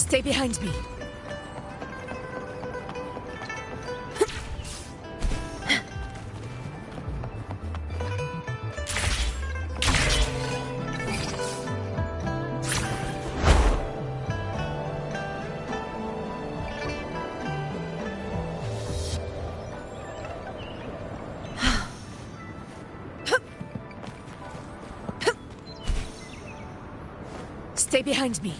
Stay behind me. Stay behind me.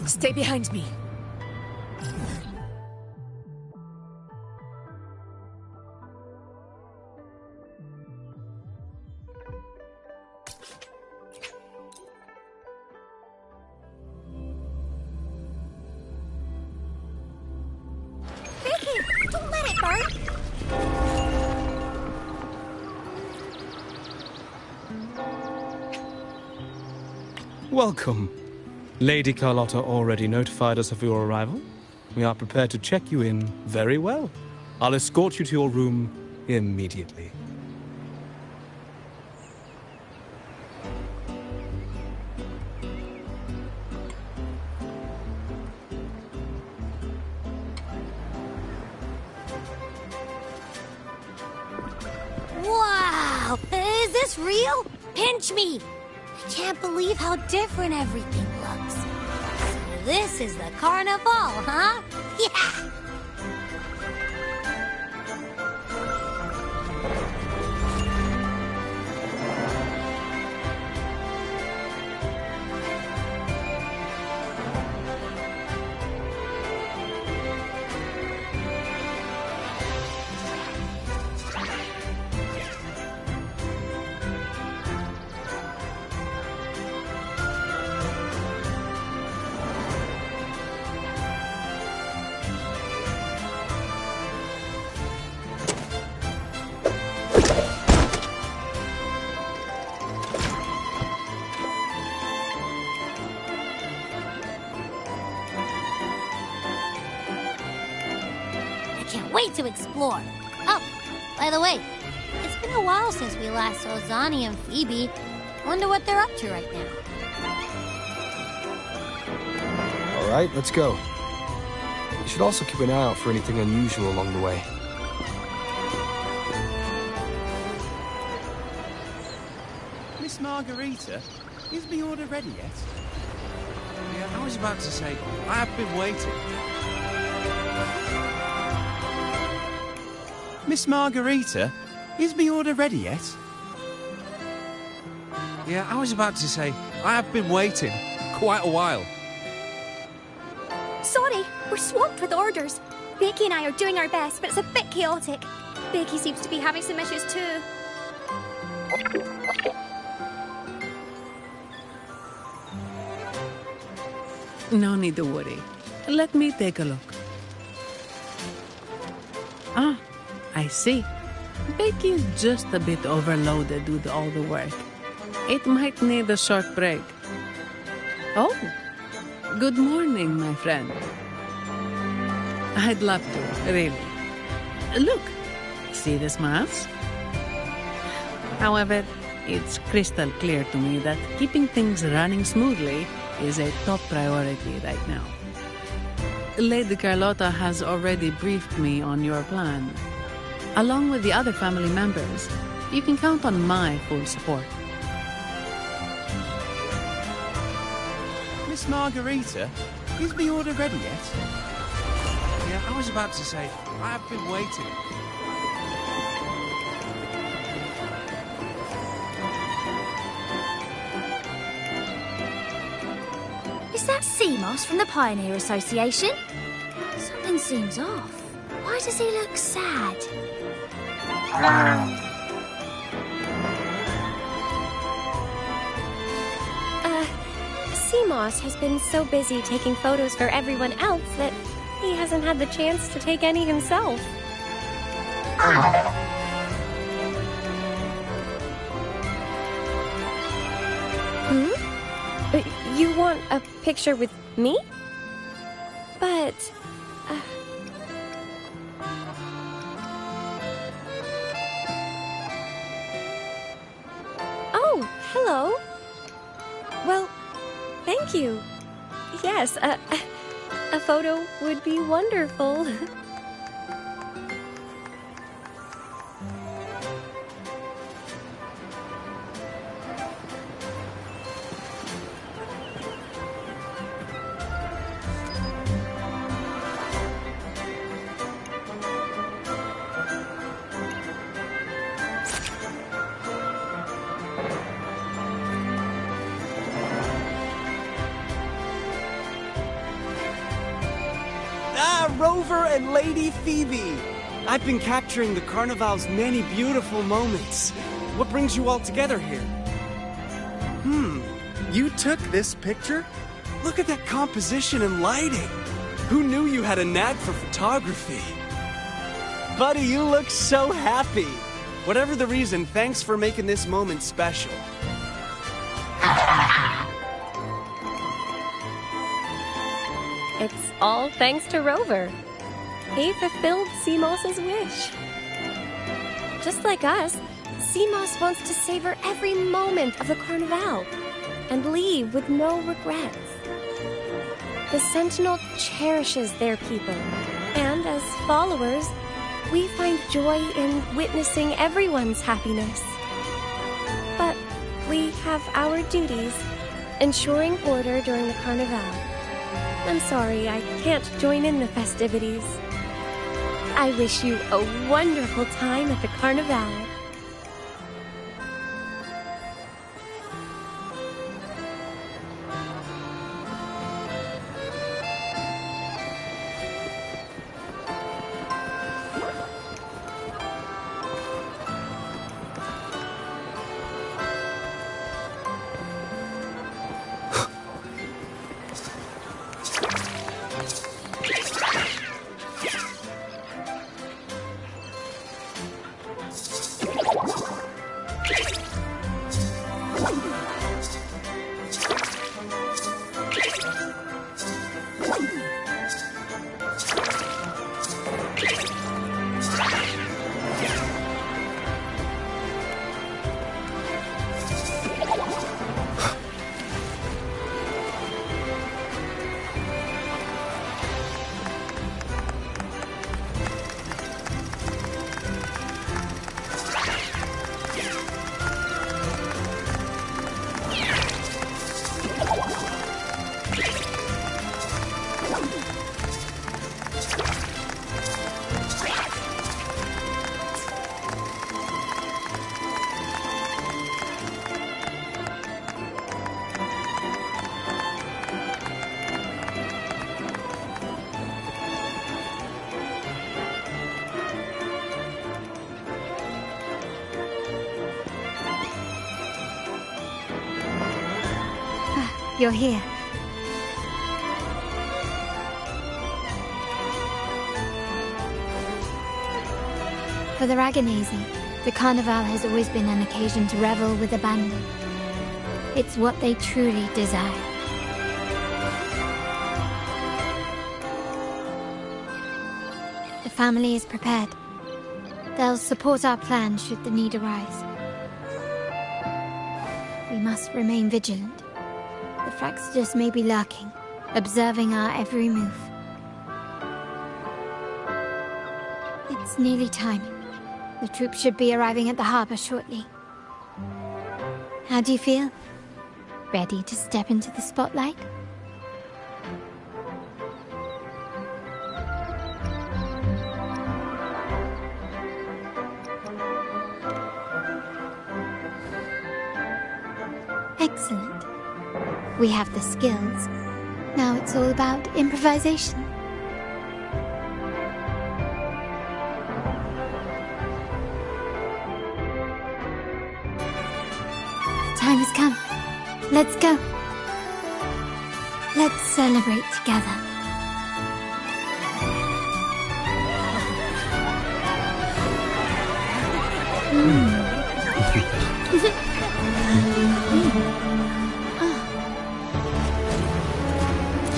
Stay behind me. Vicky, don't let it burn. Welcome. Lady Carlotta already notified us of your arrival. We are prepared to check you in very well. I'll escort you to your room immediately. Wow! Is this real? Pinch me! I can't believe how different everything looks. So this is the carnival, huh? Yeah! Wait to explore. Oh, by the way, it's been a while since we last saw Zani and Phoebe. Wonder what they're up to right now. All right, let's go. You should also keep an eye out for anything unusual along the way. Miss Margarita, is the order ready yet? Yeah, I was about to say, I have been waiting. Miss Margarita, is the order ready yet? Yeah, I was about to say, I have been waiting quite a while. Sorry, we're swamped with orders. Becky and I are doing our best, but it's a bit chaotic. Becky seems to be having some issues too. No need to worry. Let me take a look. Ah, I see. Becky's just a bit overloaded with all the work. It might need a short break. Oh, good morning, my friend. I'd love to, really. Look, see the smiles? However, it's crystal clear to me that keeping things running smoothly is a top priority right now. Lady Carlotta has already briefed me on your plan. Along with the other family members, you can count on my full support. Miss Margarita, is the order ready yet? Yeah, I was about to say, I've been waiting. Is that Seamoss from the Pioneer Association? Something seems off. Why does he look sad? Seamoss has been so busy taking photos for everyone else that he hasn't had the chance to take any himself. You want a picture with me? But... Oh, hello. Well, thank you. Yes, a photo would be wonderful. Rover and Lady Phoebe! I've been capturing the Carnival's many beautiful moments. What brings you all together here? You took this picture? Look at that composition and lighting. Who knew you had a knack for photography? Buddy, you look so happy. Whatever the reason, thanks for making this moment special. It's all thanks to Rover. He fulfilled Seamoss's wish. Just like us, Seamoss wants to savor every moment of the Carnival and leave with no regrets. The Sentinel cherishes their people, and as followers, we find joy in witnessing everyone's happiness. But we have our duties, ensuring order during the Carnival. I'm sorry I can't join in the festivities. I wish you a wonderful time at the Carnival. You're here. For the Raganazi, the Carnival has always been an occasion to revel with abandon. It's what they truly desire. family is prepared. They'll support our plan should the need arise. We must remain vigilant. The Fraxidus may be lurking, observing our every move. It's nearly time. The troops should be arriving at the harbor shortly. How do you feel? Ready to step into the spotlight? Excellent. We have the skills. Now it's all about improvisation. The time has come. Let's go. Let's celebrate together.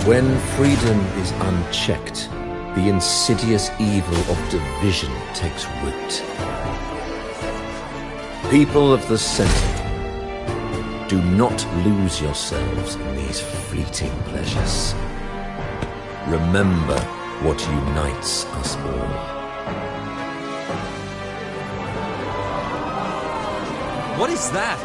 When freedom is unchecked, the insidious evil of division takes root. People of the Center, do not lose yourselves in these fleeting pleasures. Remember what unites us all. What is that?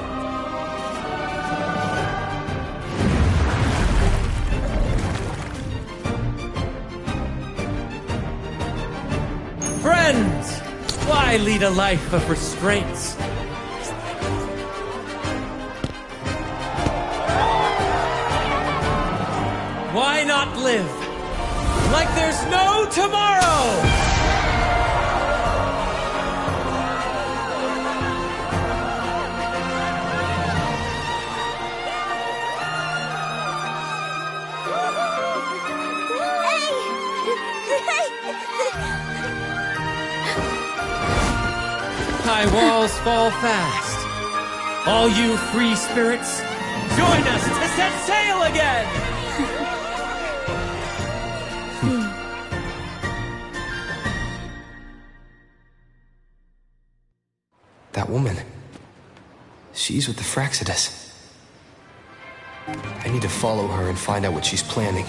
Friends! Why lead a life of restraints? Why not live like there's no tomorrow? High walls fall fast. All you free spirits, join us to set sail again! That woman. She's with the Fraxidus. I need to follow her and find out what she's planning.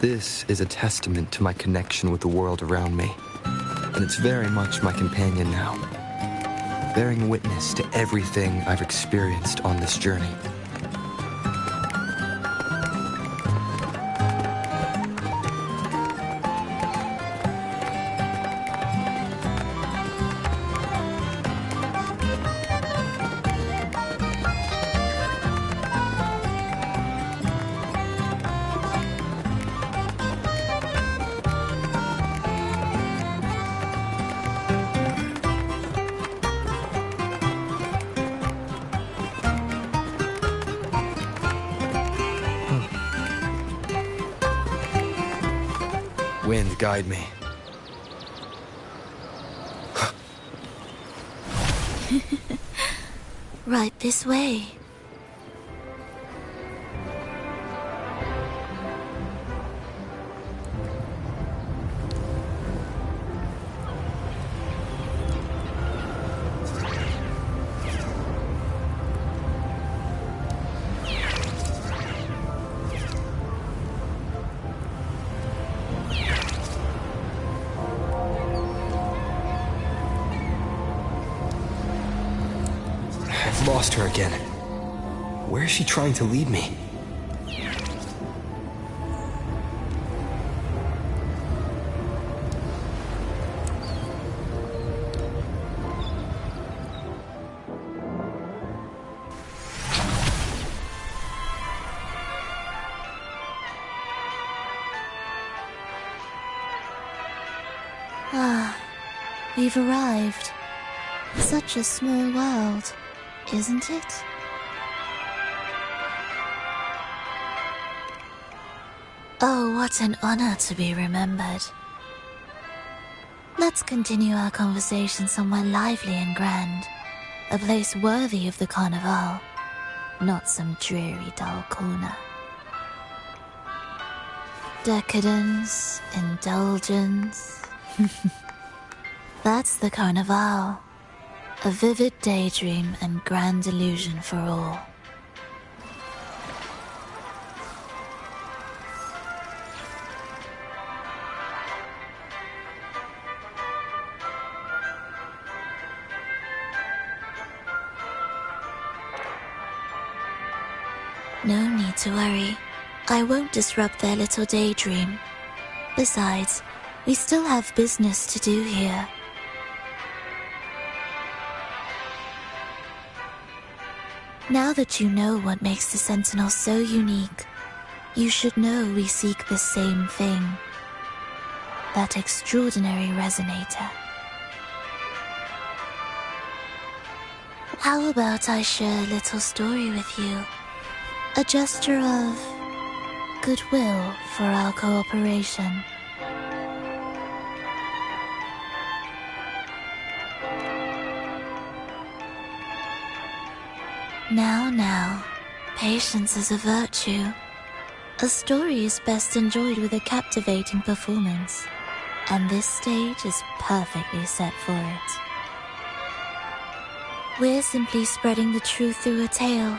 This is a testament to my connection with the world around me, and it's very much my companion now, bearing witness to everything I've experienced on this journey. Wind, guide me. Right this way. lost her again. Where is she trying to lead me? We've arrived. Such a small world, isn't it? Oh, what an honor to be remembered. Let's continue our conversation somewhere lively and grand. A place worthy of the Carnival, not some dreary dull corner. Decadence, indulgence... That's the Carnival. A vivid daydream and grand illusion for all. No need to worry. I won't disrupt their little daydream. Besides, we still have business to do here. Now that you know what makes the Sentinel so unique, you should know we seek the same thing. That extraordinary resonator. How about I share a little story with you? A gesture of goodwill for our cooperation. Now, patience is a virtue. A story is best enjoyed with a captivating performance, and this stage is perfectly set for it. We're simply spreading the truth through a tale.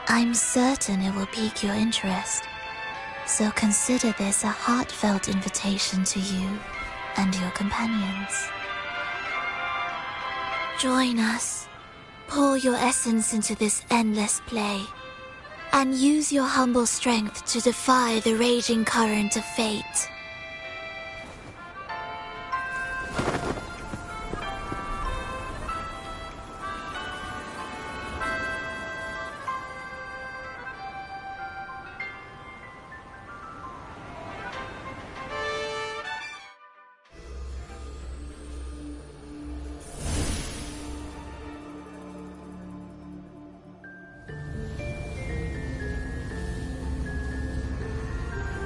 I'm certain it will pique your interest, so consider this a heartfelt invitation to you and your companions. Join us. Pour your essence into this endless play, and use your humble strength to defy the raging current of fate.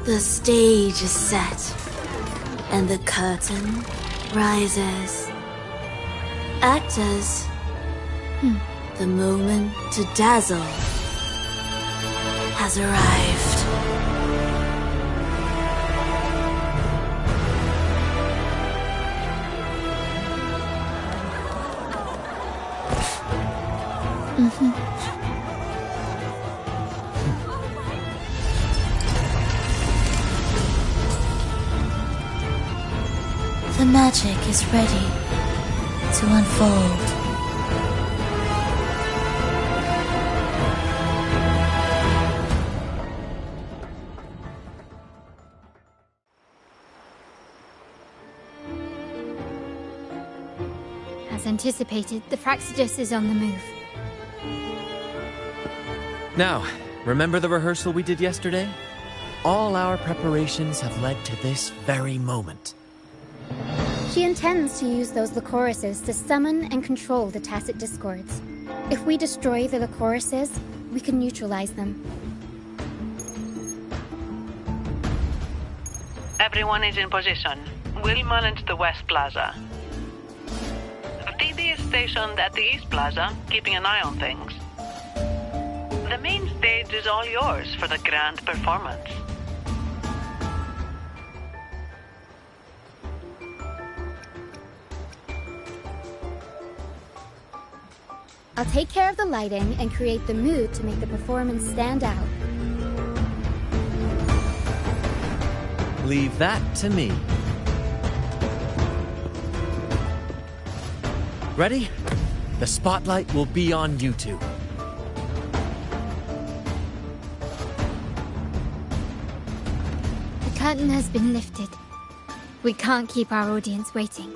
The stage is set, and the curtain rises. Actors, the moment to dazzle has arrived. The magic is ready to unfold. As anticipated, the Fraxidus is on the move. Now, remember the rehearsal we did yesterday? All our preparations have led to this very moment. She intends to use those Lycoruses to summon and control the Tacit Discords. If we destroy the Lycoruses, we can neutralize them. Everyone is in position. We'll manage the West Plaza. DD is stationed at the East Plaza, keeping an eye on things. The main stage is all yours for the grand performance. I'll take care of the lighting and create the mood to make the performance stand out. Leave that to me. Ready? The spotlight will be on you two. The curtain has been lifted. We can't keep our audience waiting.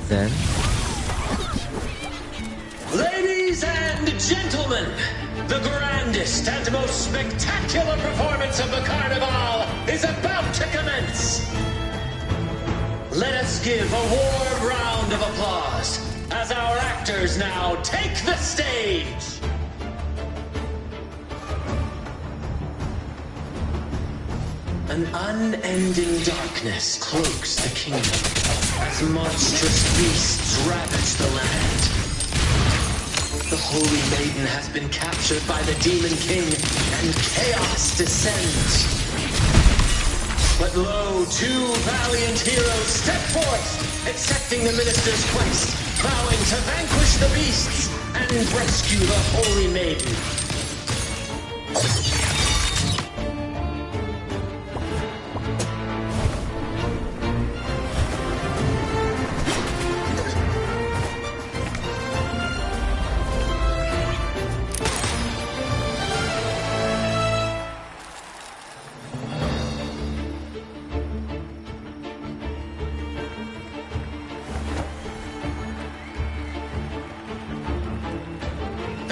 Then? Ladies and gentlemen, the grandest and most spectacular performance of the Carnival is about to commence. Let us give a warm round of applause as our actors now take the stage. An unending darkness cloaks the kingdom as monstrous beasts ravage the land. The Holy Maiden has been captured by the Demon King, and chaos descends. But lo, two valiant heroes step forth, accepting the minister's quest, vowing to vanquish the beasts and rescue the Holy Maiden.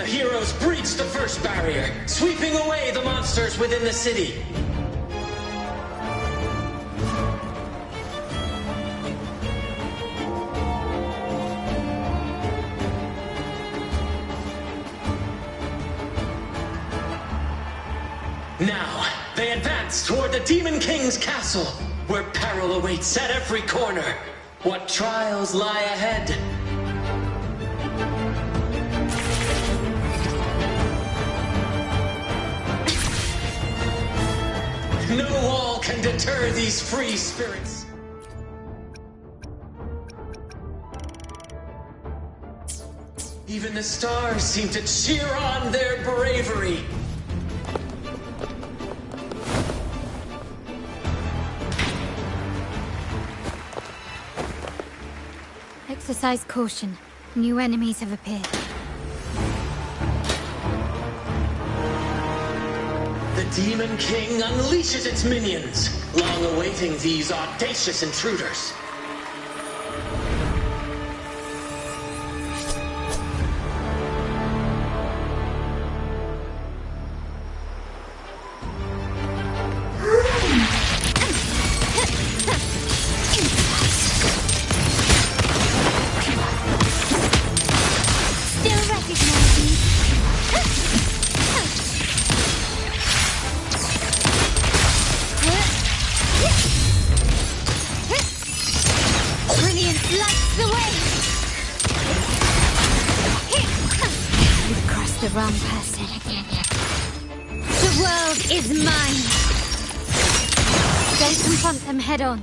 Heroes breach the first barrier, sweeping away the monsters within the city. Now, they advance toward the Demon King's castle, where peril awaits at every corner. What trials lie ahead? No wall can deter these free spirits. Even the stars seem to cheer on their bravery. Exercise caution. New enemies have appeared. The Demon King unleashes its minions, long awaiting these audacious intruders. Confront them head on.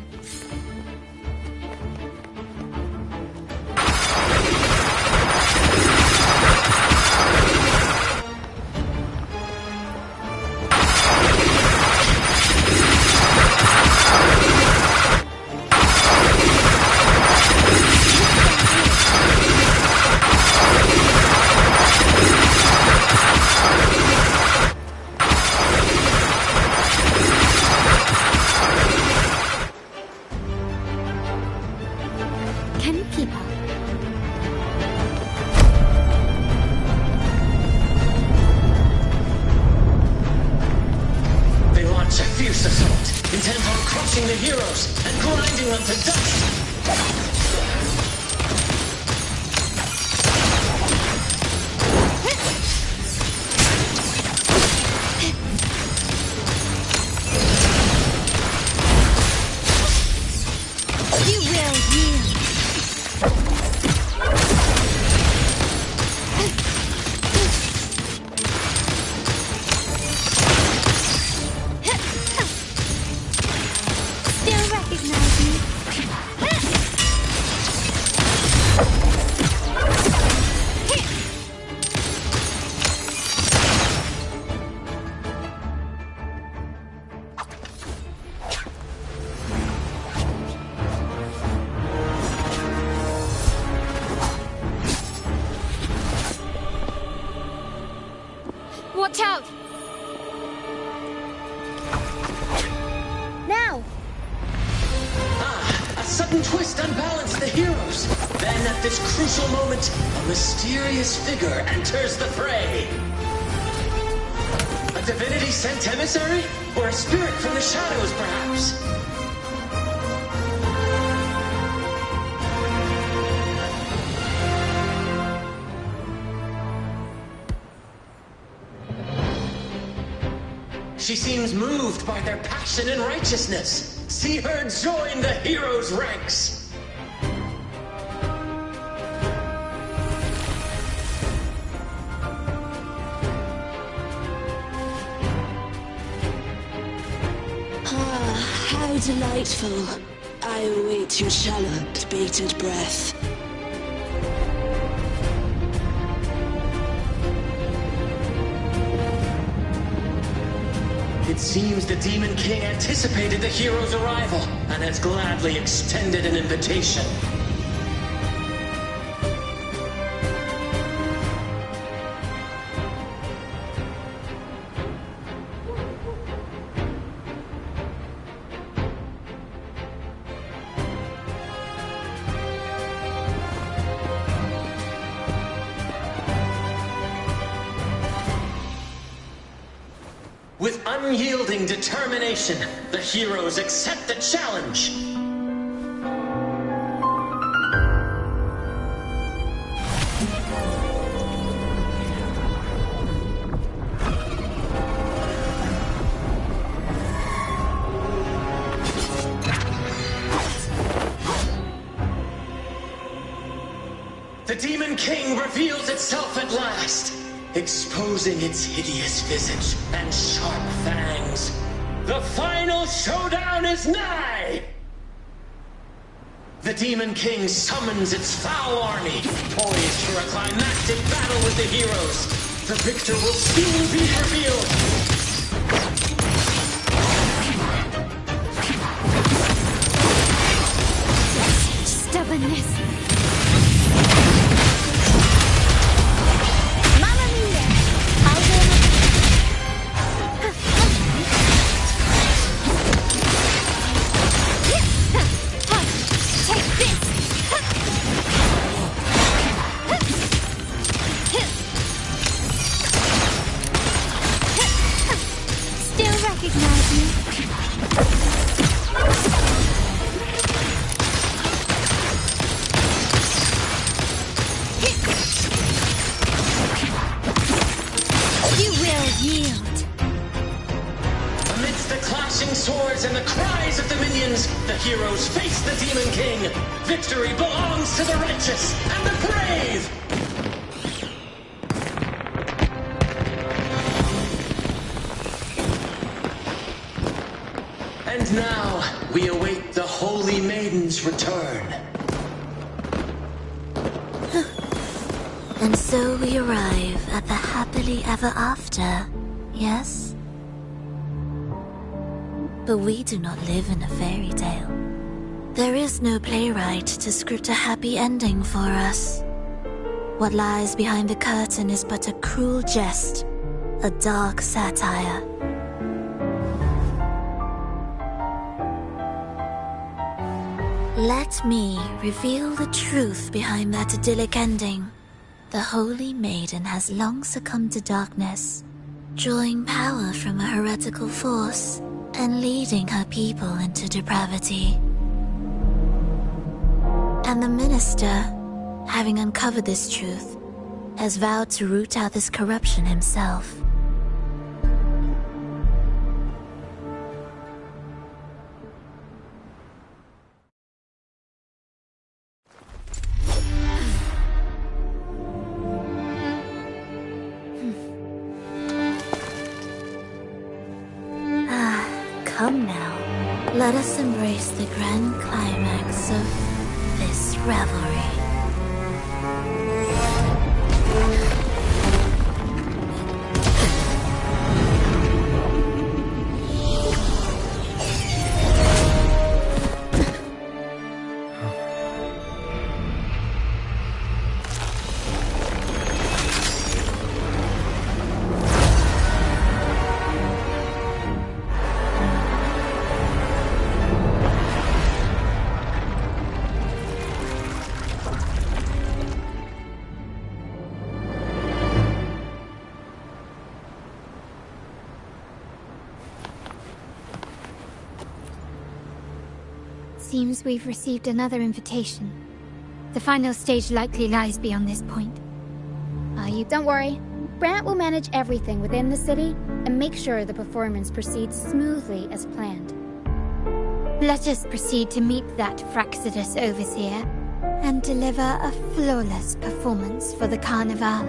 twist unbalanced the heroes. Then at this crucial moment, a mysterious figure enters the fray. A divinity sent emissary? Or a spirit from the shadows, perhaps? She seems moved by their passion and righteousness. See her join the heroes' ranks. Ah, how delightful. I await your shallowed, bated breath. It seems the Demon King anticipated the hero's arrival and has gladly extended an invitation. With unyielding determination, the heroes accept the challenge. The Demon King reveals itself at last, exposing its hideous visage and sharp fangs. The final showdown is nigh! The Demon King summons its foul army, poised for a climactic battle with the heroes. The victor will soon be revealed. Stubbornness. Heroes face the Demon King. Victory belongs to the righteous and the brave. And now we await the Holy Maiden's return. And so we arrive at the happily ever after, yes? But we do not live in a fairy tale. There is no playwright to script a happy ending for us. What lies behind the curtain is but a cruel jest, a dark satire. Let me reveal the truth behind that idyllic ending. The Holy Maiden has long succumbed to darkness, drawing power from a heretical force and leading her people into depravity. And the minister, having uncovered this truth, has vowed to root out this corruption himself. Come now, let us embrace the grand climax of this revelry. seems we've received another invitation. The final stage likely lies beyond this point. Don't worry. Brant will manage everything within the city and make sure the performance proceeds smoothly as planned. Let us proceed to meet that Fraxidus overseer and deliver a flawless performance for the Carnival.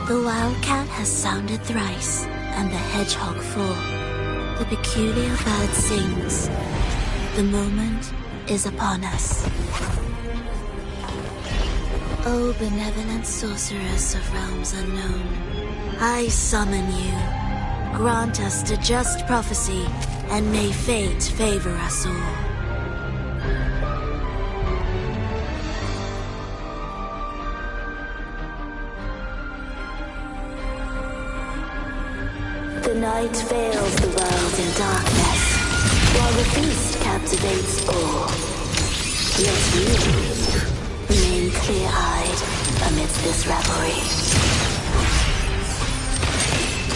The wildcat has sounded thrice, and the hedgehog four. The peculiar bird sings. The moment is upon us. O benevolent sorceress of realms unknown, I summon you. Grant us the just prophecy, and may fate favor us all. The night veils the world in darkness, while the feast captivates all. Let you remain clear-eyed amidst this revelry.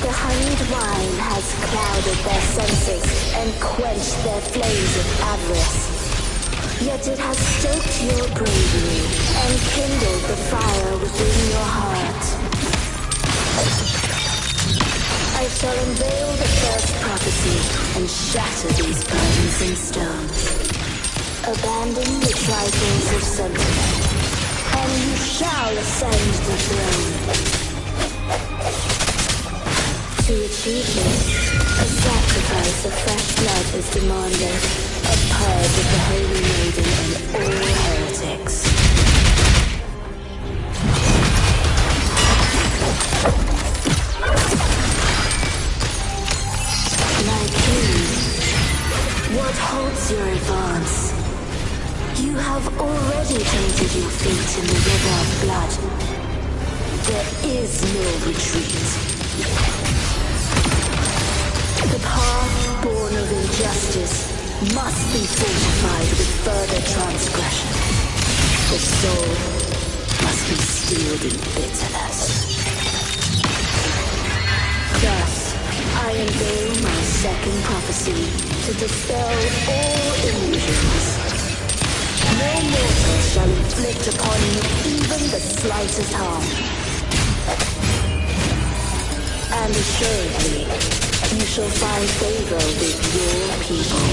The honeyed wine has clouded their senses and quenched their flames of avarice. Yet it has stoked your bravery and kindled the fire within your heart. I shall unveil the first prophecy and shatter these burdensome stones. Abandon the trifles of sentiment, and you shall ascend the throne. To achieve this, a sacrifice of fresh blood is demanded, a purge of the holy maiden and all heretics. What holds your advance? You have already tainted your feet in the river of blood. There is no retreat. The path born of injustice must be fortified with further transgression. The soul must be steeled in bitterness. Thus, I unveil my second prophecy to dispel all illusions. No mortal shall inflict upon you even the slightest harm. And assuredly, you shall find favor with your people.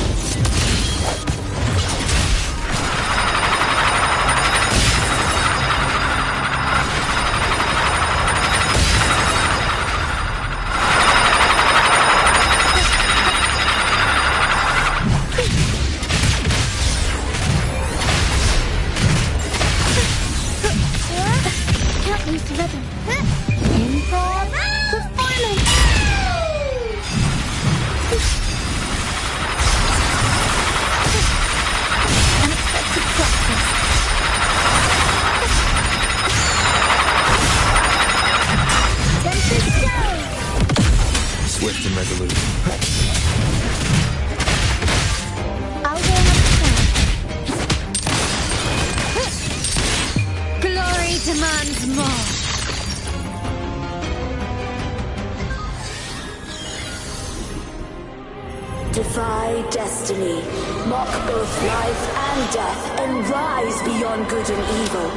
Defy destiny, mock both life and death, and rise beyond good and evil.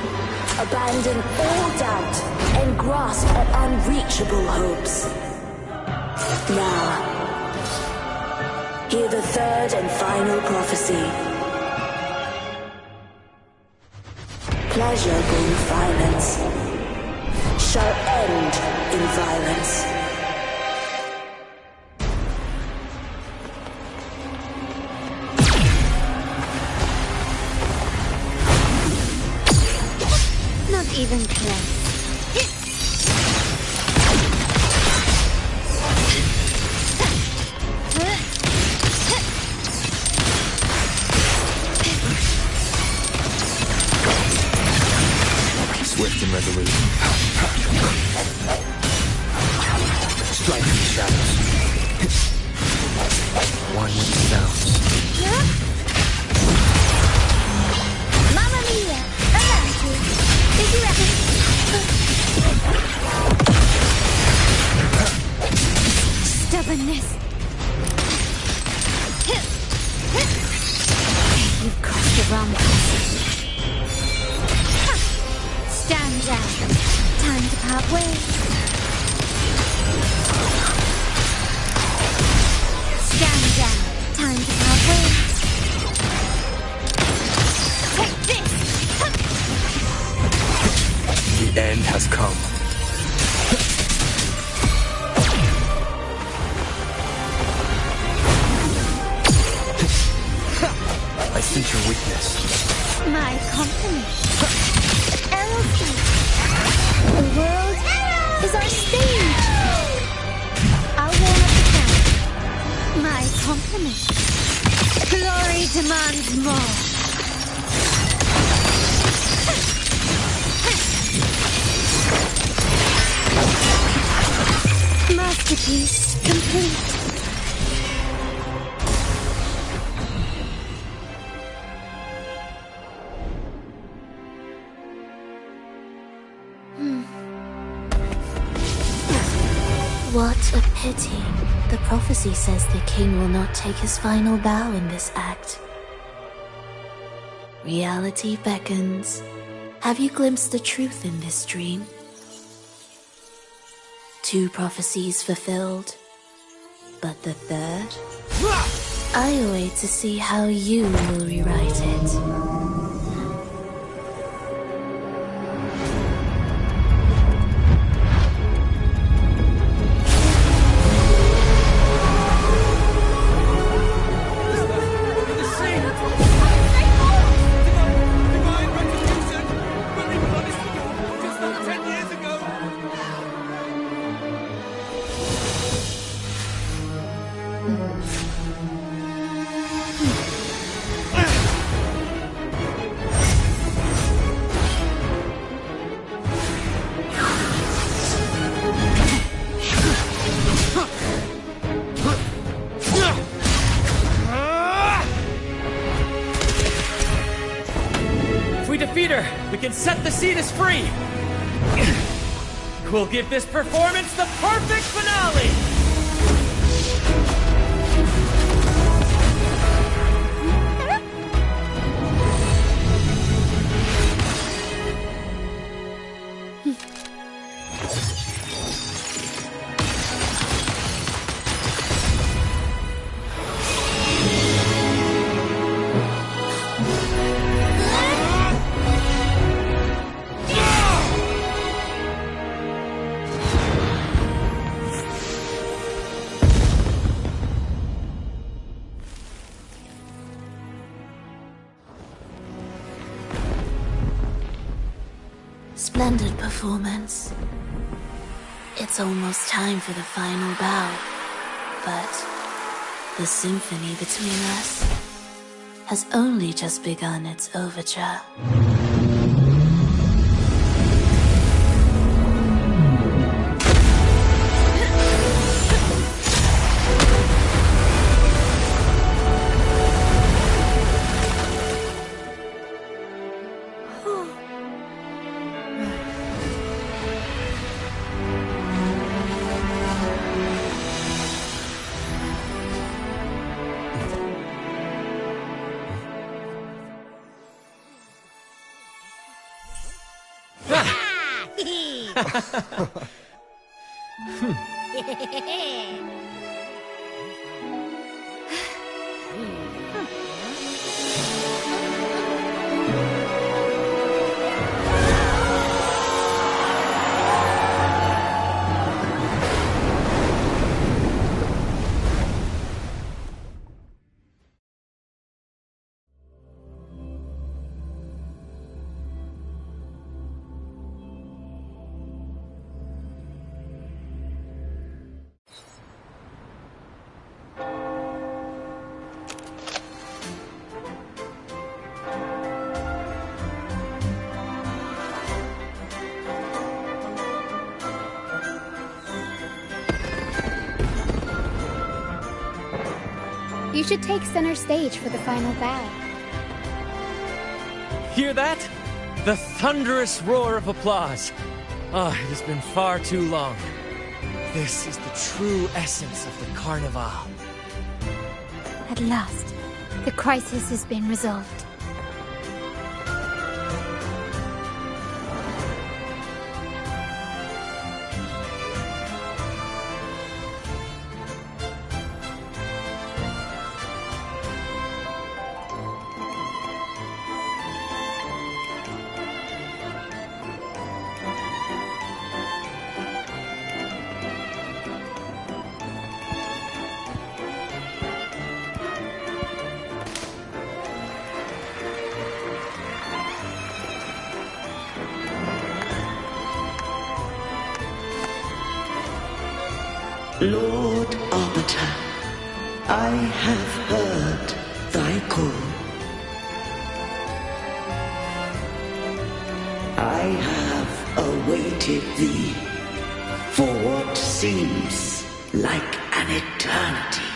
Abandon all doubt and grasp at unreachable hopes. Now, hear the third and final prophecy. Pleasurable violence shall end in violence. Even close. wrong person. Stand down. Time to part ways. Stand down. Time to part ways. Take this! The end has come. I sense your weakness. My compliments. Aerosmith. The world is our stage. I'll warm up the camp. My compliments. Glory demands more. Masterpiece complete. What a pity. The prophecy says the king will not take his final bow in this act. Reality beckons. Have you glimpsed the truth in this dream? 2 prophecies fulfilled, but the third? I await to see how you will rewrite it. We can set the Cetus free! We'll give this performance the perfect finale! Splendid performance. It's almost time for the final bow, but the symphony between us has only just begun its overture. You should take center stage for the final bow. Hear that? The thunderous roar of applause. Ah, it has been far too long. This is the true essence of the Carnival. At last, the crisis has been resolved. Lord Arbiter, I have heard thy call. I have awaited thee for what seems like an eternity.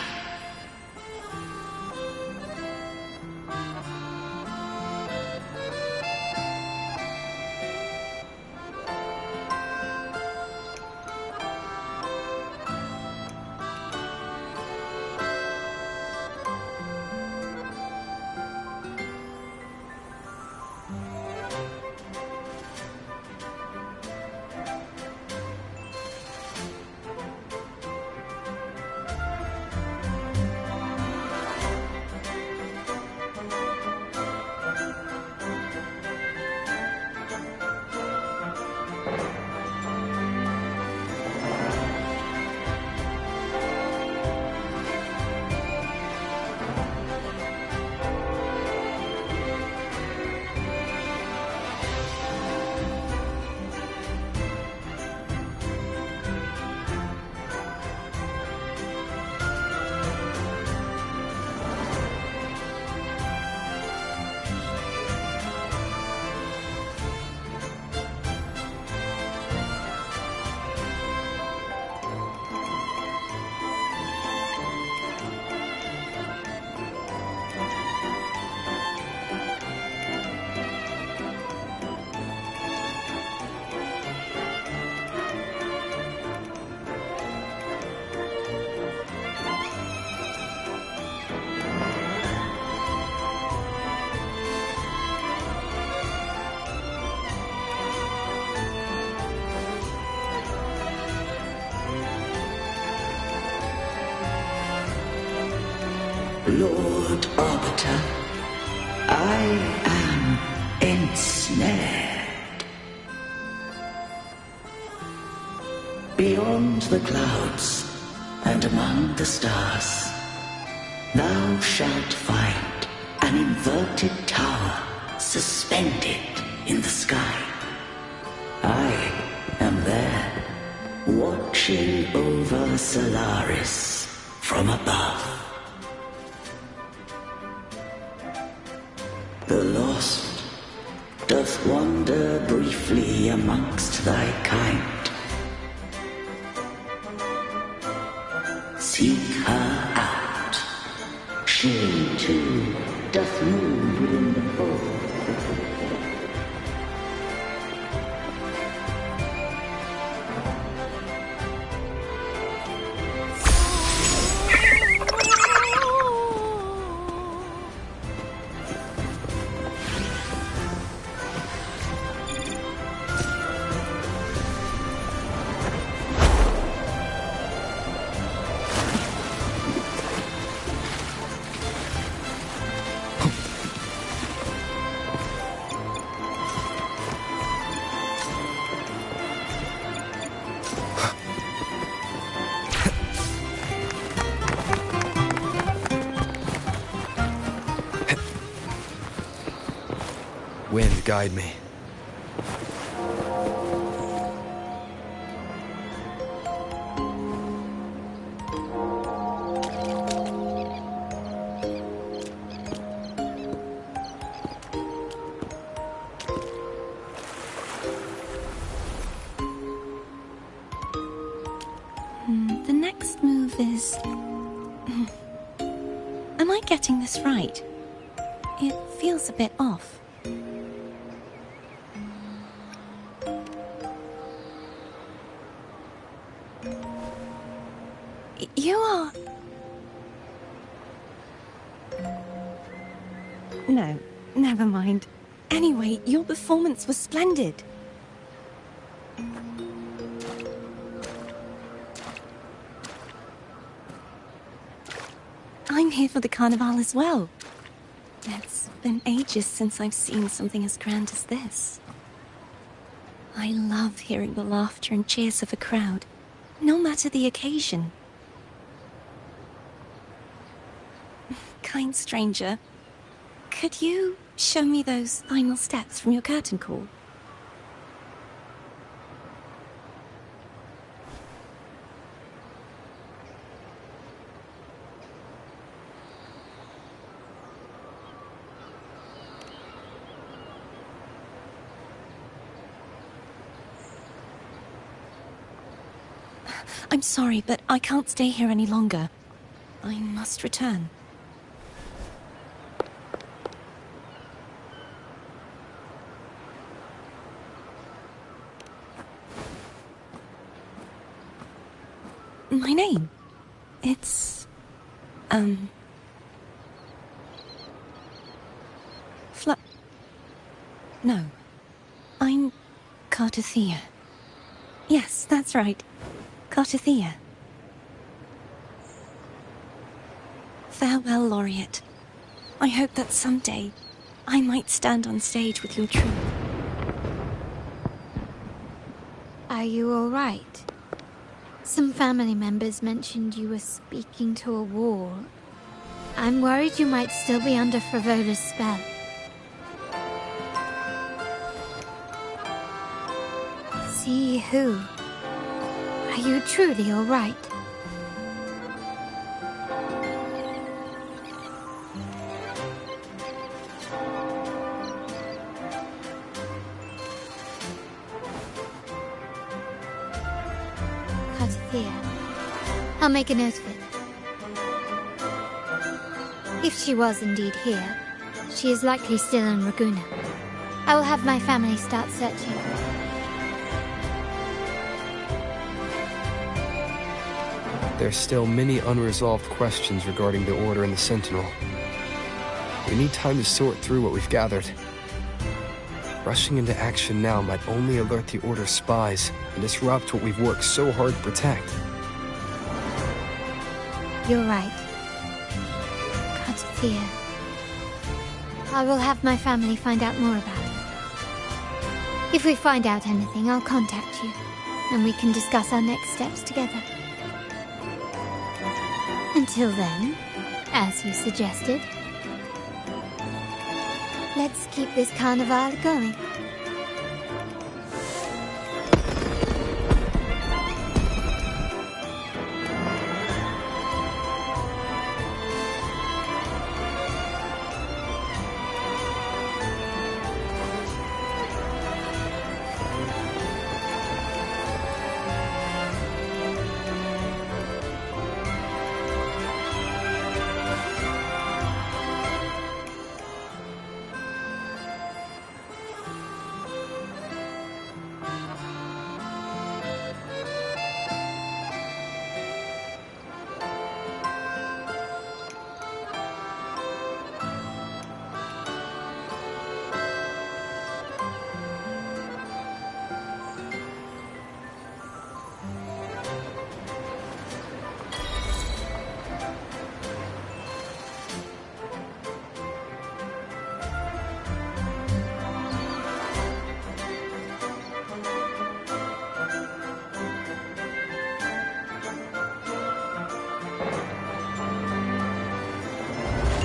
Lord Arbiter, I am ensnared. Beyond the clouds and among the stars, thou shalt find an inverted tower suspended in the sky. I am there, watching over Solaris from above. The lost doth wander briefly amongst thy kind. Seek her out. She too doth move within the fold. Wind, guide me. The next move is... Am I getting this right? It feels a bit off. You are... No, never mind. Anyway, your performance was splendid. I'm here for the carnival as well. It's been ages since I've seen something as grand as this. I love hearing the laughter and cheers of a crowd, no matter the occasion. Kind stranger, could you show me those final steps from your curtain call? I'm sorry, but I can't stay here any longer. I must return. My name? It's... No. I'm Cartothea. Yes, that's right. Cartothea. Farewell, Laureate. I hope that someday I might stand on stage with your troupe. Are you all right? Some family members mentioned you were speaking to a wall. I'm worried you might still be under Frivola's spell. See who? Are you truly all right? Cartothea. I'll make a note of it. If she was indeed here, she is likely still in Raguna. I will have my family start searching. There's still many unresolved questions regarding the Order and the Sentinel. We need time to sort through what we've gathered. Rushing into action now might only alert the Order's spies and disrupt what we've worked so hard to protect. You're right. Cartothea. I will have my family find out more about it. If we find out anything, I'll contact you, and we can discuss our next steps together. Until then, as you suggested, let's keep this carnival going.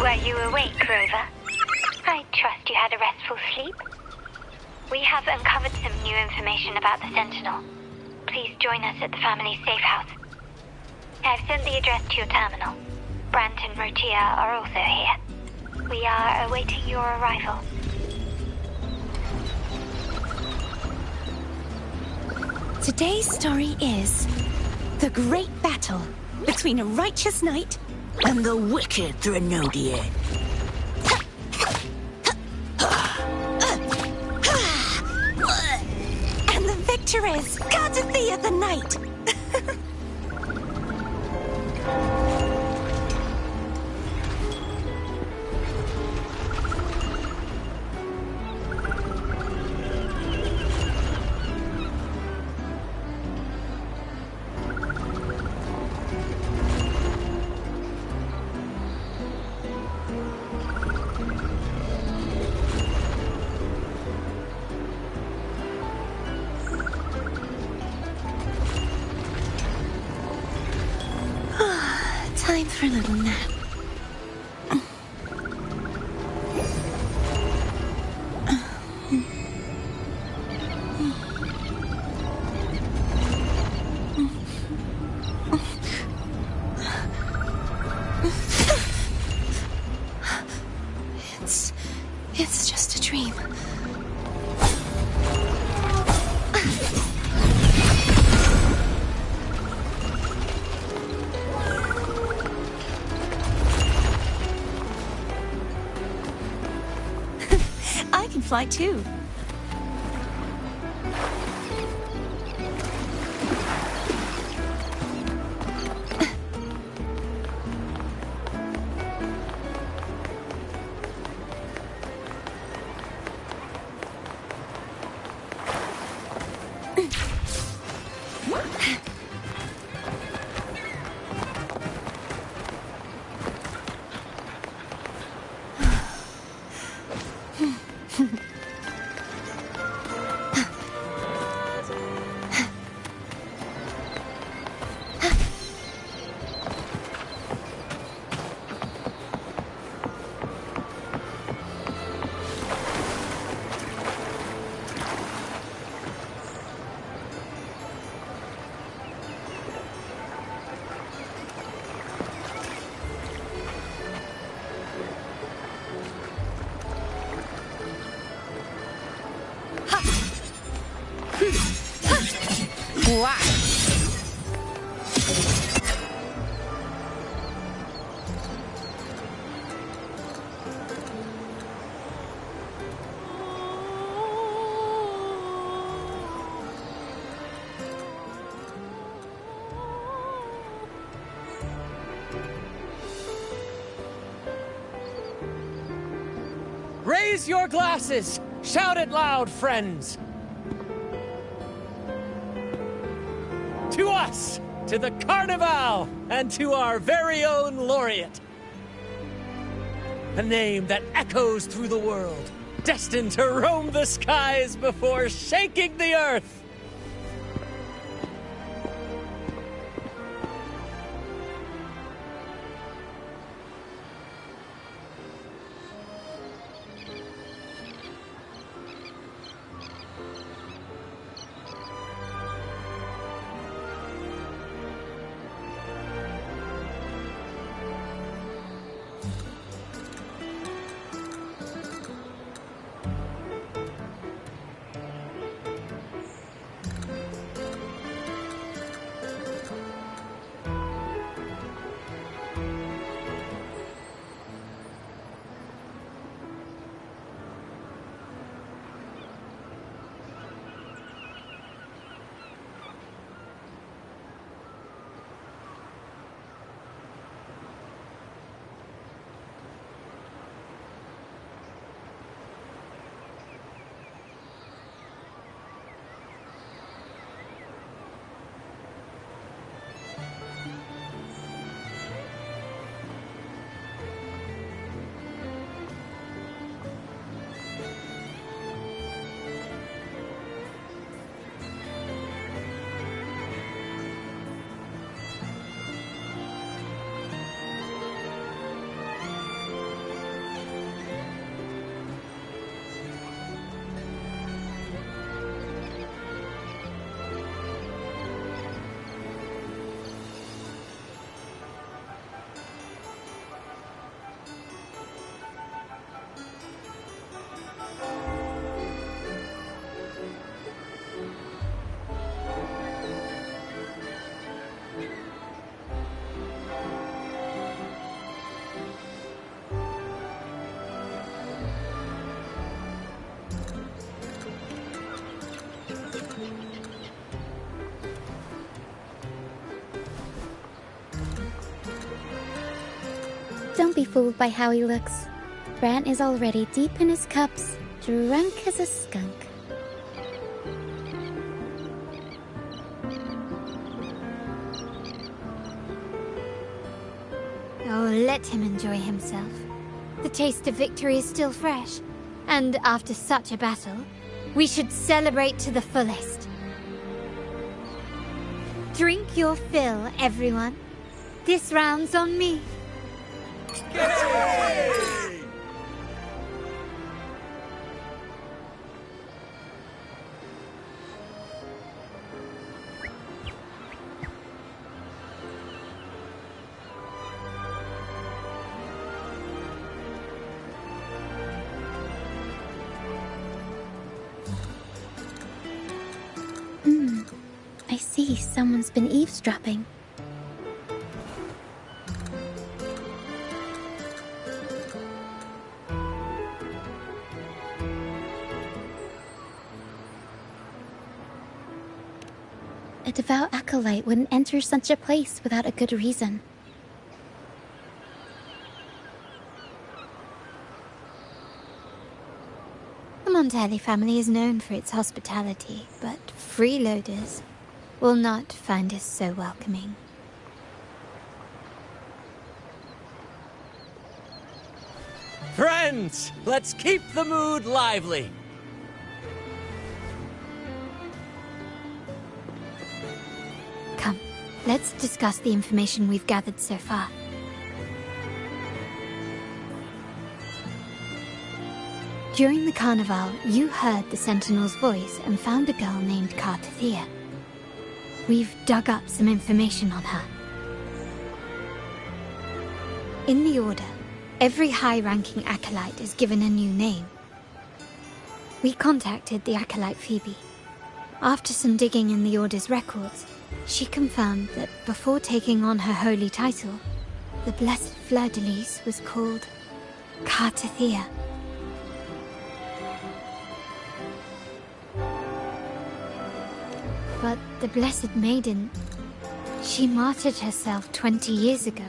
Were you awake, Rover? I trust you had a restful sleep. We have uncovered some new information about the Sentinel. Please join us at the family's safe house. I've sent the address to your terminal. Brant and Rotia are also here. We are awaiting your arrival. Today's story is the great battle between a righteous knight and the wicked Threnodian. And the victor is Cartothea the Knight. Time for a little nap. It's just a dream. can fly too. Raise your glasses! Shout it loud, friends! To us! To the Carnival! And to our very own laureate! A name that echoes through the world, destined to roam the skies before shaking the earth! Don't be fooled by how he looks. Brant is already deep in his cups, drunk as a skunk. Oh, let him enjoy himself. The taste of victory is still fresh, and after such a battle, we should celebrate to the fullest. Drink your fill, everyone. This round's on me. I see someone's been eavesdropping. A devout acolyte wouldn't enter such a place without a good reason. The Montelli family is known for its hospitality, but freeloaders will not find us so welcoming. Friends, let's keep the mood lively. Come, let's discuss the information we've gathered so far. During the carnival, you heard the Sentinel's voice and found a girl named Cartathea. We've dug up some information on her. In the Order, every high-ranking acolyte is given a new name. We contacted the acolyte Phoebe. After some digging in the Order's records, she confirmed that before taking on her holy title, the Blessed Fleur-de-Lis was called Cartathea. But the Blessed Maiden, she martyred herself 20 years ago.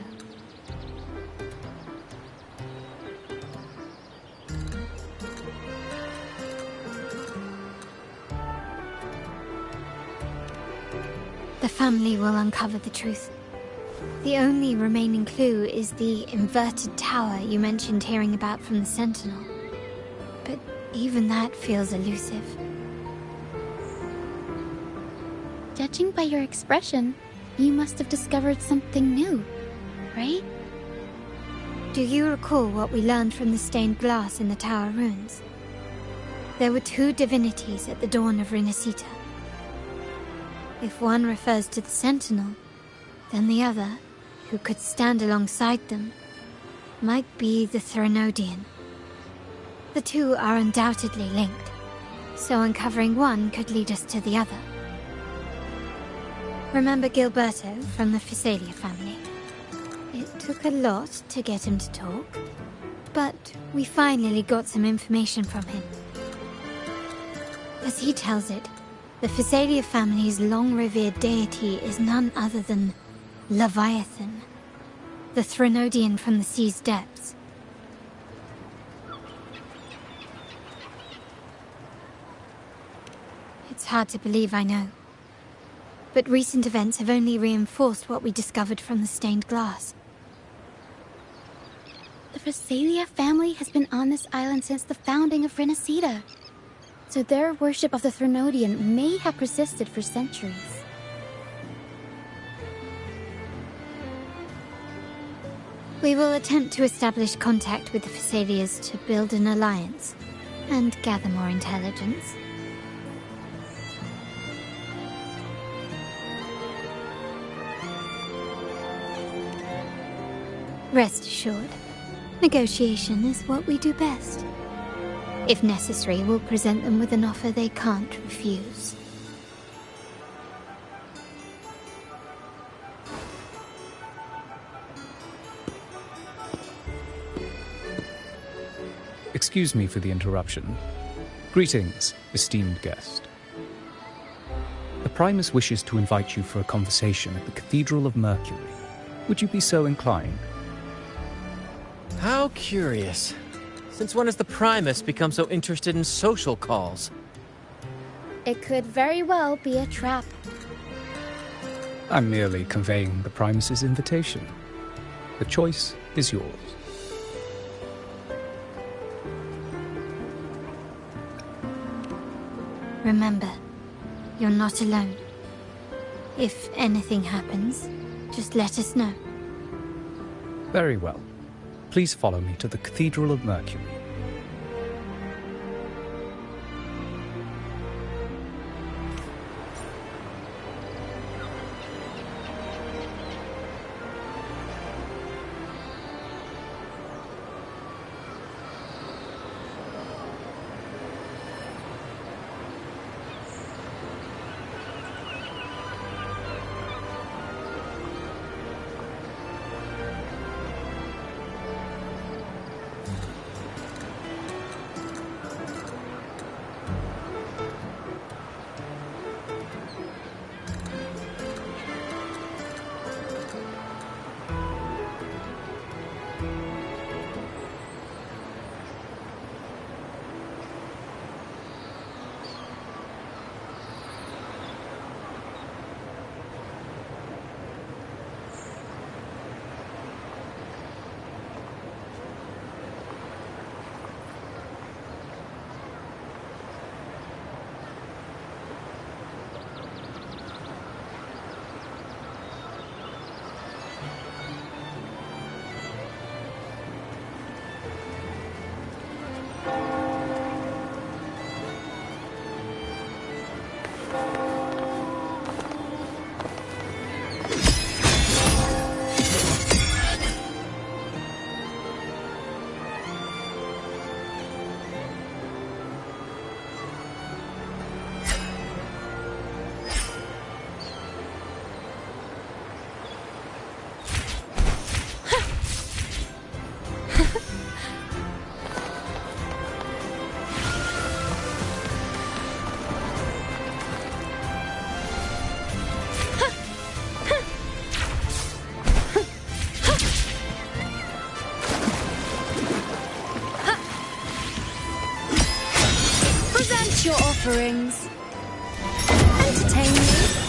The family will uncover the truth. The only remaining clue is the inverted tower you mentioned hearing about from the Sentinel. But even that feels elusive. Judging by your expression, you must have discovered something new, right? Do you recall what we learned from the stained glass in the tower ruins? There were two divinities at the dawn of Renacita. If one refers to the Sentinel, then the other, who could stand alongside them, might be the Threnodian. The two are undoubtedly linked, so uncovering one could lead us to the other. Remember Gilberto from the Phasalia family? It took a lot to get him to talk, but we finally got some information from him. As he tells it, the Phasalia family's long-revered deity is none other than Leviathan, the Threnodian from the sea's depths. It's hard to believe, I know. But recent events have only reinforced what we discovered from the stained glass. The Phasalia family has been on this island since the founding of Renacita. So their worship of the Threnodian may have persisted for centuries. We will attempt to establish contact with the Phasalias to build an alliance and gather more intelligence. Rest assured, negotiation is what we do best. If necessary, we'll present them with an offer they can't refuse. Excuse me for the interruption. Greetings, esteemed guest. The Primus wishes to invite you for a conversation at the Cathedral of Mercury. Would you be so inclined? How curious. Since when has the Primus become so interested in social calls? It could very well be a trap. I'm merely conveying the Primus's invitation. The choice is yours. Remember, you're not alone. If anything happens, just let us know. Very well. Please follow me to the Cathedral of Mercury. Accept your offerings. Entertain me.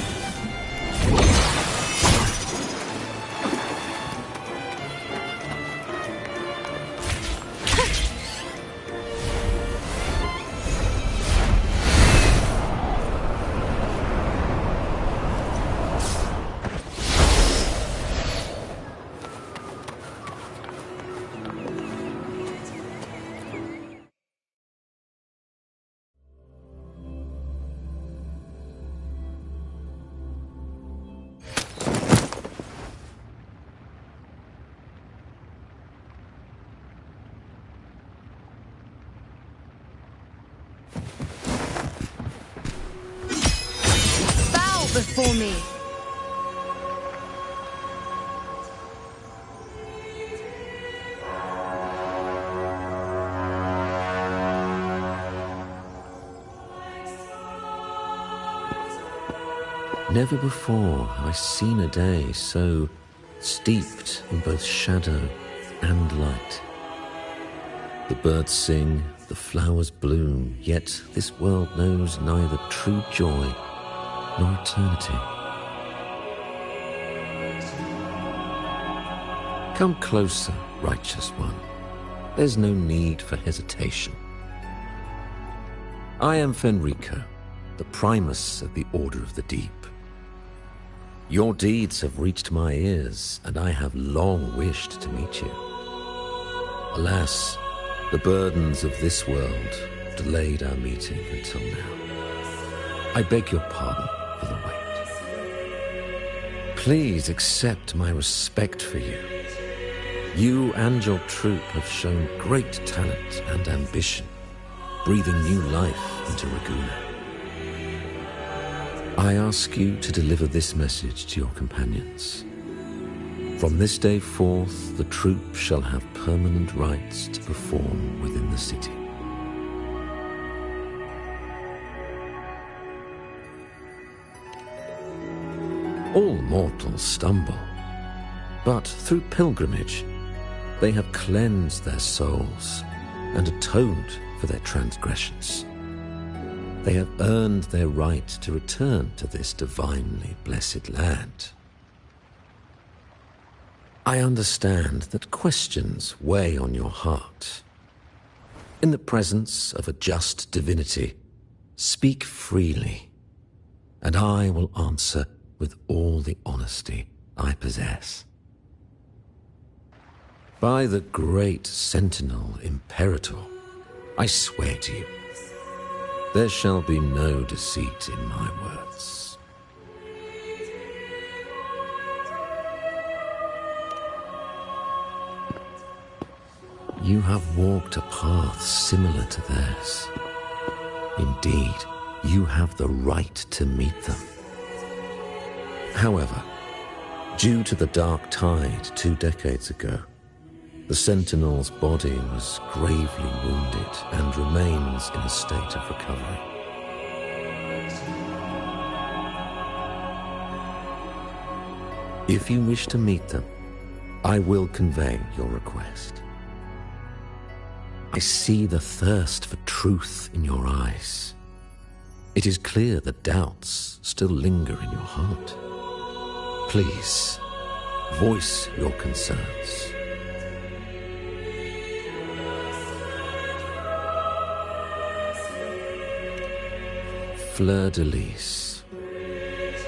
Before me. Never before have I seen a day so steeped in both shadow and light. The birds sing, the flowers bloom, yet this world knows neither true joy nor eternity. Come closer, righteous one. There's no need for hesitation. I am Fenrico, the primus of the Order of the Deep. Your deeds have reached my ears, and I have long wished to meet you. Alas, the burdens of this world delayed our meeting until now. I beg your pardon for the wait. Please accept my respect for you. You and your troop have shown great talent and ambition, breathing new life into Raguna. I ask you to deliver this message to your companions. From this day forth, the troop shall have permanent rights to perform within the city. All mortals stumble, but through pilgrimage, they have cleansed their souls and atoned for their transgressions. They have earned their right to return to this divinely blessed land. I understand that questions weigh on your heart. In the presence of a just divinity, speak freely, and I will answer with all the honesty I possess. By the great Sentinel Imperator, I swear to you, there shall be no deceit in my words. You have walked a path similar to theirs. Indeed, you have the right to meet them. However, due to the Dark Tide 2 decades ago, the Sentinel's body was gravely wounded and remains in a state of recovery. If you wish to meet them, I will convey your request. I see the thirst for truth in your eyes. It is clear that doubts still linger in your heart. Please, voice your concerns. Fleur-de-Lis.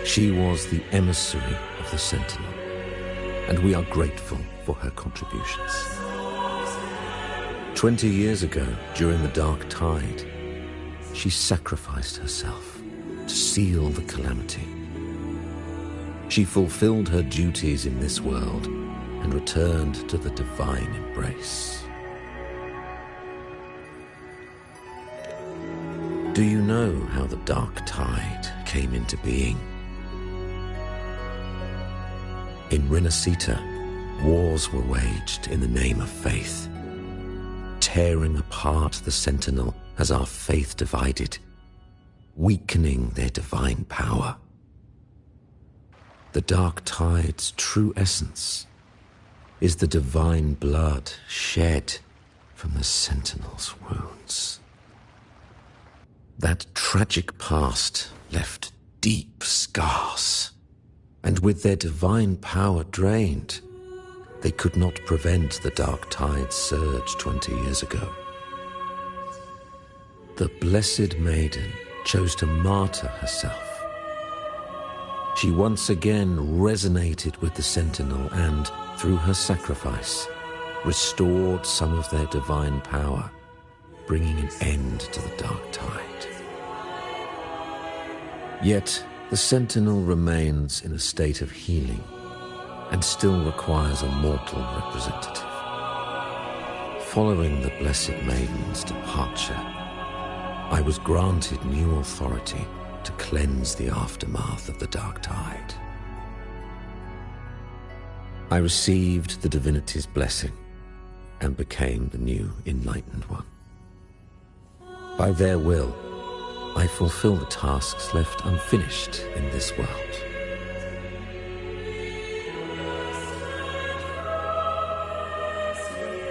She was the emissary of the Sentinel, and we are grateful for her contributions. 20 years ago, during the Dark Tide, she sacrificed herself to seal the calamity. She fulfilled her duties in this world and returned to the divine embrace. Do you know how the Dark Tide came into being? In Renacita, wars were waged in the name of faith, tearing apart the Sentinel as our faith divided, weakening their divine power. The Dark Tide's true essence is the divine blood shed from the Sentinel's wounds. That tragic past left deep scars, and with their divine power drained, they could not prevent the dark tide's surge 20 years ago. The Blessed Maiden chose to martyr herself. She once again resonated with the Sentinel and, through her sacrifice, restored some of their divine power, bringing an end to the dark tide. Yet, the Sentinel remains in a state of healing and still requires a mortal representative. Following the Blessed Maiden's departure, I was granted new authority to cleanse the aftermath of the dark tide. I received the divinity's blessing and became the new enlightened one. By their will, I fulfill the tasks left unfinished in this world.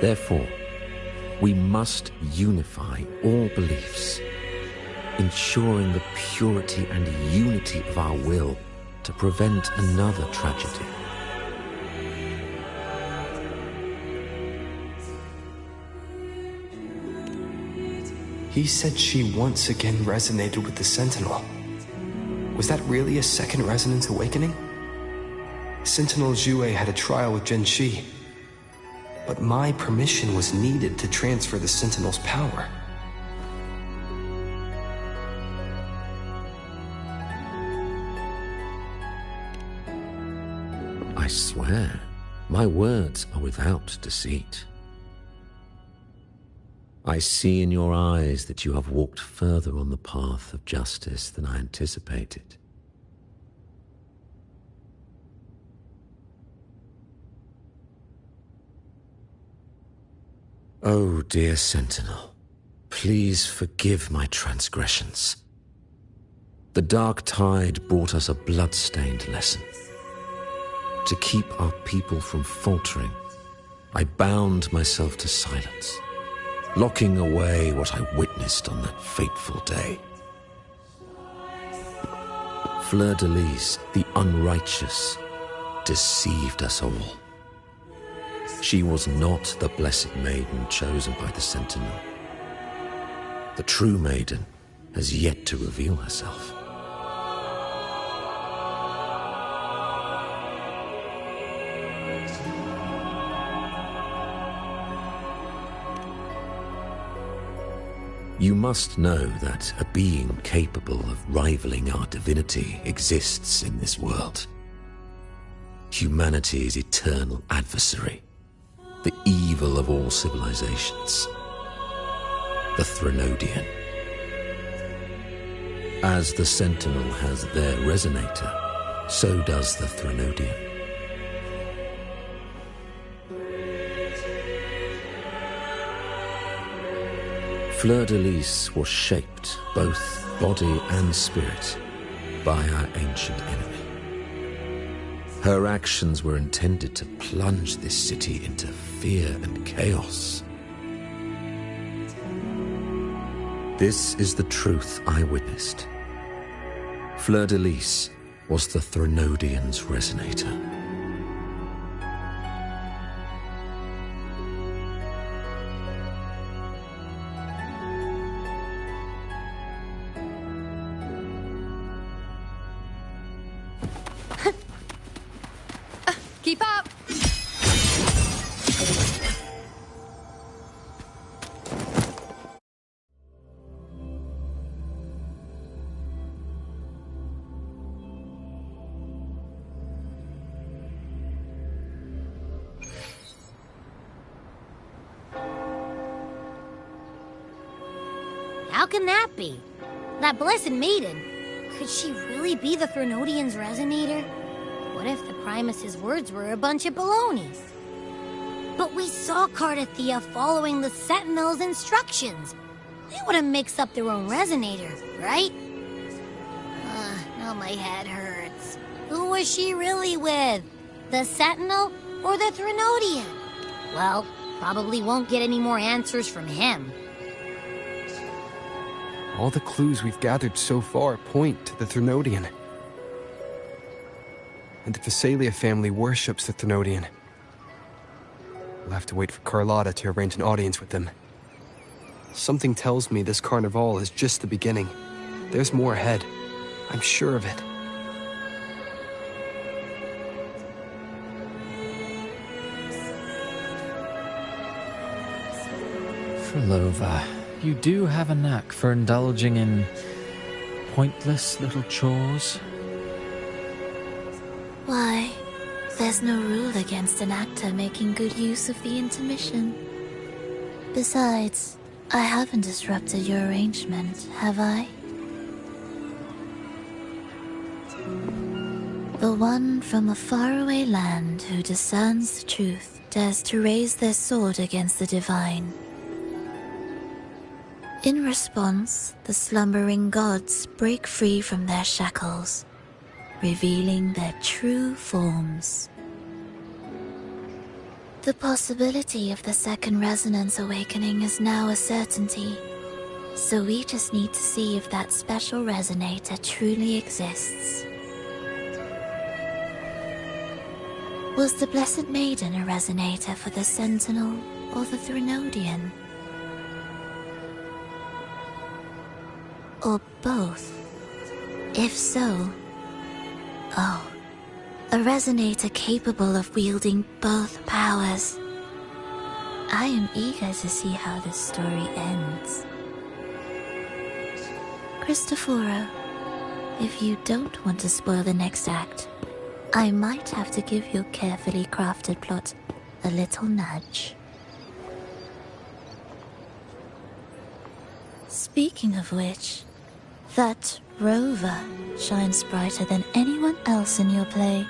Therefore, we must unify all beliefs, ensuring the purity and unity of our will to prevent another tragedy. He said she once again resonated with the Sentinel. Was that really a second resonance awakening? Sentinel Jue had a trial with Genshi, but my permission was needed to transfer the Sentinel's power. I swear, my words are without deceit. I see in your eyes that you have walked further on the path of justice than I anticipated. Oh, dear Sentinel, please forgive my transgressions. The dark tide brought us a blood-stained lesson. To keep our people from faltering, I bound myself to silence, locking away what I witnessed on that fateful day. Fleur-de-Lis, the unrighteous, deceived us all. She was not the Blessed Maiden chosen by the Sentinel. The true Maiden has yet to reveal herself. You must know that a being capable of rivaling our divinity exists in this world. Humanity's eternal adversary, the evil of all civilizations, the Threnodian. As the Sentinel has their resonator, so does the Threnodian. Fleur-de-Lis was shaped, both body and spirit, by our ancient enemy. Her actions were intended to plunge this city into fear and chaos. This is the truth I witnessed. Fleur-de-Lis was the Threnodian's resonator. Keep up! How can that be? That Blessed Maiden, could she really be the Threnodian's resonator? What if the Primus's words were a bunch of balonies? But we saw Cardathea following the Sentinel's instructions. They wouldn't mix up their own resonator, right? Now my head hurts. Who was she really with? The Sentinel or the Threnodian? Well, probably won't get any more answers from him. All the clues we've gathered so far point to the Threnodian. And the Phasalia family worships the Threnodian. We'll have to wait for Carlotta to arrange an audience with them. Something tells me this carnival is just the beginning. There's more ahead. I'm sure of it. Frolova, you do have a knack for indulging in pointless little chores. Why, there's no rule against an actor making good use of the intermission. Besides, I haven't disrupted your arrangement, have I? The one from a faraway land who discerns the truth dares to raise their sword against the divine. In response, the slumbering gods break free from their shackles, revealing their true forms. The possibility of the second resonance awakening is now a certainty, so we just need to see if that special resonator truly exists. Was the Blessed Maiden a resonator for the Sentinel or the Threnodian? Or both? If so, oh, a resonator capable of wielding both powers. I am eager to see how this story ends. Cristoforo, if you don't want to spoil the next act, I might have to give your carefully crafted plot a little nudge. Speaking of which, that Rover shines brighter than anyone else in your play.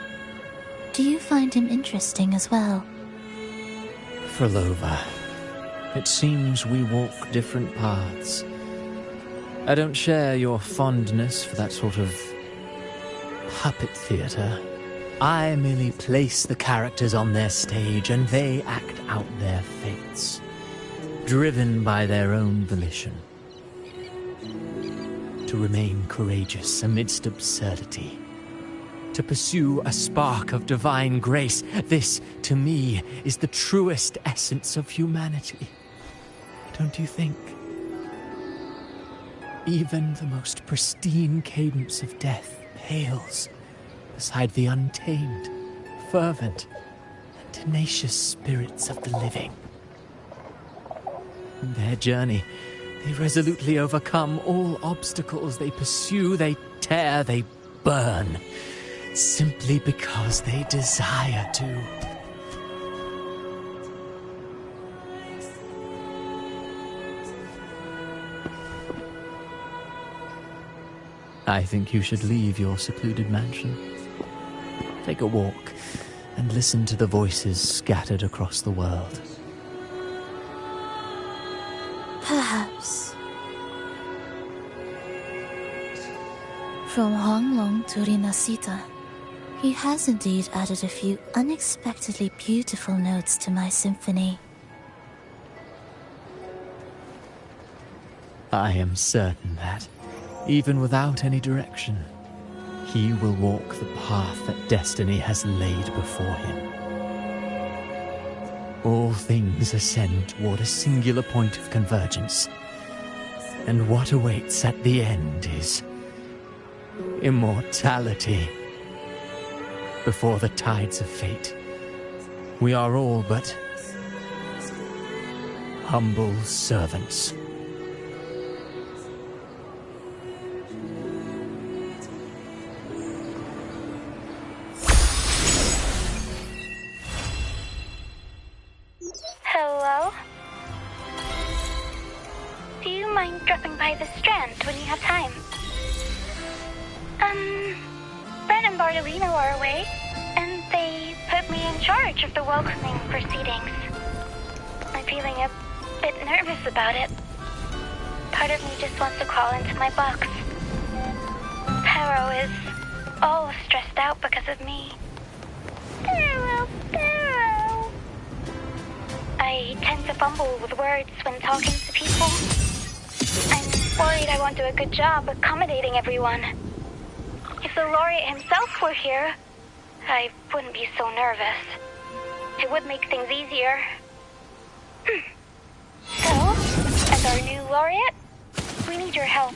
Do you find him interesting as well? Frolova, it seems we walk different paths. I don't share your fondness for that sort of puppet theatre. I merely place the characters on their stage and they act out their fates, driven by their own volition. To remain courageous amidst absurdity. To pursue a spark of divine grace. This, to me, is the truest essence of humanity. Don't you think? Even the most pristine cadence of death pales beside the untamed, fervent, and tenacious spirits of the living. In their journey, they resolutely overcome all obstacles. They pursue, they tear, they burn, simply because they desire to. I think you should leave your secluded mansion. Take a walk and listen to the voices scattered across the world. Perhaps. From Honglong to Rinasita, he has indeed added a few unexpectedly beautiful notes to my symphony. I am certain that, even without any direction, he will walk the path that destiny has laid before him. All things ascend toward a singular point of convergence, and what awaits at the end is immortality. Before the tides of fate, we are all but humble servants. Hello? Do you mind dropping by the Strand when you have time? Brett and Bartolino are away, and they put me in charge of the welcoming proceedings. I'm feeling a bit nervous about it. Part of me just wants to crawl into my box. Pero is all stressed out because of me. Pero. I tend to fumble with words when talking to people. I'm Worried I won't do a good job accommodating everyone. If the laureate himself were here, I wouldn't be so nervous. It would make things easier. So, as our new laureate, we need your help.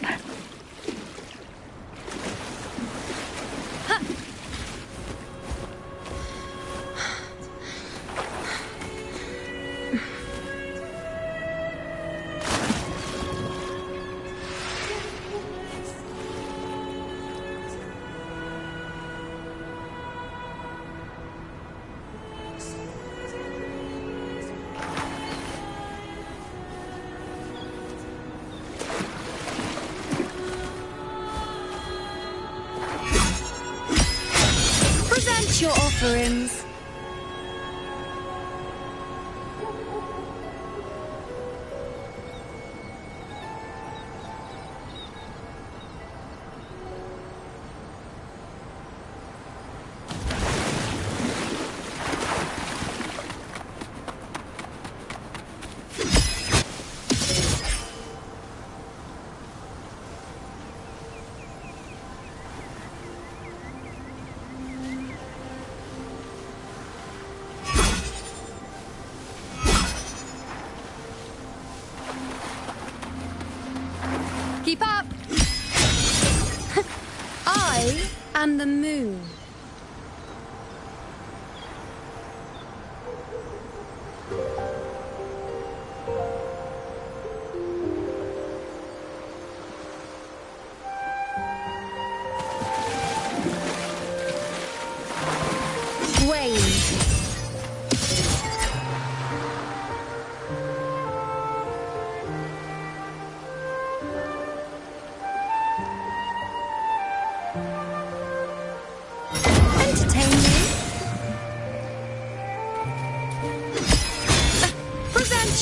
Your offerings. Keep up! I am the moon.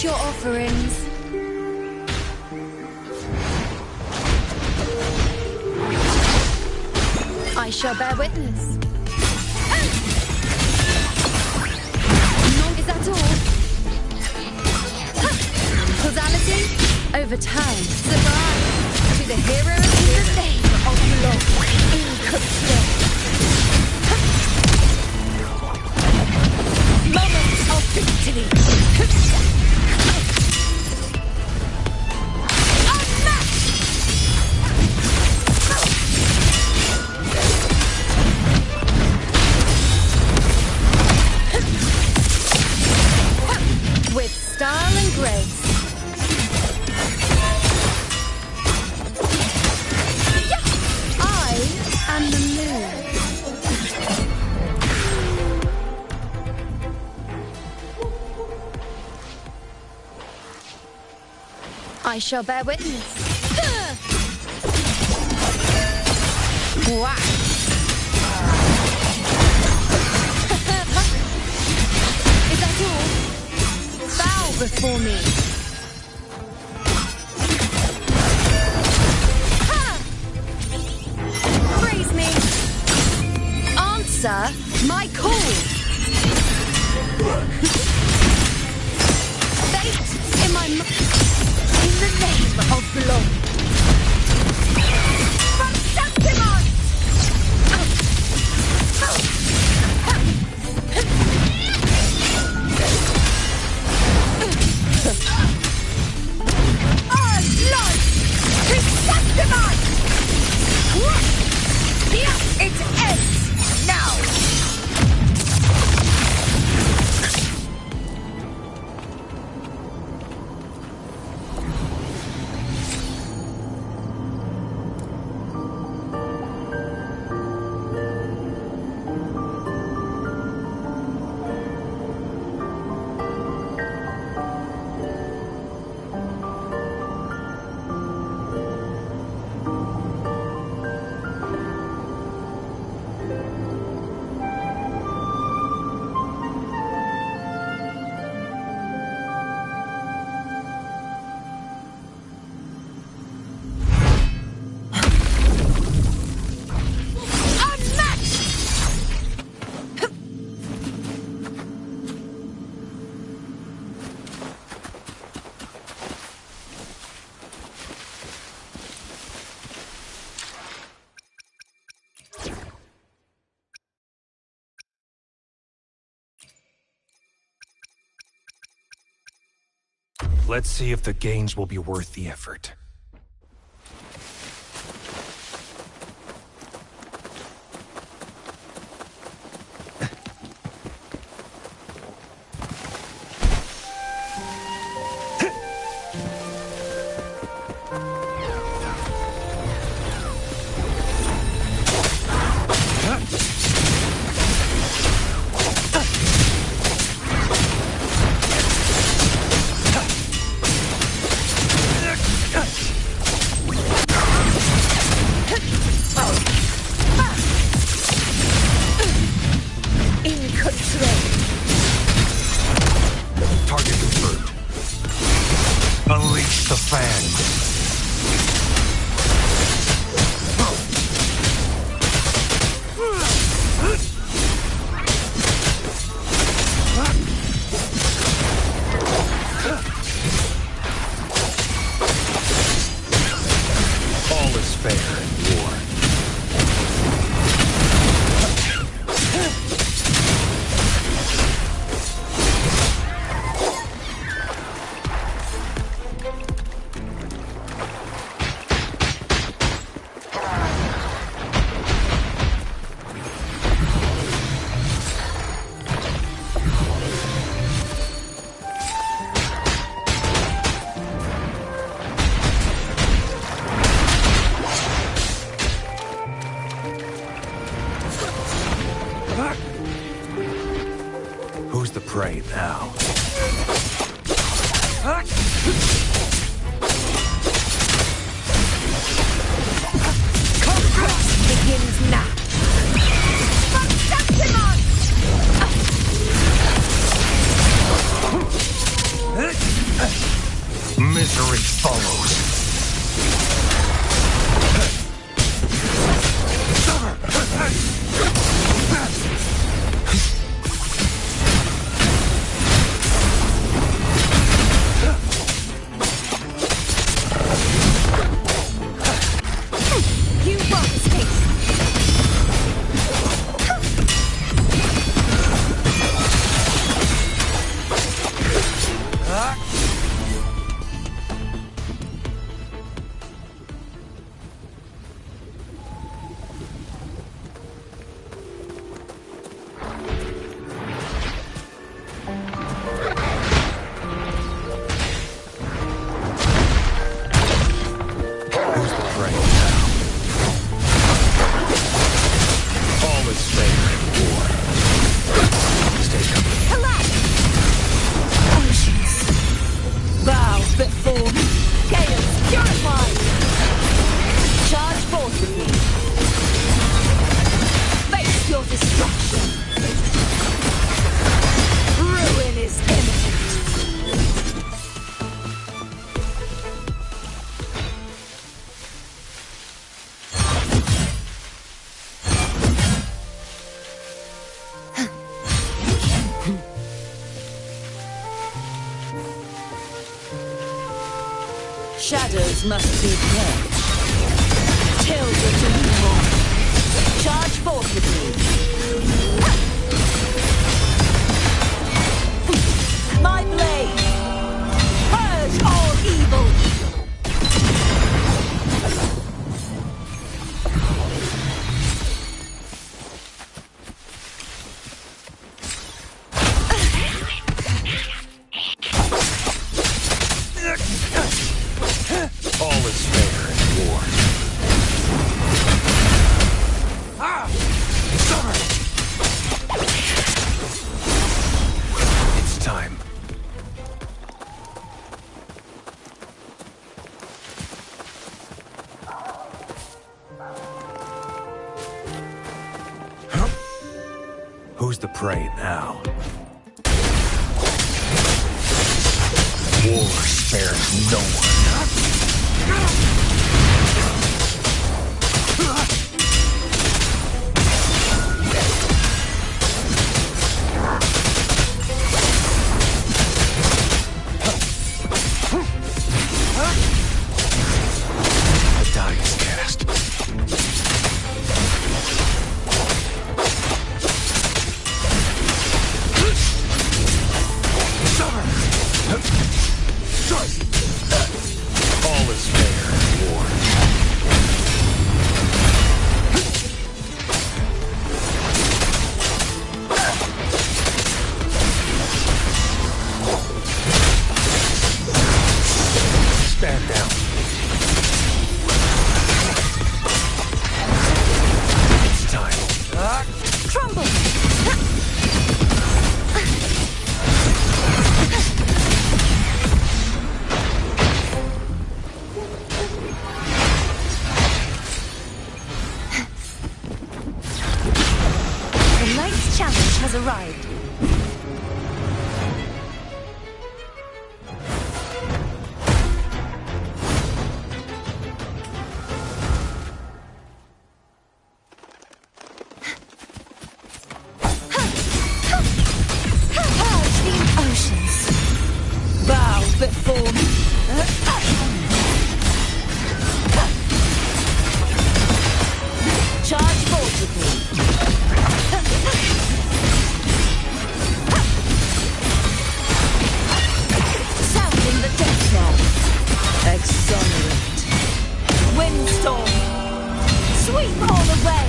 Your offerings. I shall bear witness. Is that all? Causality overturned. Survive to the hero in the name of love. Moment of victory. I shall bear witness. Wow. Is that all? Bow before me. Ha! Praise me. Answer my call. Fate in my in the name of blood. From Sanctimon! Our blood! Chrysanthemum! Here it ends now! Let's see if the gains will be worth the effort. Who's the prey now? Begins now. Misery follows. Shadows must be purged. Tales are to be more. Charge forth with me. My blade! Purge all evil! Who's the prey now? War spares no one. The die is cast. Strike! has arrived. Purge the oceans. Bow before me. Charge forth with me. Sounding the death knell. Exonerate. Windstorm. Sweep all away.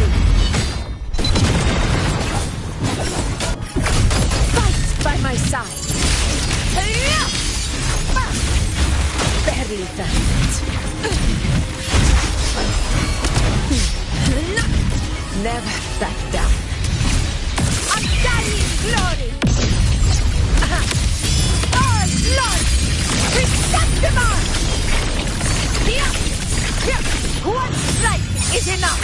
Fight by my side. Barely found it. Never back down. Undying glory! Our blood! Receptible! One strike is enough!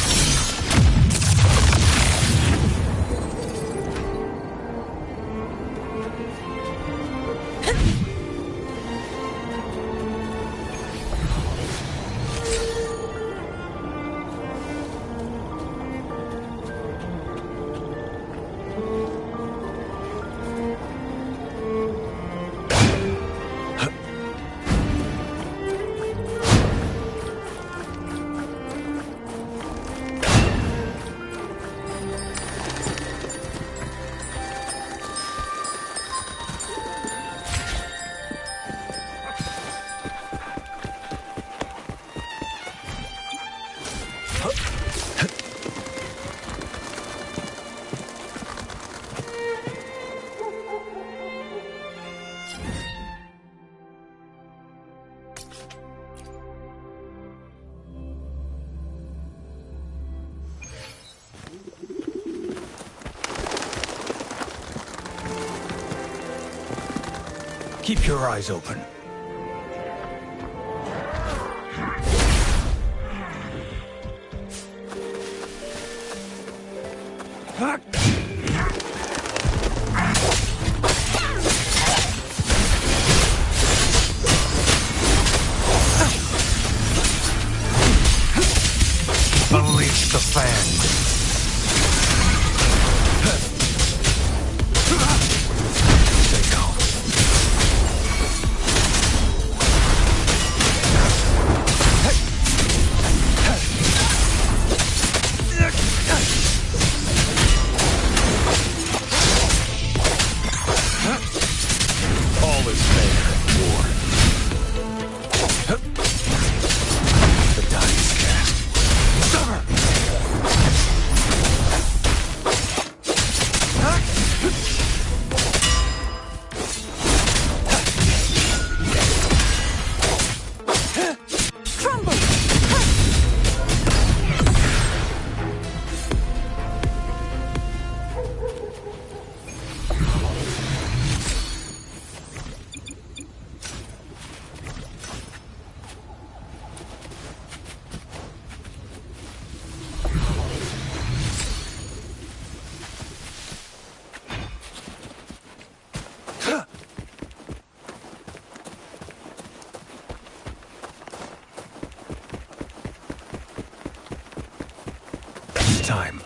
Keep your eyes open. Unleash the fangs. Time.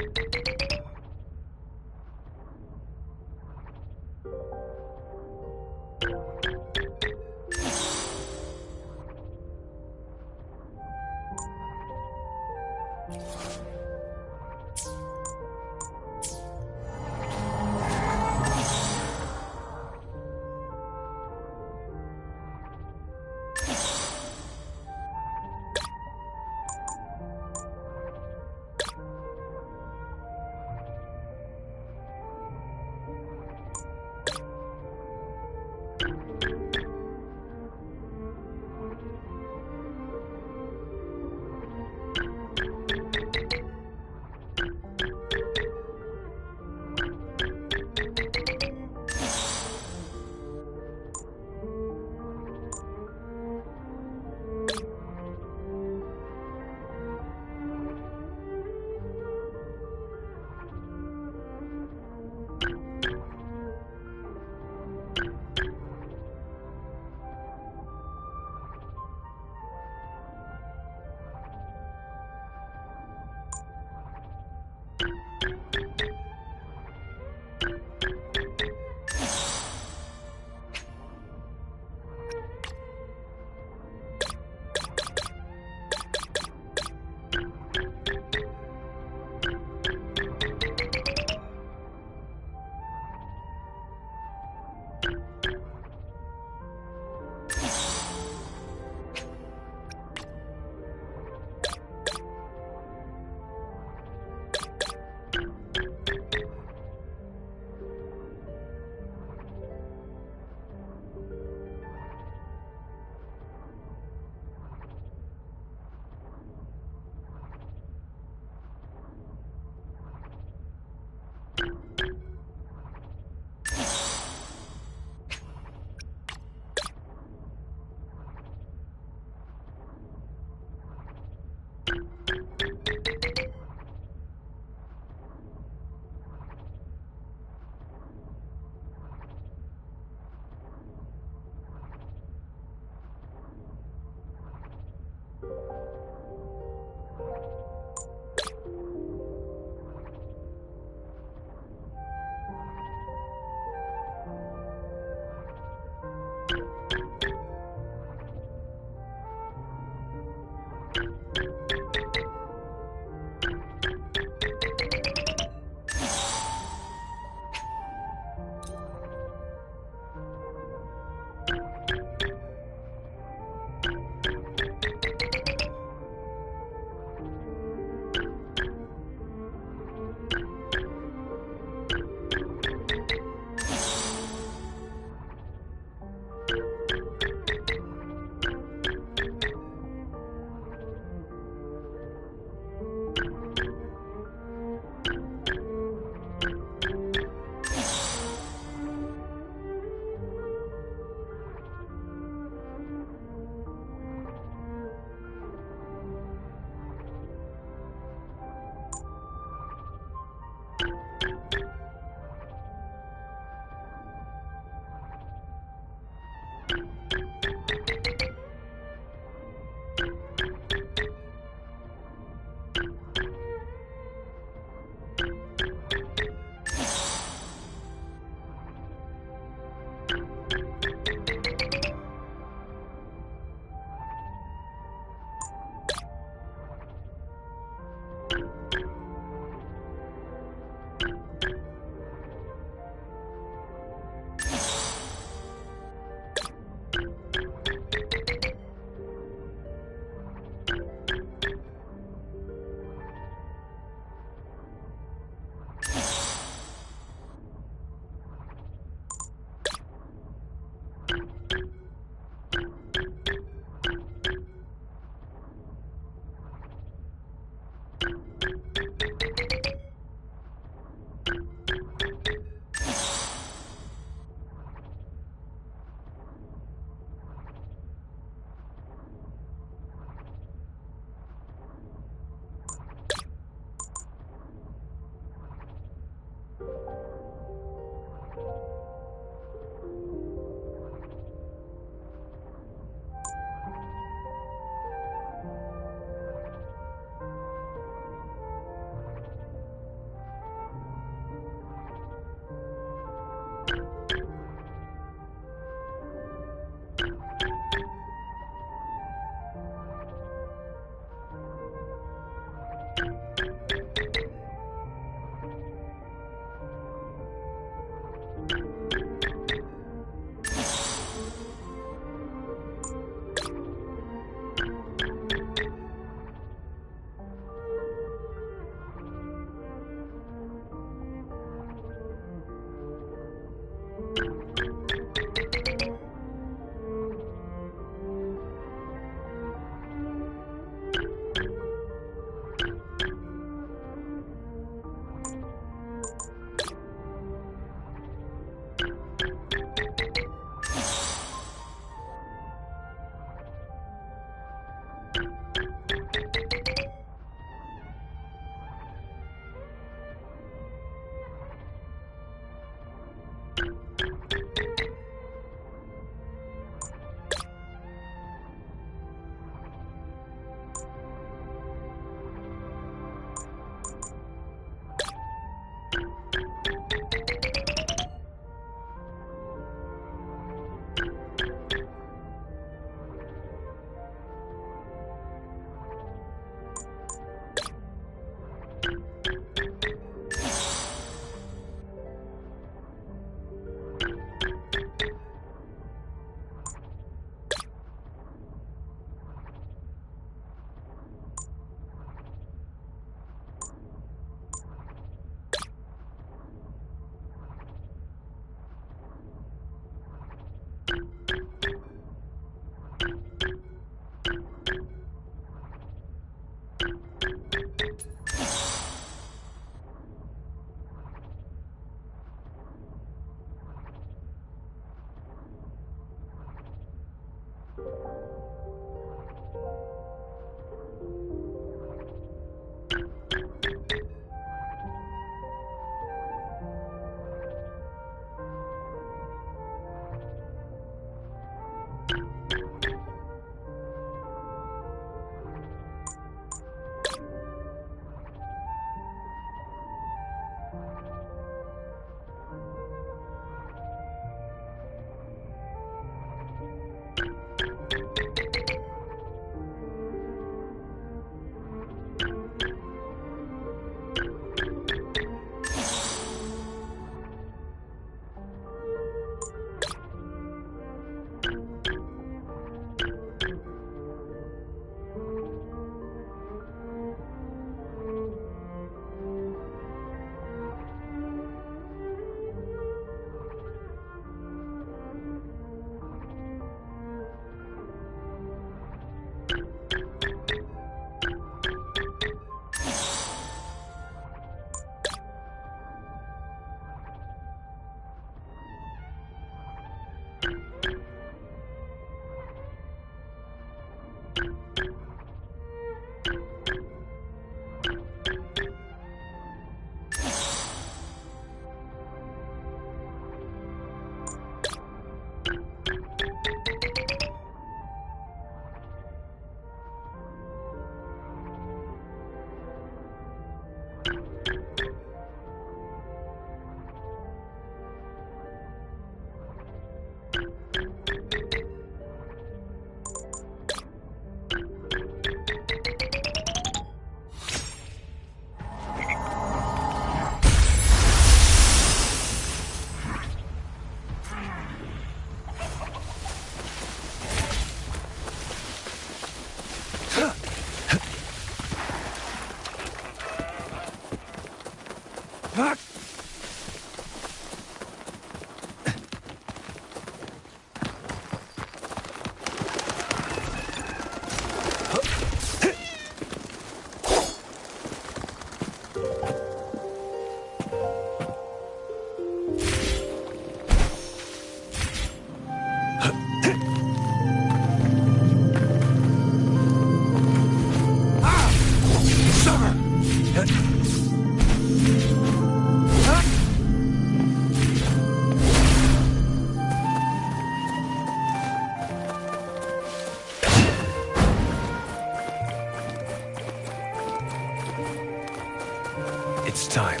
It's time.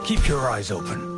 Keep your eyes open.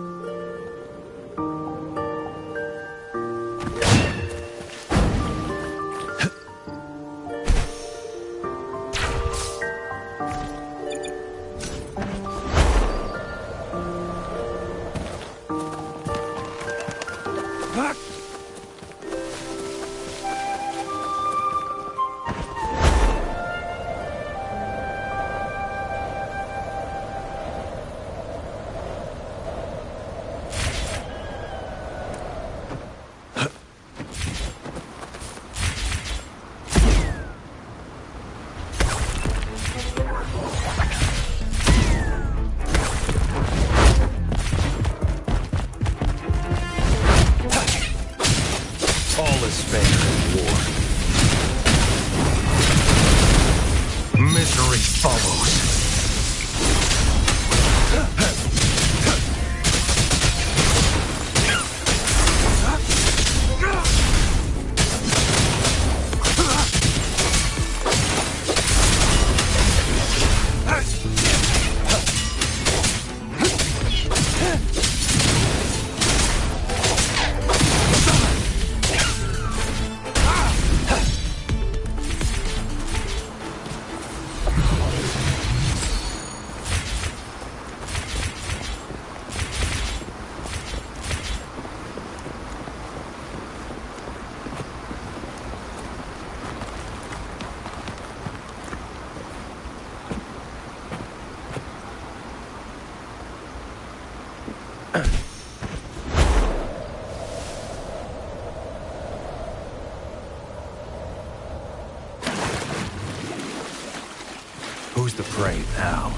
Who's the prey now?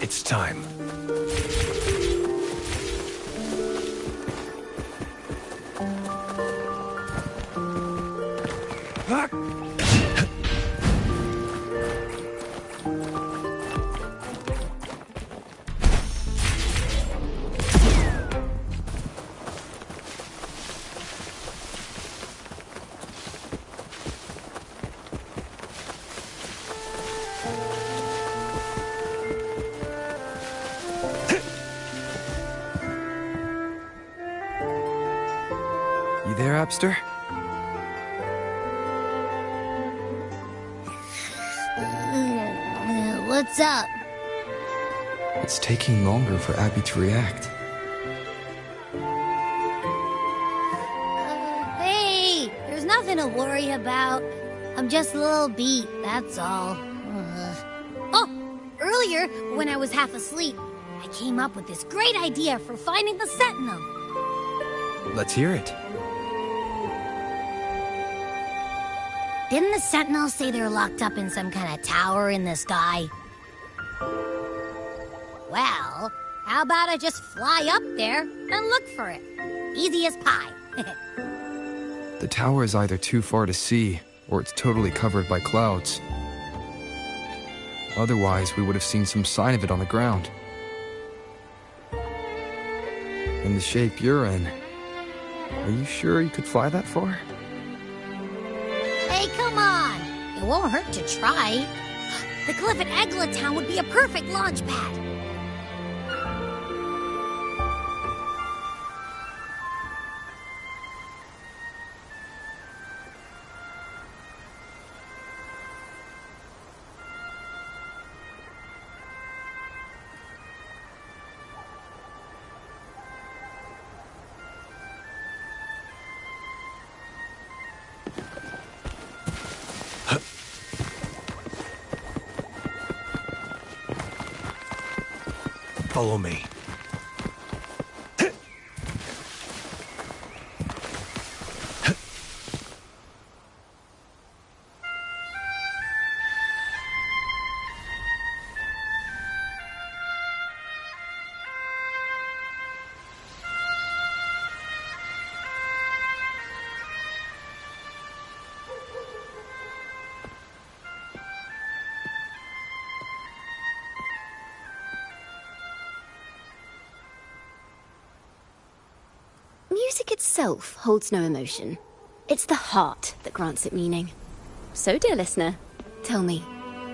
It's time. You there, Abster? What's up? It's taking longer for Abby to react. Hey, there's nothing to worry about. I'm just a little beat, that's all. Oh, earlier, when I was half asleep, I came up with this great idea for finding the Sentinel. Let's hear it. Didn't the Sentinel say they're locked up in some kind of tower in the sky? Well, how about I just fly up there and look for it? Easy as pie. The tower is either too far to see, or it's totally covered by clouds. Otherwise, we would have seen some sign of it on the ground. In the shape you're in, are you sure you could fly that far? Hey, come on! It won't hurt to try. The cliff at Egla Town would be a perfect launch pad. Follow me. Music itself holds no emotion. It's the heart that grants it meaning. So, dear listener, tell me,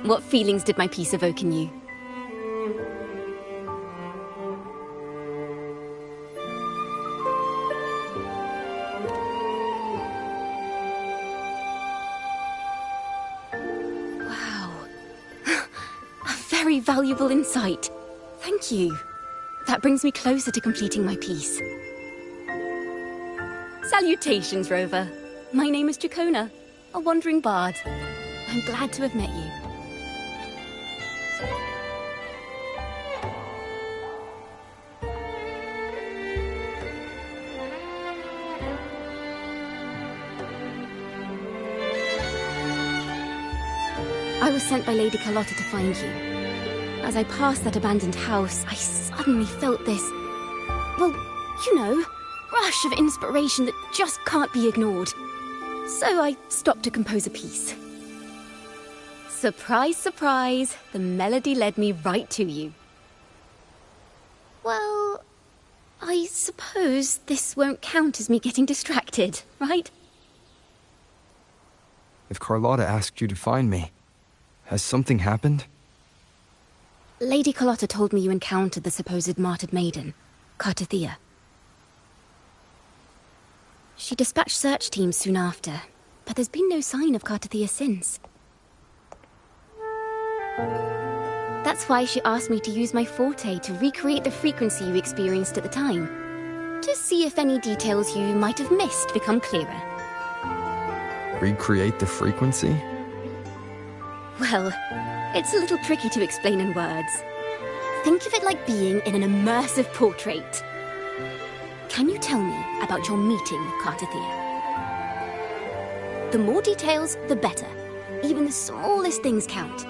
what feelings did my piece evoke in you? Wow. A very valuable insight. Thank you. That brings me closer to completing my piece. Salutations, Rover. My name is Jacona, a wandering bard. I'm glad to have met you. I was sent by Lady Carlotta to find you. As I passed that abandoned house, I suddenly felt this, well, you know, rush of inspiration that just can't be ignored. So I stopped to compose a piece. Surprise, surprise, the melody led me right to you. Well, I suppose this won't count as me getting distracted, right? If Carlotta asked you to find me, has something happened? Lady Carlotta told me you encountered the supposed martyred maiden, Cartothea. She dispatched search teams soon after, but there's been no sign of Cartothea since. That's why she asked me to use my forte to recreate the frequency you experienced at the time, to see if any details you might have missed become clearer. Recreate the frequency? Well, it's a little tricky to explain in words. Think of it like being in an immersive portrait. Can you tell me about your meeting with Cartothea? The more details, the better. Even the smallest things count.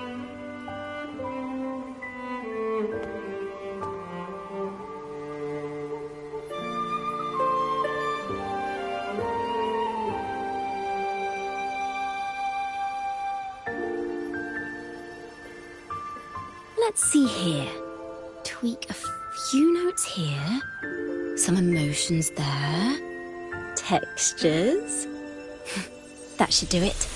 Let's see here. Tweak a few notes here. Some emotions there. Textures. That should do it.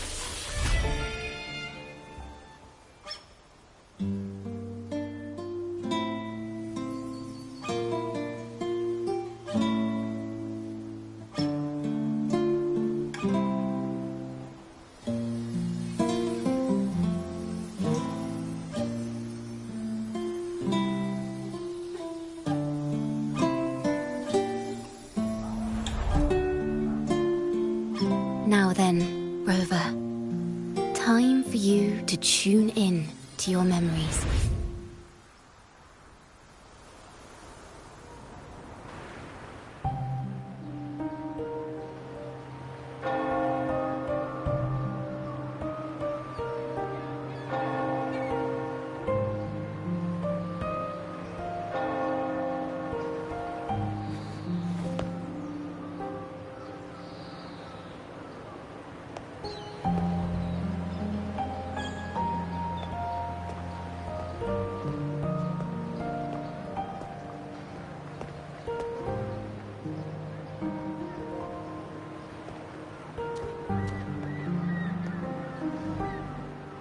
Now then, Rover, time for you to tune in to your memories.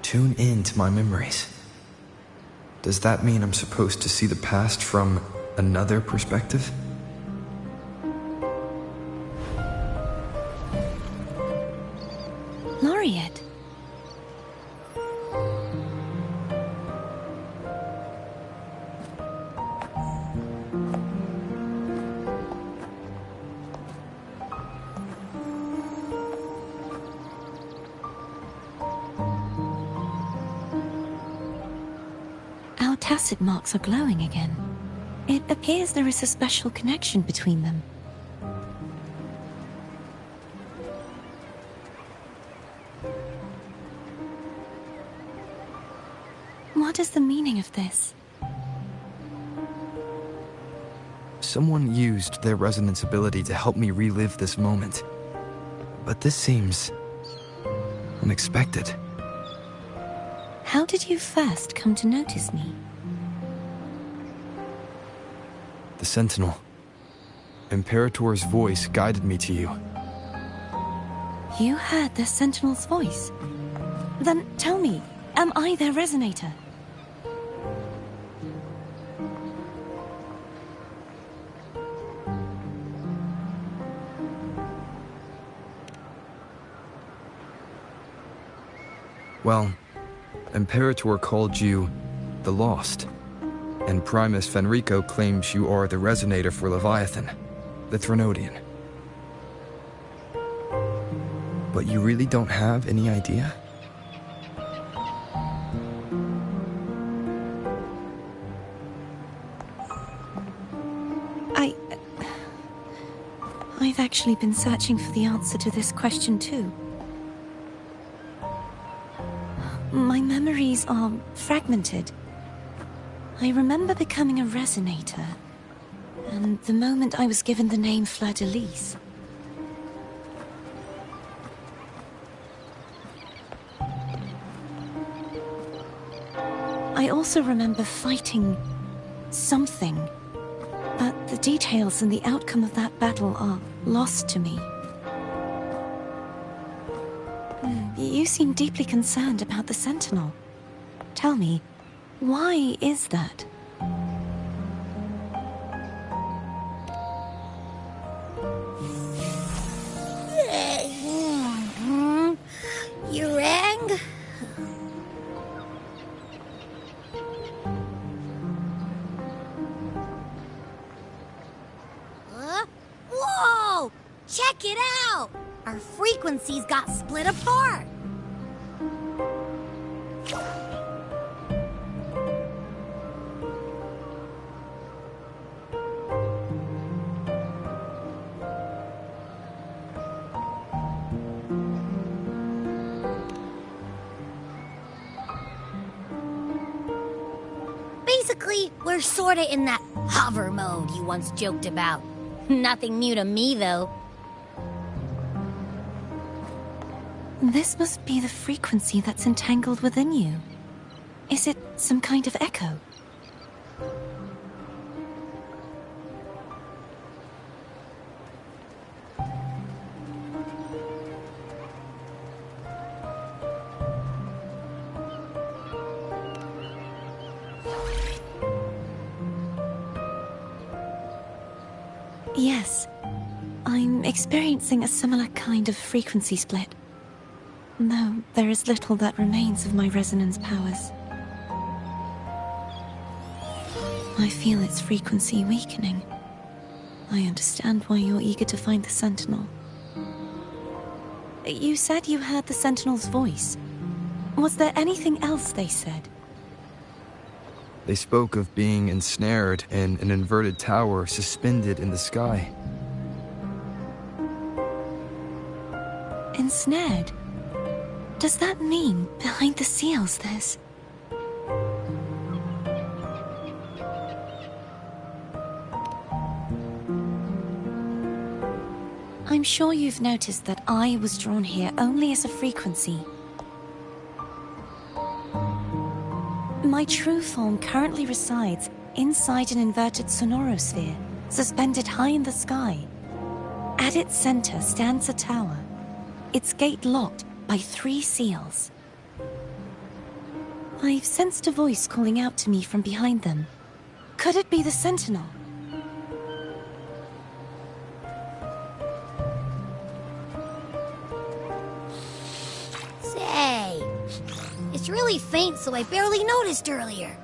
Tune in to my memories. Does that mean I'm supposed to see the past from another perspective? Laureate. Our tacit marks are glowing again. It appears there is a special connection between them. What is the meaning of this? Someone used their resonance ability to help me relive this moment. But this seems unexpected. How did you first come to notice me? The Sentinel. Imperator's voice guided me to you. You heard the Sentinel's voice? Then tell me, am I their resonator? Well, Imperator called you the Lost, and Primus Fenrico claims you are the resonator for Leviathan, the Threnodian. But you really don't have any idea? I've actually been searching for the answer to this question too. My memories are fragmented. I remember becoming a resonator, and the moment I was given the name Fleur-de-Lis. I also remember fighting something, but the details and the outcome of that battle are lost to me. You seem deeply concerned about the Sentinel. Tell me, why is that? You rang? Whoa! Check it out! Our frequencies got split apart! Basically, we're sorta in that hover mode you once joked about. Nothing new to me, though. This must be the frequency that's entangled within you. Is it some kind of echo? Yes, I'm experiencing a similar kind of frequency split. Though there is little that remains of my resonance powers. I feel its frequency weakening. I understand why you're eager to find the Sentinel. You said you heard the Sentinel's voice. Was there anything else they said? They spoke of being ensnared in an inverted tower suspended in the sky. Ensnared? Does that mean behind the seals there's... I'm sure you've noticed that I was drawn here only as a frequency. My true form currently resides inside an inverted sonorosphere, suspended high in the sky. At its center stands a tower, its gate locked by 3 seals. I've sensed a voice calling out to me from behind them. Could it be the Sentinel? Say, it's really faint, so I barely noticed earlier.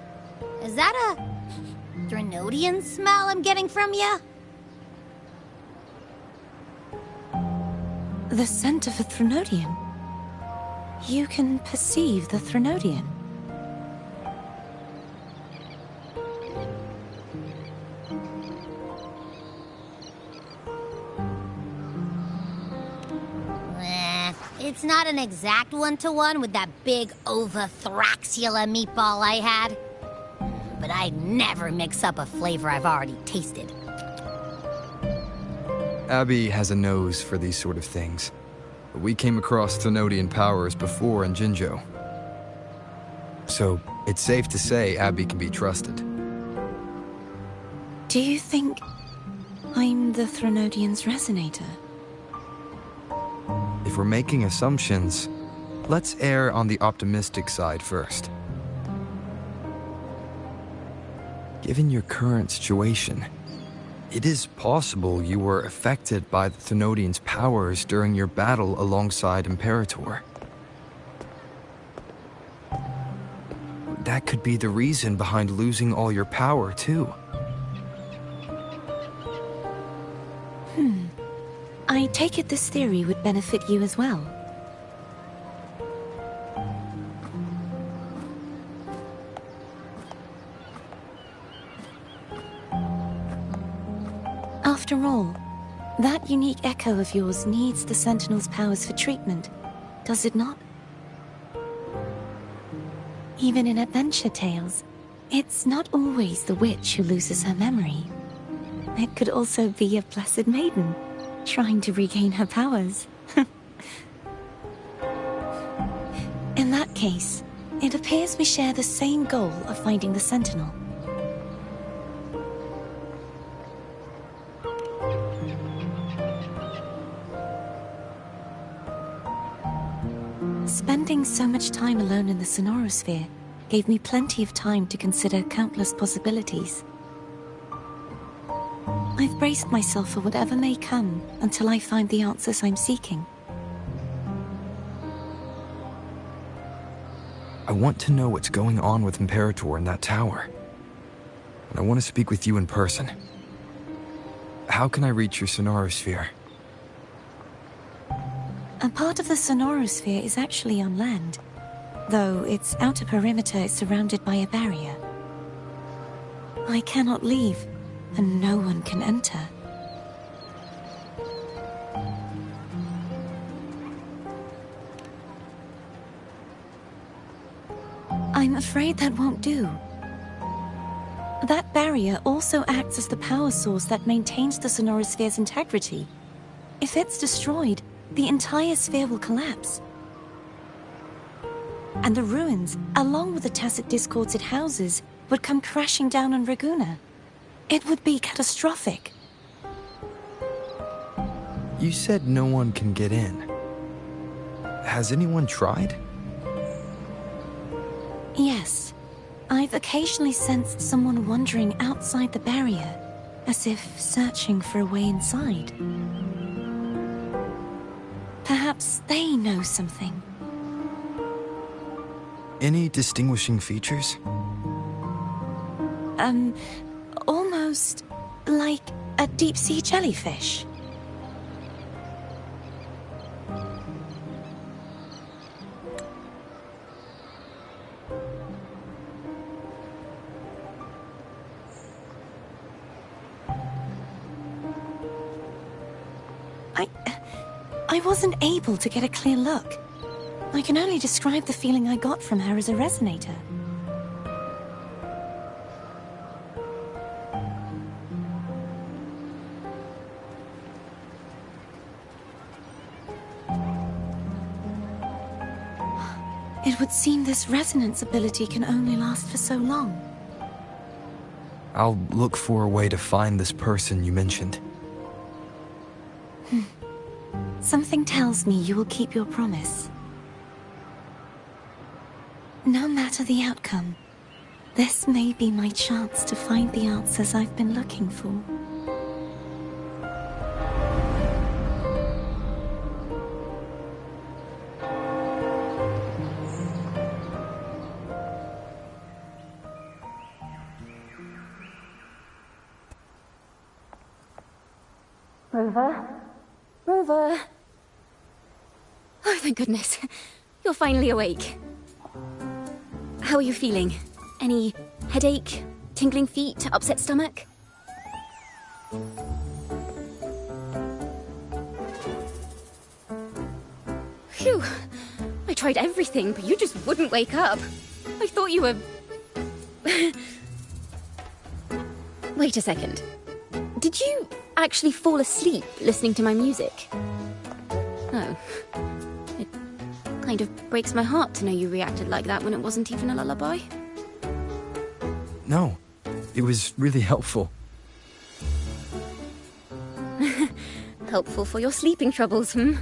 Is that a Threnodian smell I'm getting from you? The scent of a Threnodian? You can perceive the Threnodian? It's not an exact one-to-one with that big Ovathraxula meatball I had. But I'd never mix up a flavor I've already tasted. Abby has a nose for these sort of things. We came across Threnodian powers before in Jinzhou. So, it's safe to say Abby can be trusted. Do you think I'm the Threnodian's resonator? If we're making assumptions, let's err on the optimistic side first. Given your current situation, it is possible you were affected by the Threnodian's powers during your battle alongside Imperator. That could be the reason behind losing all your power, too. I take it this theory would benefit you as well. After all, that unique echo of yours needs the Sentinel's powers for treatment, does it not? Even in adventure tales, it's not always the witch who loses her memory. It could also be a blessed maiden, trying to regain her powers. In that case, it appears we share the same goal of finding the Sentinel. Spending so much time alone in the sonorosphere gave me plenty of time to consider countless possibilities. I've braced myself for whatever may come until I find the answers I'm seeking. I want to know what's going on with Imperator in that tower. And I want to speak with you in person. How can I reach your sonorosphere? A part of the sonorosphere is actually on land, though its outer perimeter is surrounded by a barrier. I cannot leave, and no one can enter. I'm afraid that won't do. That barrier also acts as the power source that maintains the sonorosphere's integrity. If it's destroyed, the entire sphere will collapse. and the ruins, along with the tacit discords it houses, would come crashing down on Raguna. It would be catastrophic. You said no one can get in. Has anyone tried? Yes. I've occasionally sensed someone wandering outside the barrier, as if searching for a way inside. Perhaps they know something. Any distinguishing features? Almost like a deep-sea jellyfish. I wasn't able to get a clear look. I can only describe the feeling I got from her as a resonator. It would seem this resonance ability can only last for so long. I'll look for a way to find this person you mentioned. Something tells me you will keep your promise. No matter the outcome, this may be my chance to find the answers I've been looking for. Rover? Rover? Oh, thank goodness. You're finally awake. How are you feeling? Any headache, tingling feet, upset stomach? Phew. I tried everything, but you just wouldn't wake up. I thought you were... Wait a second. Did you actually fall asleep listening to my music? Oh. It kind of breaks my heart to know you reacted like that when it wasn't even a lullaby. No, it was really helpful. Helpful for your sleeping troubles, hmm?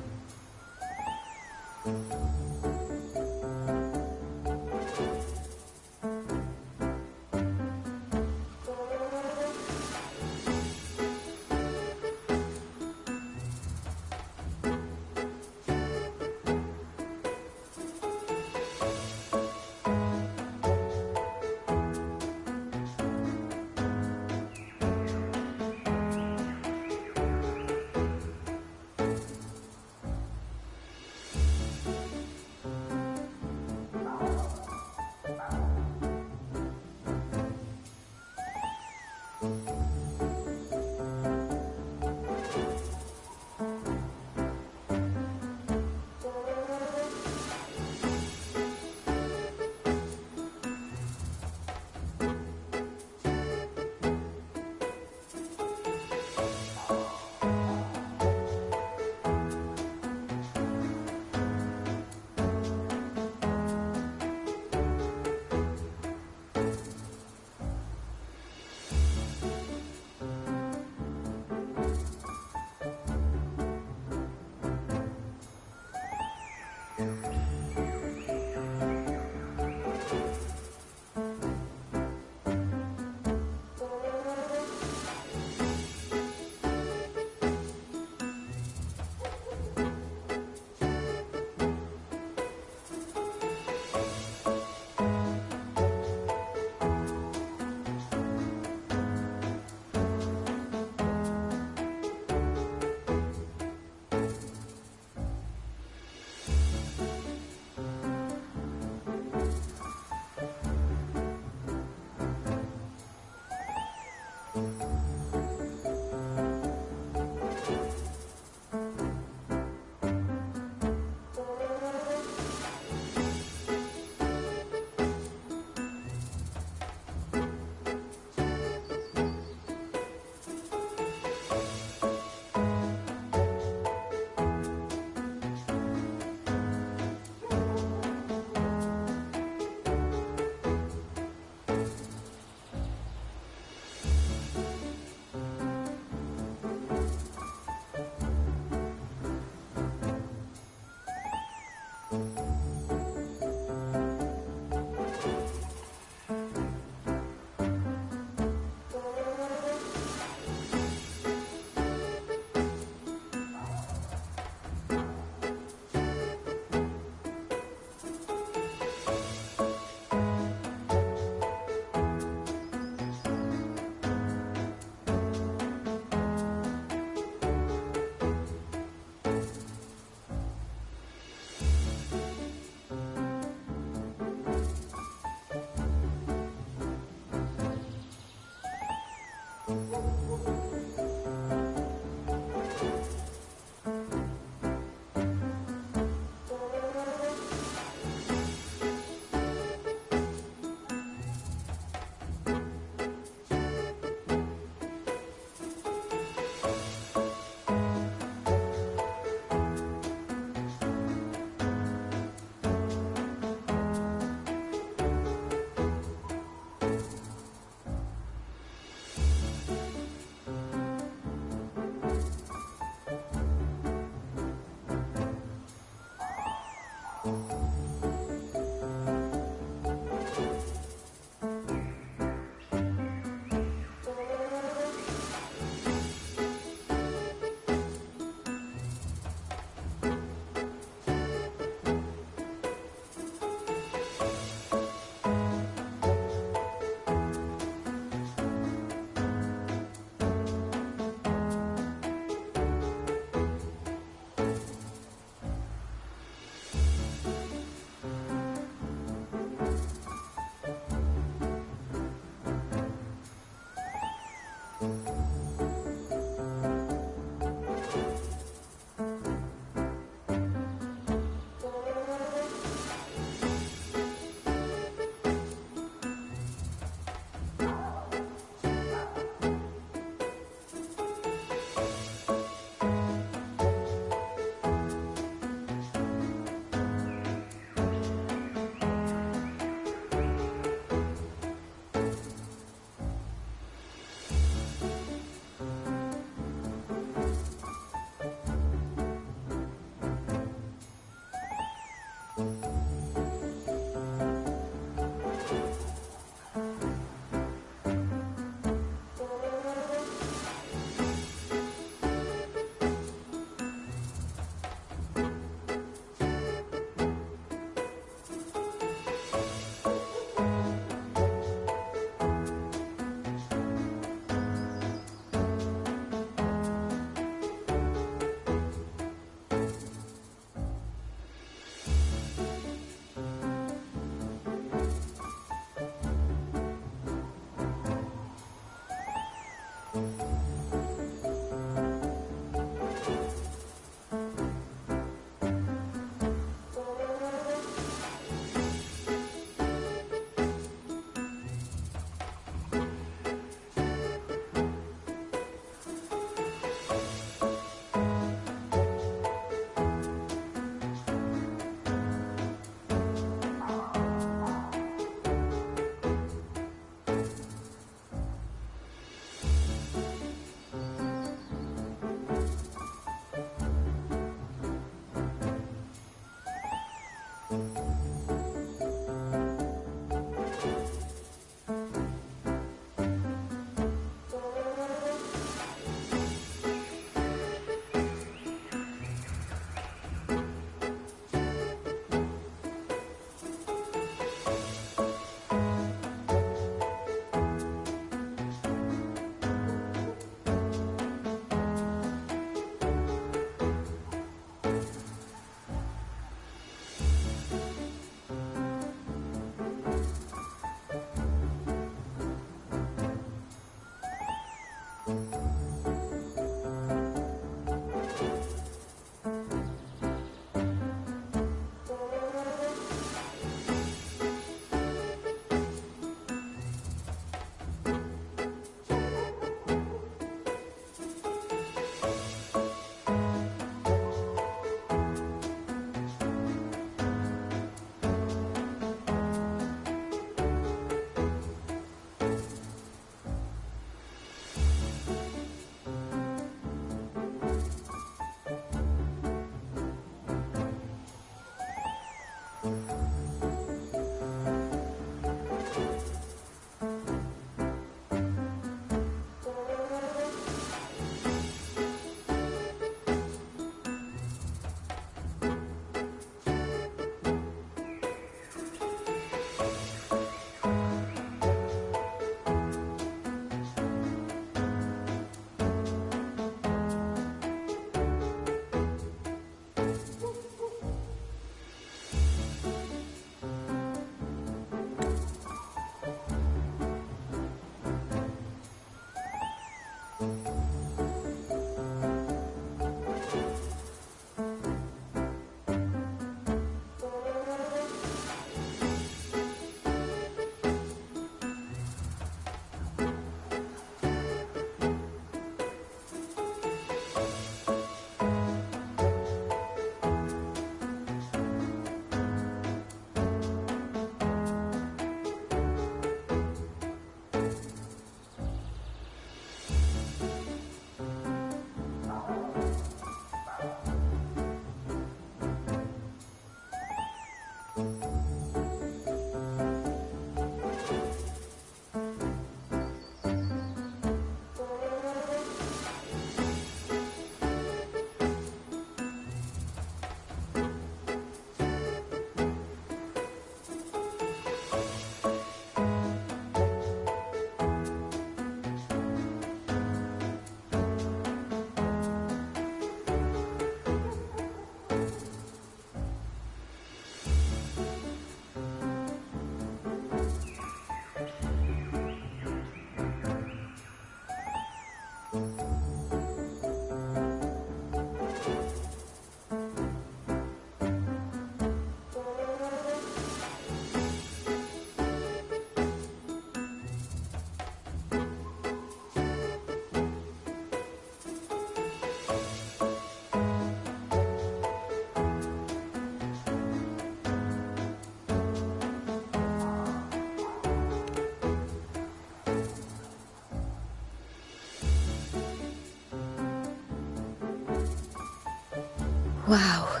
Wow.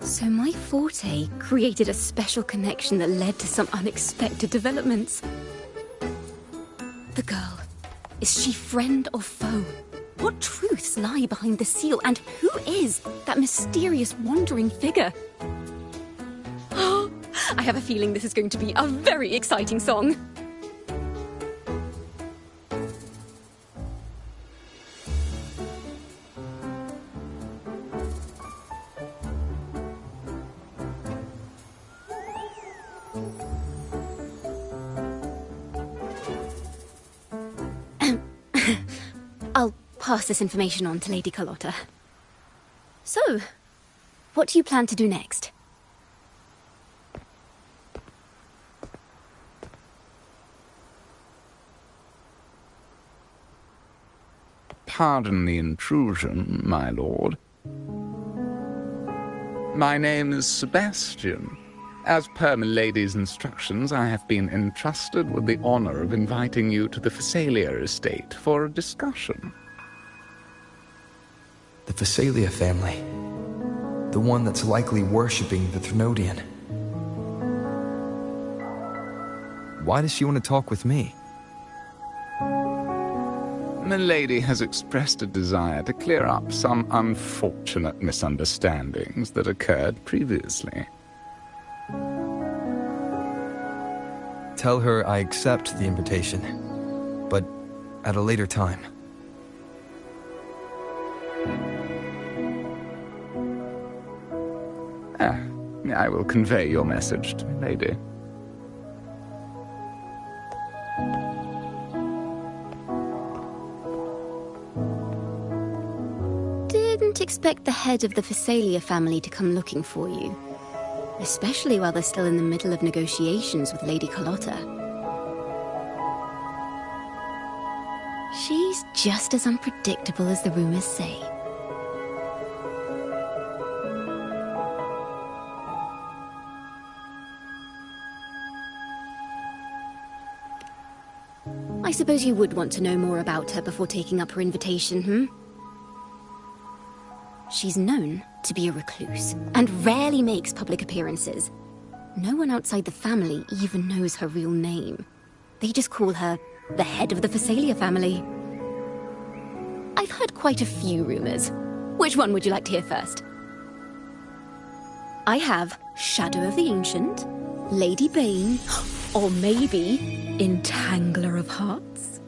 So my forte created a special connection that led to some unexpected developments. The girl, is she friend or foe? What truths lie behind the seal, and who is that mysterious wandering figure? Oh, I have a feeling this is going to be a very exciting song. I'll pass this information on to Lady Carlotta. So, what do you plan to do next? Pardon the intrusion, my lord. My name is Sebastian. As per milady's instructions, I have been entrusted with the honor of inviting you to the Phasalia estate for a discussion. The Phasalia family. The one that's likely worshipping the Thrunodian. Why does she want to talk with me? Milady has expressed a desire to clear up some unfortunate misunderstandings that occurred previously. Tell her I accept the invitation, but at a later time. I will convey your message to Milady. Didn't expect the head of the Phasalia family to come looking for you. Especially while they're still in the middle of negotiations with Lady Carlotta. She's just as unpredictable as the rumors say. I suppose you would want to know more about her before taking up her invitation, hmm? She's known to be a recluse, and rarely makes public appearances. No one outside the family even knows her real name. They just call her the head of the Phasalia family. I've heard quite a few rumors. Which one would you like to hear first? I have Shadow of the Ancient, Lady Bane, or maybe Entangler of Hearts.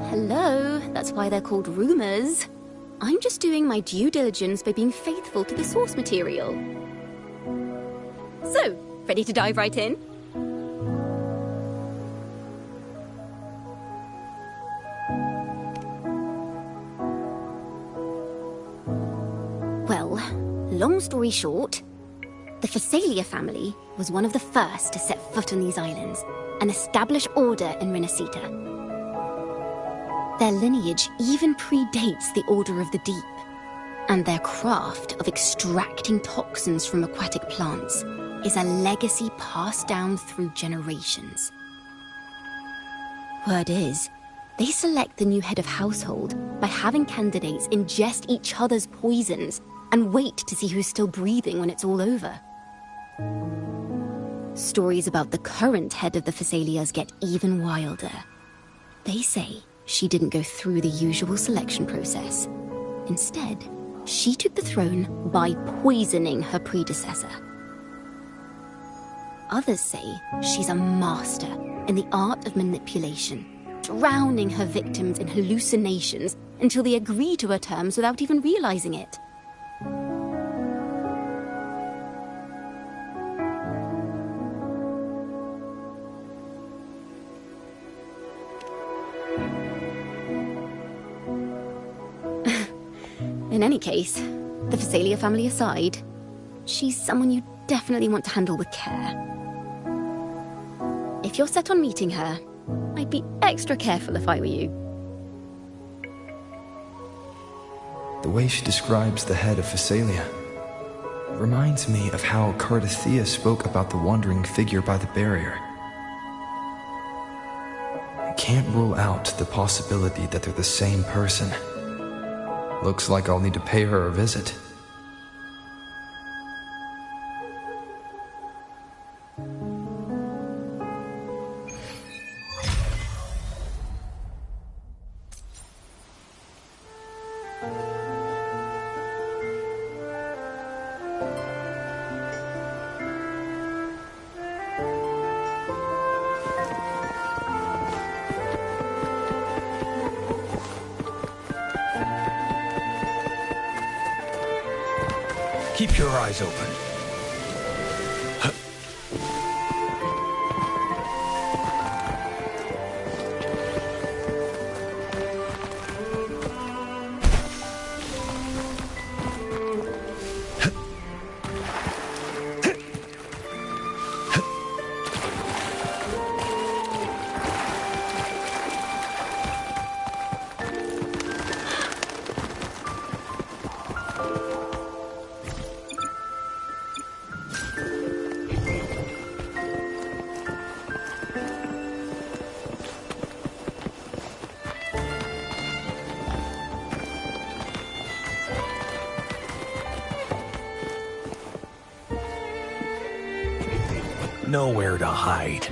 Hello, that's why they're called rumors. I'm just doing my due diligence by being faithful to the source material. So, ready to dive right in? Well, long story short, the Phasalia family was one of the first to set foot on these islands and establish order in Renacita. Their lineage even predates the Order of the Deep, and their craft of extracting toxins from aquatic plants is a legacy passed down through generations. Word is, they select the new head of household by having candidates ingest each other's poisons and wait to see who's still breathing when it's all over. Stories about the current head of the Phasalias get even wilder. They say she didn't go through the usual selection process. Instead, she took the throne by poisoning her predecessor. Others say she's a master in the art of manipulation, drowning her victims in hallucinations until they agree to her terms without even realizing it. In any case, the Phasalia family aside, she's someone you definitely want to handle with care. If you're set on meeting her, I'd be extra careful if I were you. The way she describes the head of Phasalia reminds me of how Cardathea spoke about the wandering figure by the barrier. I can't rule out the possibility that they're the same person. Looks like I'll need to pay her a visit. Keep your eyes open. Nowhere to hide.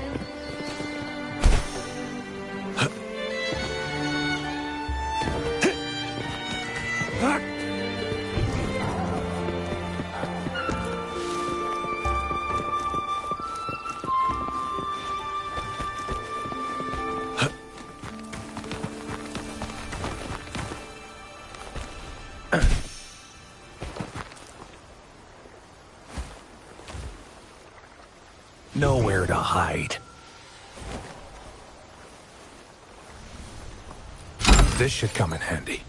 Nowhere to hide. This should come in handy.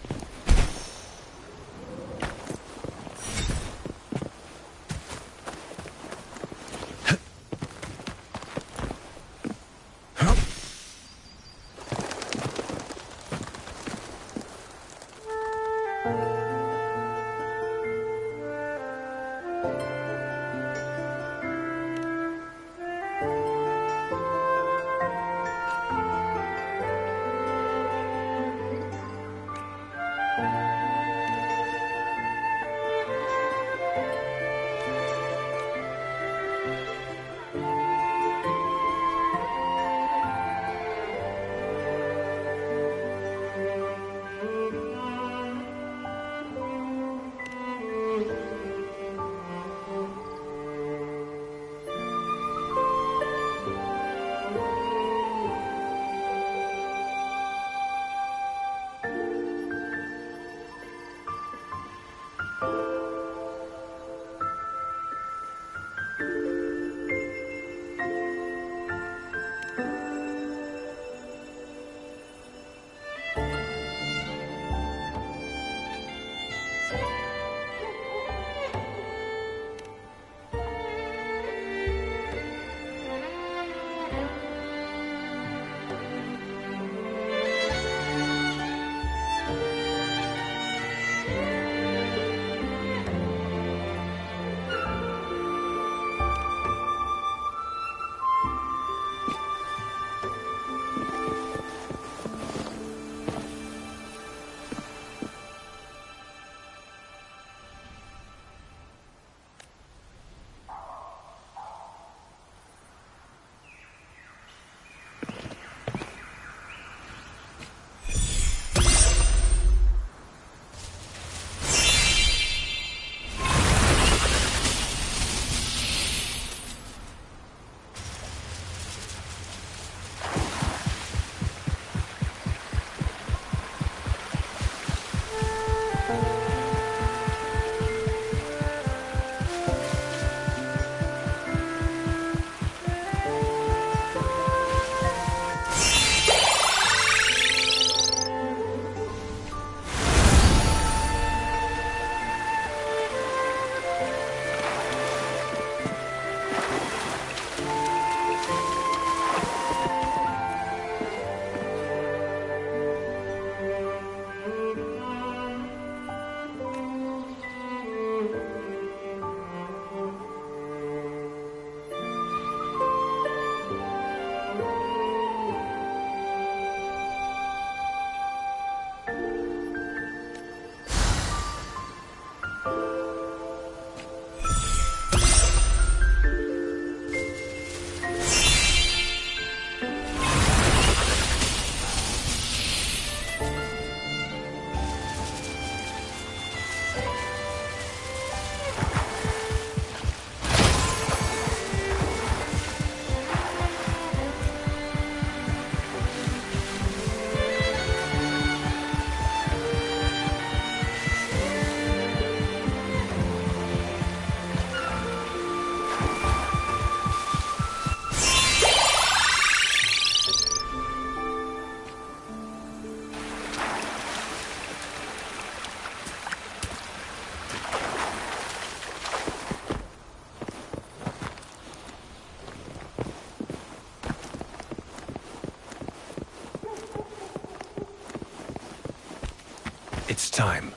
It's time.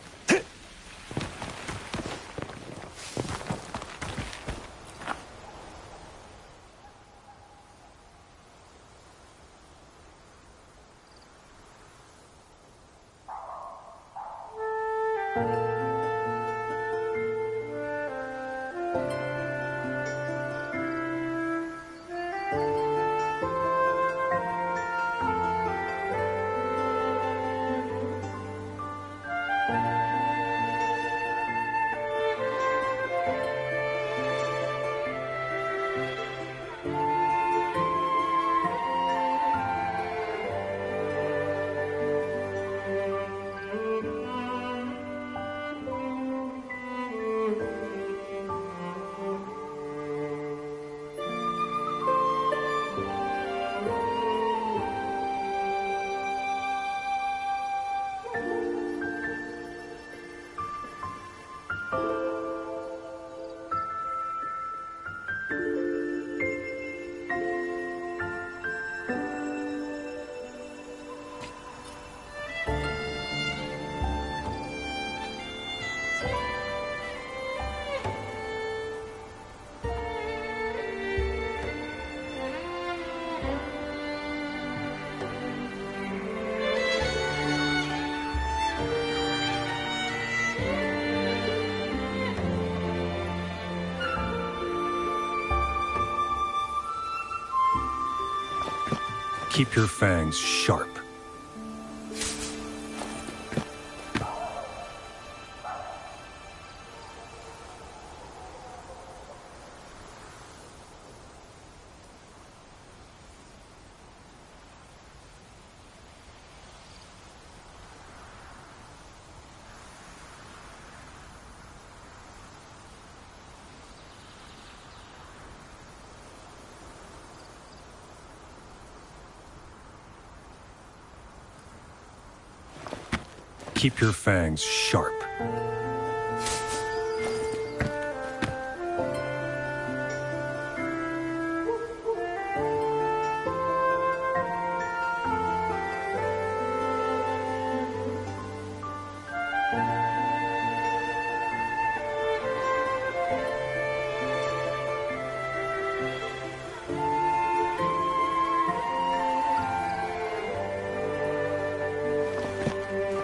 Keep your fangs sharp. Keep your fangs sharp.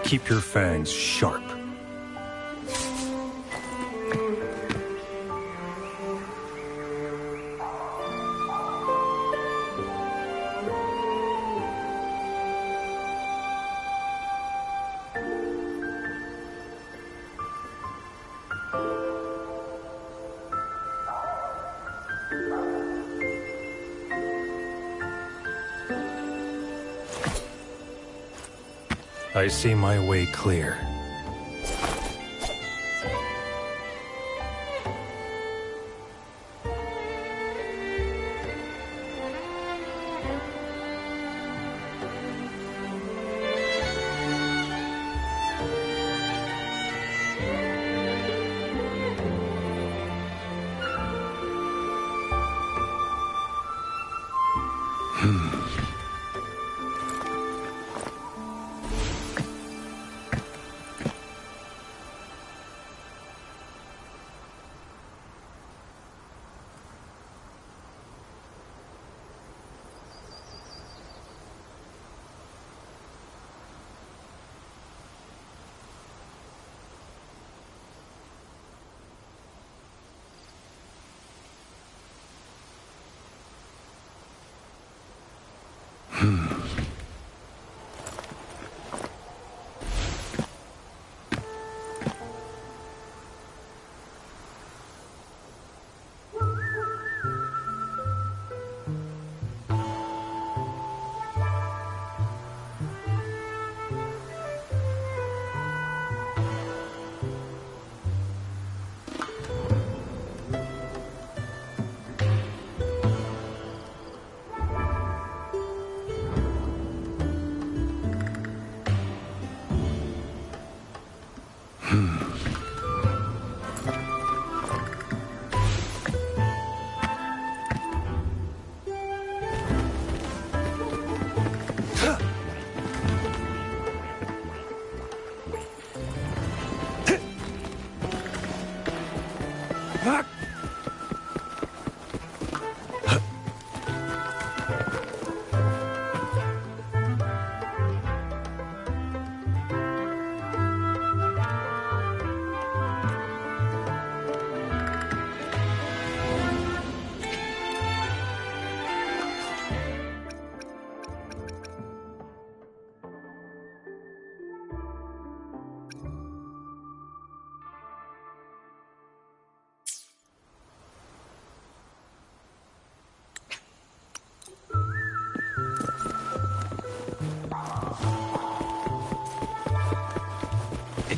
Keep your fangs sharp. I see my way clear.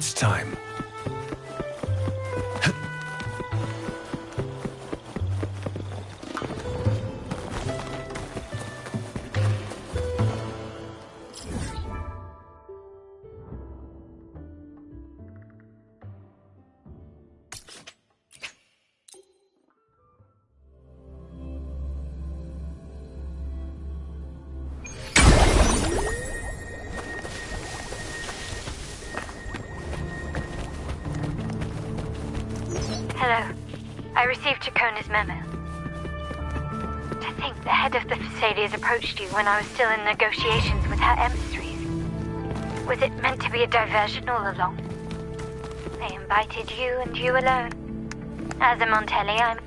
It's time. Hello. I received Chacona's memo. To think the head of the Thessalians approached you when I was still in negotiations with her emissaries. Was it meant to be a diversion all along? They invited you and you alone. As a Montelli, I'm...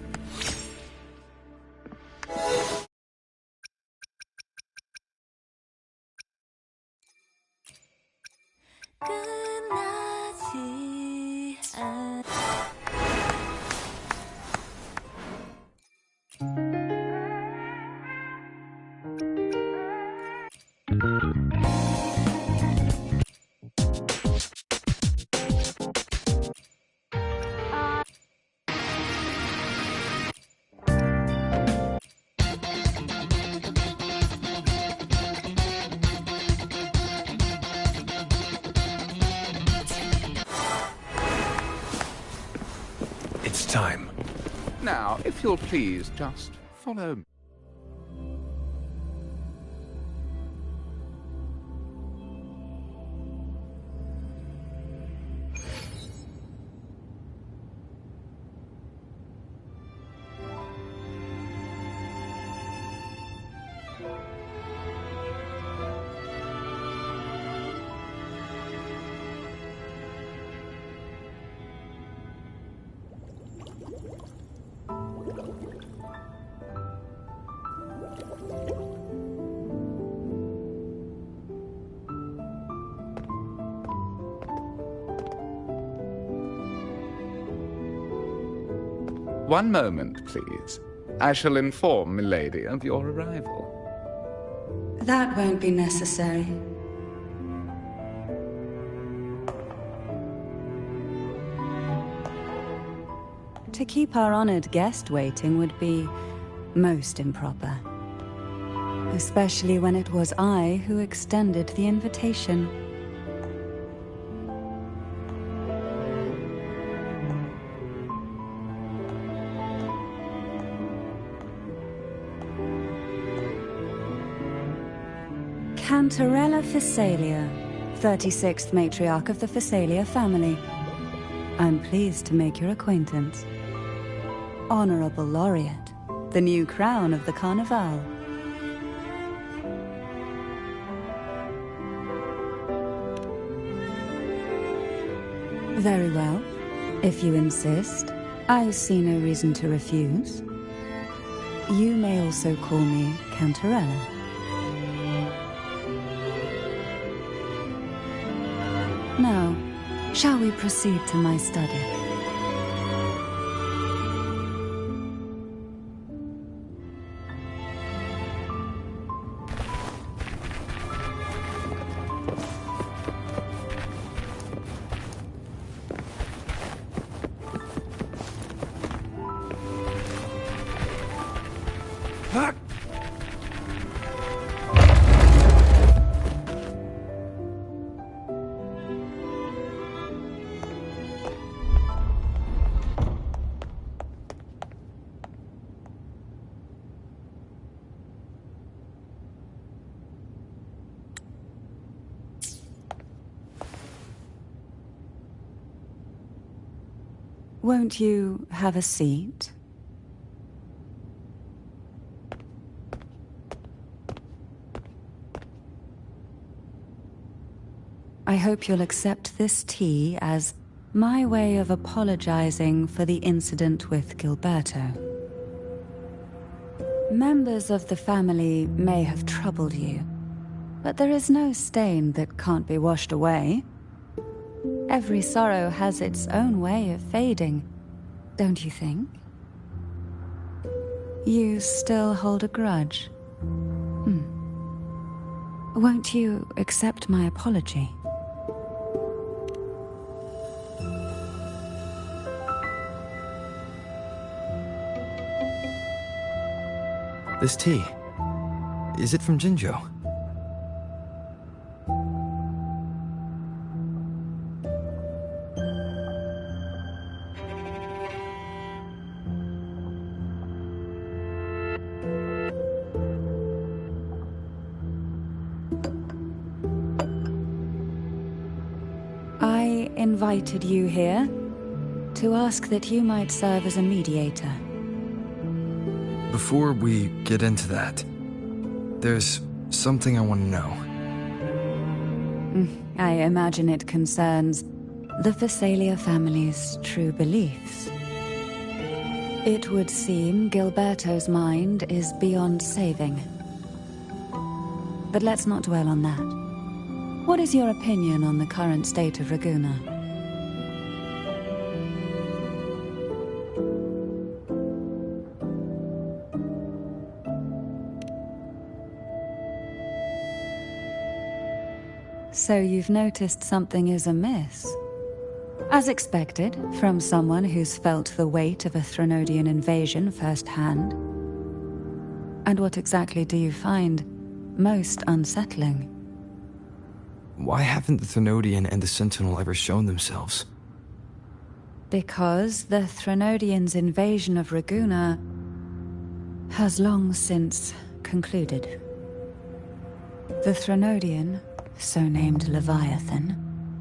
It's time. Now, if you'll please, just follow me. One moment, please. I shall inform Milady of your arrival. That won't be necessary. To keep our honored guest waiting would be most improper. Especially when it was I who extended the invitation. Cantarella Thessalia, 36th matriarch of the Thessalia family. I'm pleased to make your acquaintance. Honorable Laureate, the new crown of the Carnival. Very well. If you insist, I see no reason to refuse. You may also call me Cantarella. Now, shall we proceed to my study? Won't you have a seat? I hope you'll accept this tea as my way of apologizing for the incident with Gilberto. Members of the family may have troubled you, but there is no stain that can't be washed away. Every sorrow has its own way of fading, don't you think? You still hold a grudge? Won't you accept my apology? This tea. Is it from Jinjo? I invited you here to ask that you might serve as a mediator. Before we get into that, there's something I want to know. I imagine it concerns the Phasalia family's true beliefs. It would seem Gilberto's mind is beyond saving. But let's not dwell on that. What is your opinion on the current state of Raguna? So you've noticed something is amiss? As expected, from someone who's felt the weight of a Threnodian invasion firsthand. And what exactly do you find most unsettling? Why haven't the Threnodian and the Sentinel ever shown themselves? Because the Threnodians' invasion of Raguna has long since concluded. The Threnodian, so named Leviathan,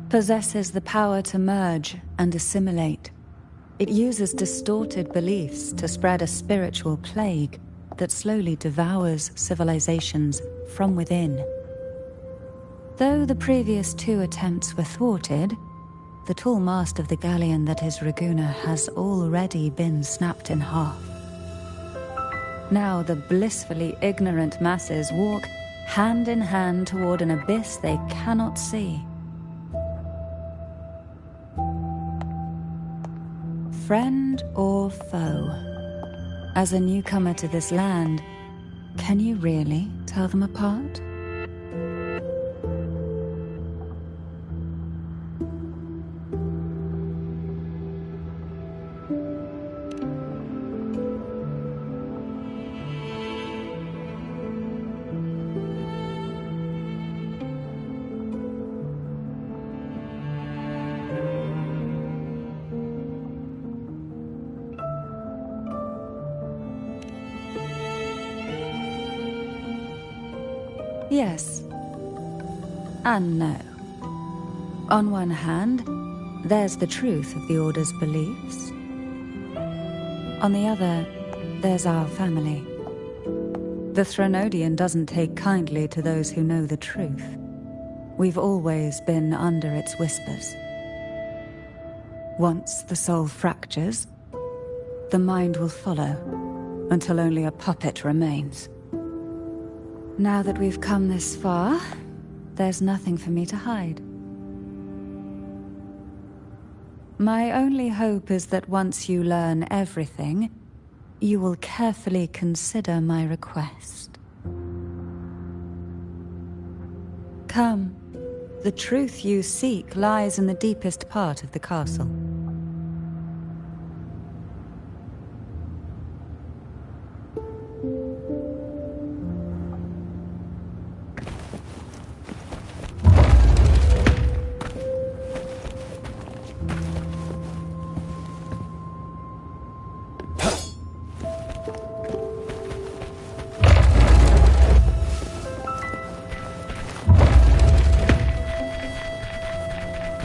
possesses the power to merge and assimilate. It uses distorted beliefs to spread a spiritual plague that slowly devours civilizations from within. Though the previous 2 attempts were thwarted, the tall mast of the galleon that is Raguna has already been snapped in half. Now the blissfully ignorant masses walk hand in hand toward an abyss they cannot see. Friend or foe? As a newcomer to this land, can you really tell them apart? Yes. And no. On one hand, there's the truth of the Order's beliefs. On the other, there's our family. The Threnodian doesn't take kindly to those who know the truth. We've always been under its whispers. Once the soul fractures, the mind will follow, until only a puppet remains. Now that we've come this far, there's nothing for me to hide. My only hope is that once you learn everything, you will carefully consider my request. Come. The truth you seek lies in the deepest part of the castle.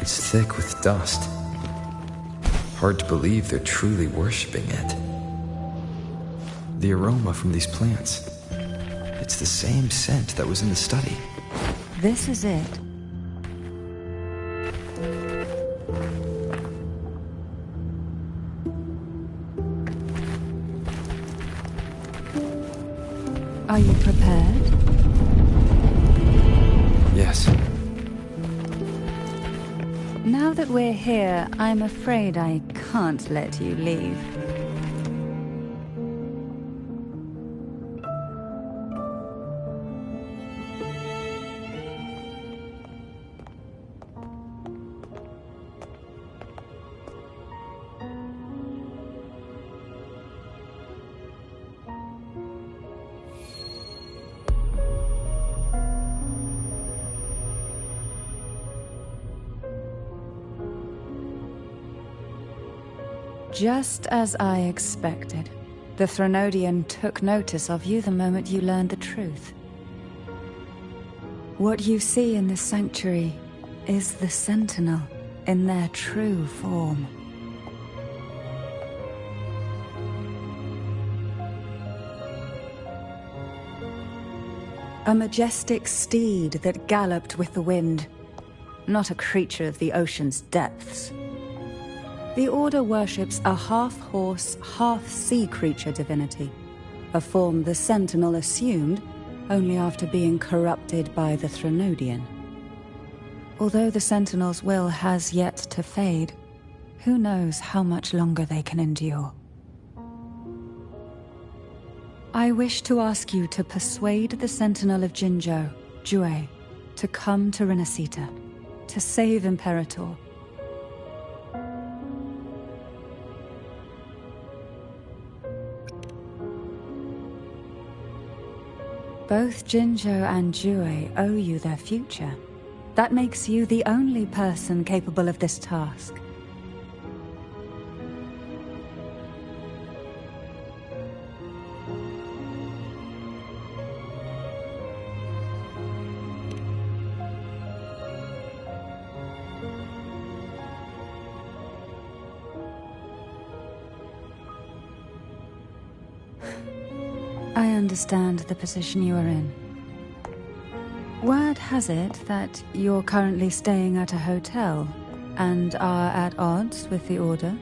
It's thick with dust. Hard to believe they're truly worshipping it. The aroma from these plants. It's the same scent that was in the study. This is it. Are you prepared? Yes. Now that we're here, I'm afraid I can't let you leave. Just as I expected. The Threnodian took notice of you the moment you learned the truth. What you see in this sanctuary is the Sentinel in their true form. A majestic steed that galloped with the wind, not a creature of the ocean's depths. The Order worships a half-horse, half-sea creature divinity, a form the Sentinel assumed only after being corrupted by the Threnodian. Although the Sentinel's will has yet to fade, who knows how much longer they can endure. I wish to ask you to persuade the Sentinel of Jinzhou, Jue, to come to Renacita, to save Imperator. Both Jinzhou and Jue owe you their future. That makes you the only person capable of this task. I understand the position you are in. Word has it that you're currently staying at a hotel and are at odds with the Order.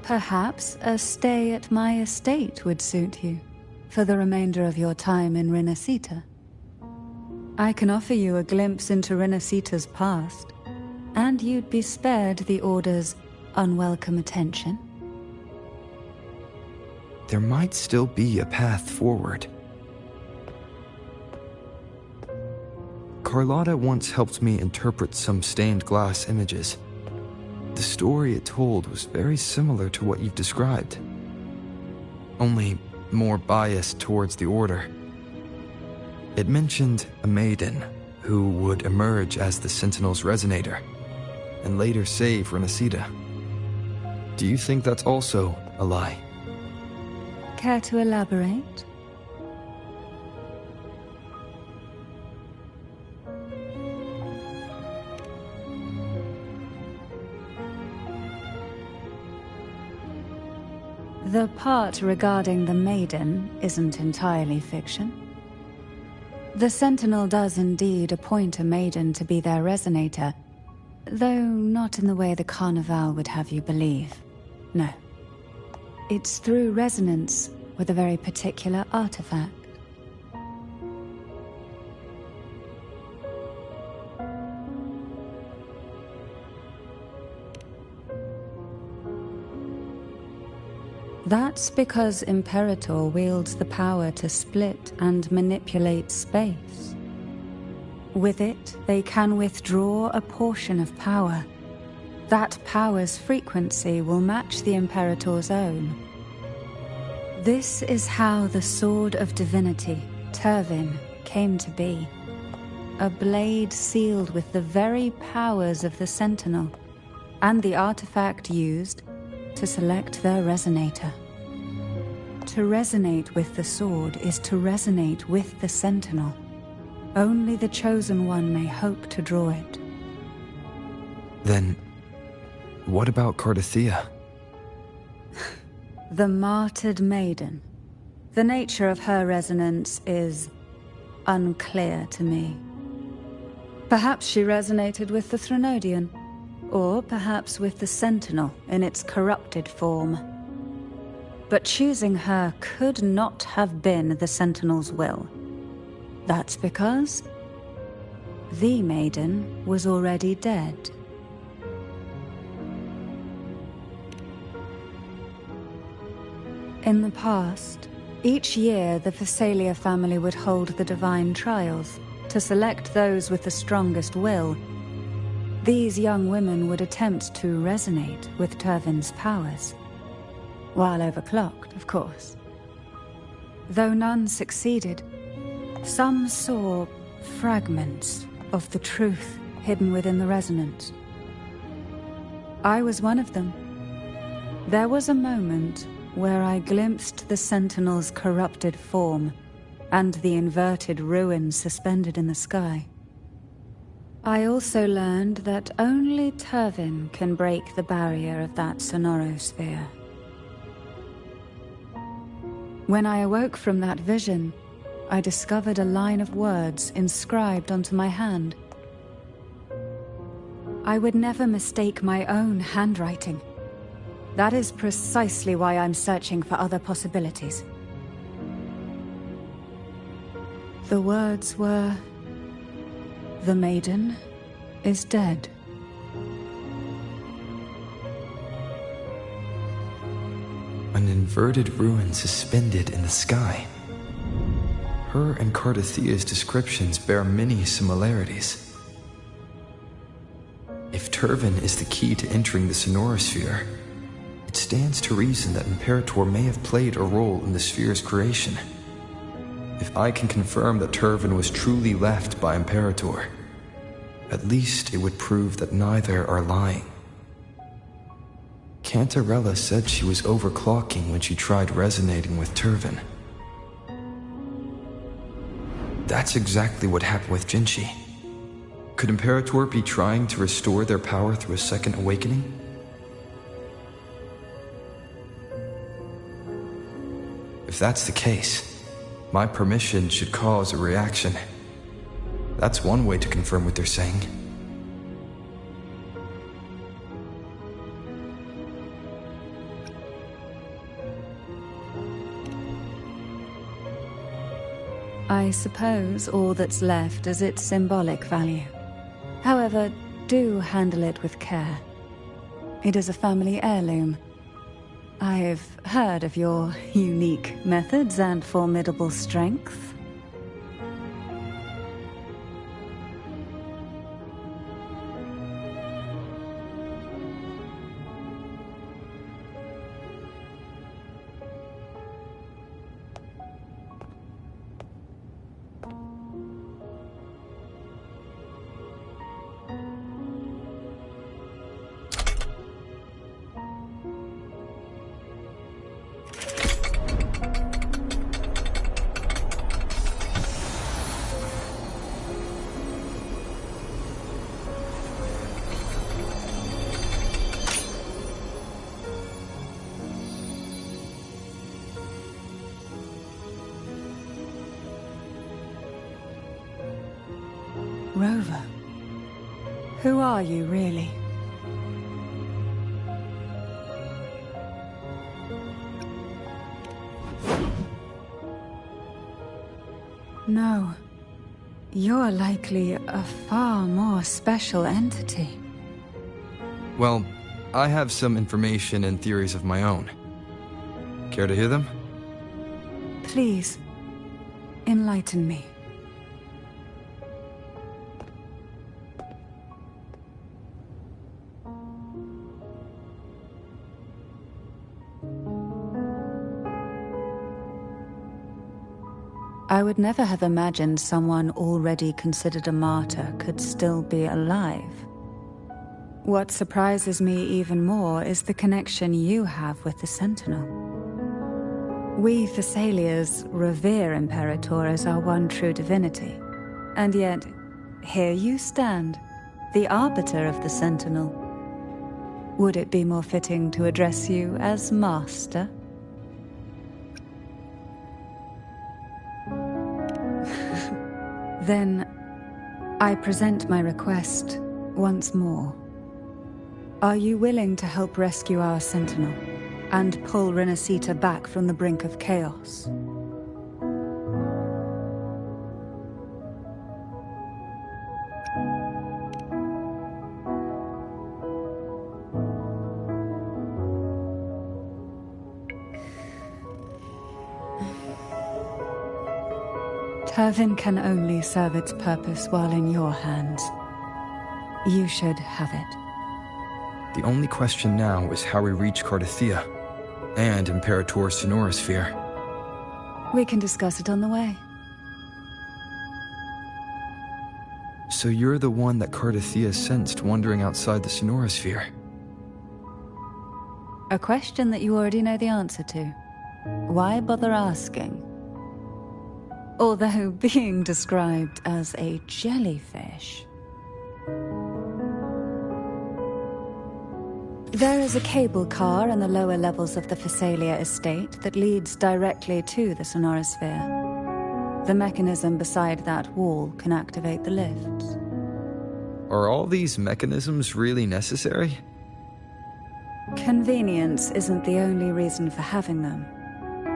Perhaps a stay at my estate would suit you for the remainder of your time in Renacita. I can offer you a glimpse into Renacita's past, and you'd be spared the Order's unwelcome attention. There might still be a path forward. Carlotta once helped me interpret some stained glass images. The story it told was very similar to what you've described, only more biased towards the Order. It mentioned a maiden who would emerge as the Sentinel's resonator and later save Renacita. Do you think that's also a lie? Care to elaborate? The part regarding the maiden isn't entirely fiction. The Sentinel does indeed appoint a maiden to be their resonator, though not in the way the Carnival would have you believe. No. It's through resonance with a very particular artifact. That's because Imperator wields the power to split and manipulate space. With it, they can withdraw a portion of power. That power's frequency will match the Imperator's own. This is how the Sword of Divinity, Turvin, came to be. A blade sealed with the very powers of the Sentinel, and the artifact used to select their resonator. To resonate with the sword is to resonate with the Sentinel. Only the Chosen One may hope to draw it. Then, what about Cardothea? The martyred maiden. The nature of her resonance is unclear to me. Perhaps she resonated with the Threnodian, or perhaps with the Sentinel in its corrupted form. But choosing her could not have been the Sentinel's will. That's because the maiden was already dead. In the past, each year the Phasalia family would hold the Divine Trials to select those with the strongest will. These young women would attempt to resonate with Turvin's powers, while overclocked, of course. Though none succeeded, some saw fragments of the truth hidden within the resonance. I was one of them. There was a moment where I glimpsed the Sentinel's corrupted form and the inverted ruins suspended in the sky. I also learned that only Turvin can break the barrier of that sonorosphere. When I awoke from that vision, I discovered a line of words inscribed onto my hand. I would never mistake my own handwriting. That is precisely why I'm searching for other possibilities. The words were, "The maiden is dead." An inverted ruin suspended in the sky. Her and Cardathia's descriptions bear many similarities. If Turvin is the key to entering the sonorosphere, it stands to reason that Imperator may have played a role in the sphere's creation. If I can confirm that Turvin was truly left by Imperator, at least it would prove that neither are lying. Cantarella said she was overclocking when she tried resonating with Turvin. That's exactly what happened with Jinchi. Could Imperator be trying to restore their power through a second awakening? If that's the case, my permission should cause a reaction. That's one way to confirm what they're saying. I suppose all that's left is its symbolic value. However, do handle it with care. It is a family heirloom. I've heard of your unique methods and formidable strength. Rover, who are you really? No, you're likely a far more special entity. Well, I have some information and theories of my own. Care to hear them? Please, enlighten me. I would never have imagined someone already considered a martyr could still be alive. What surprises me even more is the connection you have with the Sentinel. We Thessalians revere Imperator as our one true divinity, and yet, here you stand, the arbiter of the Sentinel. Would it be more fitting to address you as Master? Then, I present my request once more. Are you willing to help rescue our Sentinel and pull Renacita back from the brink of chaos? Turvin can only serve its purpose while in your hands. You should have it. The only question now is how we reach Cardathia and Imperator's sonorosphere. We can discuss it on the way. So you're the one that Cardathia sensed wandering outside the sonorosphere? A question that you already know the answer to. Why bother asking? Although being described as a jellyfish. There is a cable car in the lower levels of the Phasalia estate that leads directly to the sonorosphere. The mechanism beside that wall can activate the lifts. Are all these mechanisms really necessary? Convenience isn't the only reason for having them.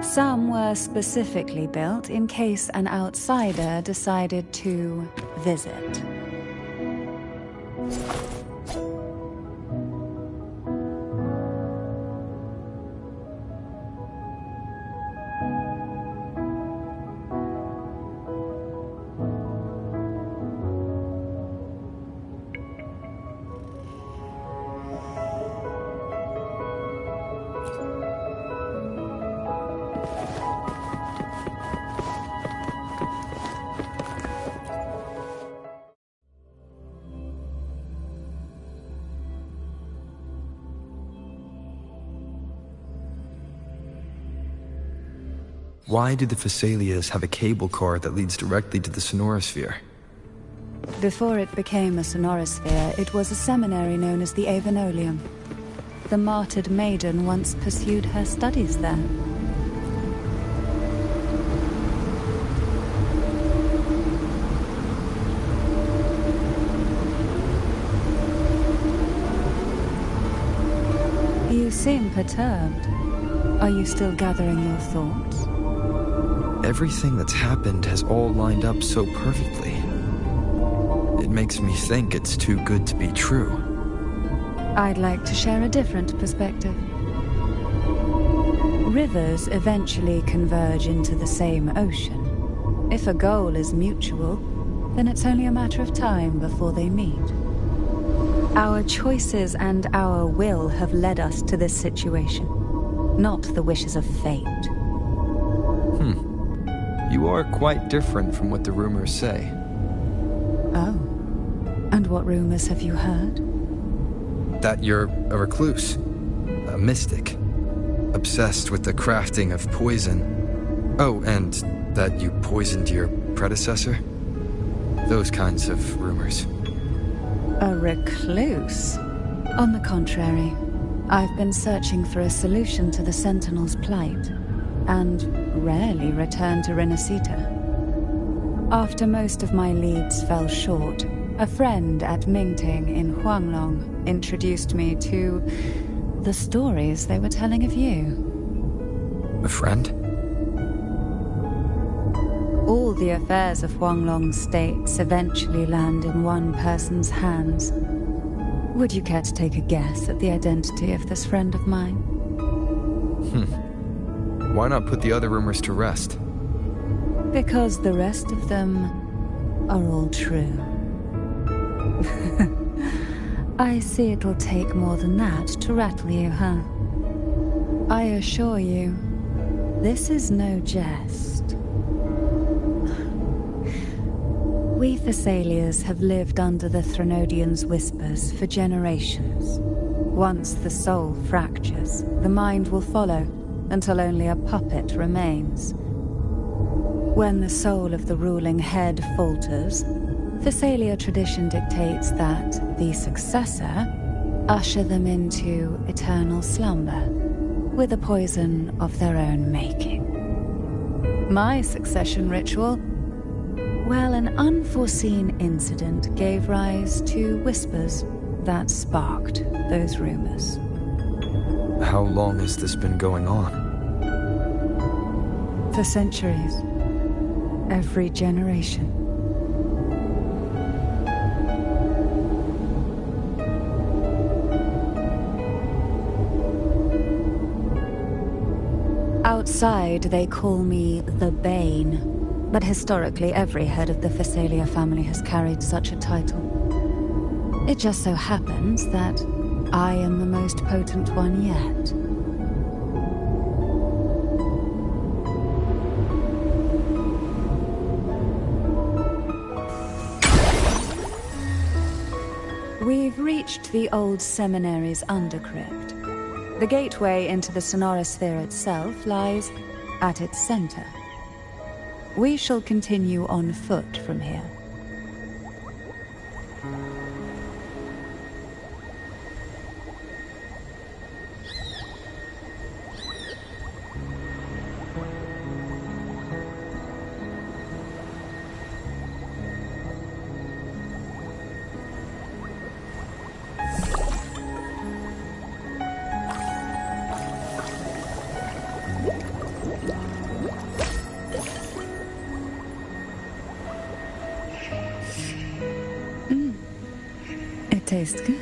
Some were specifically built in case an outsider decided to visit. Why do the Phasalias have a cable car that leads directly to the sonorosphere? Before it became a sonorosphere, it was a seminary known as the Avenolium. The martyred maiden once pursued her studies there. You seem perturbed. Are you still gathering your thoughts? Everything that's happened has all lined up so perfectly. It makes me think it's too good to be true. I'd like to share a different perspective. Rivers eventually converge into the same ocean. If a goal is mutual, then it's only a matter of time before they meet. Our choices and our will have led us to this situation, not the wishes of fate. You are quite different from what the rumors say. Oh. And what rumors have you heard? That you're a recluse, a mystic, obsessed with the crafting of poison. Oh, and that you poisoned your predecessor? Those kinds of rumors. A recluse? On the contrary, I've been searching for a solution to the Sentinel's plight, and rarely return to Renacita. After most of my leads fell short, a friend at Mingting in Huanglong introduced me to the stories they were telling of you. A friend? All the affairs of Huanglong states eventually land in one person's hands. Would you care to take a guess at the identity of this friend of mine? Why not put the other rumors to rest? Because the rest of them are all true. I see it'll take more than that to rattle you, huh? I assure you, this is no jest. We Phasalias have lived under the Threnodians' whispers for generations. Once the soul fractures, the mind will follow, until only a puppet remains. When the soul of the ruling head falters, Phasalia tradition dictates that the successor usher them into eternal slumber, with a poison of their own making. My succession ritual? Well, an unforeseen incident gave rise to whispers that sparked those rumors. How long has this been going on? For centuries. Every generation. Outside, they call me the Bane, but historically every head of the Phasalia family has carried such a title. It just so happens that I am the most potent one yet. We've reached the old seminary's undercrypt. The gateway into the sonorosphere itself lies at its center. We shall continue on foot from here. Tastes good.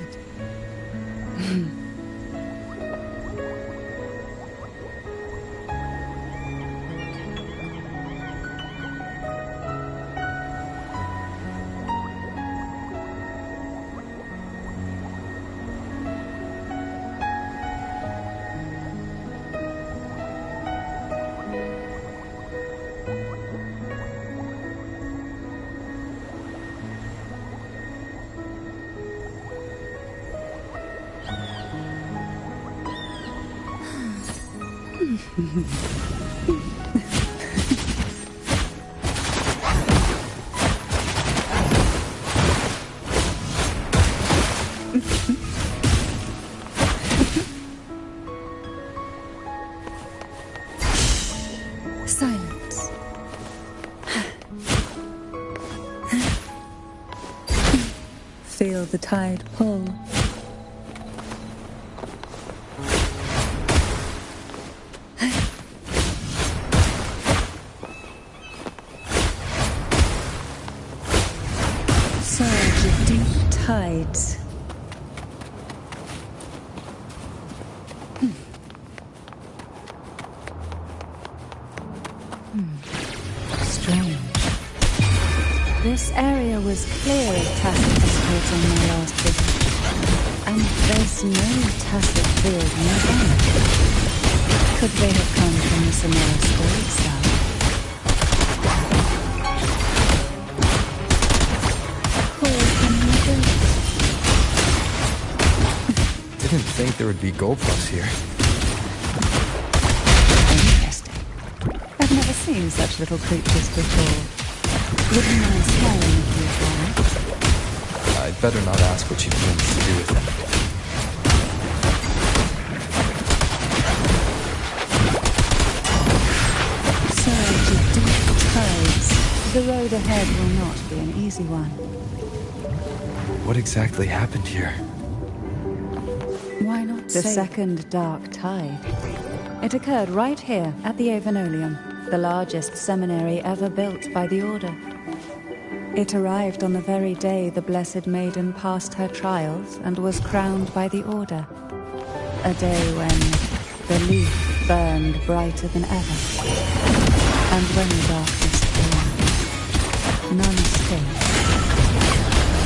Silence. Feel the tide pull. Surge of deep tides. Strange. This area was clear of tacit discords on my last visit, and there's no tacit field nearby. Could they have come from the sonorosphere itself? Didn't think there would be GoPros here. Interesting. I've never seen such little creatures before. Would you mind smiling if you tried? I'd better not ask what she plans to do with them. Surge of deep tides. The road ahead will not be an easy one. What exactly happened here? Why not the second dark tide? It occurred right here at the Avenolium, the largest seminary ever built by the Order. It arrived on the very day the Blessed Maiden passed her trials and was crowned by the Order. A day when the leaf burned brighter than ever, and when the darkness came, none escaped.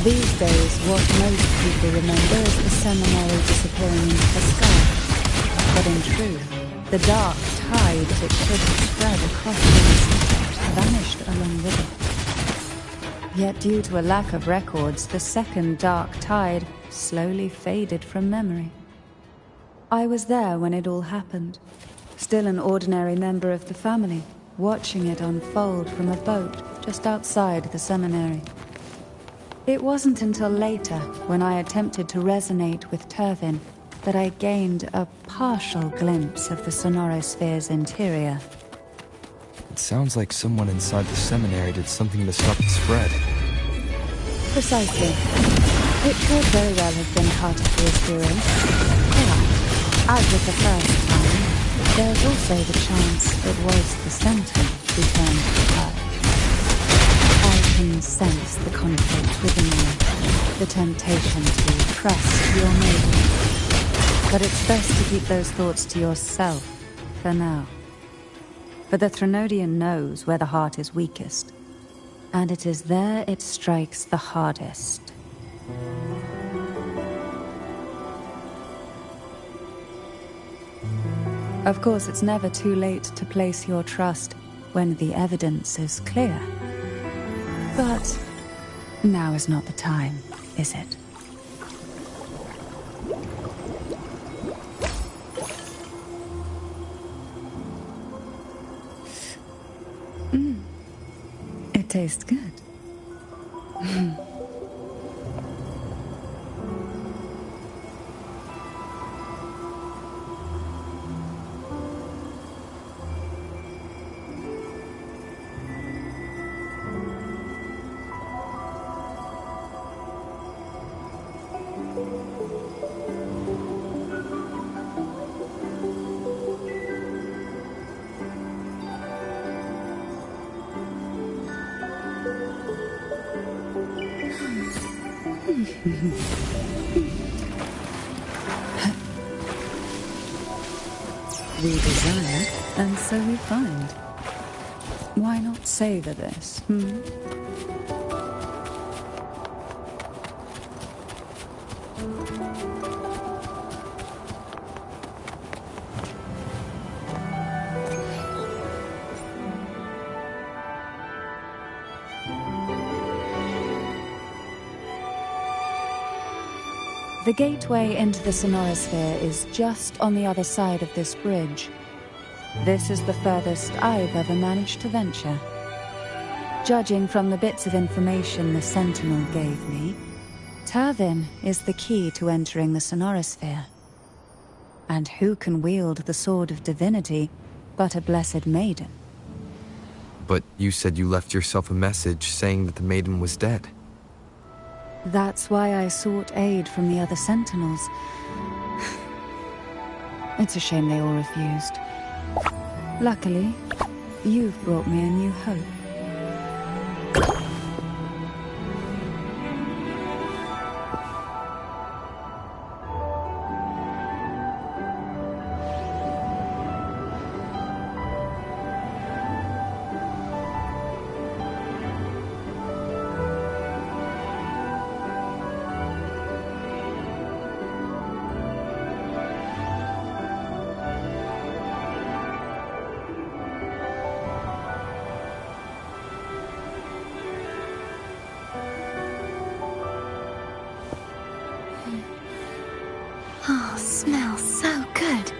These days, what most people remember is the seminary disappearing into the sky. But in truth, the dark tide that should have spread across the city vanished along with it. Yet due to a lack of records, the second dark tide slowly faded from memory. I was there when it all happened, still an ordinary member of the family, watching it unfold from a boat just outside the seminary. It wasn't until later, when I attempted to resonate with Turvin, that I gained a partial glimpse of the sonorosphere's interior. It sounds like someone inside the seminary did something to stop the spread. Precisely. It could very well have been part of the experience. But, as with the first time, there's also the chance it was the center who turned the tide. I can sense the conflict within you, the temptation to trust your maiden. But it's best to keep those thoughts to yourself for now. For the Threnodian knows where the heart is weakest, and it is there it strikes the hardest. Of course, it's never too late to place your trust when the evidence is clear. But now is not the time, is it? Tastes good. We desire, and so we find. Why not savor this, The gateway into the sonorosphere is just on the other side of this bridge. This is the furthest I've ever managed to venture. Judging from the bits of information the Sentinel gave me, Tervin is the key to entering the sonorosphere. And who can wield the sword of divinity but a blessed maiden? But you said you left yourself a message saying that the maiden was dead. That's why I sought aid from the other Sentinels. It's a shame they all refused. Luckily, you've brought me a new hope. Oh, smells so good.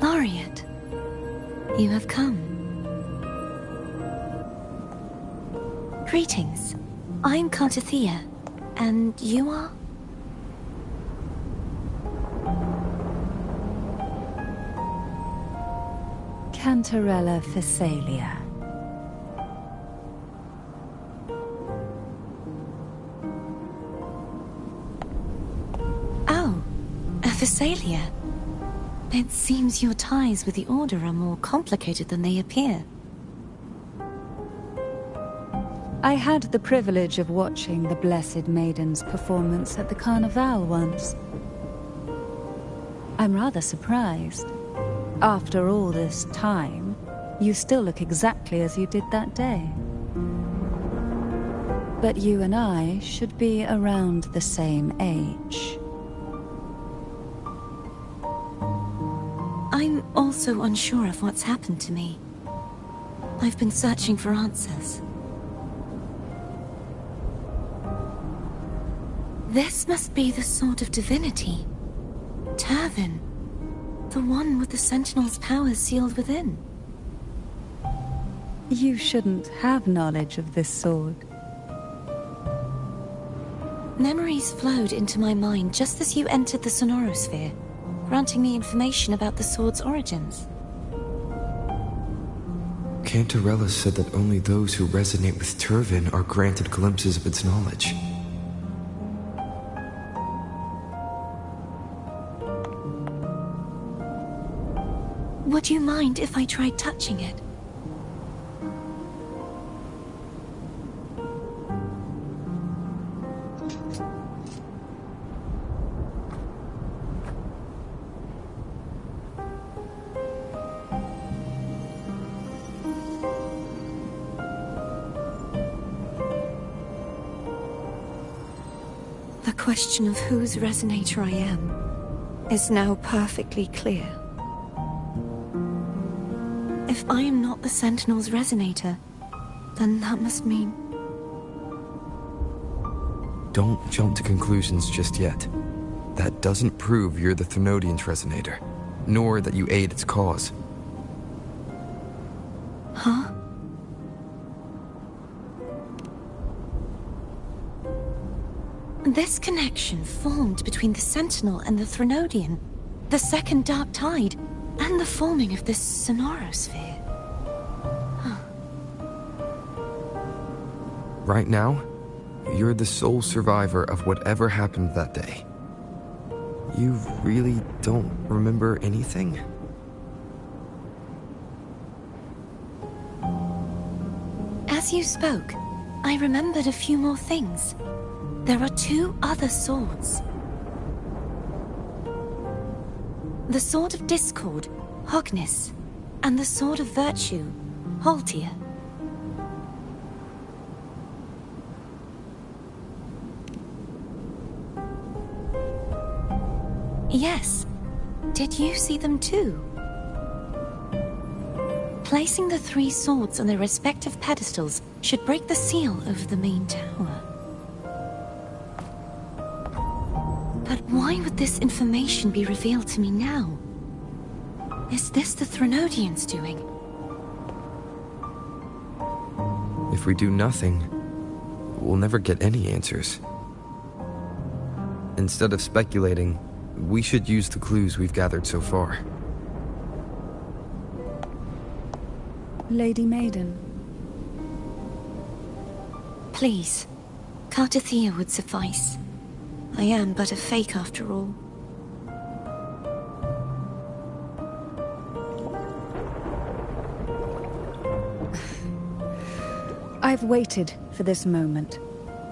Laureate, you have come. Greetings. I'm Cartathea, and you are? Cantarella Phasalia. Physalia. It seems your ties with the Order are more complicated than they appear. I had the privilege of watching the Blessed Maiden's performance at the Carnival once. I'm rather surprised. After all this time, you still look exactly as you did that day. But you and I should be around the same age. I'm also unsure of what's happened to me. I've been searching for answers. This must be the Sword of Divinity. Turvin. The one with the Sentinel's powers sealed within. You shouldn't have knowledge of this sword. Memories flowed into my mind just as you entered the Sonorosphere, granting me information about the sword's origins. Cantarella said that only those who resonate with Turvin are granted glimpses of its knowledge. Would you mind if I tried touching it? The question of whose resonator I am is now perfectly clear. If I am not the Sentinel's resonator, then that must mean... Don't jump to conclusions just yet. That doesn't prove you're the Thenodian's resonator, nor that you aid its cause. Huh? This connection formed between the Sentinel and the Thenodian, the second Dark Tide, and the forming of this Sonorosphere. Right now, you're the sole survivor of whatever happened that day. You really don't remember anything? As you spoke, I remembered a few more things. There are two other swords. The Sword of Discord, Hognis, and the Sword of Virtue, Haltia. Yes. Did you see them too? Placing the three swords on their respective pedestals should break the seal over the main tower. But why would this information be revealed to me now? Is this the Thenodian's doing? If we do nothing, we'll never get any answers. Instead of speculating, we should use the clues we've gathered so far. Lady Maiden. Please, Cartathea would suffice. I am but a fake after all. I've waited for this moment.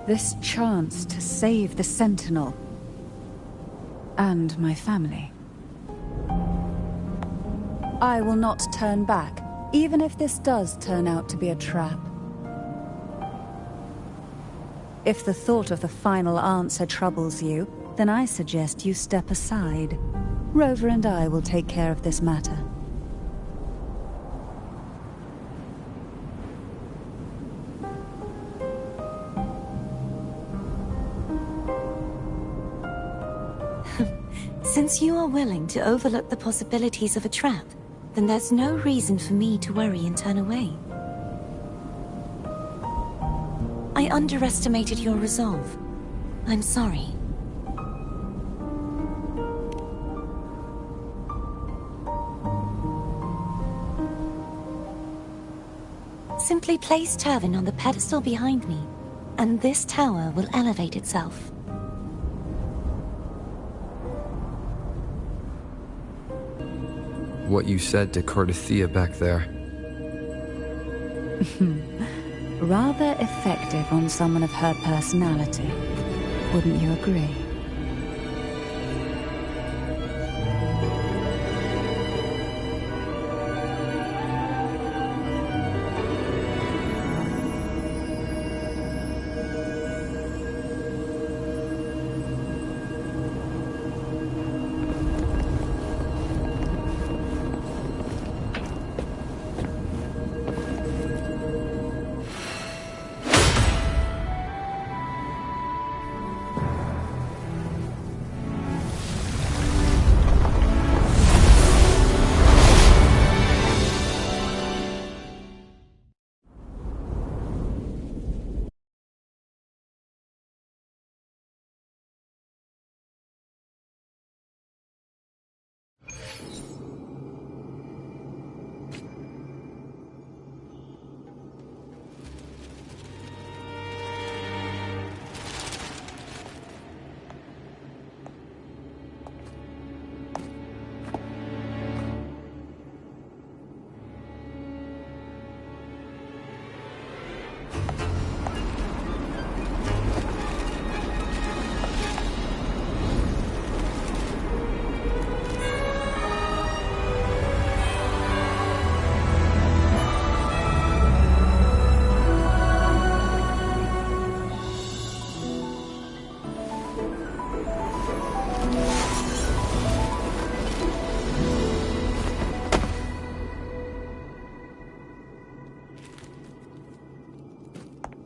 This chance to save the Sentinel. And my family. I will not turn back, even if this does turn out to be a trap. If the thought of the final answer troubles you, then I suggest you step aside. Rover and I will take care of this matter. Since you are willing to overlook the possibilities of a trap, then there's no reason for me to worry and turn away. I underestimated your resolve. I'm sorry. Simply place Turvin on the pedestal behind me, and this tower will elevate itself. what you said to Cardathea back there. Rather effective on someone of her personality. Wouldn't you agree?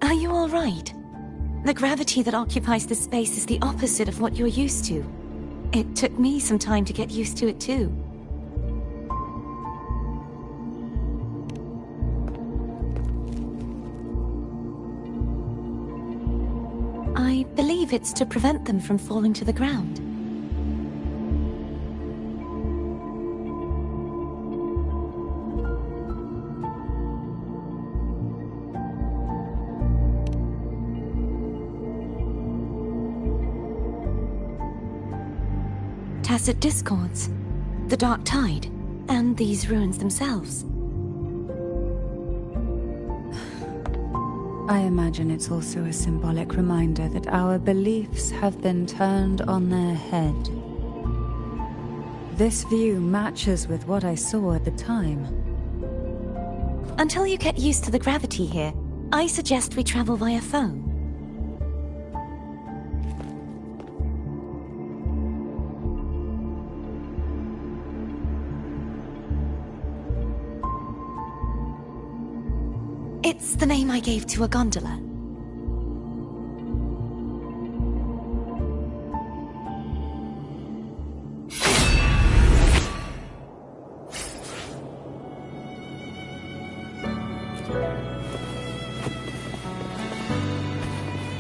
Are you all right? The gravity that occupies this space is the opposite of what you're used to. It took me some time to get used to it too. I believe it's to prevent them from falling to the ground. Tacit discords, the dark tide, and these ruins themselves. I imagine it's also a symbolic reminder that our beliefs have been turned on their head. This view matches with what I saw at the time. Until you get used to the gravity here, I suggest we travel via phone. It's the name I gave to a gondola.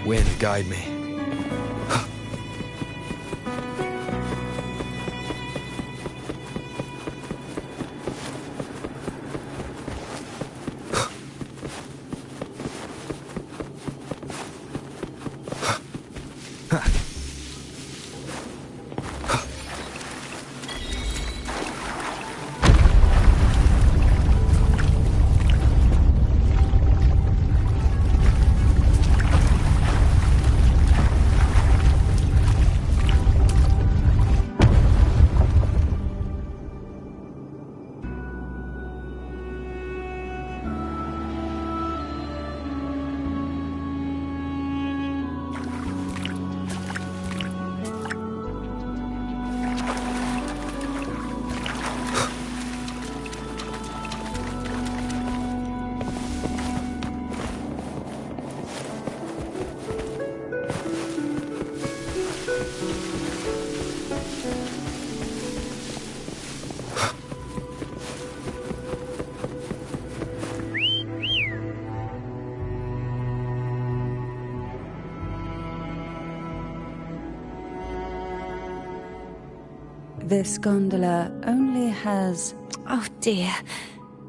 Wind, guide me. This gondola only has... Oh dear,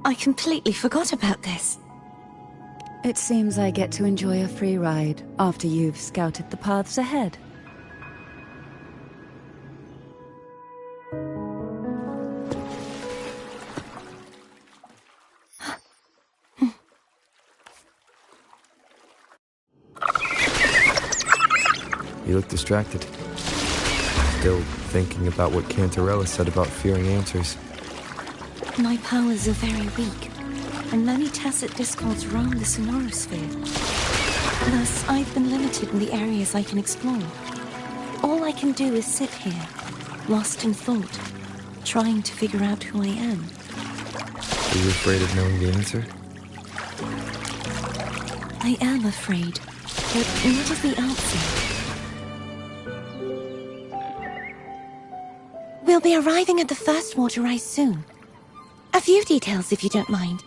I completely forgot about this. It seems I get to enjoy a free ride after you've scouted the paths ahead. You look distracted. Still thinking about what Cantarella said about fearing answers. My powers are very weak, and many tacit discords roam the sonorosphere. Thus, I've been limited in the areas I can explore. All I can do is sit here, lost in thought, trying to figure out who I am. Are you afraid of knowing the answer? I am afraid, but not of the answer. We'll be arriving at the first water rise soon. A few details, if you don't mind.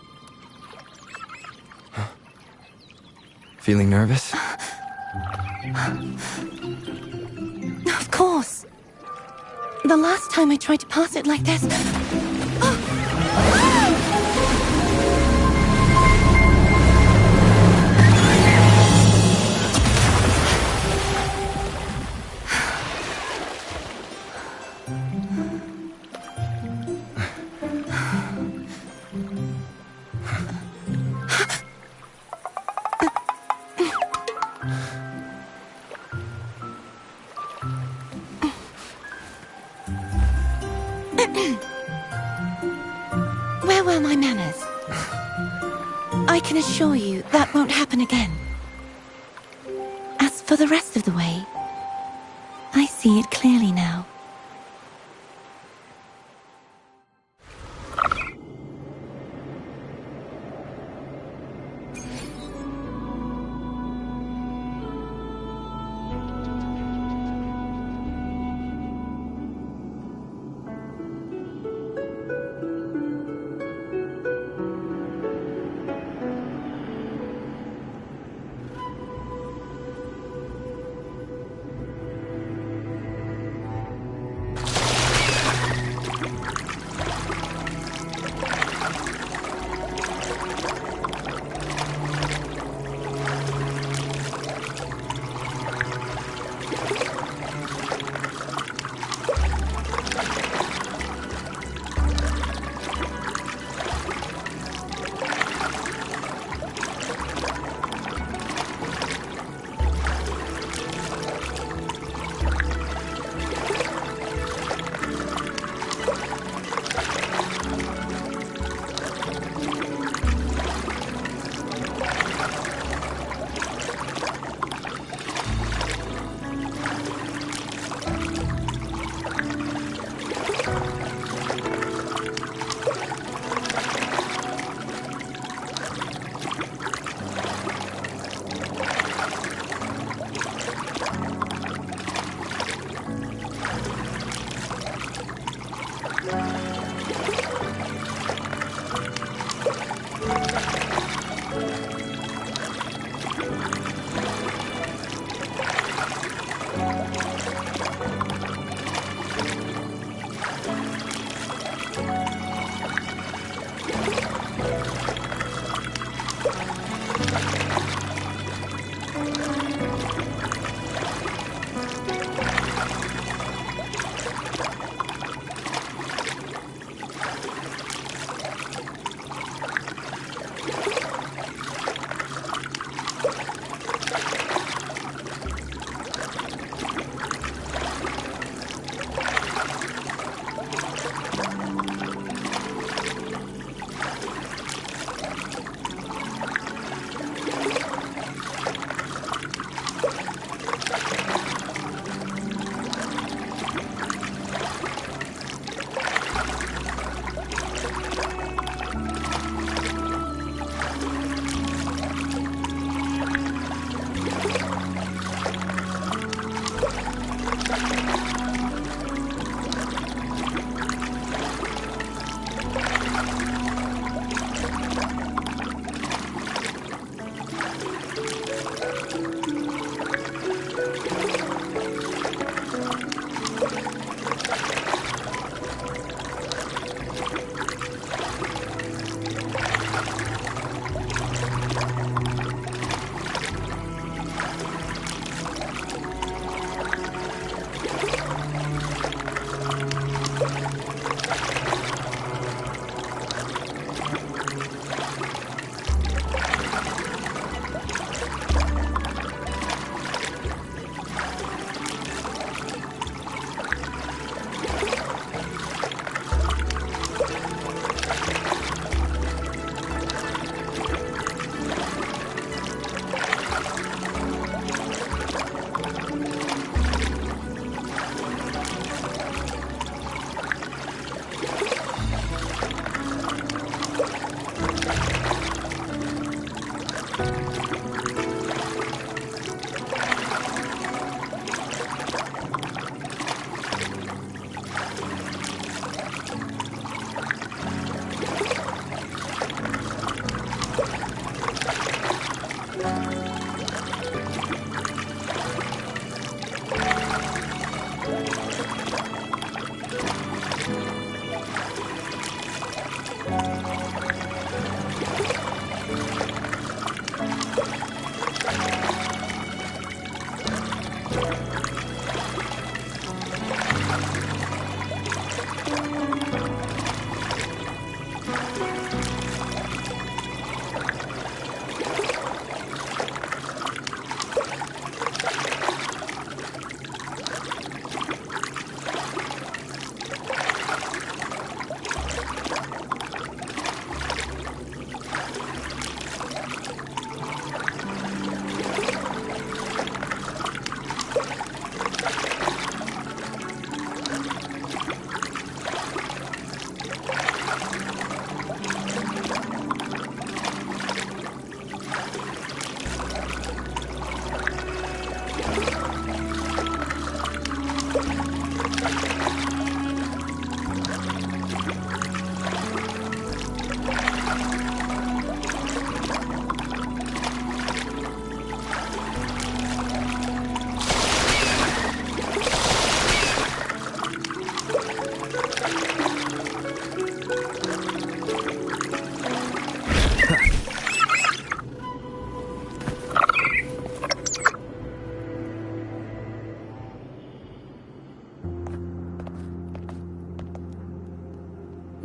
Feeling nervous? Of course. The last time I tried to pass it like this... Where were my manners? I can assure you that won't happen again. As for the rest of the way, I see it clearly now.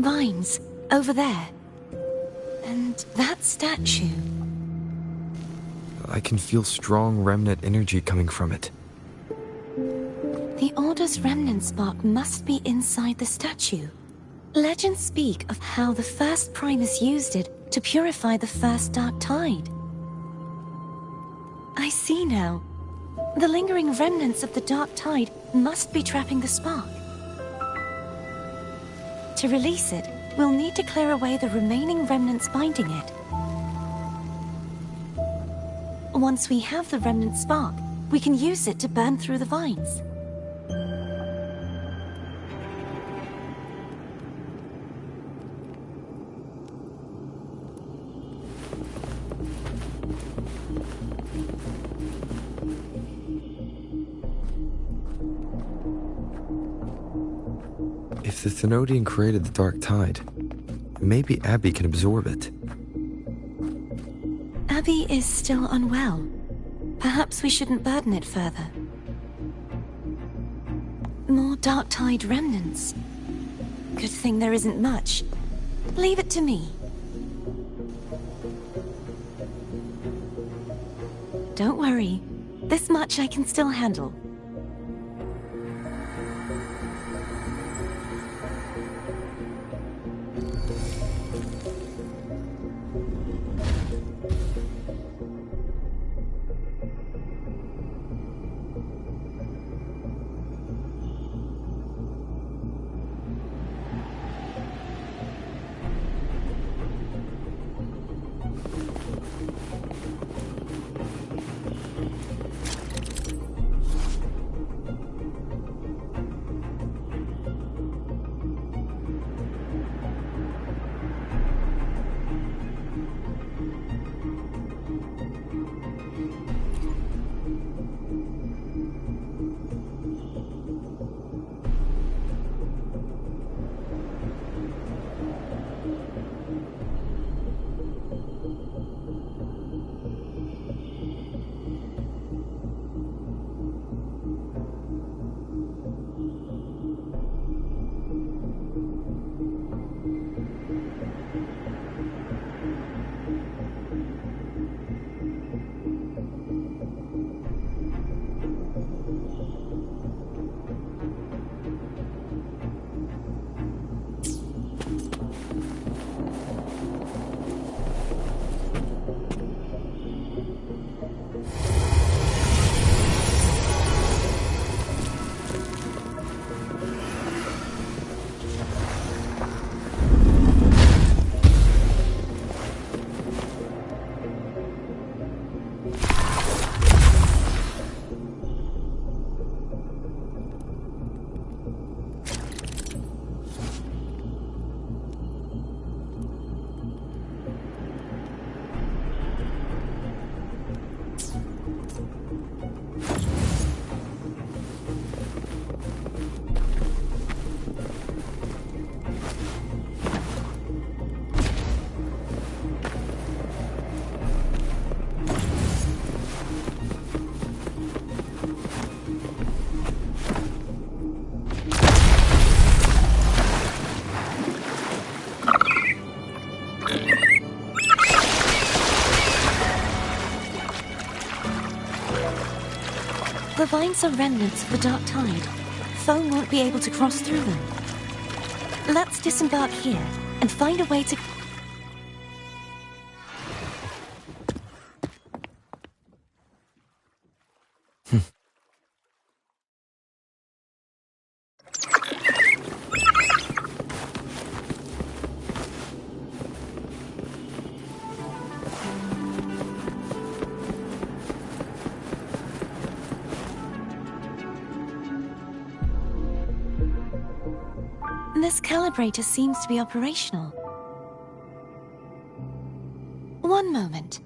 Vines, over there. And that statue. I can feel strong remnant energy coming from it. The Order's remnant spark must be inside the statue. Legends speak of how the first Primus used it to purify the first Dark Tide. I see now. The lingering remnants of the Dark Tide must be trapping the spark. To release it, we'll need to clear away the remaining remnants binding it. Once we have the remnant spark, we can use it to burn through the vines. If the Thenodian created the Dark Tide, maybe Abby can absorb it. Abby is still unwell. Perhaps we shouldn't burden it further. More Dark Tide remnants. Good thing there isn't much. Leave it to me. Don't worry. This much I can still handle. The vines are remnants of the dark tide. Foam won't be able to cross through them. Let's disembark here and find a way to... This calibrator seems to be operational. One moment.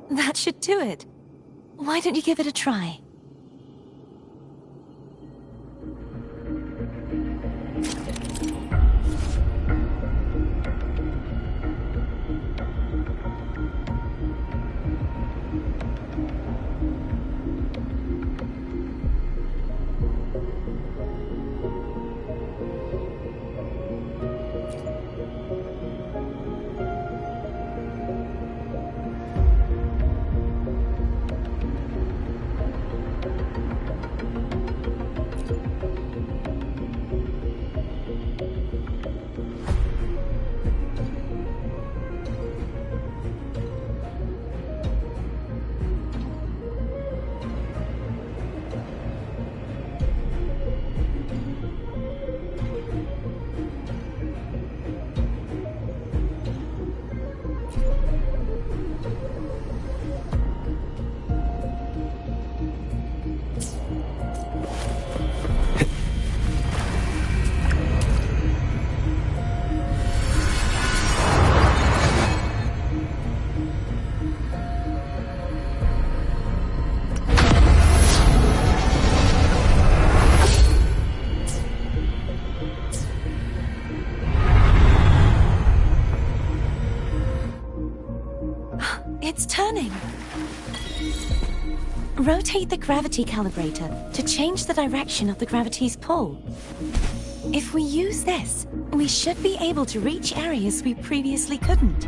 That should do it. Why don't you give it a try? It's turning. Rotate the gravity calibrator to change the direction of the gravity's pull. If we use this, we should be able to reach areas we previously couldn't.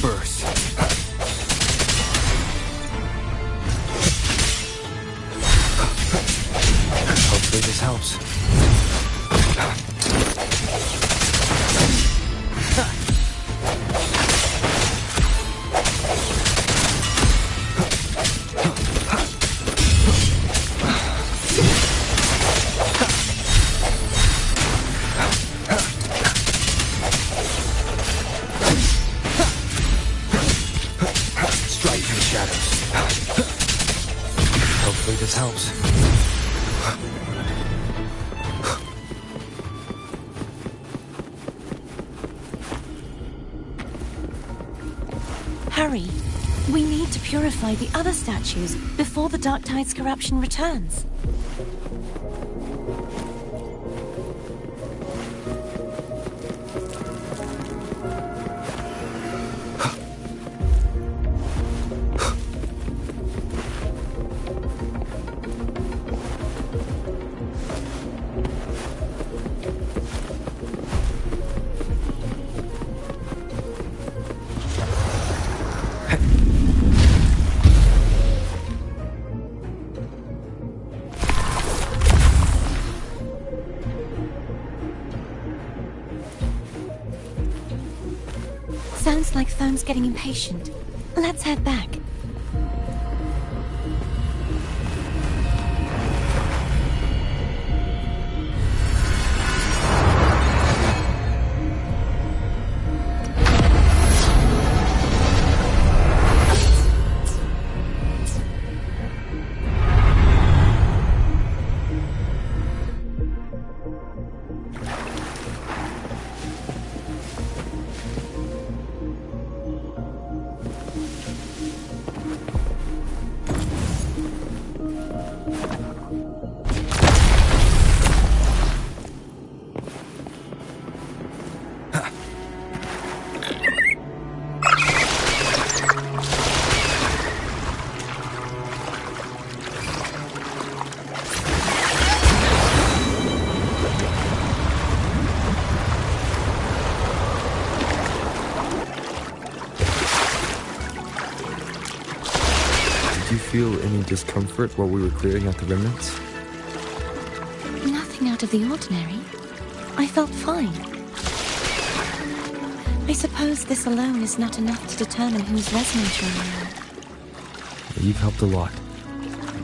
Burst. Hopefully this helps. Strike in the shadows. Hopefully this helps. Hurry! We need to purify the other statues before the Dark Tide's corruption returns. Sounds like Phone's getting impatient. Let's head back. feel any discomfort while we were clearing out the remnants? Nothing out of the ordinary. I felt fine. I suppose this alone is not enough to determine who's resonant I am. You've helped a lot.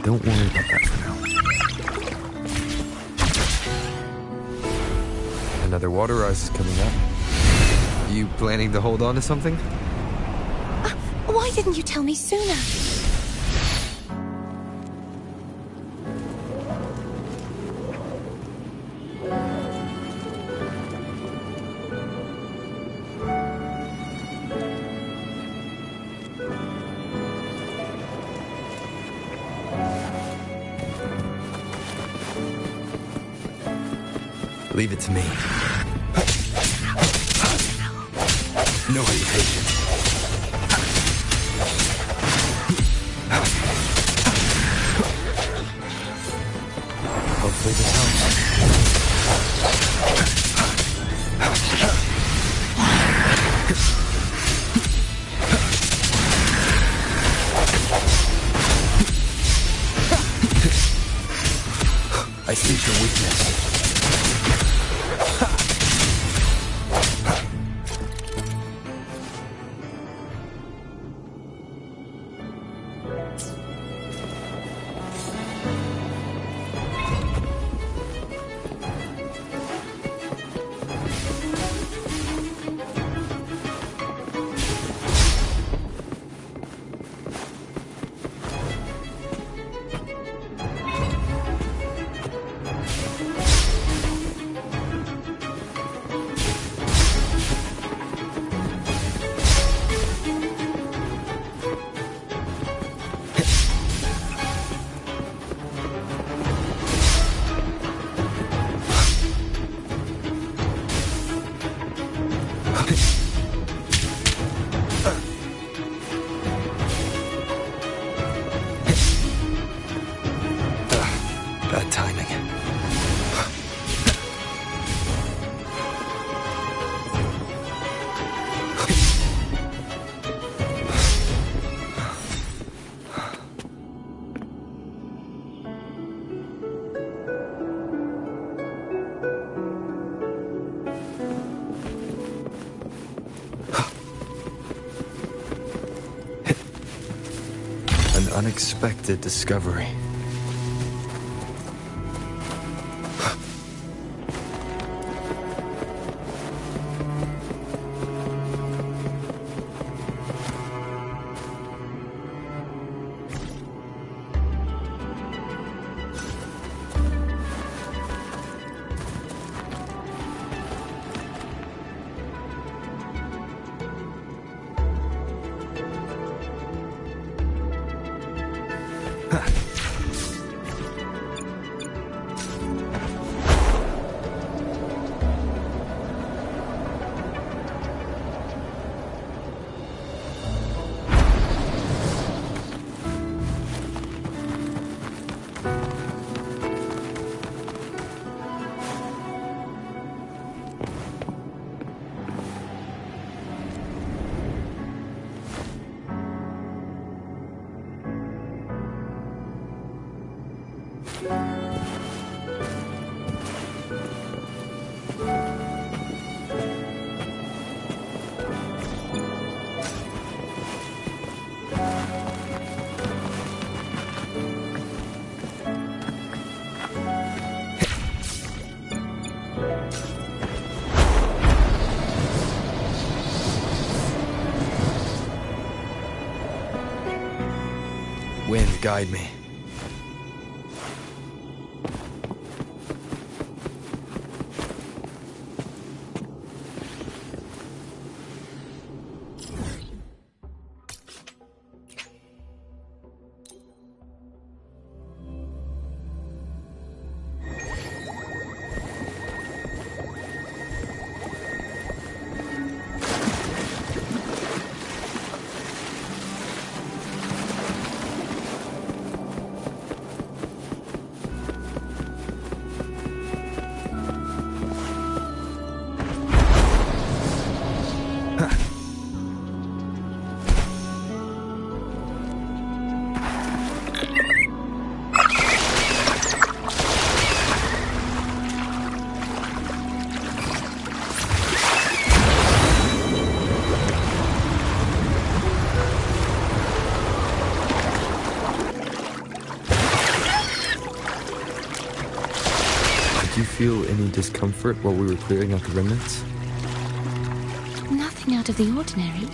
Don't worry about that for now. Another water rise is coming up. You planning to hold on to something? Why didn't you tell me sooner? Leave it to me. No hesitation. Hopefully this helps. I sense your weakness. Bad timing. An unexpected discovery. Wind, guide me. Did you feel any discomfort while we were clearing out the remnants? Nothing out of the ordinary.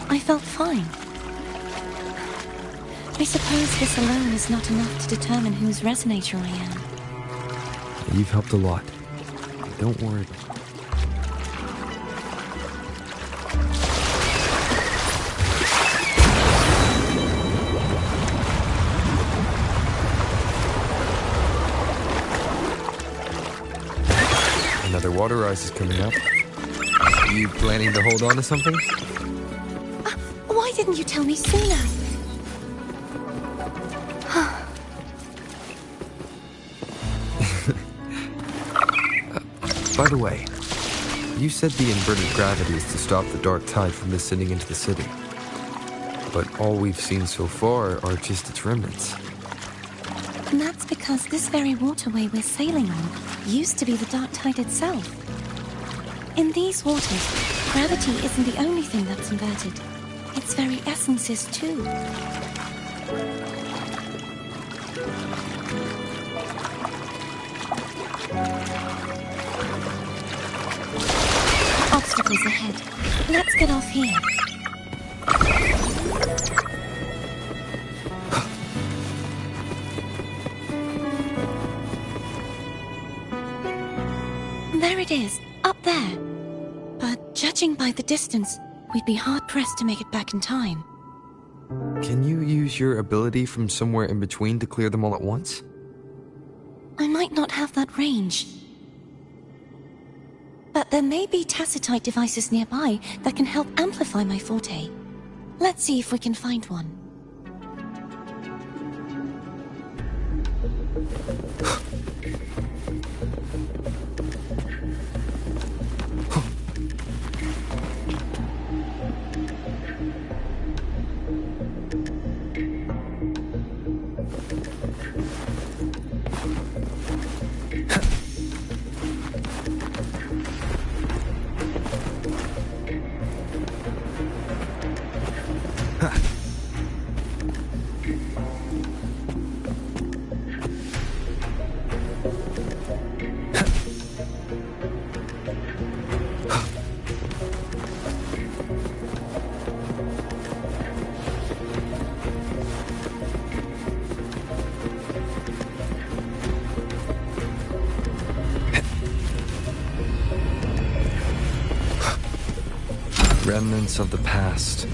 I felt fine. I suppose this alone is not enough to determine whose resonator I am. You've helped a lot. Don't worry. Another water rise is coming up. Are you planning to hold on to something? Why didn't you tell me sooner? By the way, you said the inverted gravity is to stop the dark tide from descending into the city. But all we've seen so far are just its remnants. And that's because this very waterway we're sailing on used to be the dark tide itself. In these waters, gravity isn't the only thing that's inverted. Its very essence is too. Obstacles ahead. Let's get off here. There it is, up there. But judging by the distance, we'd be hard-pressed to make it back in time. Can you use your ability from somewhere in between to clear them all at once? I might not have that range. But there may be tacitite devices nearby that can help amplify my forte. Let's see if we can find one. Remnants of the past.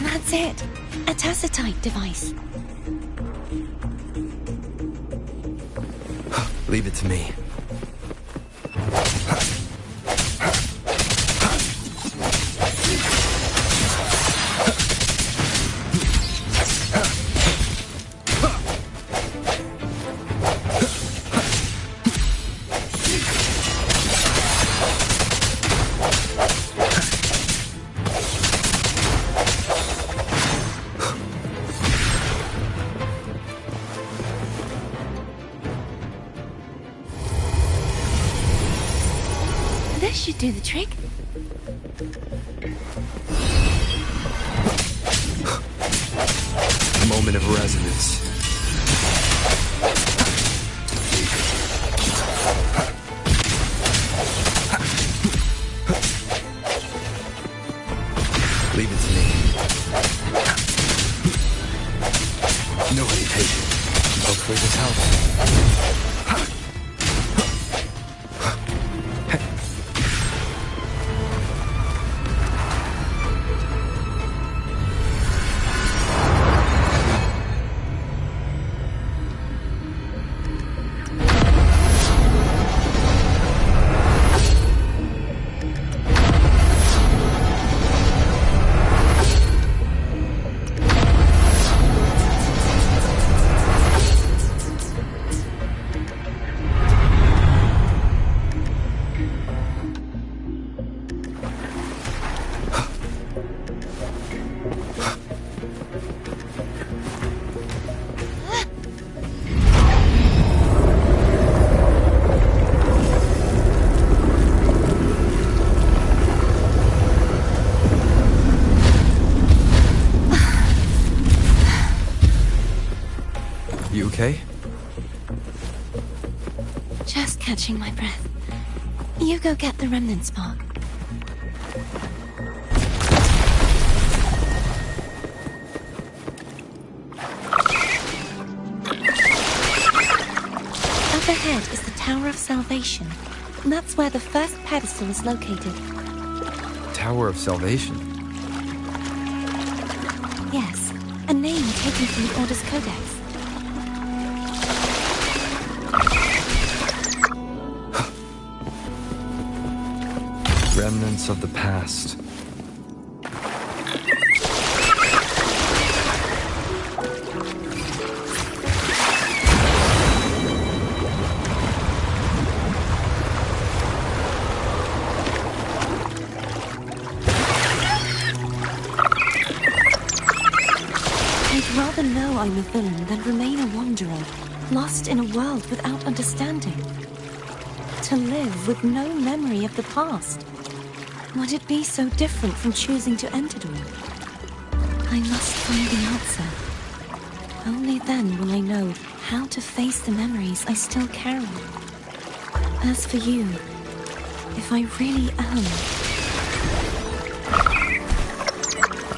That's it. A tacitite device. Leave it to me. This should do the trick. Moment of resonance. Leave it to me. No hesitation. Hopefully this helps. catching my breath. You go get the remnant spark. Up ahead is the Tower of Salvation. That's where the first pedestal is located. Tower of Salvation? Yes, a name taken from the Order's Codex. Remnants of the past. I'd rather know I'm a villain than remain a wanderer, lost in a world without understanding. To live with no memory of the past. Would it be so different from choosing to end it all? I must find the answer. Only then will I know how to face the memories I still carry. As for you, if I really am...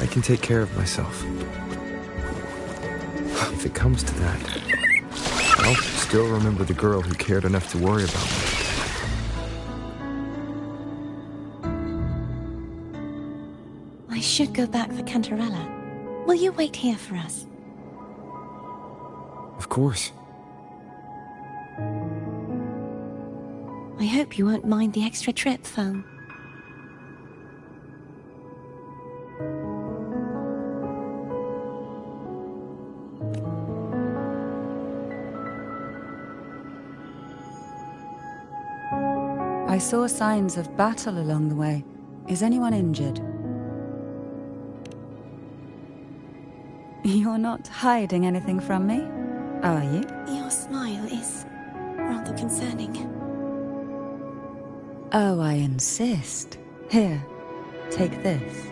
I can take care of myself. If it comes to that, I'll still remember the girl who cared enough to worry about me. I should go back for Cantarella. Will you wait here for us? Of course. I hope you won't mind the extra trip, Foe. I saw signs of battle along the way. Is anyone injured? You're not hiding anything from me, are you? Your smile is rather concerning. Oh, I insist. Here, take this.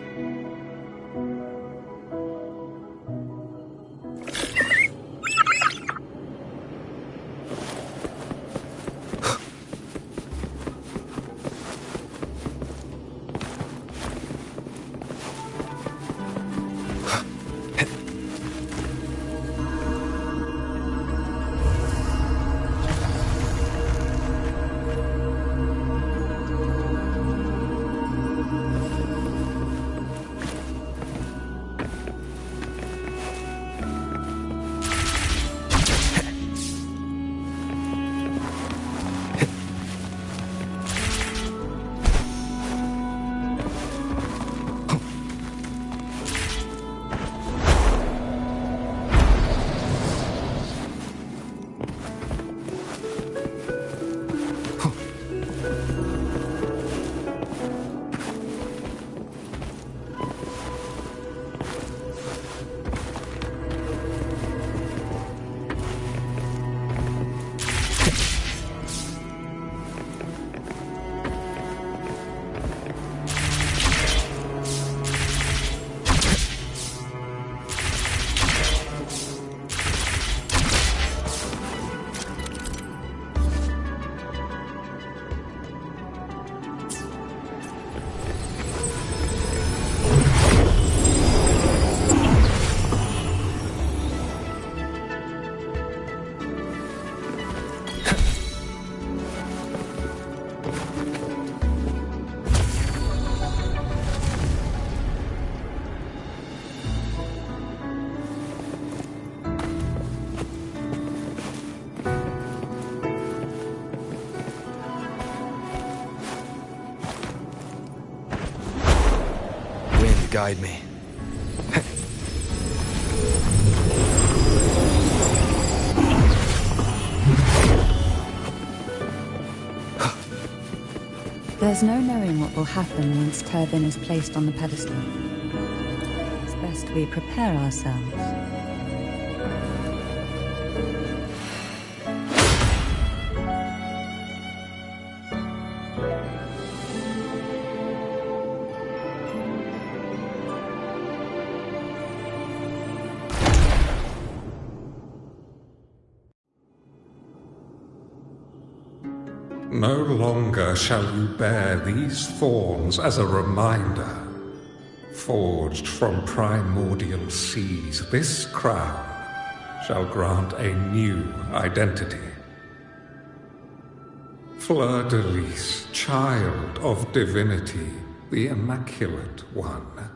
Guide me. There's no knowing what will happen once Turvin is placed on the pedestal. It's best we prepare ourselves. No longer shall you bear these thorns as a reminder. Forged from primordial seas, this crown shall grant a new identity. Fleur-de-Lis, child of divinity, the Immaculate One,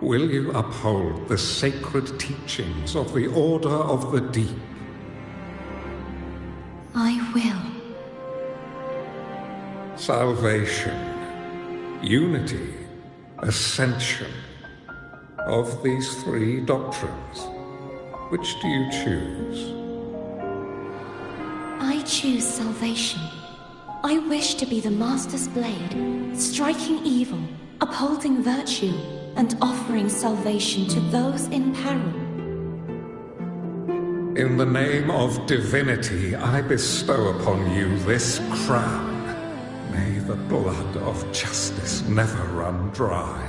will you uphold the sacred teachings of the Order of the Deep? I will. Salvation, unity, ascension. Of these three doctrines, which do you choose? I choose salvation. I wish to be the Master's blade, striking evil, upholding virtue, and offering salvation to those in peril. In the name of divinity, I bestow upon you this crown. May the blood of justice never run dry.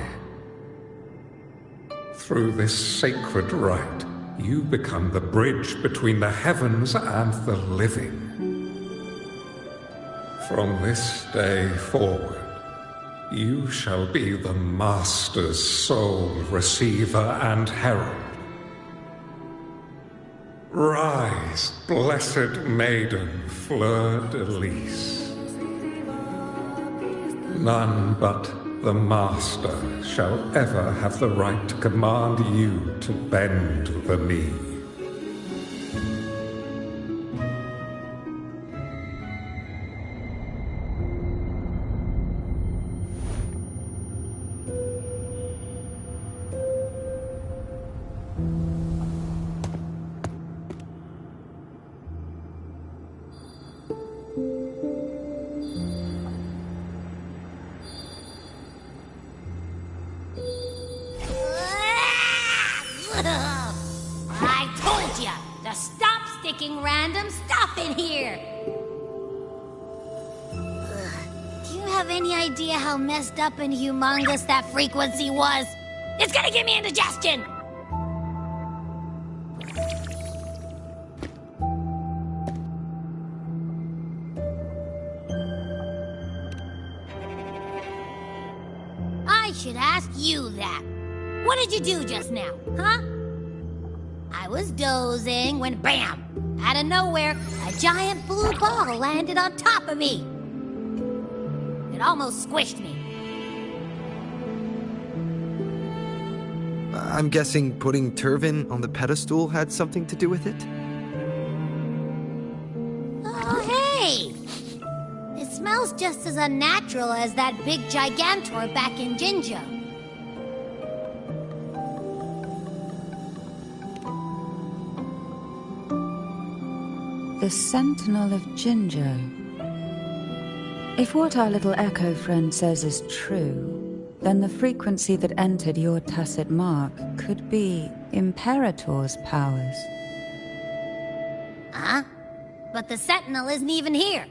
Through this sacred rite, you become the bridge between the heavens and the living. From this day forward, you shall be the Master's sole receiver and herald. Rise, blessed maiden Fleur-de-Lis. None but the Master shall ever have the right to command you to bend the knee. I told you to stop sticking random stuff in here! Do you have any idea how messed up and humongous that frequency was? It's gonna give me indigestion! I should ask you that. What did you do just now, huh? I was dozing when, bam! Out of nowhere, a giant blue ball landed on top of me. It almost squished me. I'm guessing putting Turvin on the pedestal had something to do with it? Oh, hey! It smells just as unnatural as that big gigantor back in Jinjo. The Sentinel of Jinjo. If what our little echo friend says is true, then the frequency that entered your tacit mark could be Imperator's powers. Huh? But the Sentinel isn't even here.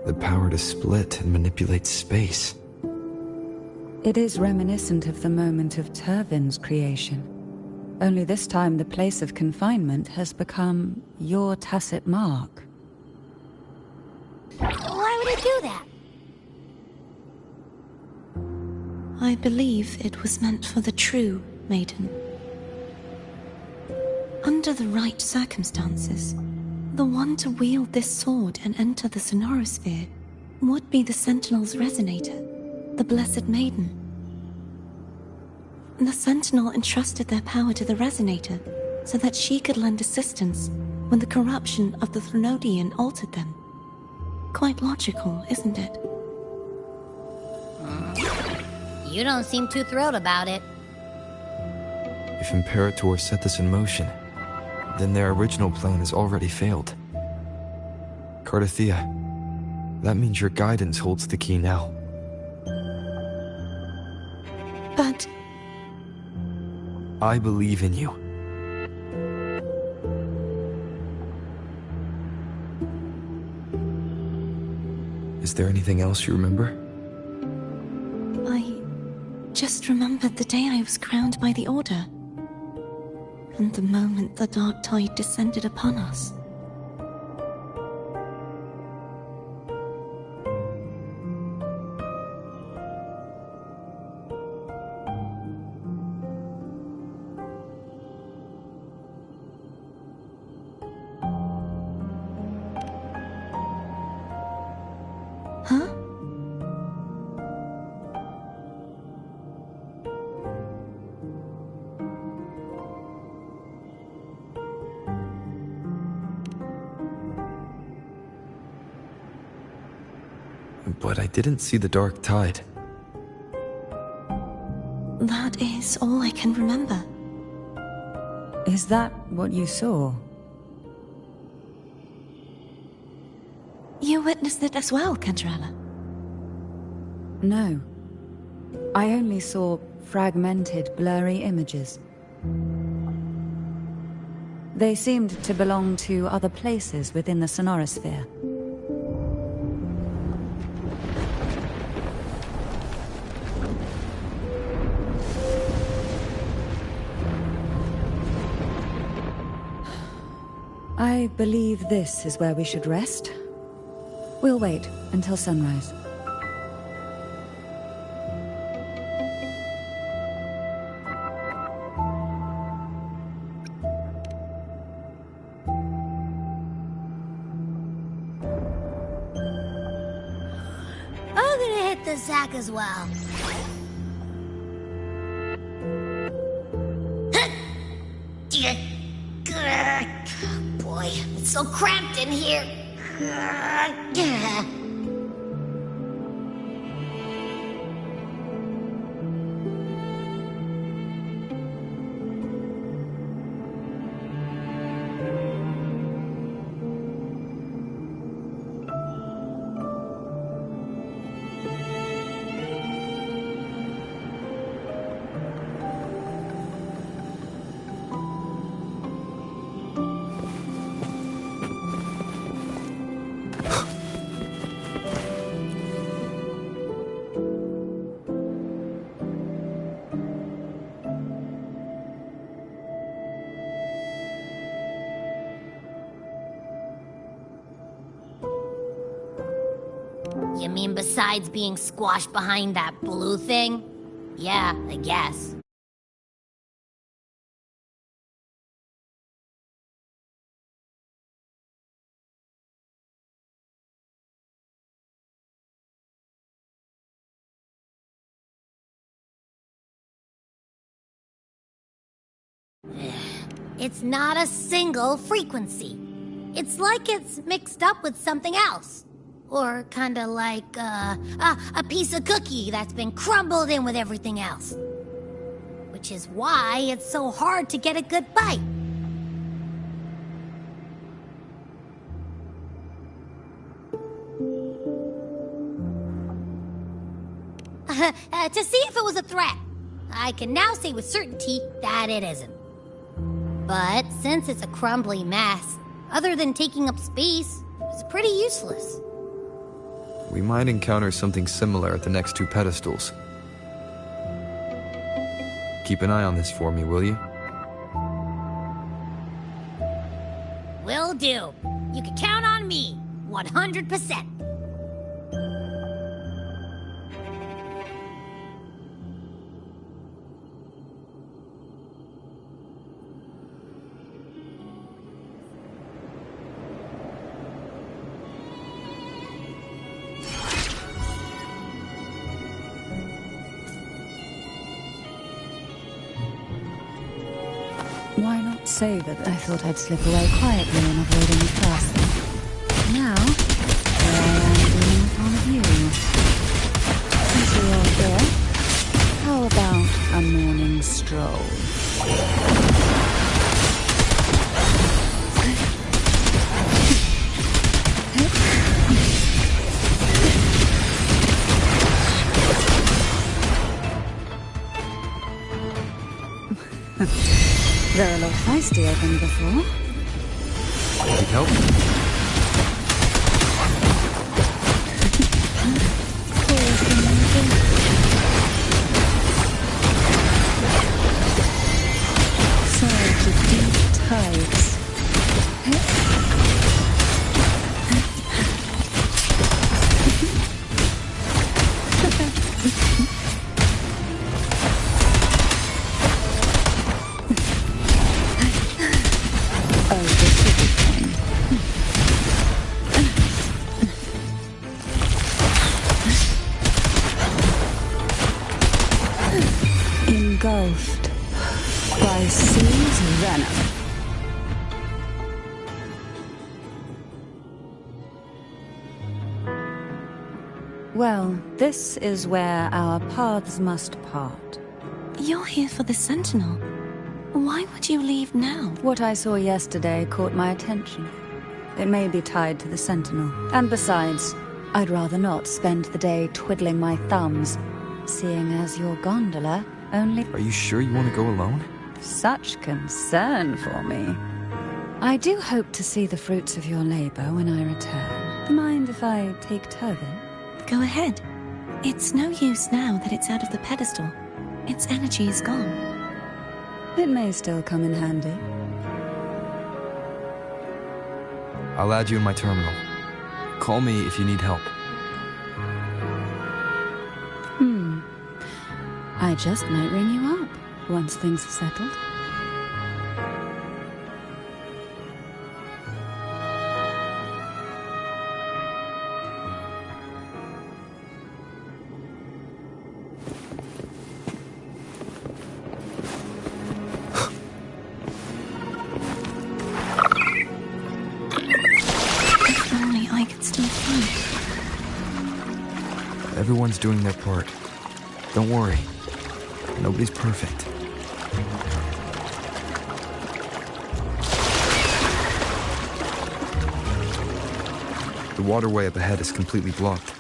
The power to split and manipulate space. It is reminiscent of the moment of Turvin's creation. Only this time the place of confinement has become your tacit mark. Why would it do that? I believe it was meant for the true maiden. Under the right circumstances, the one to wield this sword and enter the Sonorosphere would be the Sentinel's resonator, the Blessed Maiden. The Sentinel entrusted their power to the resonator so that she could lend assistance when the corruption of the Threnodian altered them. Quite logical, isn't it? You don't seem too thrilled about it. If Imperator set this in motion, then their original plan has already failed. Cardathea, that means your guidance holds the key now. But I believe in you. Is there anything else you remember? I just remembered the day I was crowned by the Order. And the moment the dark tide descended upon us. but I didn't see the dark tide. That is all I can remember. Is that what you saw? You witnessed it as well, Cantarella? No. I only saw fragmented, blurry images. They seemed to belong to other places within the sonorosphere. I believe this is where we should rest. We'll wait until sunrise. I'm gonna hit the sack as well. Boy, it's so cramped in here. You mean besides being squashed behind that blue thing? Yeah, I guess. It's not a single frequency. It's like it's mixed up with something else. Or kinda like, a piece of cookie that's been crumbled in with everything else. Which is why it's so hard to get a good bite. To see if it was a threat. I can now say with certainty that it isn't. But since it's a crumbly mess, other than taking up space, it's pretty useless. We might encounter something similar at the next two pedestals. Keep an eye on this for me, will you? Will do. You can count on me, 100%. Why not say that I thought I'd slip away quietly and avoid any fuss? Now, here I am doing in front of you. Since we're all here, how about a morning stroll? They're a lot feistier than before. Need help? Surge of deep tides. Engulfed by sea's venom. Well, this is where our paths must part. You're here for the Sentinel. Why would you leave now? What I saw yesterday caught my attention. It may be tied to the Sentinel. And besides, I'd rather not spend the day twiddling my thumbs, seeing as your gondola only... Are you sure you want to go alone? Such concern for me. I do hope to see the fruits of your labor when I return. Mind if I take Turvin? Go ahead. It's no use now that it's out of the pedestal. Its energy is gone. It may still come in handy. I'll add you in my terminal. Call me if you need help. I just might ring you up once things are settled. If only I could still fight. Everyone's doing their part. Don't worry. Nobody's perfect. The waterway up ahead is completely blocked.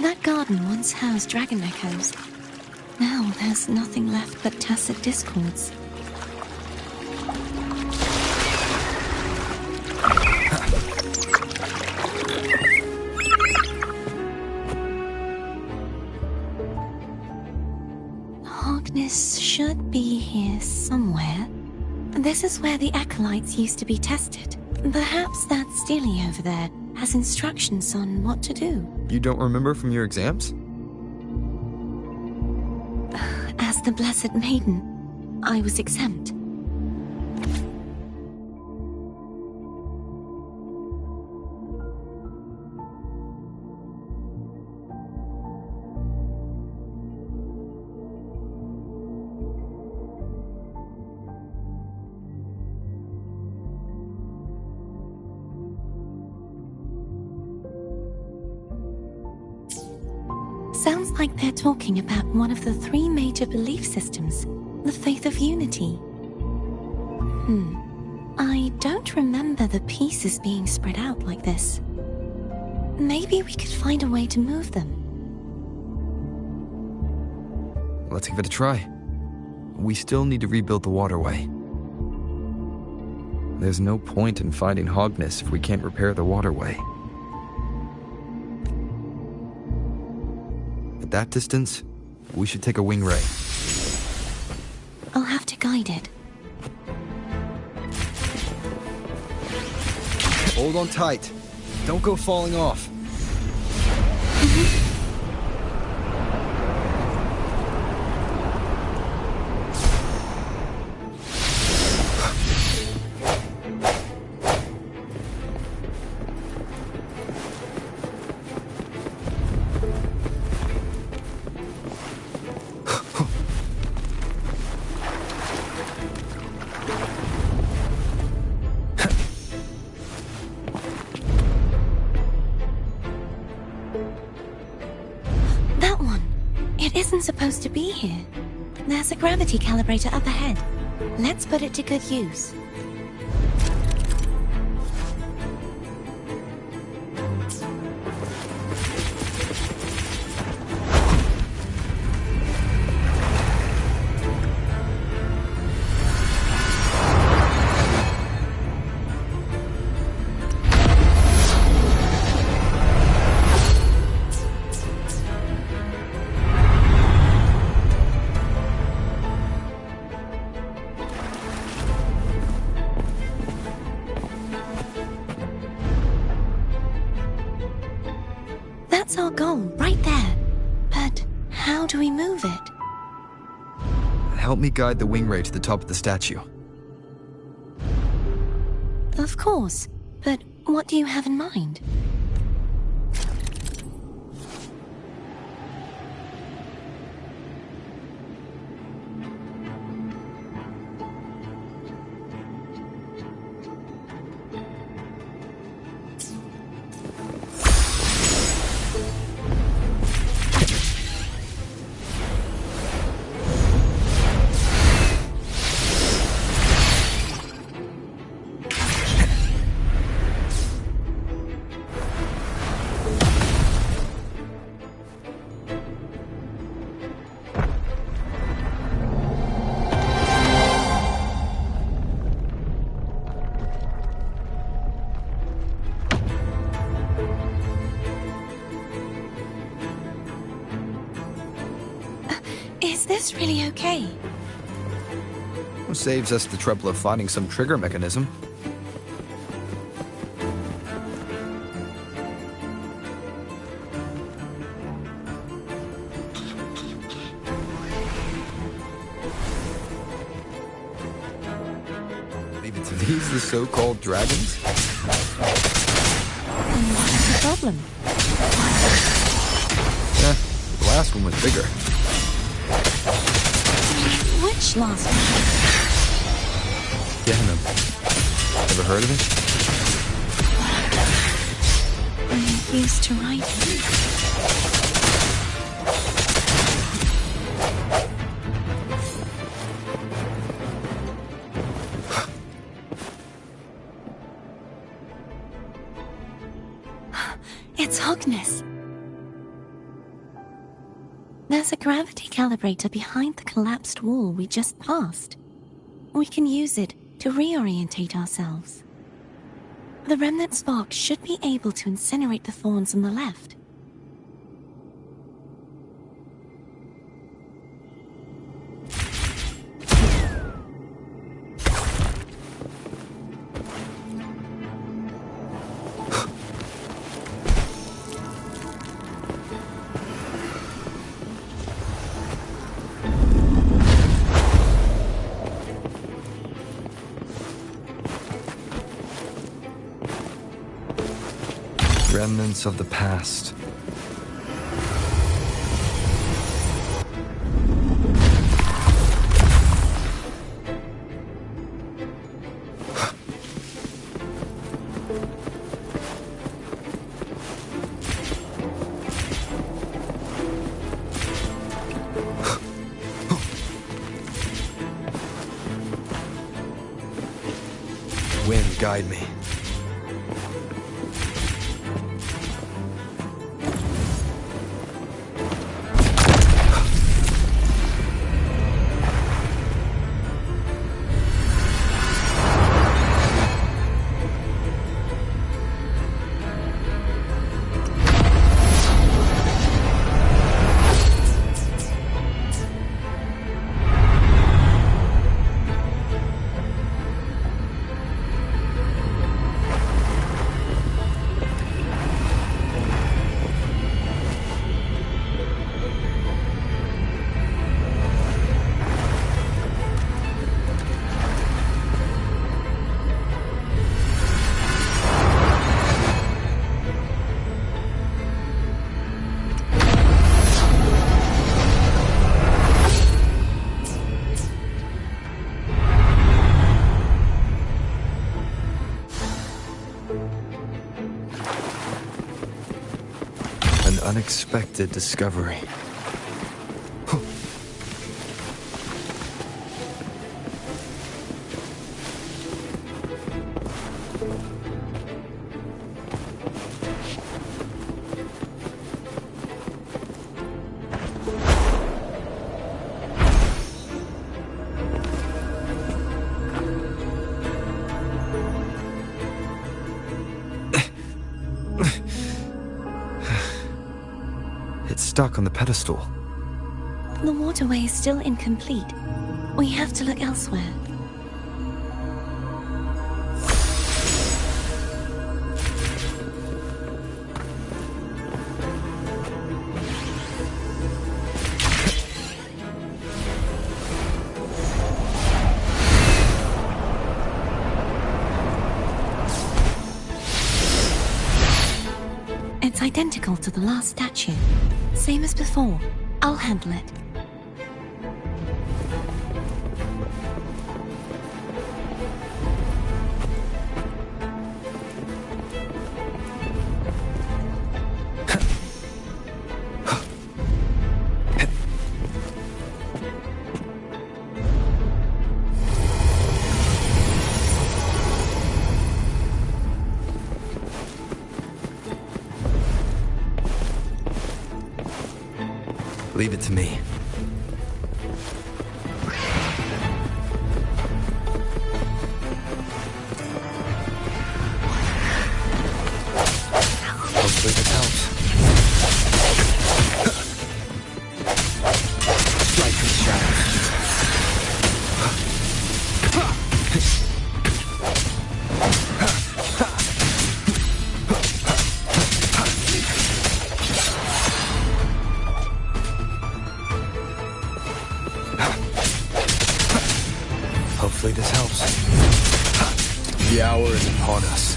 That garden once housed dragon echoes. Now there's nothing left but tacit discords. Hogness should be here somewhere. This is where the acolytes used to be tested. Perhaps that Steely over there has instructions on what to do. You don't remember from your exams? As the Blessed Maiden, I was exempt. Sounds like they're talking about one of the 3 major belief systems, the faith of unity. I don't remember the pieces being spread out like this. Maybe we could find a way to move them. Let's give it a try. We still need to rebuild the waterway. There's no point in fighting Hogness if we can't repair the waterway. At that distance, we should take a wing ray. I'll have to guide it. Hold on tight. Don't go falling off. Supposed to be here. There's a gravity calibrator up ahead. Let's put it to good use. That's our goal, right there. But how do we move it? Help me guide the wing ray to the top of the statue. Of course, but what do you have in mind? Is this really okay? Saves us the trouble of finding some trigger mechanism. These the so-called dragons? What's the problem? The last one was bigger. Which last one? Gehenna. Ever heard of it? I used to write it. It's Hogness. There's a gravity calibrator behind the collapsed wall we just passed. We can use it to reorientate ourselves. The remnant spark should be able to incinerate the thorns on the left. Remnants of the past. Wind, guide me. Unexpected discovery. Stuck on the pedestal. The waterway is still incomplete. We have to look elsewhere. It's identical to the last statue. Same as before. I'll handle it. Leave it to me. Hopefully this helps. Strike. Hopefully this helps. The hour is upon us.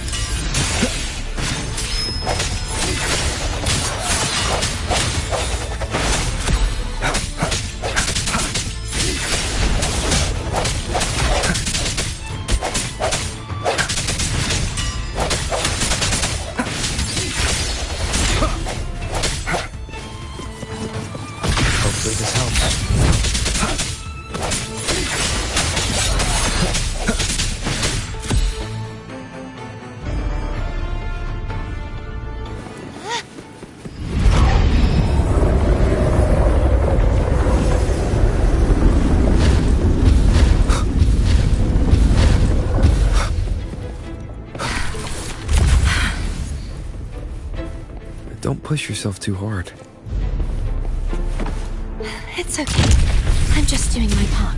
Hopefully this helps. Don't push yourself too hard. It's okay. I'm just doing my part.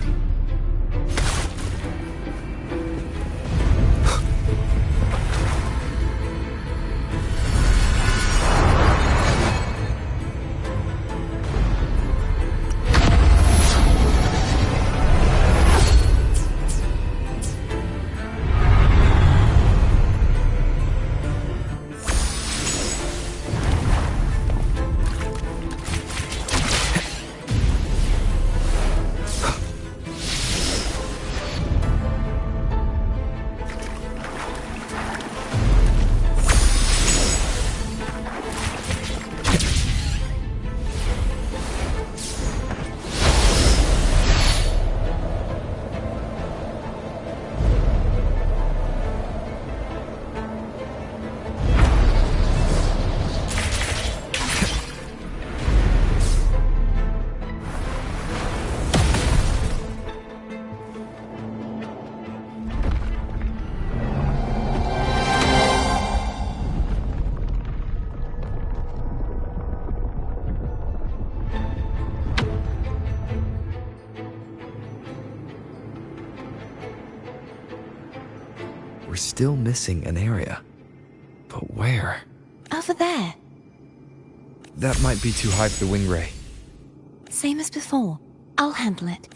We're still missing an area. But where? Over there. That might be too high for the wing ray. Same as before. I'll handle it.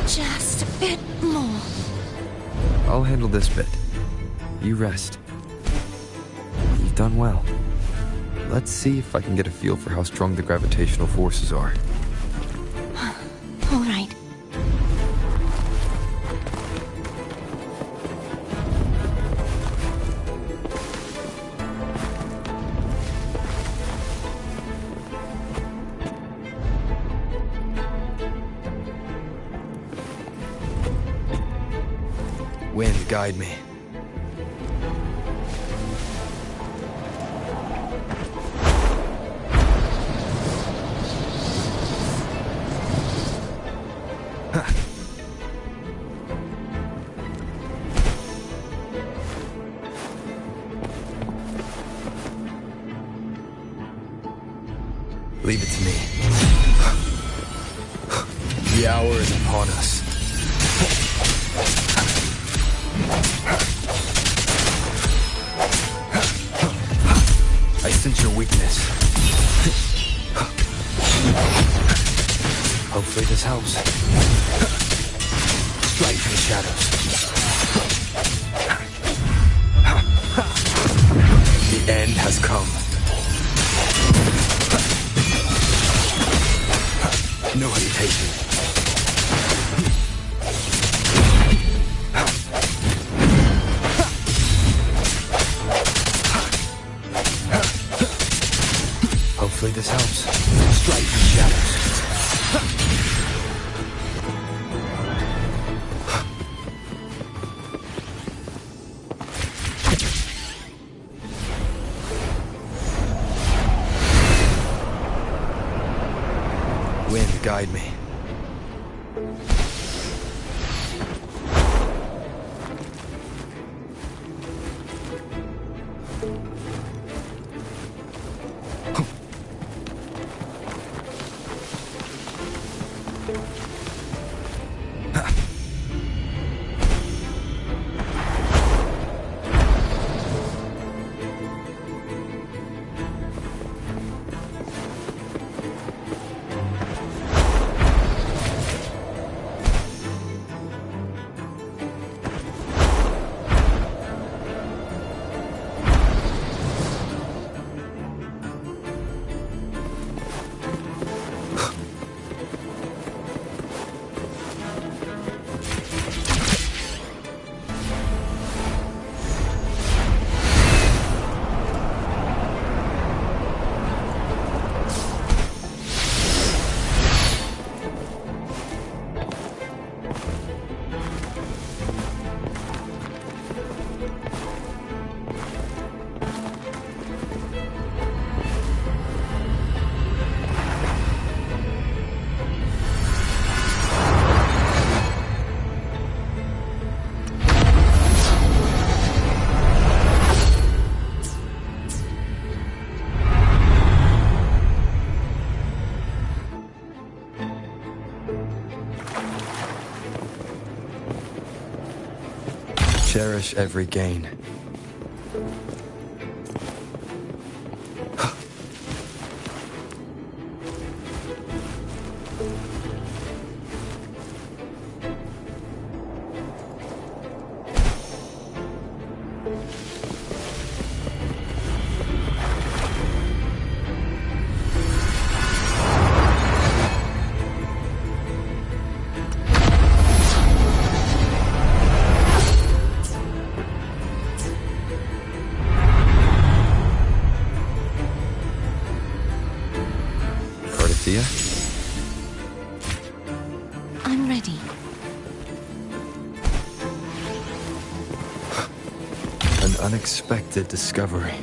Just a bit more. I'll handle this bit. You rest. You've done well. Let's see if I can get a feel for how strong the gravitational forces are. All right. Wind, guide me. Leave it to me. The hour is upon us. I sense your weakness. Hopefully this helps. Strike from the shadows. The end has come. No hesitation. Hopefully this helps. Strike from the shadows. Wind, guide me. cherish every gain. I'm ready. An unexpected discovery.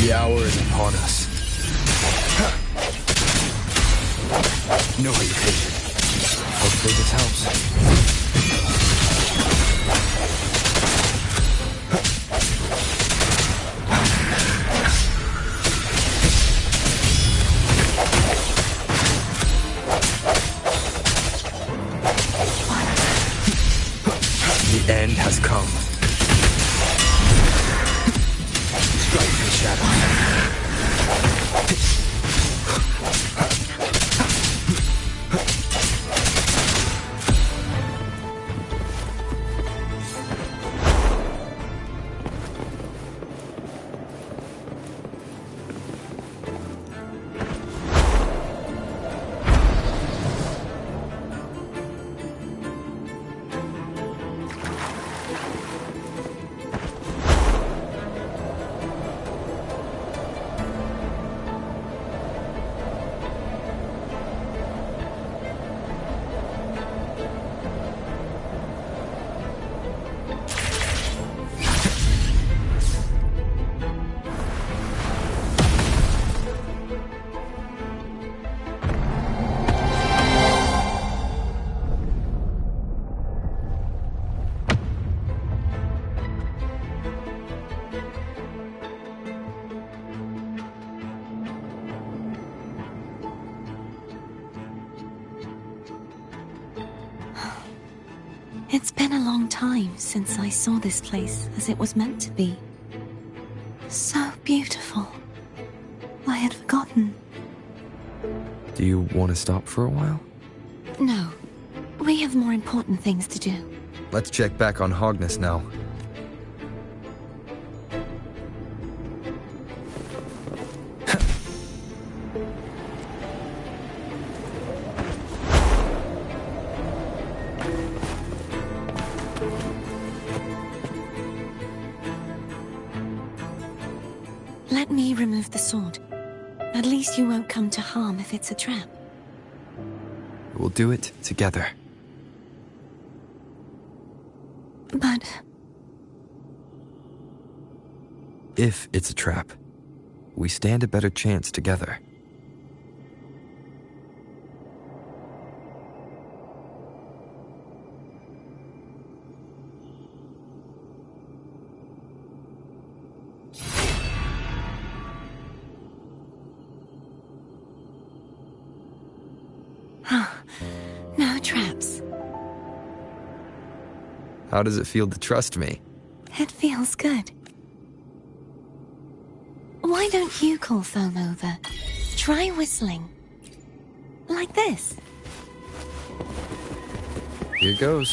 The hour is upon us. No hesitation. Hopefully this helps. The end has come. Strike the shadow. It's been a long time since I saw this place as it was meant to be. So beautiful. I had forgotten. Do you want to stop for a while? No. We have more important things to do. Let's check back on Hogness now. Let me remove the sword. At least you won't come to harm if it's a trap. We'll do it together. But... if it's a trap, we stand a better chance together. How does it feel to trust me? It feels good. Why don't you call Foam over? Try whistling. Like this. Here goes.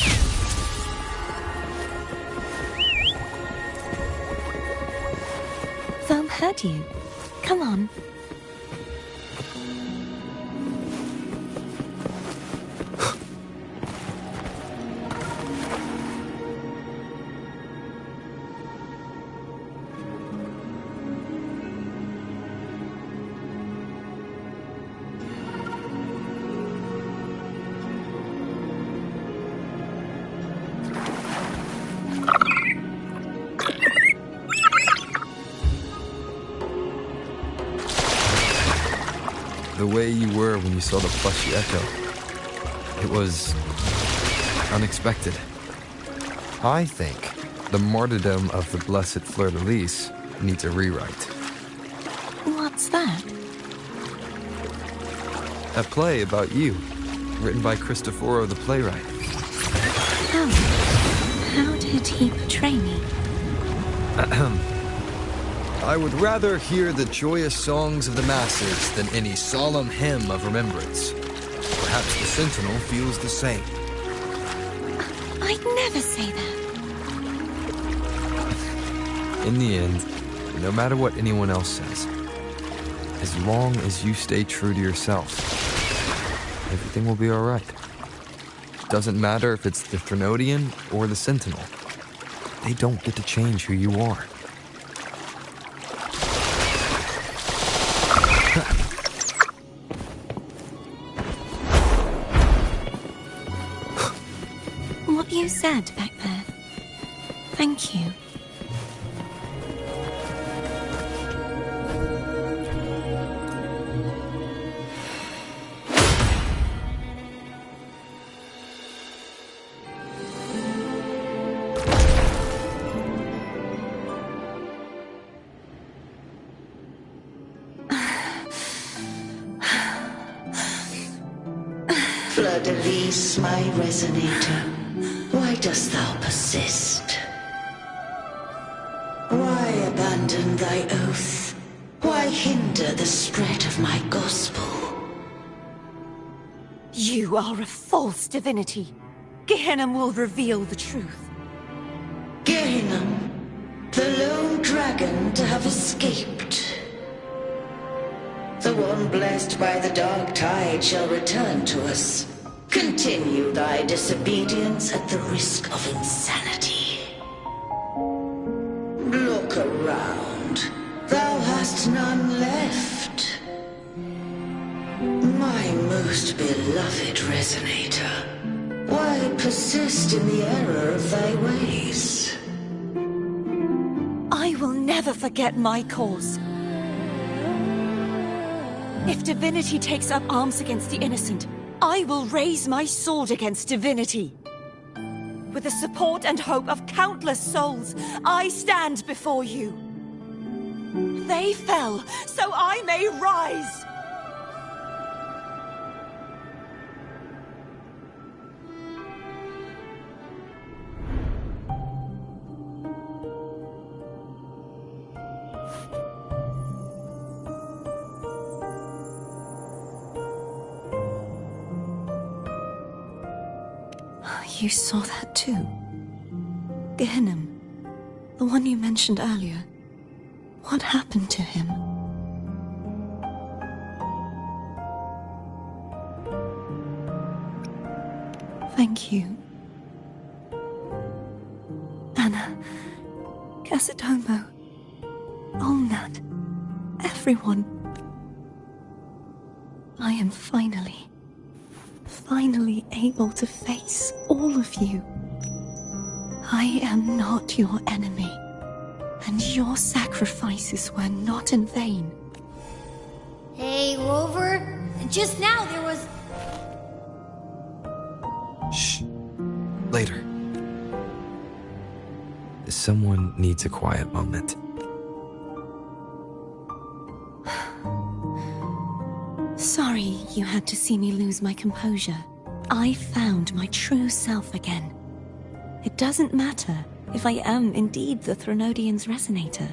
Foam heard you. Come on. The way you were when you saw the plushy echo. It was unexpected. I think the martyrdom of the blessed fleur-de-lis needs a rewrite. What's that? A play about you, written by Cristoforo the playwright. How did he portray me? I would rather hear the joyous songs of the masses than any solemn hymn of remembrance. Perhaps the Sentinel feels the same. I'd never say that. In the end, no matter what anyone else says, as long as you stay true to yourself, everything will be all right. Doesn't matter if it's the Threnodian or the Sentinel. They don't get to change who you are. What you said back there. Thank you. Fleur-de-lis, my resonator, why dost thou persist? Why abandon thy oath? Why hinder the spread of my gospel? You are a false divinity. Gehenna will reveal the truth. Gehenna, the lone dragon to have escaped. The one blessed by the dark tide shall return to us. Continue thy disobedience at the risk of insanity. Look around. Thou hast none left. My most beloved resonator, why persist in the error of thy ways? I will never forget my cause. If divinity takes up arms against the innocent, I will raise my sword against divinity. With the support and hope of countless souls, I stand before you. They fell, so I may rise. You saw that too? Gehenna, the one you mentioned earlier. What happened to him? Thank you. Anna, Casatomo, Olnat, everyone. I am finally able to face all of you. I am not your enemy, and your sacrifices were not in vain. Hey, Rover, just now there was... Shh. Later. Someone needs a quiet moment. Sorry you had to see me lose my composure. I found my true self again. It doesn't matter if I am indeed the Threnodian's resonator.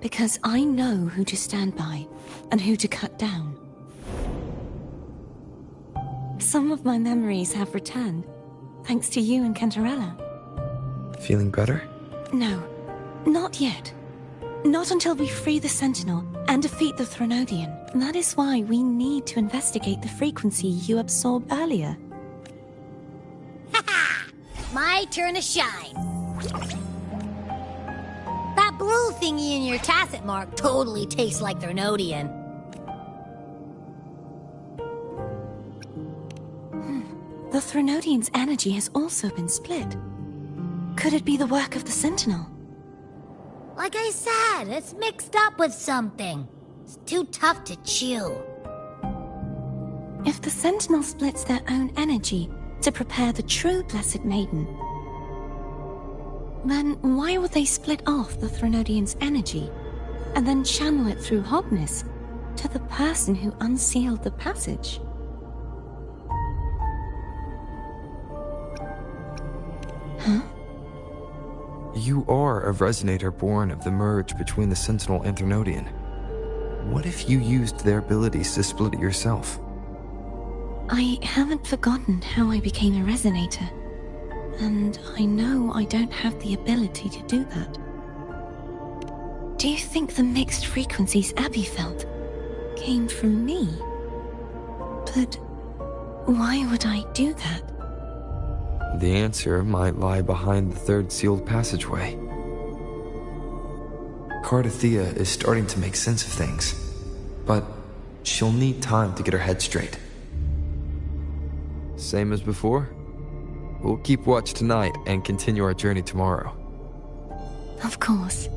Because I know who to stand by and who to cut down. Some of my memories have returned, thanks to you and Cantarella. Feeling better? No, not yet. Not until we free the Sentinel and defeat the Threnodian. That is why we need to investigate the frequency you absorbed earlier. My turn to shine. That blue thingy in your tacit mark totally tastes like Threnodian. The Threnodian's energy has also been split. Could it be the work of the Sentinel? Like I said, it's mixed up with something. It's too tough to chew. If the Sentinel splits their own energy to prepare the true Blessed Maiden, then why would they split off the Threnodian's energy and then channel it through Hobness to the person who unsealed the passage? Huh? You are a resonator born of the merge between the Sentinel and Threnodian. What if you used their abilities to split it yourself? I haven't forgotten how I became a resonator, and I know I don't have the ability to do that. Do you think the mixed frequencies Abby felt came from me? But why would I do that? The answer might lie behind the third sealed passageway. Cardathea is starting to make sense of things, but she'll need time to get her head straight. Same as before? We'll keep watch tonight and continue our journey tomorrow. Of course.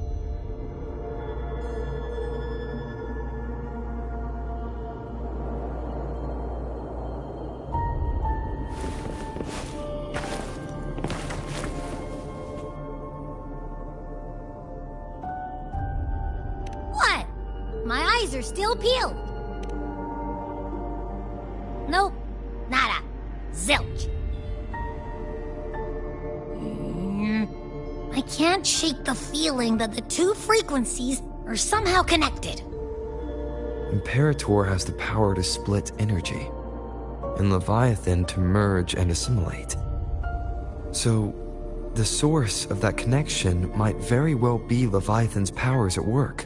What? My eyes are still peeled. Nope. Nada. Zilch. I can't shake the feeling that the two frequencies are somehow connected. Imperator has the power to split energy, and Leviathan to merge and assimilate. So, the source of that connection might very well be Leviathan's powers at work.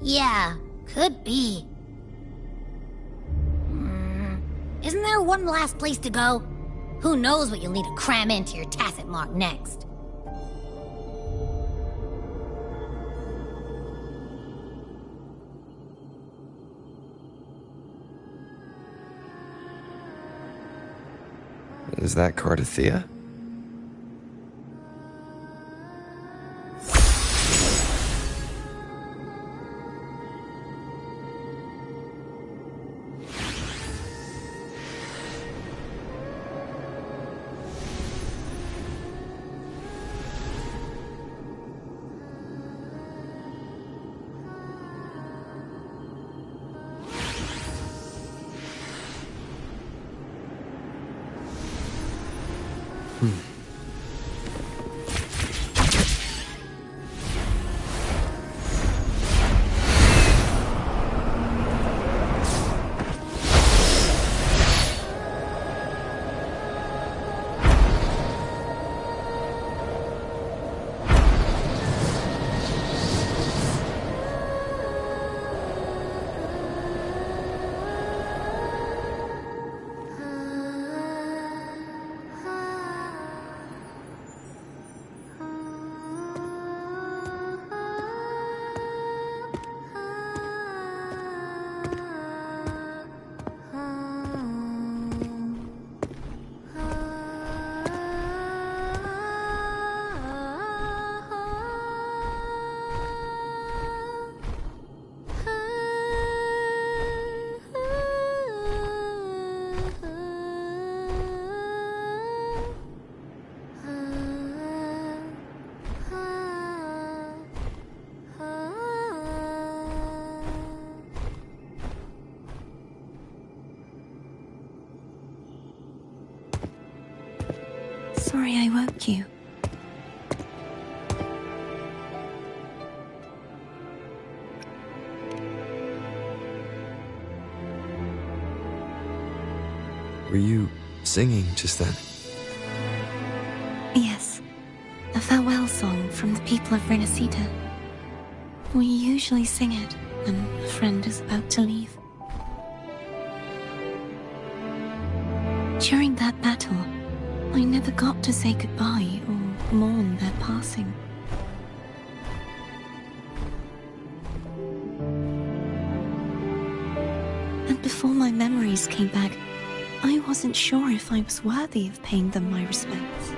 Yeah, could be. Isn't there one last place to go? Who knows what you'll need to cram into your tacit mark next? Is that Cardathea? sorry I woke you. Were you singing just then? Yes. A farewell song from the people of Renacita. We usually sing it when a friend is about to leave. During that battle, I never got to say goodbye or mourn their passing. And before my memories came back, I wasn't sure if I was worthy of paying them my respects.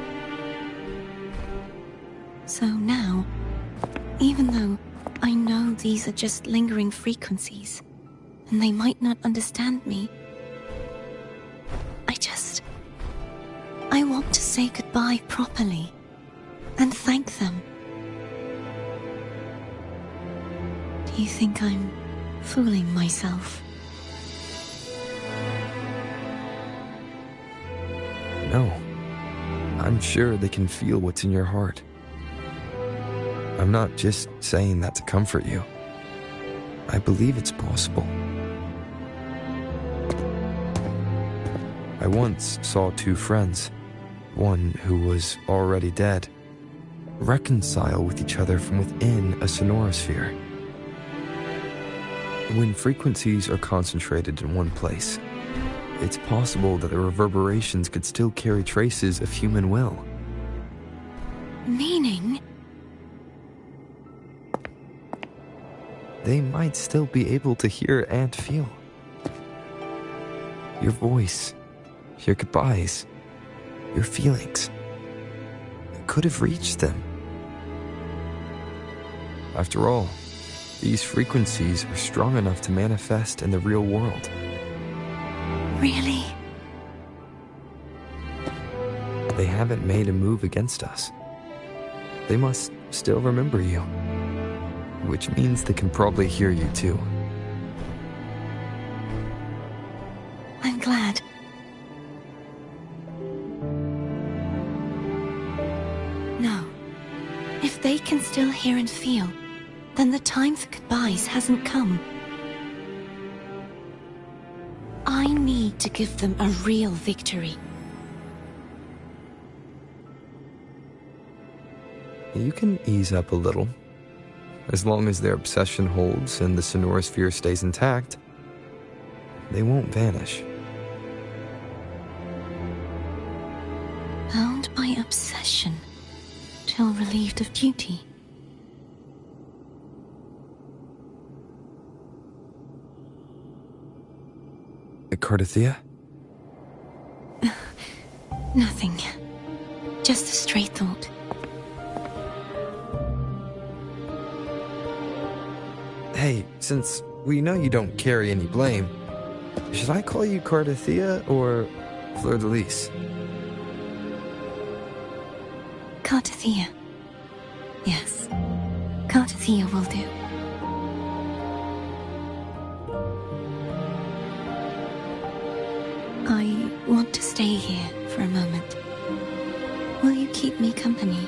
So now, even though I know these are just lingering frequencies, and they might not understand me, I want to say goodbye properly, and thank them. Do you think I'm fooling myself? No. I'm sure they can feel what's in your heart. I'm not just saying that to comfort you. I believe it's possible. I once saw two friends, one who was already dead, reconcile with each other from within a sonorosphere. When frequencies are concentrated in one place, it's possible that the reverberations could still carry traces of human will. Meaning? They might still be able to hear and feel. Your voice, your goodbyes, your feelings. It could have reached them. After all, these frequencies are strong enough to manifest in the real world. Really? They haven't made a move against us. They must still remember you, which means they can probably hear you too. I'm glad. No. If they can still hear and feel, then the time for goodbyes hasn't come. I need to give them a real victory. You can ease up a little. As long as their obsession holds and the sonorosphere stays intact, they won't vanish. Bound by obsession, till relieved of duty. Cardathea? Nothing. Just a stray thought. Hey, since we know you don't carry any blame, should I call you Cardathea or Fleur-de-Lis? Cardathea. Yes. Cardathea will do. I want to stay here for a moment. Will you keep me company?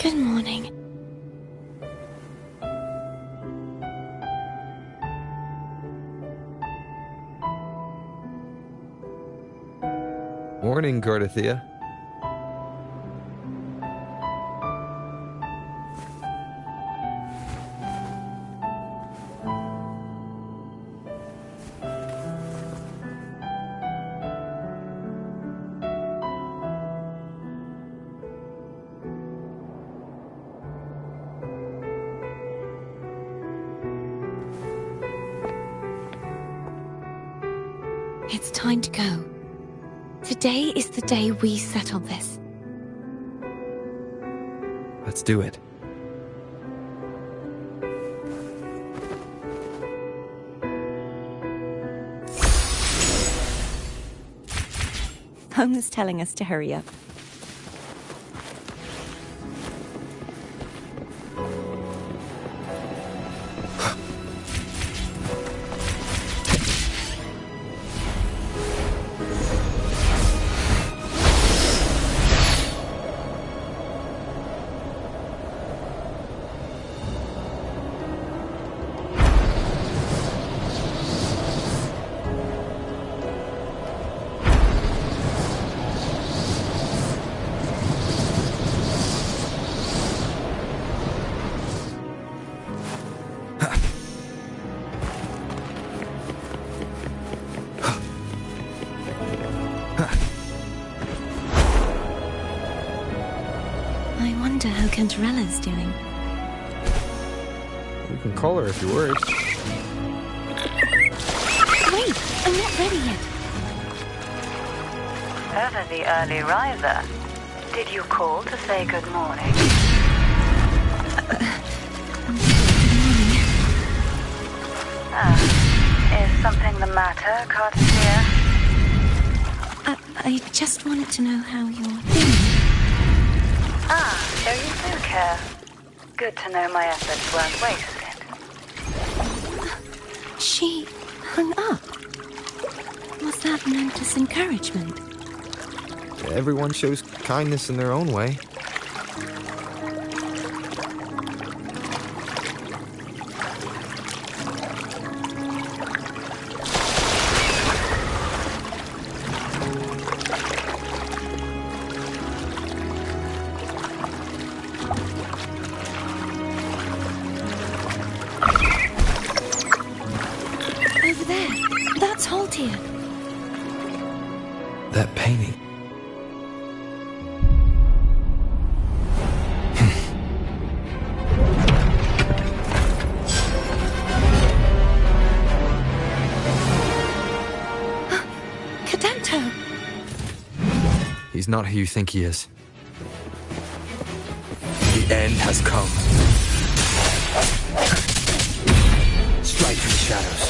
Good morning. Morning, Cardathea. It's time to go. Today is the day we settle this. Let's do it. Home is telling us to hurry up. Cantarella's doing. You can call her if you're worried. Wait, I'm not ready yet. Ever the early riser. Did you call to say good morning? Is something the matter, Cartier? I just wanted to know how you're feeling. So you do care. Good to know my efforts weren't wasted. She hung up. Was that meant as encouragement? Everyone shows kindness in their own way. That painting. Cadento! He's not who you think he is. The end has come. Strike from the shadows.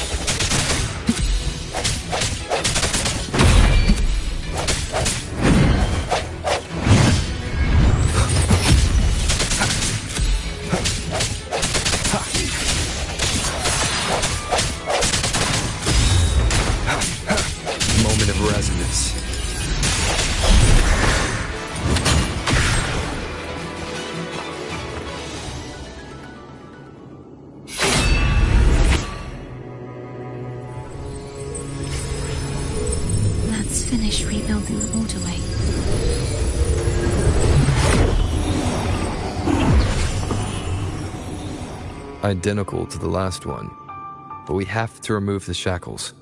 Resonance. Let's finish rebuilding the waterway. Identical to the last one, but we have to remove the shackles.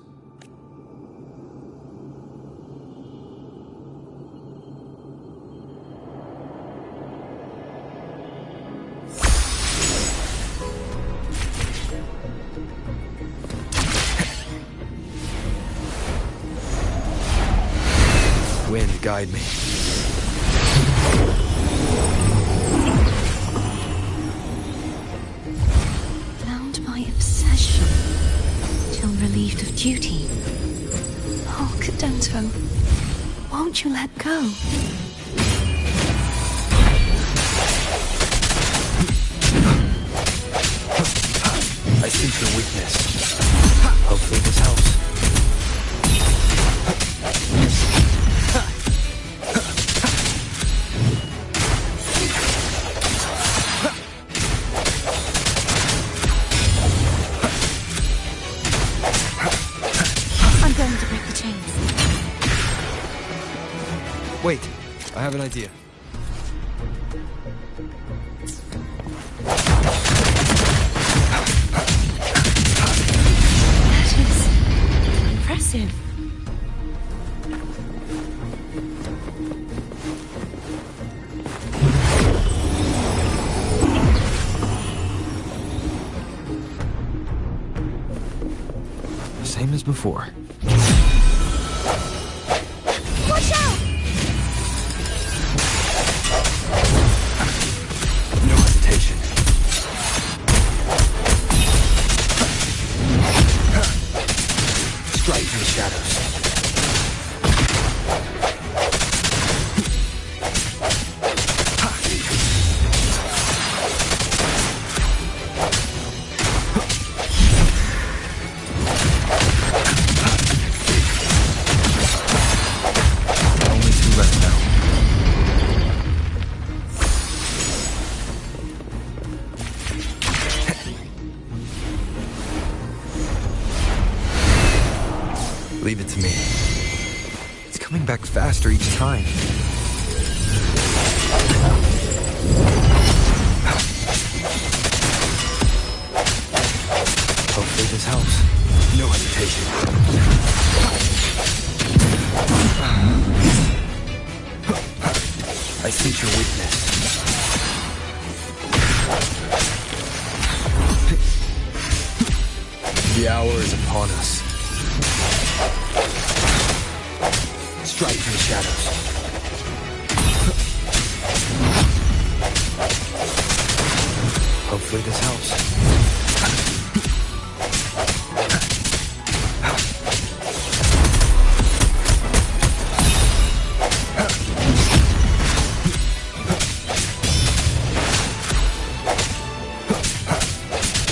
Wind, guide me. Bound by obsession, till relieved of duty. Oh, Cadento, won't you let go? I sense your weakness. Hopefully this helps. Wait, I have an idea. That is impressive. Same as before. Watch out! No hesitation. Strike in the shadows. Only two left now. Leave it to me. It's coming back faster each time. Hopefully this helps. No hesitation. I sense your weakness. The hour is upon us. Strike in the shadows. Hopefully this helps.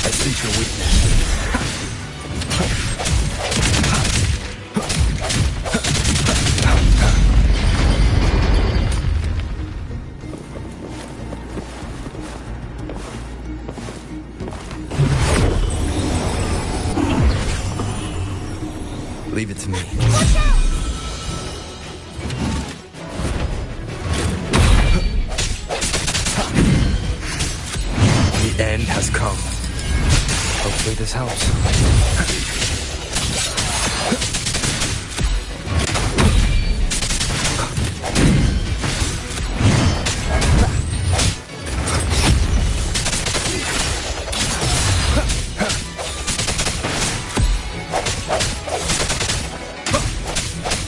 I sense your weakness. Leave it to me. The end has come. Hopefully this helps.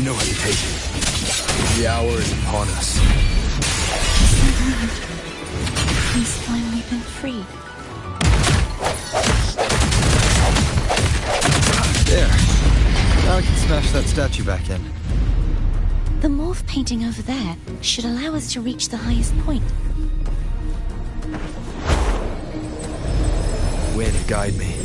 No hesitation. The hour is upon us. He's finally been freed. There. Now I can smash that statue back in. The morph painting over there should allow us to reach the highest point. Wind, guide me.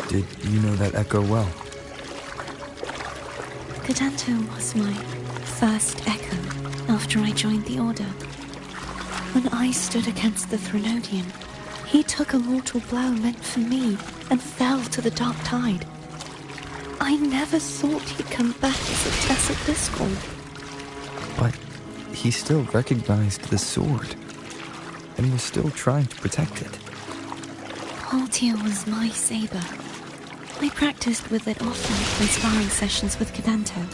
Did you know that echo well? Tnson was my first echo after I joined the Order. When I stood against the Threnodian, he took a mortal blow meant for me and fell to the dark tide. I never thought he'd come back as a Tacit Discord. But he still recognized the sword and was still trying to protect it. Haltia was my saber. I practiced with it often in sparring sessions with Tnson.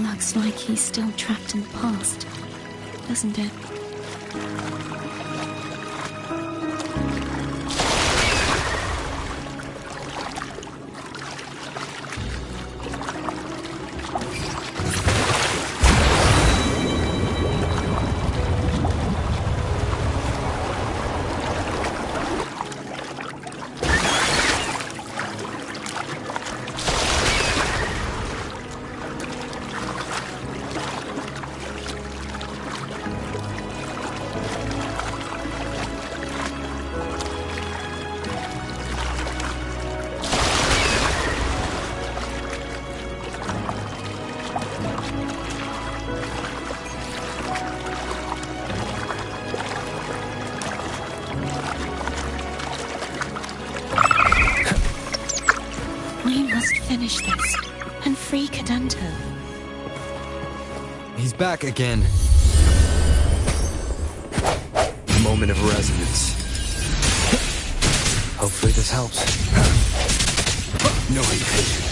Looks like he's still trapped in the past, doesn't it? finish this and free Kadunto. He's back again. Moment of resonance. Hopefully this helps. No impatience.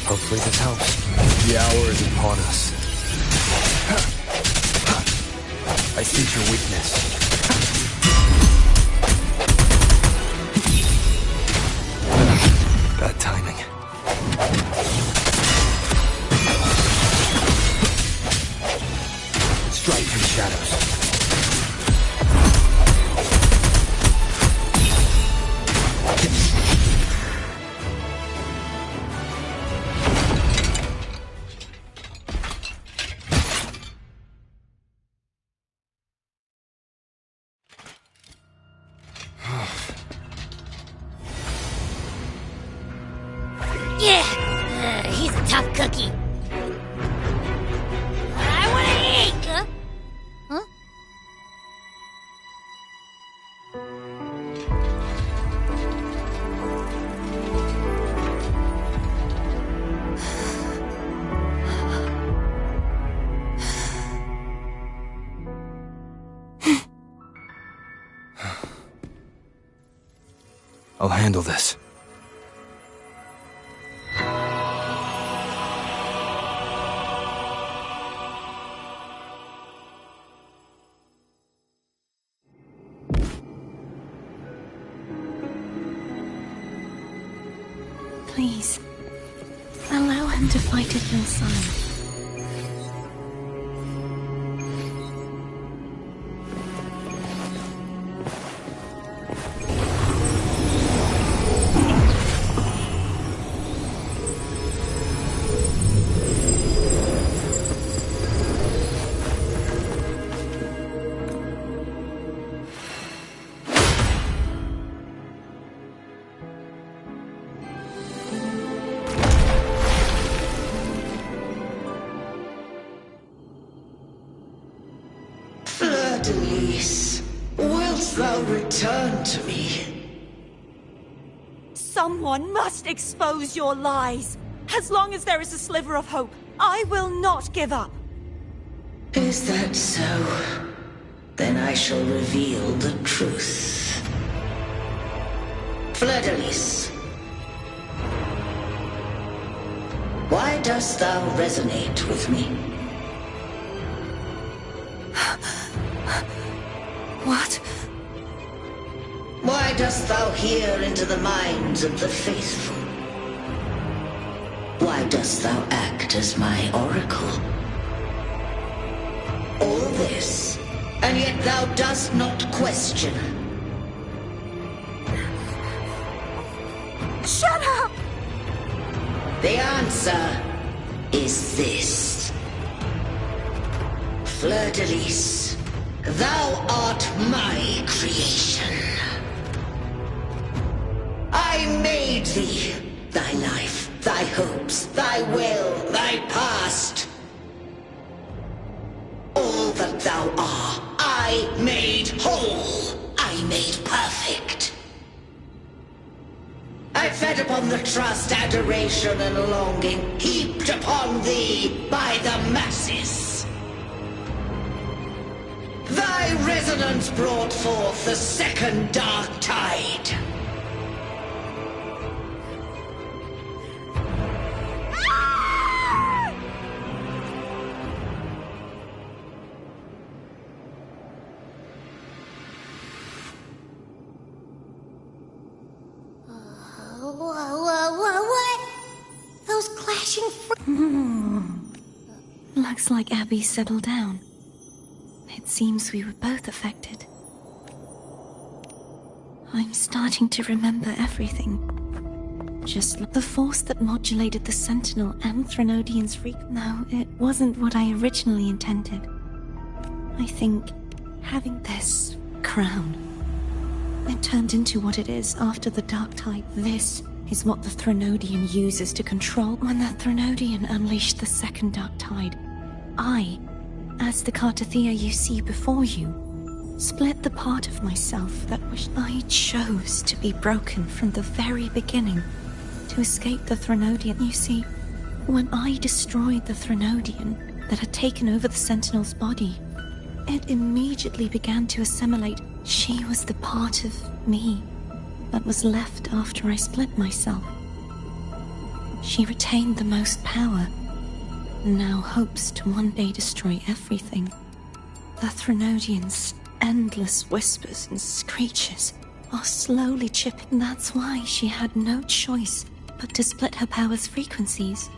Hopefully this helps. The hour is upon us. I sense your weakness. Bad timing. Strike from shadows. He's a tough cookie. I want to eat! Huh? I'll handle this. Please, allow him to fight at your side. Wilt thou return to me? Someone must expose your lies. As long as there is a sliver of hope, I will not give up. Is that so? Then I shall reveal the truth. Fleur-de-Lis, why dost thou resonate with me? What? Why dost thou hear into the minds of the faithful? Why dost thou act as my oracle? All this, and yet thou dost not question. Shut up! The answer is this. Fleur-de-Lis, thou art my creation. I made thee, thy life, thy hopes, thy will, thy past. All that thou art, I made whole. I made perfect. I fed upon the trust, adoration, and longing heaped upon thee by the masses. Thy resonance brought forth the second dark tide. What? Those clashing Looks like Abby settled down. It seems we were both affected. I'm starting to remember everything. Just like the force that modulated the Sentinel and Threnodian's freak. No, it wasn't what I originally intended. I think having this crown It turned into what it is after the Dark Tide. This is what the Threnodian uses to control. When the Threnodian unleashed the second Dark Tide, I, as the Cartathea you see before you, split the part of myself that wished. I chose to be broken from the very beginning to escape the Threnodian. You see, when I destroyed the Threnodian that had taken over the Sentinel's body, it immediately began to assimilate. She was the part of me that was left after I split myself. She retained the most power, and now hopes to one day destroy everything. The Threnodian's endless whispers and screeches are slowly chipping. That's why she had no choice but to split her power's frequencies,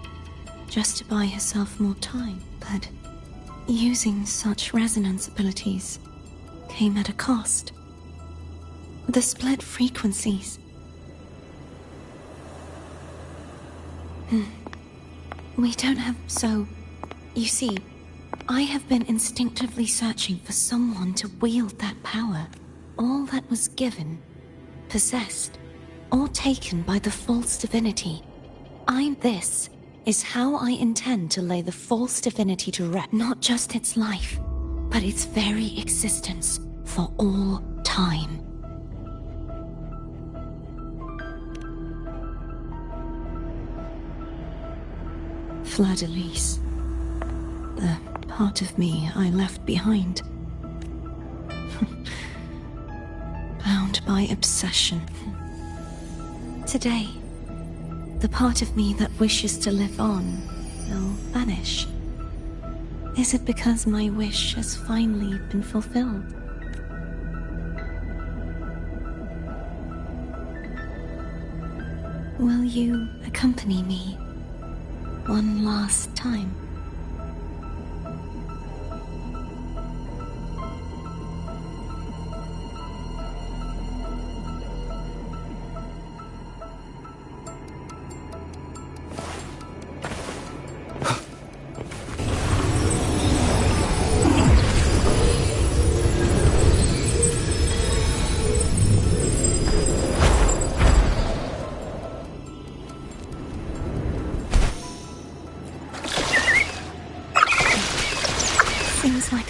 just to buy herself more time. But using such resonance abilities came at a cost. The split frequencies. We don't have... So, you see, I have been instinctively searching for someone to wield that power. All that was given, possessed, or taken by the false divinity. This is how I intend to lay the false divinity to rest. Not just its life, but its very existence for all time. Fleur-de-Lis, the part of me I left behind. Bound by obsession. Today, the part of me that wishes to live on will vanish. Is it because my wish has finally been fulfilled? Will you accompany me one last time?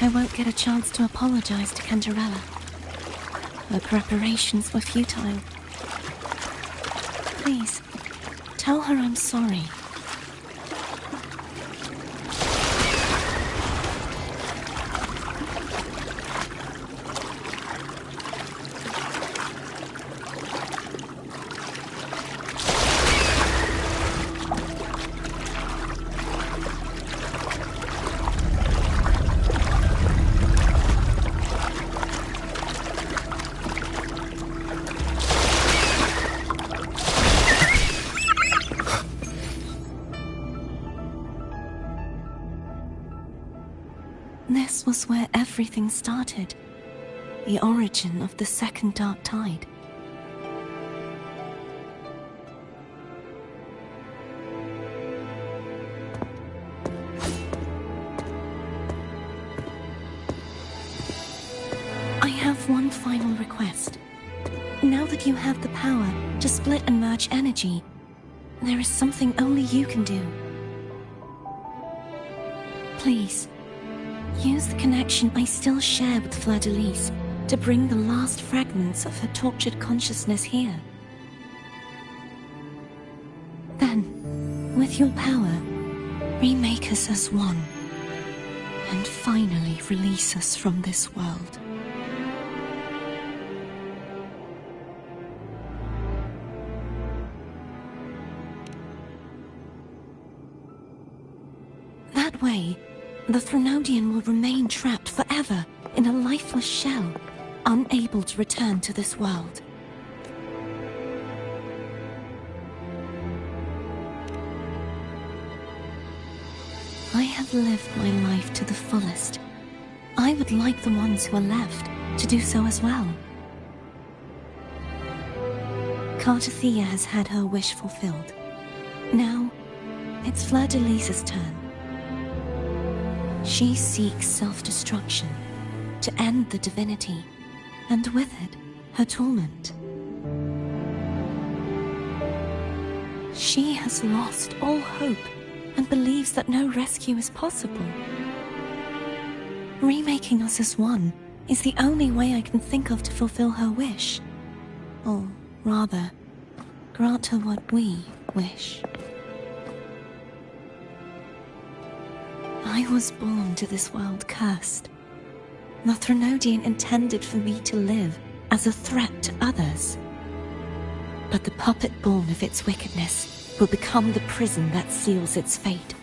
I won't get a chance to apologize to Cantarella. Her preparations were futile. Please, tell her I'm sorry. This was where everything started. The origin of the second Dark Tide. I have one final request. Now that you have the power to split and merge energy, there is something only you can do. Please, use the connection I still share with Fleur-de-Lis to bring the last fragments of her tortured consciousness here. Then, with your power, remake us as one, and finally release us from this world. That way, the Threnodian will remain trapped forever in a lifeless shell, unable to return to this world. I have lived my life to the fullest. I would like the ones who are left to do so as well. Cartathea has had her wish fulfilled. Now, it's Fleur-de-Lis's turn. She seeks self-destruction to end the divinity, and with it, her torment. She has lost all hope and believes that no rescue is possible. Remaking us as one is the only way I can think of to fulfill her wish. Or rather, grant her what we wish. I was born to this world cursed. The Threnodian intended for me to live as a threat to others. But the puppet born of its wickedness will become the prison that seals its fate.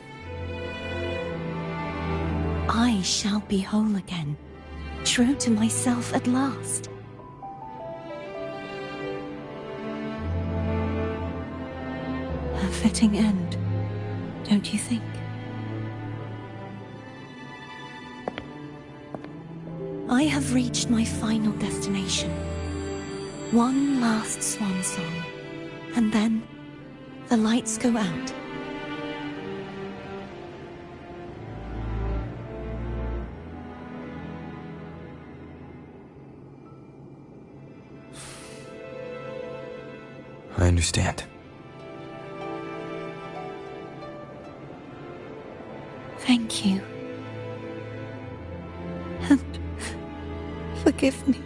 I shall be whole again, true to myself at last. A fitting end, don't you think? I have reached my final destination. One last swan song, and then the lights go out. I understand. Thank you. And forgive me.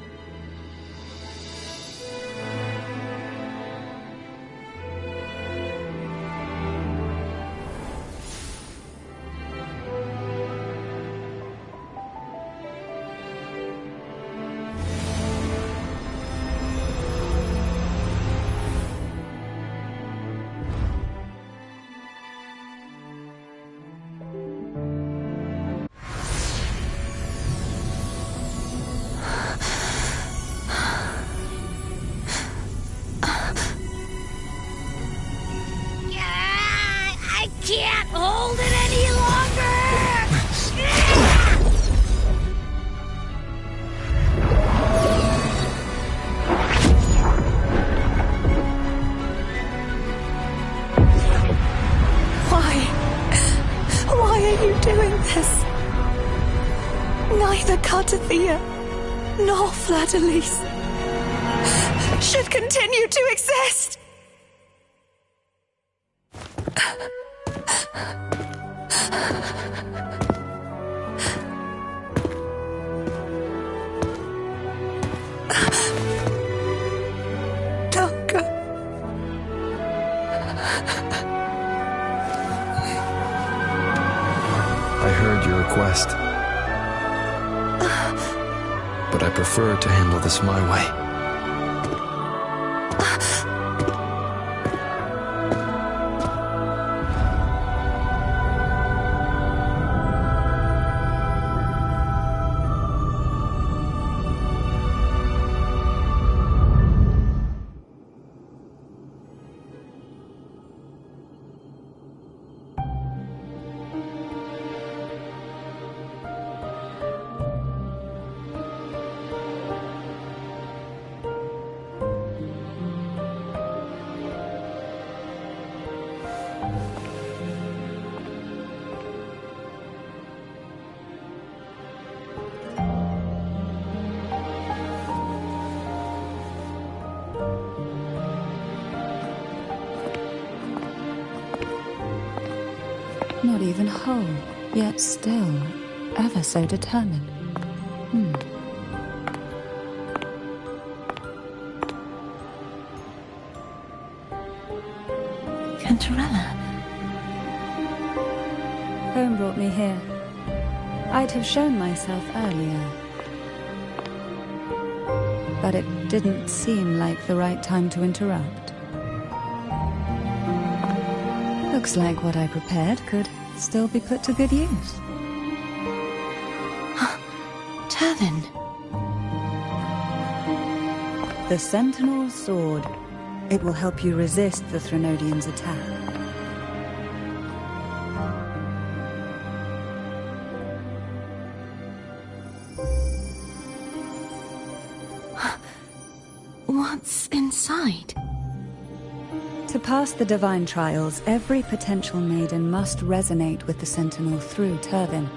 Can't hold it any longer! Why are you doing this? Neither Cartathea nor Fleur-de-Lis should continue to exist! Request. But I prefer to handle this my way. Not even whole, yet still ever so determined. Cantarella. Home brought me here. I'd have shown myself earlier. But it didn't seem like the right time to interrupt. Looks like what I prepared could still be put to good use. Turvin. The Sentinel's sword. It will help you resist the Threnodian's attack. What's inside? To pass the divine trials, every potential maiden must resonate with the Sentinel through Turvin.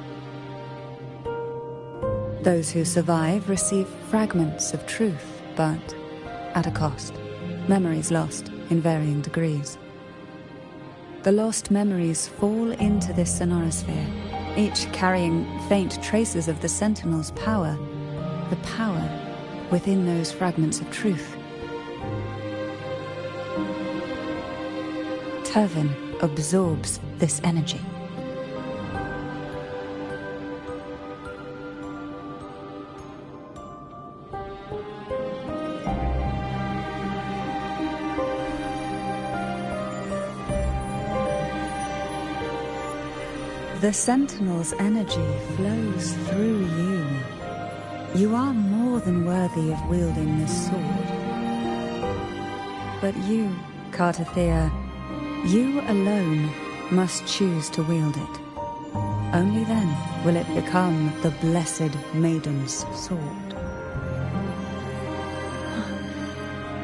Those who survive receive fragments of truth, but at a cost. Memories lost in varying degrees. The lost memories fall into this sonorosphere, each carrying faint traces of the Sentinel's power, the power within those fragments of truth. Turvin absorbs this energy. The Sentinel's energy flows through you. You are more than worthy of wielding this sword. But you, Cartathea, you alone must choose to wield it. Only then will it become the Blessed Maiden's sword.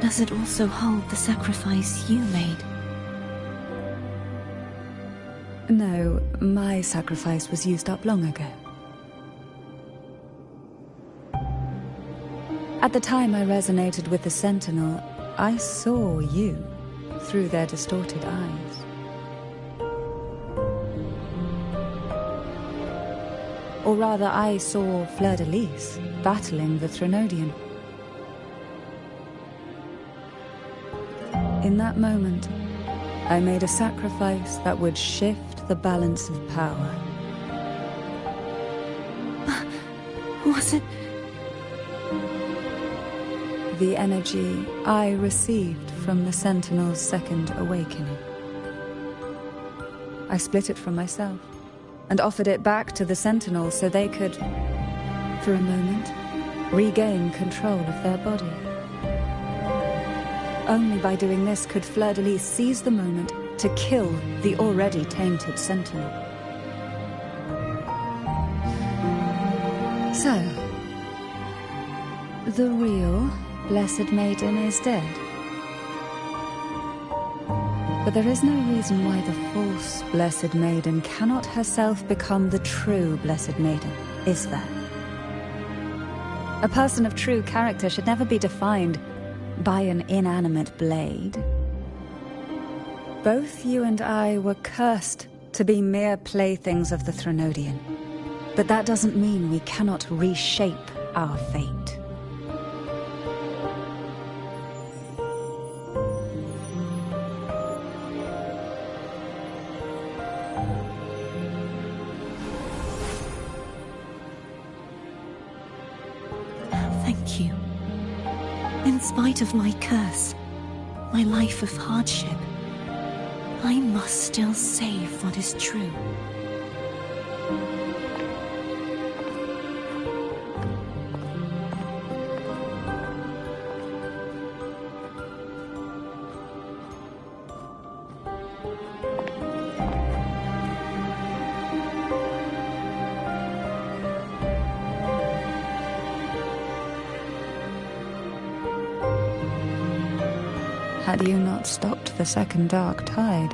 Does it also hold the sacrifice you made? No, my sacrifice was used up long ago. At the time I resonated with the Sentinel, I saw you through their distorted eyes. Or rather, I saw Fleur-de-Lis battling the Threnodian. In that moment, I made a sacrifice that would shift the balance of power. Was it? The energy I received from the Sentinel's second awakening. I split it from myself and offered it back to the Sentinel so they could, for a moment, regain control of their body. Only by doing this could Fleur-de-Lis seize the moment to kill the already tainted Sentinel. So, the real Blessed Maiden is dead. But there is no reason why the false Blessed Maiden cannot herself become the true Blessed Maiden, is there? A person of true character should never be defined by an inanimate blade. Both you and I were cursed to be mere playthings of the Threnodian. But that doesn't mean we cannot reshape our fate. Thank you. In spite of my curse, my life of hardship, I must still save what is true. Had you not stopped the second dark tide?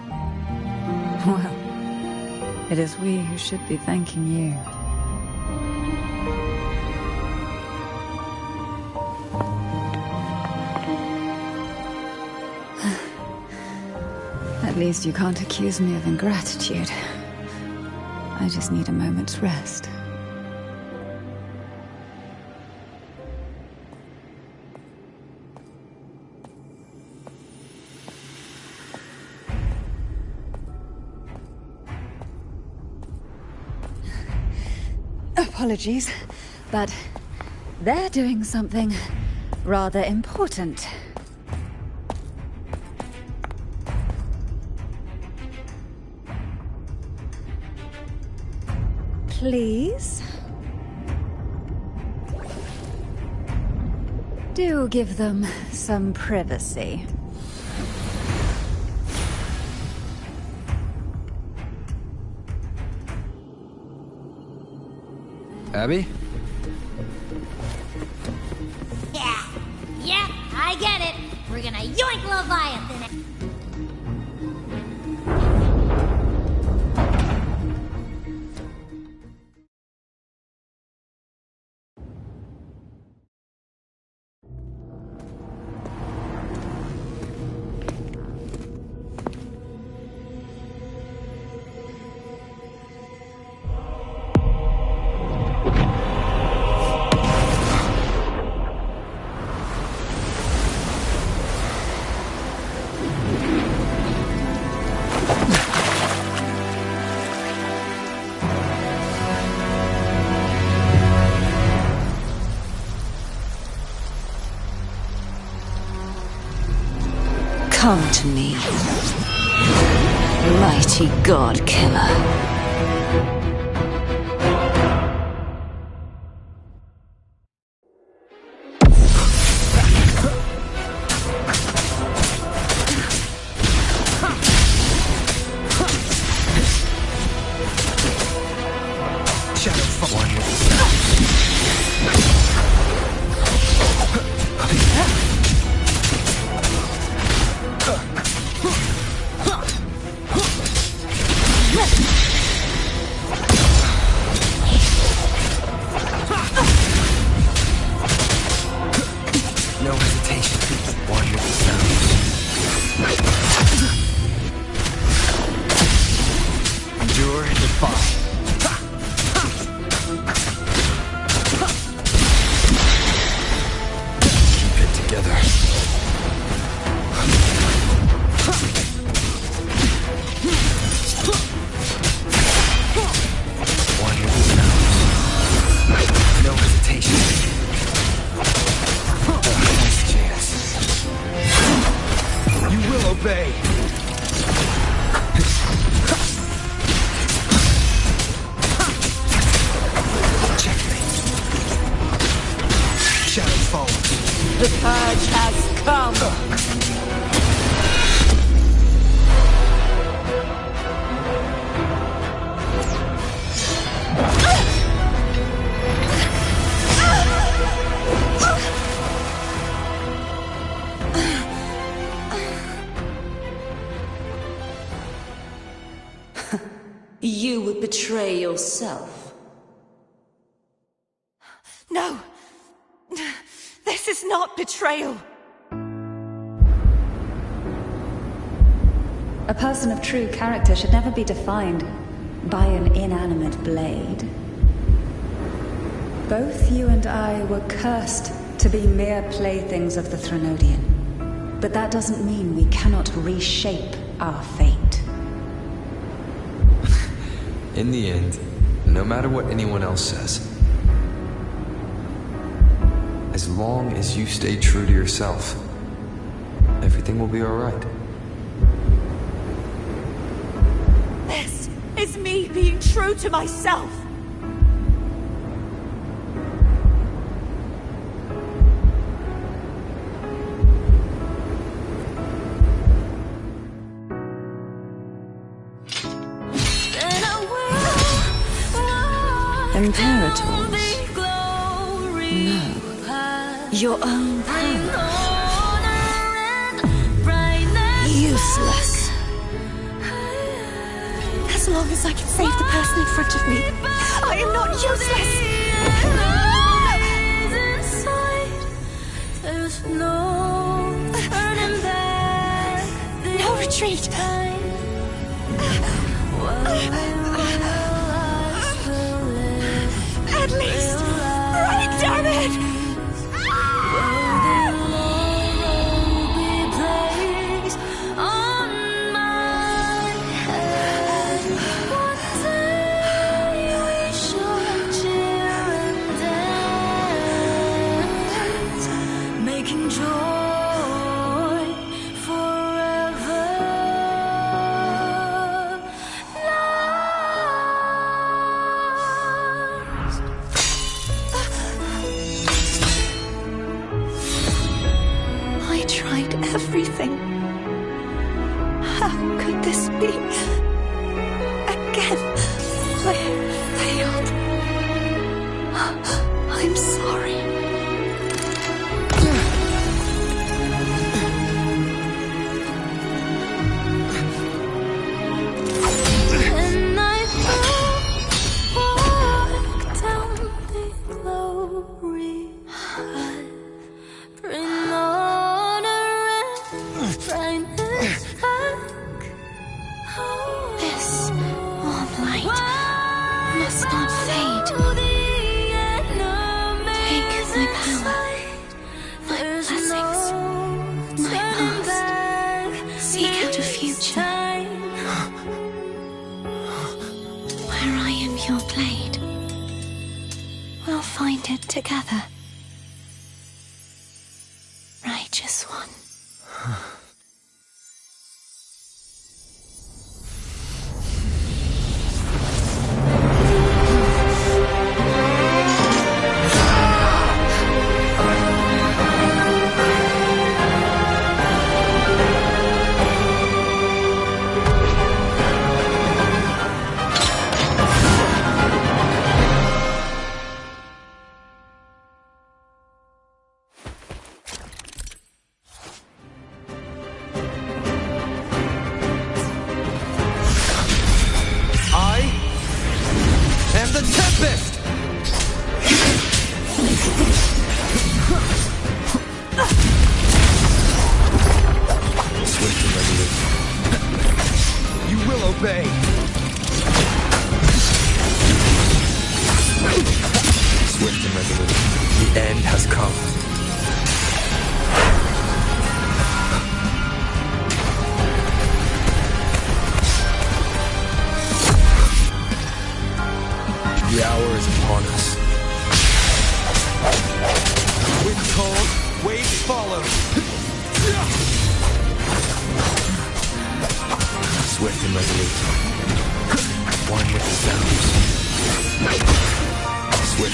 Well, it is we who should be thanking you. At least you can't accuse me of ingratitude. I just need a moment's rest. Apologies, but they're doing something rather important. Please? Do give them some privacy. Abby? Yeah, I get it. We're gonna yoink Leviathan. Come to me, mighty god killer. The purge has come! You would betray yourself. No! This is not betrayal! A person of true character should never be defined by an inanimate blade. Both you and I were cursed to be mere playthings of the Threnodian. But that doesn't mean we cannot reshape our fate. In the end, no matter what anyone else says, as long as you stay true to yourself, everything will be all right. This is me being true to myself! Imperators? No. Your own power. Useless. As long as I can save the person in front of me, I am not useless! No retreat! At least, right, damn it! Everything. How could this be? Again, I failed. I'm sorry. And I walk down the glory path. This warm light must not fade. Take my power, my blessings, my past. Seek out a future where I am your blade. We'll find it together. Righteous one.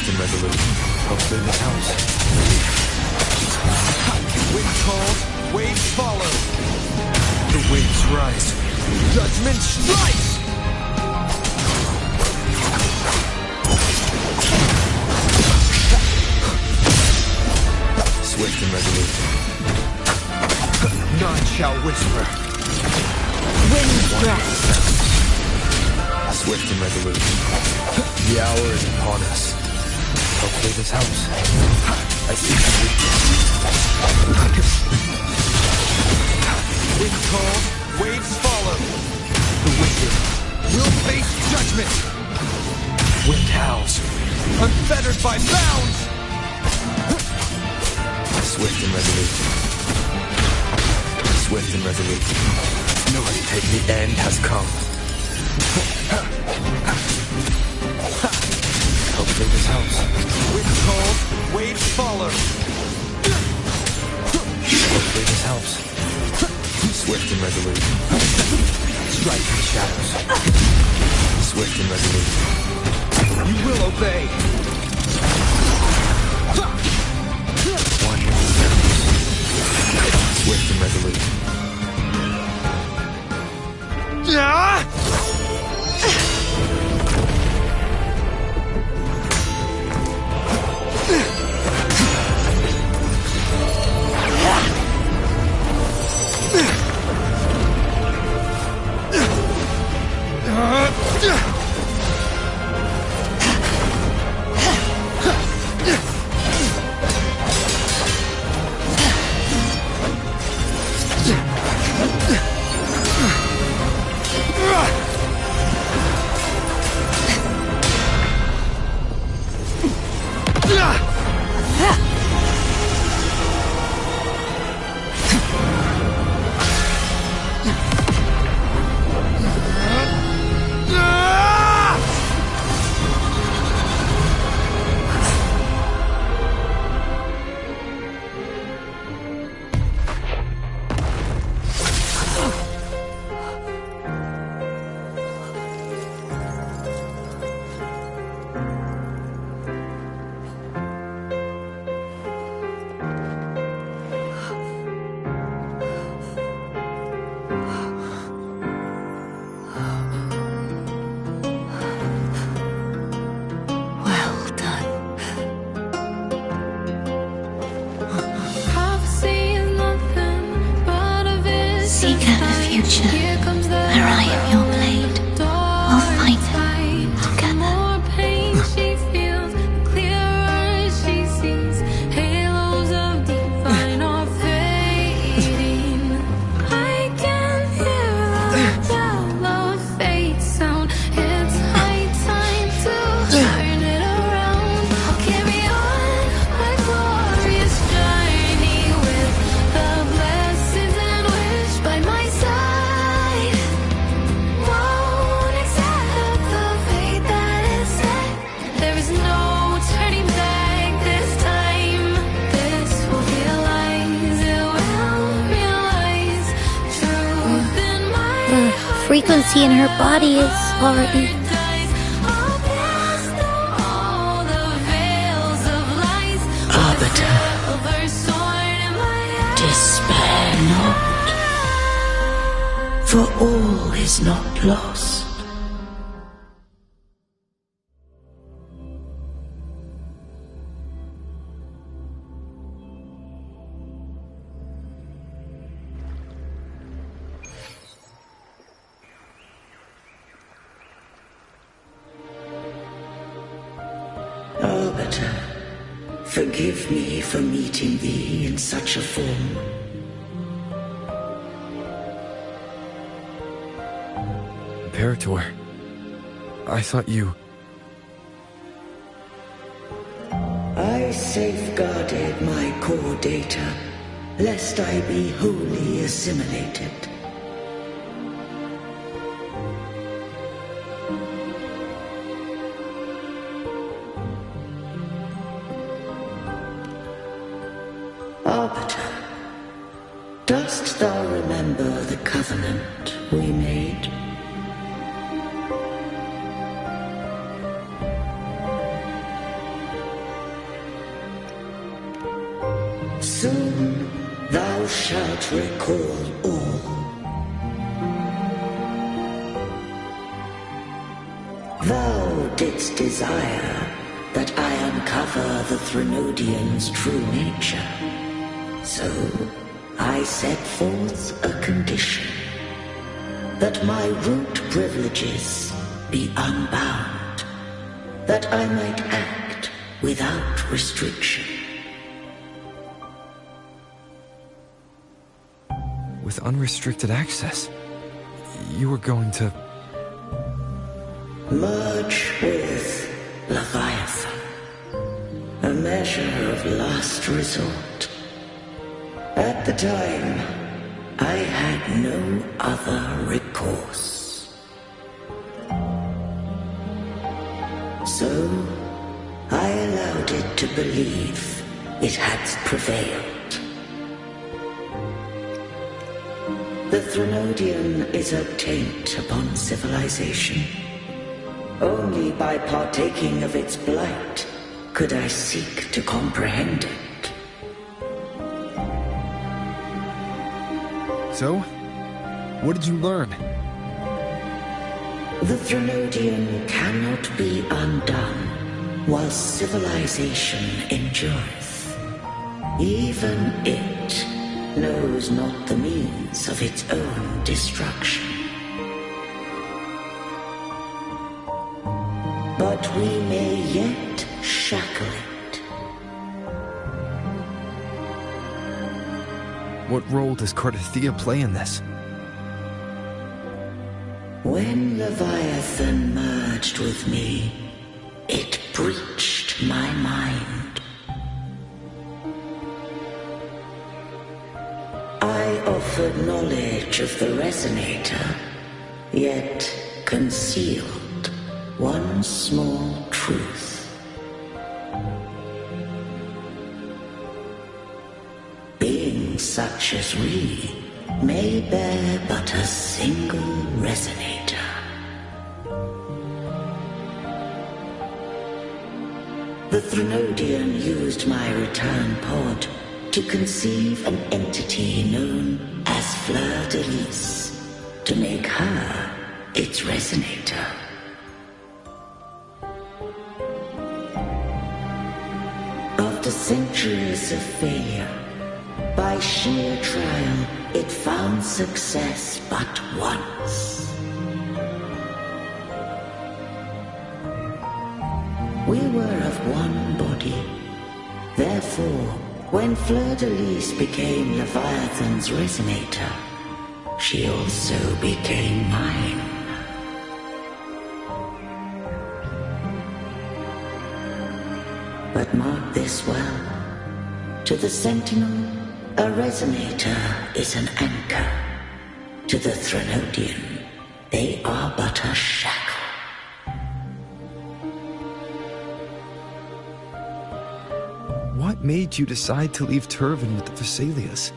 Swift and resolute. Hopefully this helps. Wind calls, waves follow. The waves rise. Judgment strikes! Swift and resolute. None shall whisper. Wind breath. Swift and resolute. The hour is upon us. Hopefully this helps. I see some weakness. Wind calls, waves follow. The wicked will face judgment. Wind howls, unfettered by bounds. Swift and resolute. Swift and resolute. No one take the end has come. Hopefully this helps. Wind calls, waves follow. Hopefully this helps. Swift and resolute. Strike in the shadows. Swift and resolute. You will obey. One with the shadows. Swift and resolute. Seek out the future, where I am your blade. We'll fight it together. Frequency in her body is already. Arbiter, despair not, for all is not lost. Arbiter, forgive me for meeting thee in such a form. Imperator, I thought you... I safeguarded my core data, lest I be wholly assimilated. Arbiter, dost thou remember the covenant we made? shalt recall all. Thou didst desire that I uncover the Threnodian's true nature. So I set forth a condition, that my root privileges be unbound, that I might act without restriction. With unrestricted access, you were going to... merge with Leviathan, a measure of last resort. At the time, I had no other recourse. So, I allowed it to believe it had prevailed. The Threnodian is obtained upon civilization. Only by partaking of its blight could I seek to comprehend it. So, what did you learn? The Threnodian cannot be undone while civilization endureth. Even it knows not the means of its own destruction. But we may yet shackle it. What role does Cardathea play in this? When Leviathan merged with me, it breached my mind. I offered knowledge of the Resonator, yet concealed one small truth. Beings such as we may bear but a single Resonator. The Threnodian used my return pod to conceive an entity known as Fleur de Lis, to make her its Resonator. After centuries of failure, by sheer trial, it found success but once. We were of one body. Therefore, when Fleur de Lis became Leviathan's Resonator, she also became mine. But mark this well. To the Sentinel, a Resonator is an anchor. To the Threnodian, they are but a shackle. What made you decide to leave Turvan with the Vesalias?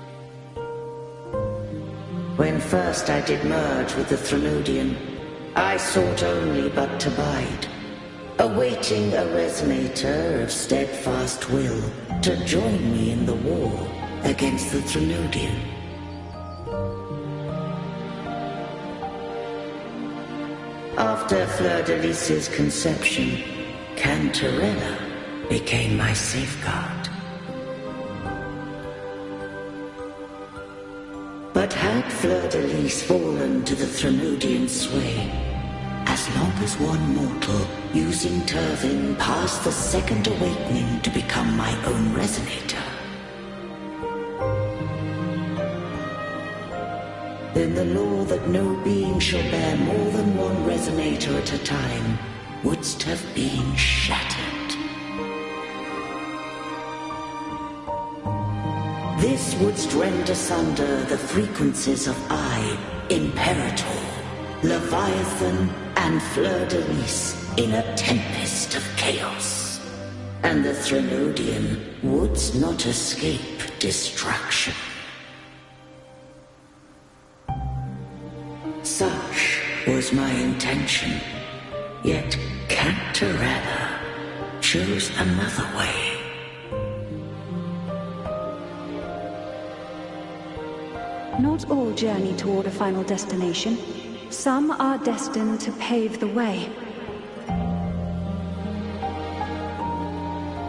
When first I did merge with the Threnodian, I sought only but to bide, awaiting a Resonator of steadfast will to join me in the war against the Threnodian. After Fleur de Lis's conception, Cantarella became my safeguard. But had Fleur de Lis fallen to the Threnodian sway, as long as one mortal using Turvan passed the second awakening to become my own Resonator, then the law that no being shall bear more than one Resonator at a time wouldst have been shattered. This wouldst rend asunder the frequencies of I, Imperator, Leviathan, and Fleur de Lis in a tempest of chaos. And the Threnodian wouldst not escape destruction. Such was my intention, yet Cantarella chose another way. Not all journey toward a final destination. Some are destined to pave the way.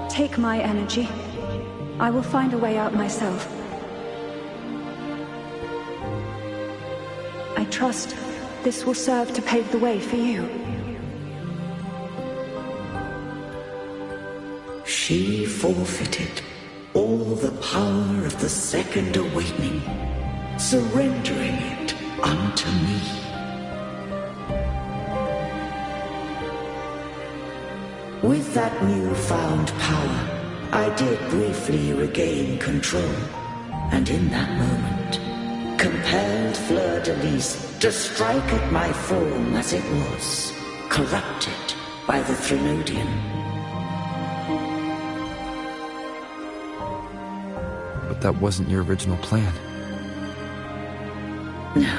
Take my energy. I will find a way out myself. I trust this will serve to pave the way for you. She forfeited all the power of the second awakening, surrendering it unto me. With that newfound power, I did briefly regain control, and in that moment, compelled Fleur-de-Lis to strike at my form as it was, corrupted by the Threnodian. But that wasn't your original plan. No.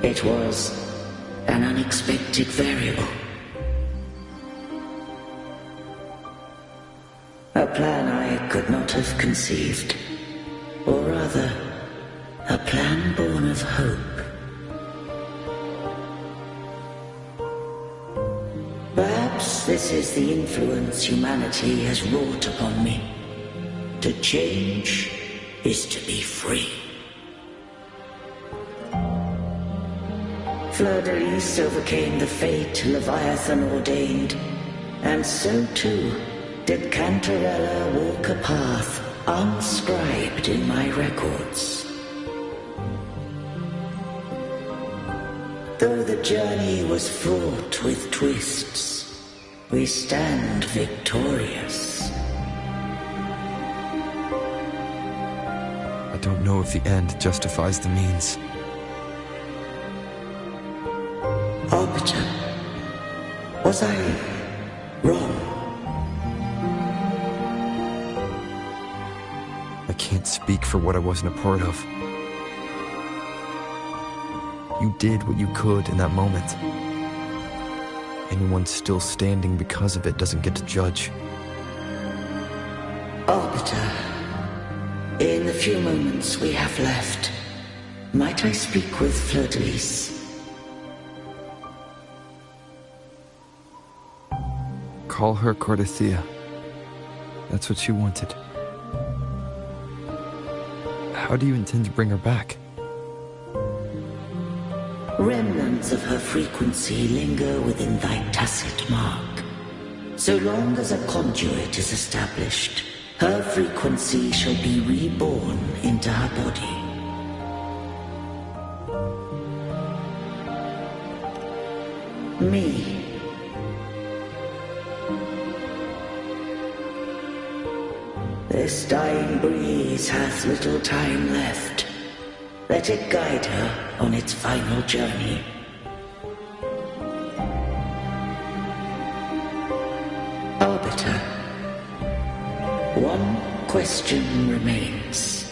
It was an unexpected variable. A plan I could not have conceived. Or rather, a plan born of hope. Perhaps this is the influence humanity has wrought upon me. To change is to be free. Fleur-de-Lis overcame the fate Leviathan ordained, and so too did Cantarella walk a path unscribed in my records. Though the journey was fraught with twists, we stand victorious. I don't know if the end justifies the means. Arbiter, was I wrong? I can't speak for what I wasn't a part of. You did what you could in that moment. Anyone still standing because of it doesn't get to judge. Arbiter, in the few moments we have left, might I speak with Fleur-de-Lis? Call her Cordithea. That's what she wanted. How do you intend to bring her back? Remnants of her frequency linger within thy tacit mark. So long as a conduit is established, her frequency shall be reborn into her body. Me. This dying breeze hath little time left. Let it guide her on its final journey. Arbiter, one question remains.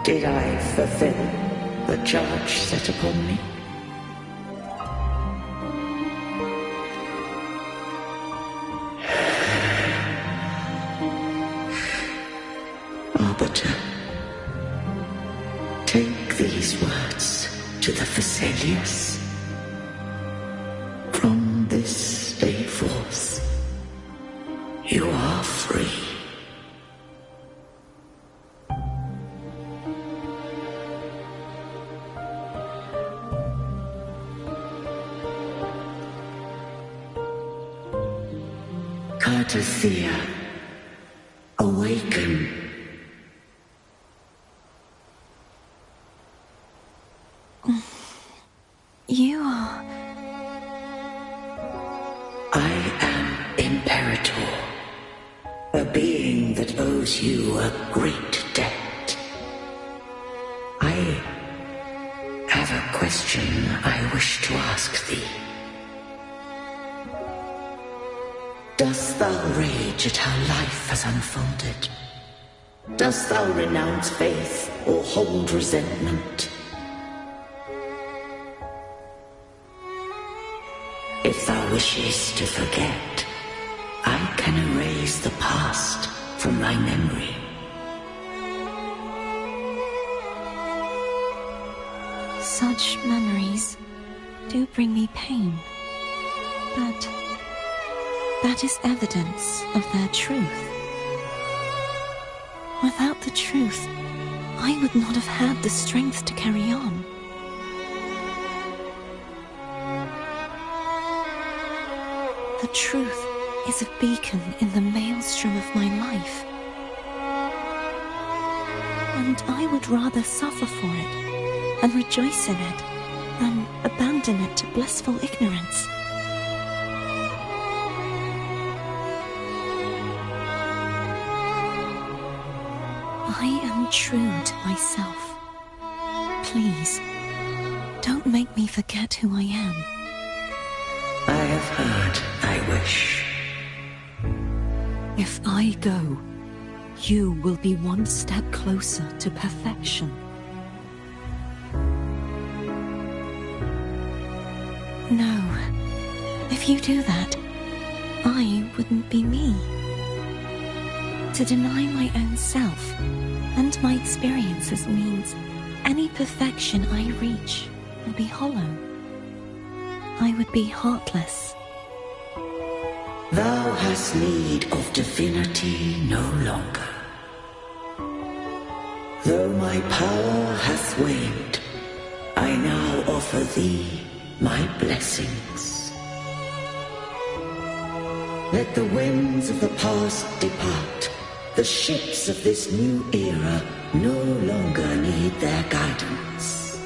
Did I fulfill the charge set upon me? Arbiter, take these words to the Phasaelius. From this day forth, you are free. Cordithea, awaken. You are... I am Imperator, a being that owes you a great debt. I have a question I wish to ask thee. Dost thou rage at how life has unfolded? Dost thou renounce faith or hold resentment? If thou wishes to forget, I can erase the past from my memory. Such memories do bring me pain, but that is evidence of their truth. Without the truth, I would not have had the strength to carry on. The truth is a beacon in the maelstrom of my life, and I would rather suffer for it and rejoice in it than abandon it to blissful ignorance. I am true to myself. Please, don't make me forget who I am. I have heard thy wish. If I go, you will be one step closer to perfection. No, if you do that, I wouldn't be me. To deny my own self and my experiences means any perfection I reach will be hollow. I would be heartless. Thou hast need of divinity no longer. Though my power hath waned, I now offer thee my blessings. Let the winds of the past depart. The ships of this new era no longer need their guidance.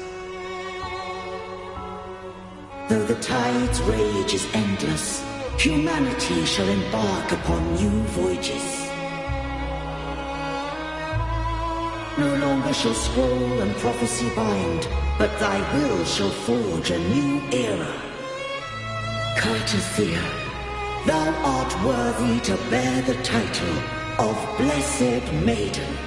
Though the tide's rage is endless, humanity shall embark upon new voyages. No longer shall scroll and prophecy bind, but thy will shall forge a new era. Cartothea, thou art worthy to bear the title of Blessed Maiden.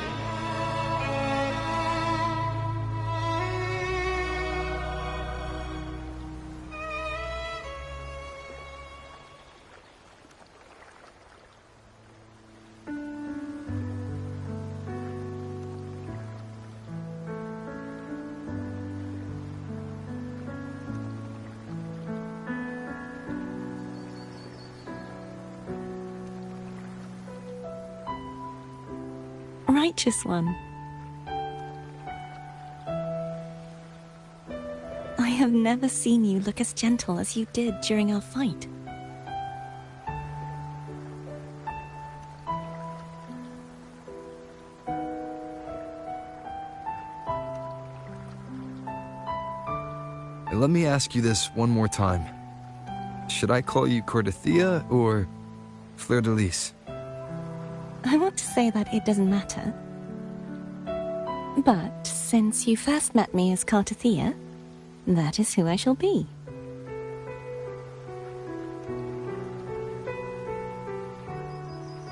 Righteous one. I have never seen you look as gentle as you did during our fight. Let me ask you this one more time. Should I call you Cartothea or Fleur de Lis? I want to say that it doesn't matter. But since you first met me as Cartothea, that is who I shall be.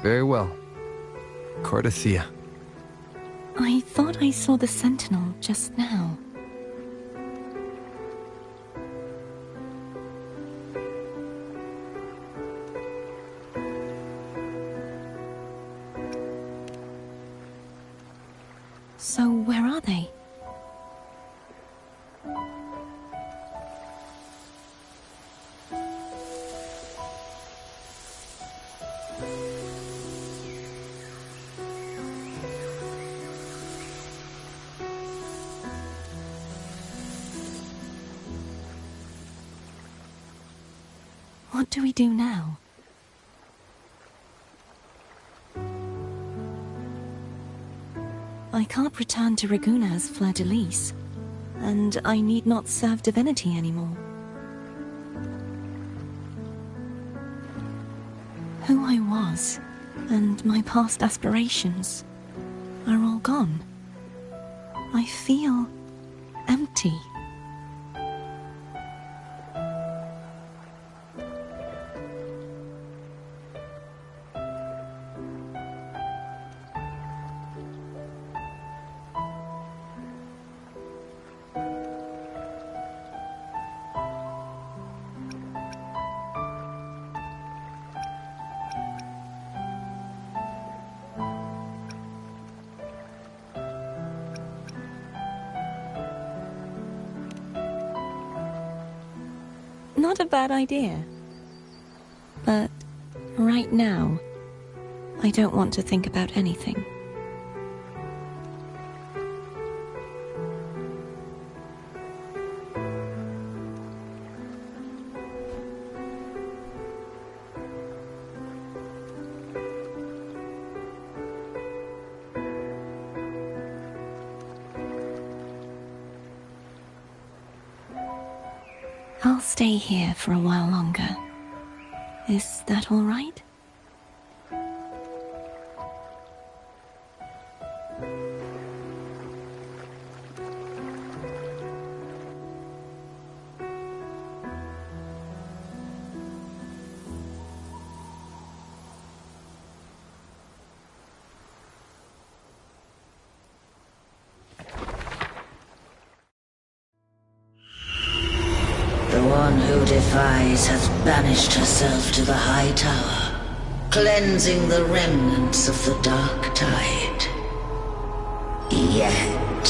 Very well. Cartothea. I thought I saw the sentinel just now. So where are they? What do we do now? I can't return to Raguna as Fleur de Lis, and I need not serve divinity anymore. Who I was, and my past aspirations, are all gone. I feel empty. Not a bad idea. But right now, I don't want to think about anything. I'll stay here for a while longer. Is that all right? The one who defies has banished herself to the high tower, cleansing the remnants of the dark tide. Yet,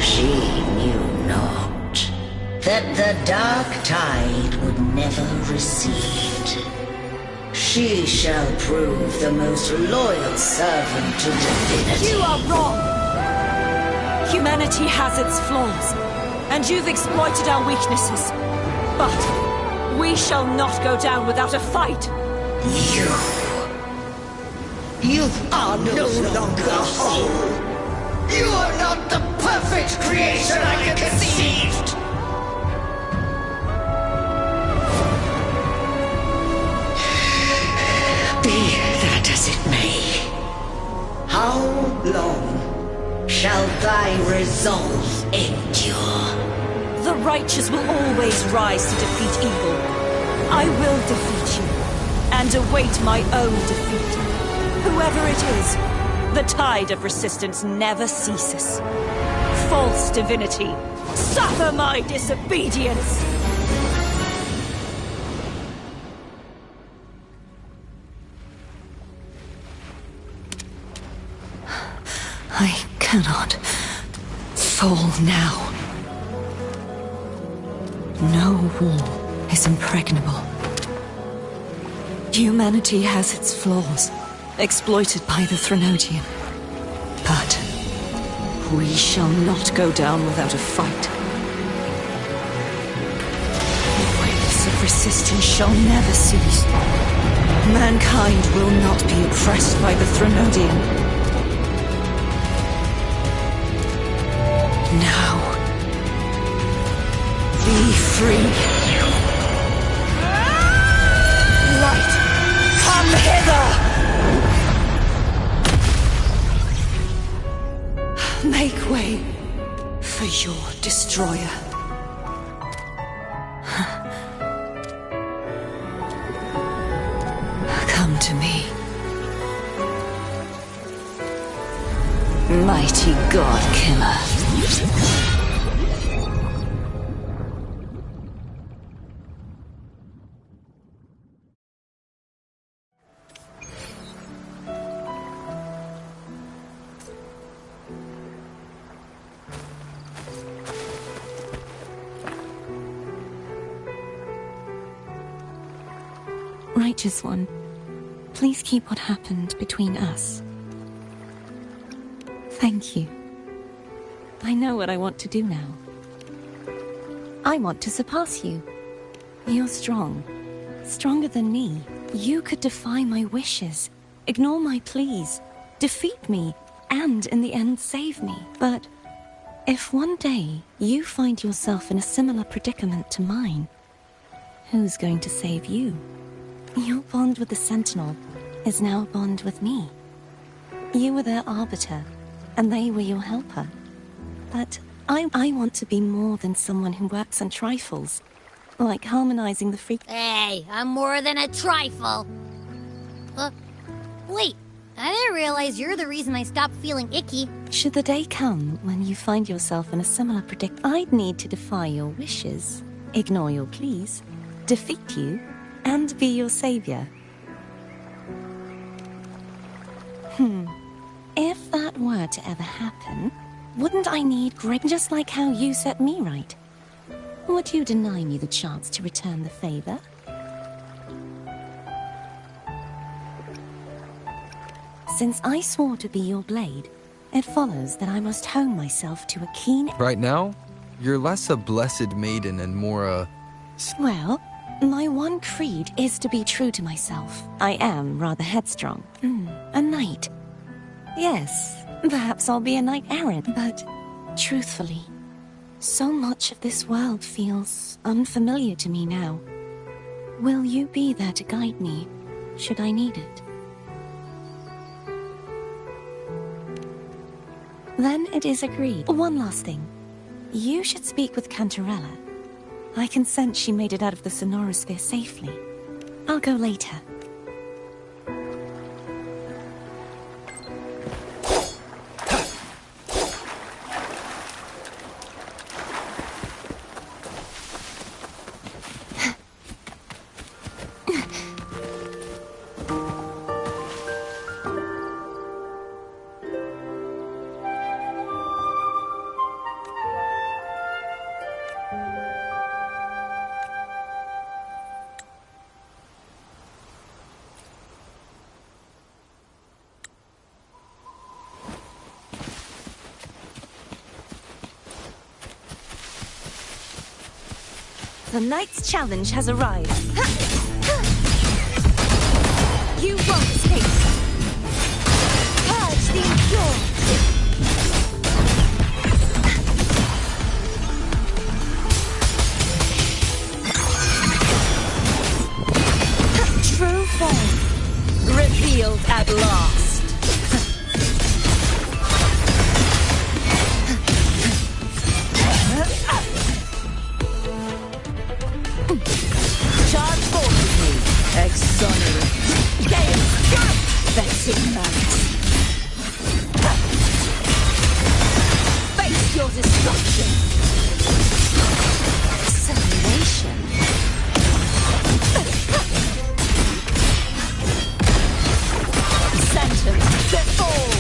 she knew not that the dark tide would never recede. She shall prove the most loyal servant to divinity. You are wrong! Humanity has its flaws, and you've exploited our weaknesses. But we shall not go down without a fight. You are no longer whole. You are not the perfect creation I conceived. Be that as it may, how long shall thy resolve endure? The righteous will always rise to defeat evil. I will defeat you, and await my own defeat. Whoever it is, the tide of resistance never ceases. False divinity, suffer my disobedience! I cannot fall now. No wall is impregnable. Humanity has its flaws, exploited by the Threnodian. But we shall not go down without a fight. The waves of resistance shall never cease. Mankind will not be oppressed by the Threnodian. Now, be free. Light, come hither! Make way for your destroyer. Come to me. Mighty God Killer. Righteous One, please keep what happened between us. Thank you. I know what I want to do now. I want to surpass you. You're strong. Stronger than me. You could defy my wishes, ignore my pleas, defeat me, and in the end save me. But if one day you find yourself in a similar predicament to mine, who's going to save you? Your bond with the Sentinel is now a bond with me. You were their arbiter, and they were your helper. But I want to be more than someone who works on trifles, like harmonizing the Hey, I'm more than a trifle. Wait, I didn't realize you're the reason I stopped feeling icky. Should the day come when you find yourself in a similar predicament, I'd need to defy your wishes, ignore your pleas, defeat you, and be your savior. If that were to ever happen, wouldn't I need great, just like how you set me right? Would you deny me the chance to return the favor? Since I swore to be your blade, it follows that I must hone myself to a keen... Right now, you're less a blessed maiden and more a... Well, my one creed is to be true to myself. I am rather headstrong. A knight. Yes, perhaps I'll be a knight-errant, but truthfully, so much of this world feels unfamiliar to me now. Will you be there to guide me, should I need it? Then it is agreed. One last thing. You should speak with Cantarella. I can sense she made it out of the Sonorosphere safely. I'll go later. The Knight's challenge has arrived. You won't escape. Purge the impure. True form revealed at last. Charge forward with me, exonerate. Gale, vexing malice. Face your destruction. Acceleration. Sentence to fall.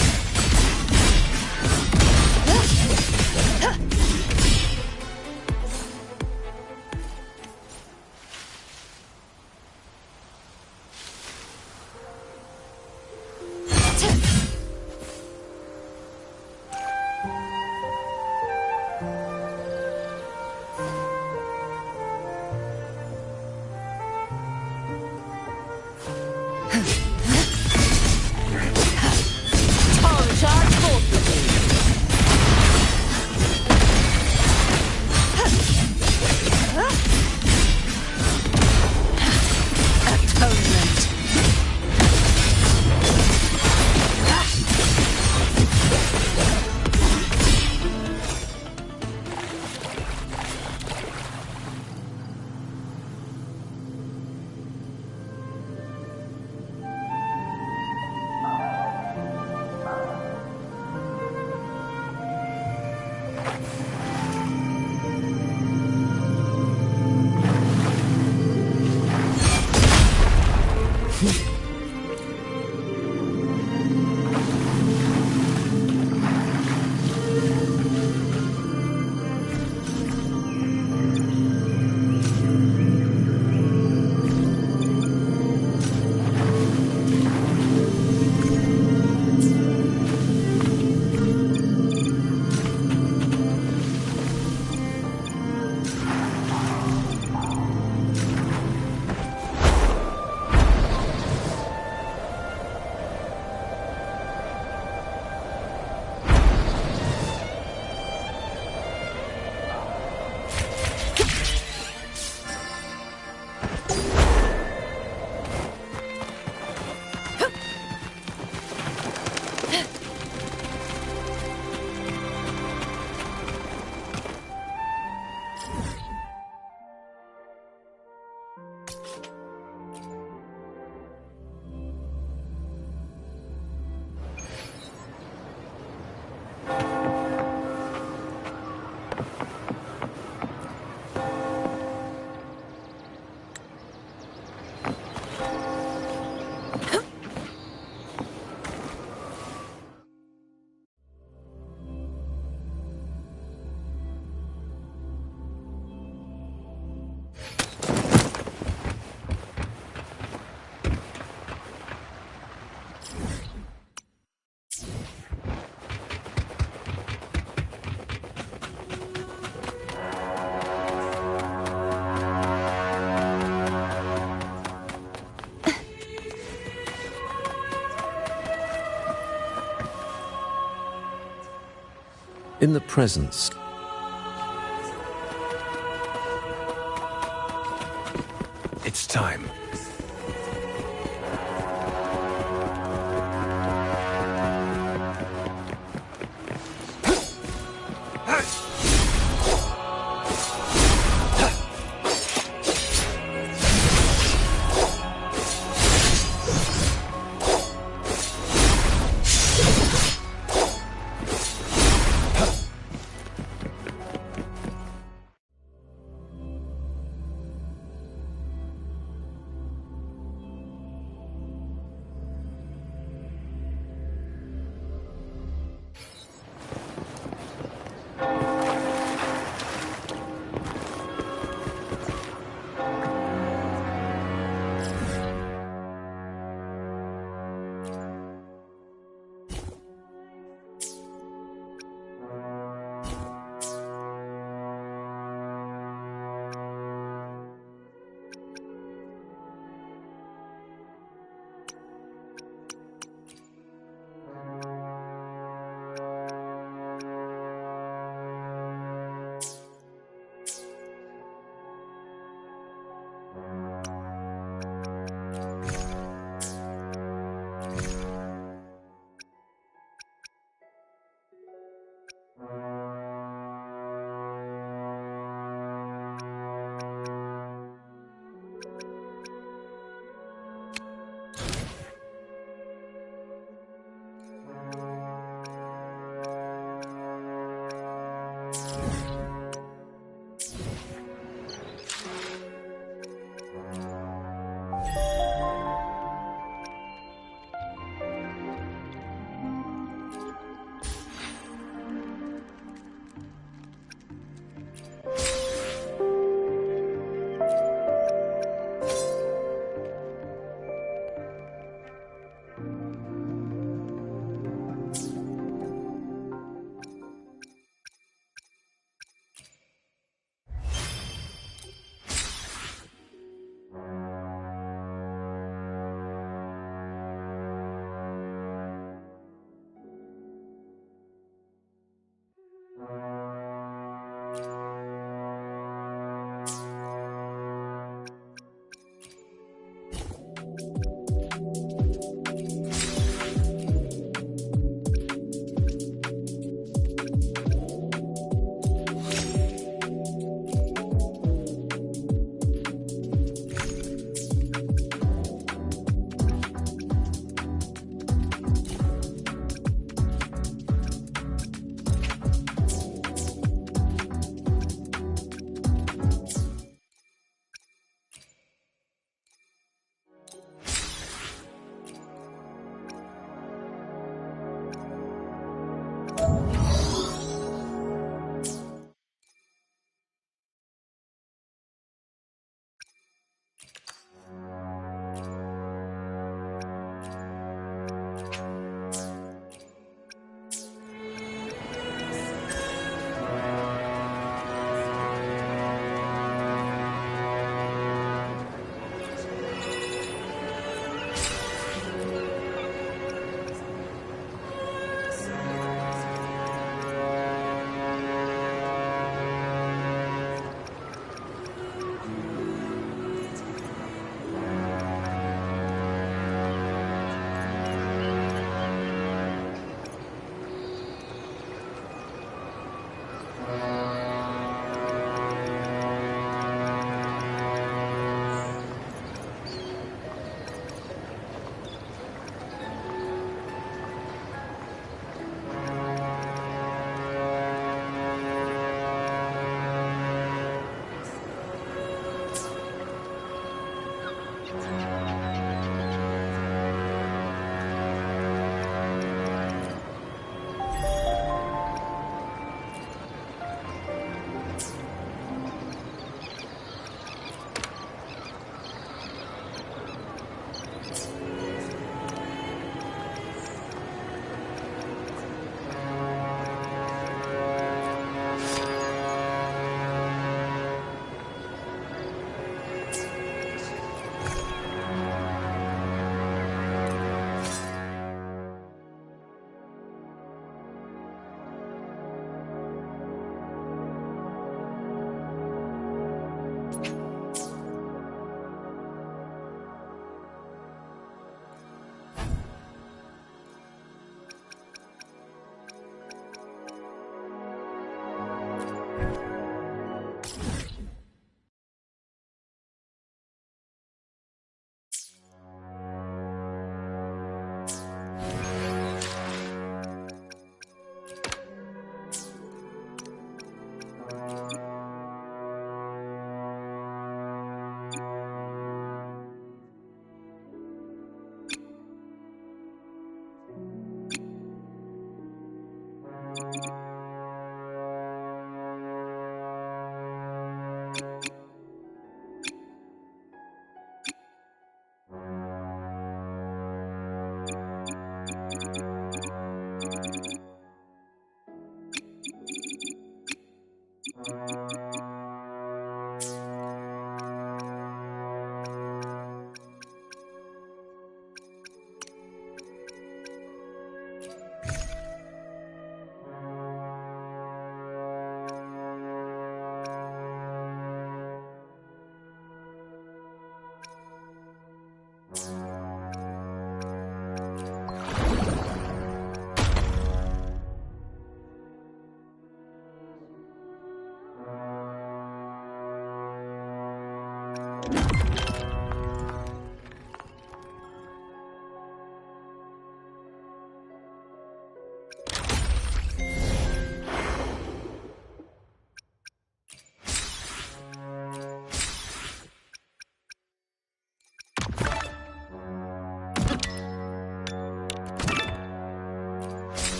In the presence... It's time.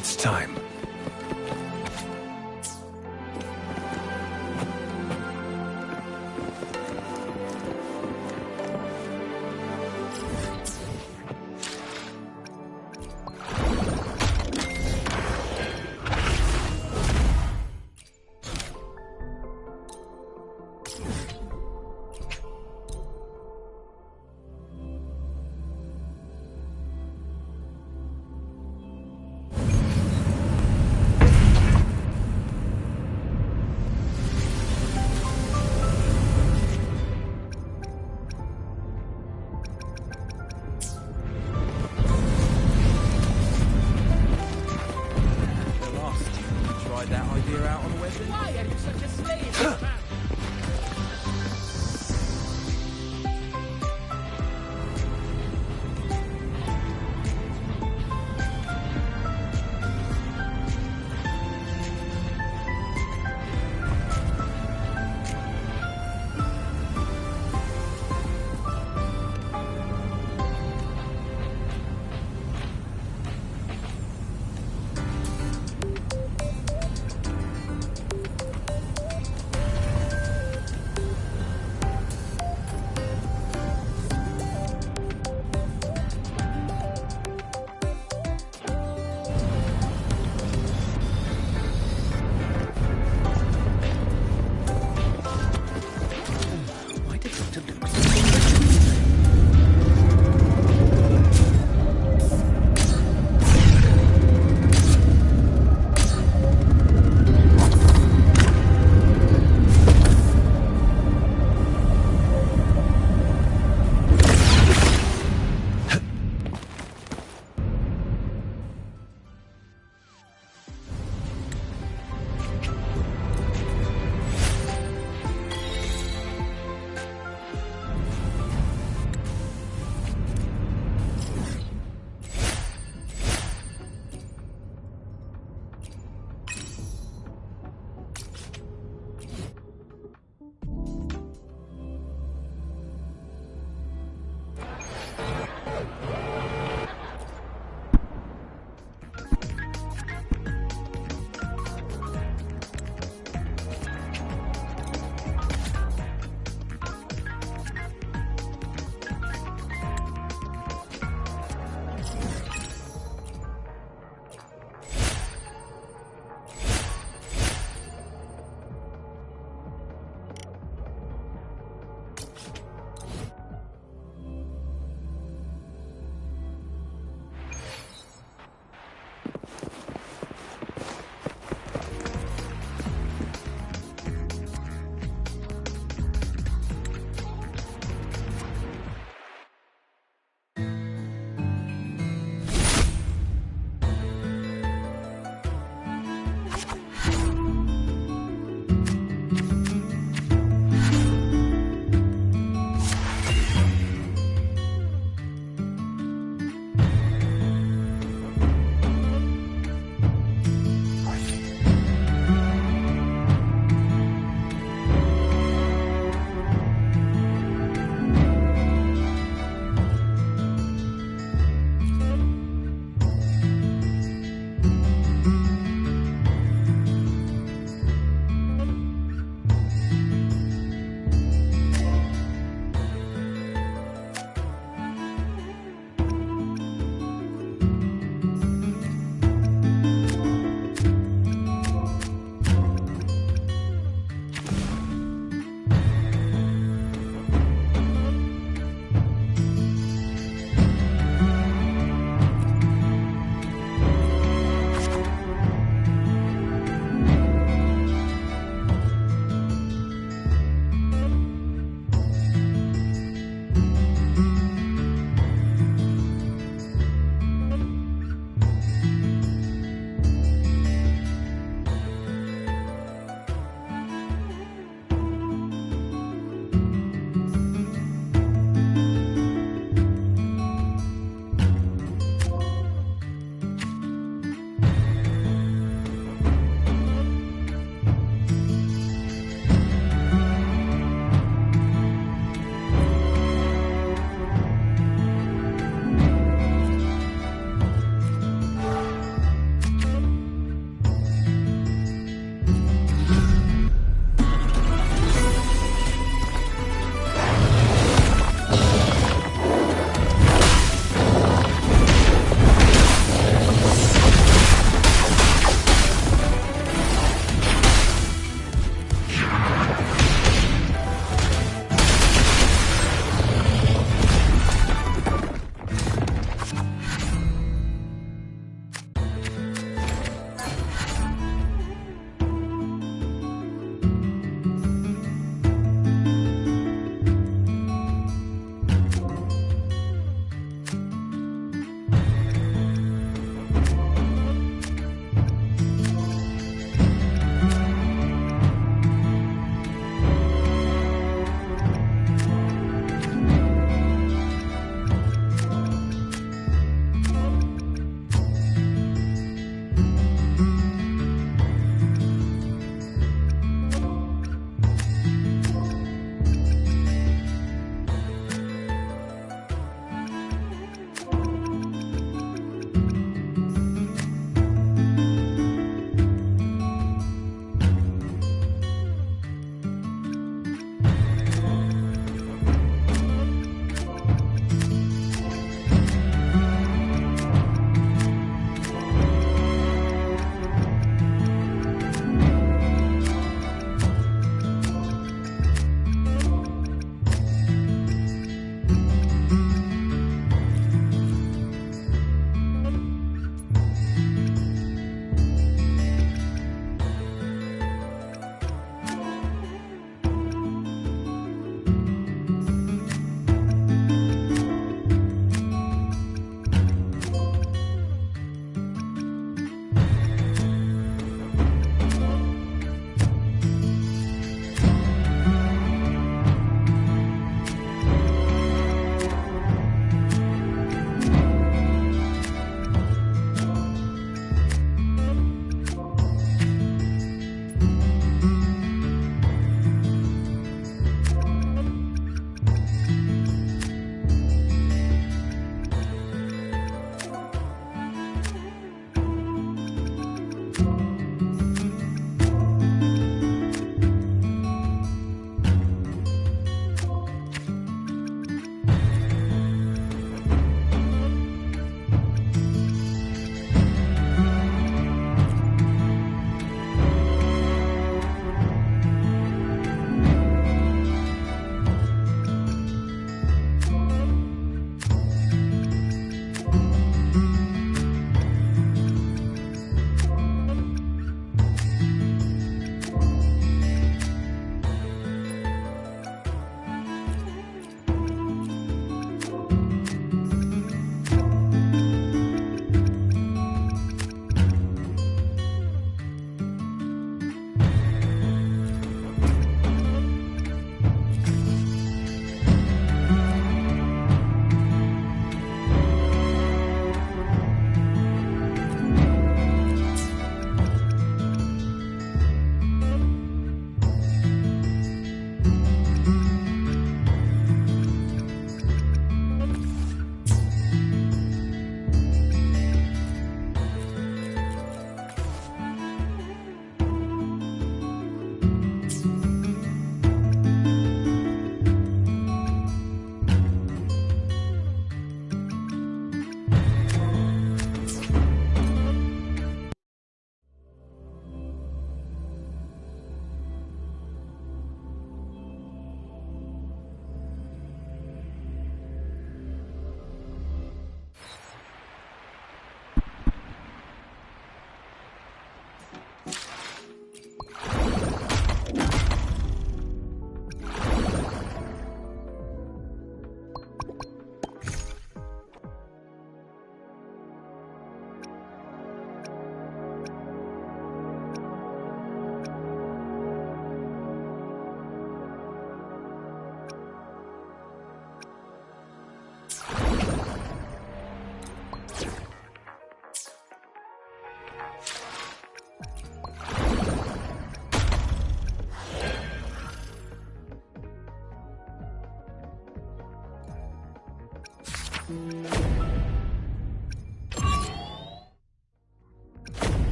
It's time.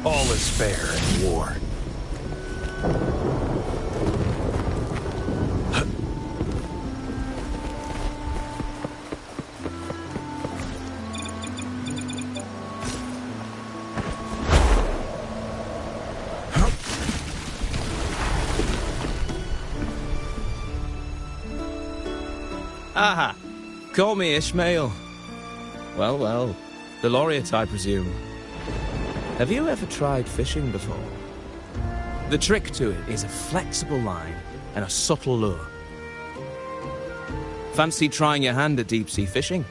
All is fair in war. Aha! Call me Ishmael. Well, well. The laureate, I presume. Have you ever tried fishing before? The trick to it is a flexible line and a subtle lure. Fancy trying your hand at deep-sea fishing?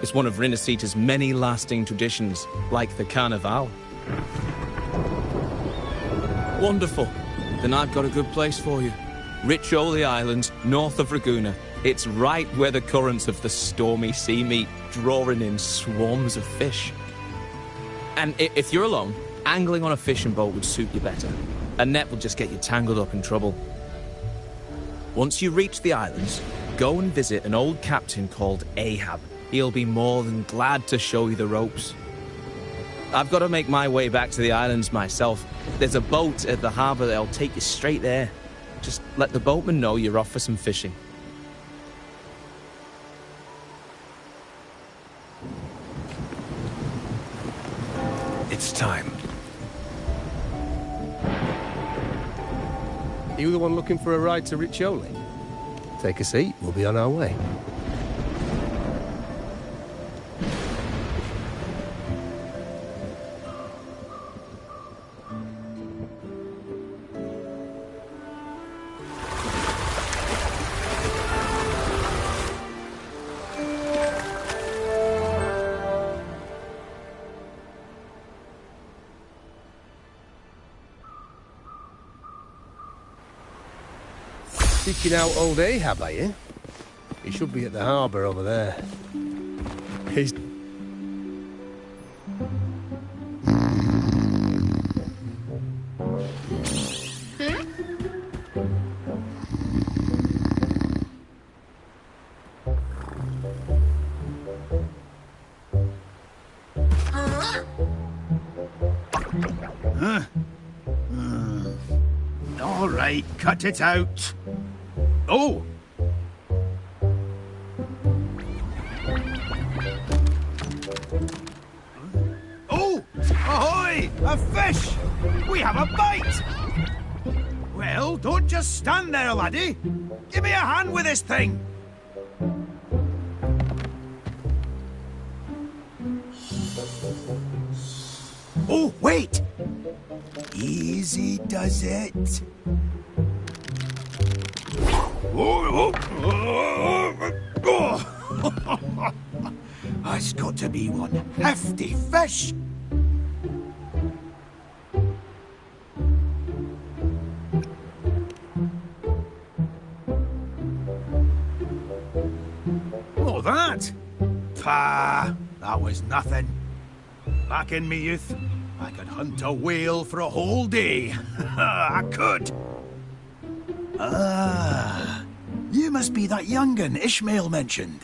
It's one of Rinasita's many lasting traditions, like the Carnival. Wonderful. Then I've got a good place for you. Riccioli Island, north of Ragusa. It's right where the currents of the stormy sea meet, drawing in swarms of fish. And if you're alone, angling on a fishing boat would suit you better. A net will just get you tangled up in trouble. Once you reach the islands, go and visit an old captain called Ahab. He'll be more than glad to show you the ropes. I've got to make my way back to the islands myself. There's a boat at the harbour that'll take you straight there. Just let the boatman know you're off for some fishing. It's time. You the one looking for a ride to Riccioli? Take a seat, we'll be on our way. Seeking out old Ahab, are you? He should be at the harbour over there. He's... All right, cut it out. Oh! Oh! Ahoy! A fish! We have a bite! Well, don't just stand there, laddie. Give me a hand with this thing. Oh, wait! Easy does it. That's got to be one hefty fish. Oh, that? Pah, that was nothing. Back in me youth, I could hunt a whale for a whole day. I could. Ah, You must be that young'un Ishmael mentioned.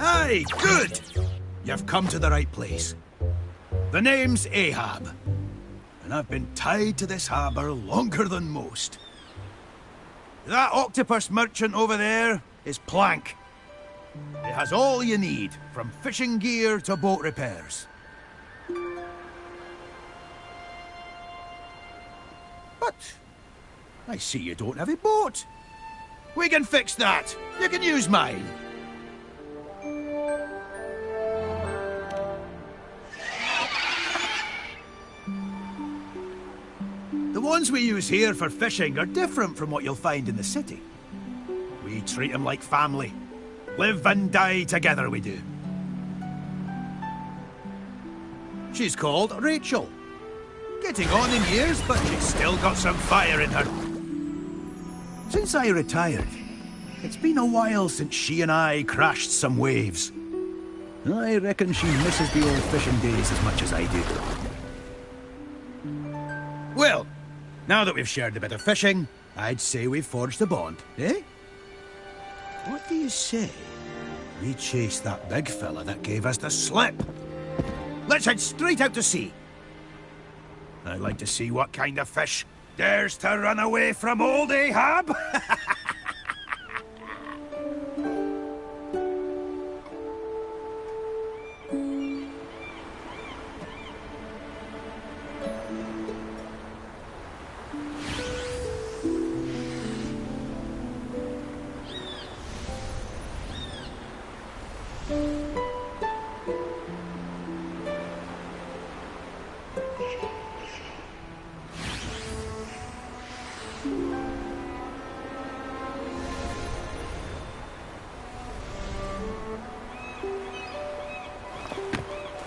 Aye, good! You've come to the right place. The name's Ahab, and I've been tied to this harbour longer than most. That octopus merchant over there is Plank. It has all you need, from fishing gear to boat repairs. But I see you don't have a boat. We can fix that. You can use mine. The ones we use here for fishing are different from what you'll find in the city. We treat them like family. Live and die together, we do. She's called Rachel. Getting on in years, but she's still got some fire in her. Since I retired, it's been a while since she and I crashed some waves. I reckon she misses the old fishing days as much as I do. Well, now that we've shared a bit of fishing, I'd say we've forged a bond, eh? What do you say? We chase that big fella that gave us the slip. Let's head straight out to sea. I'd like to see what kind of fish dares to run away from old Ahab.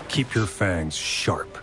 Keep your fangs sharp.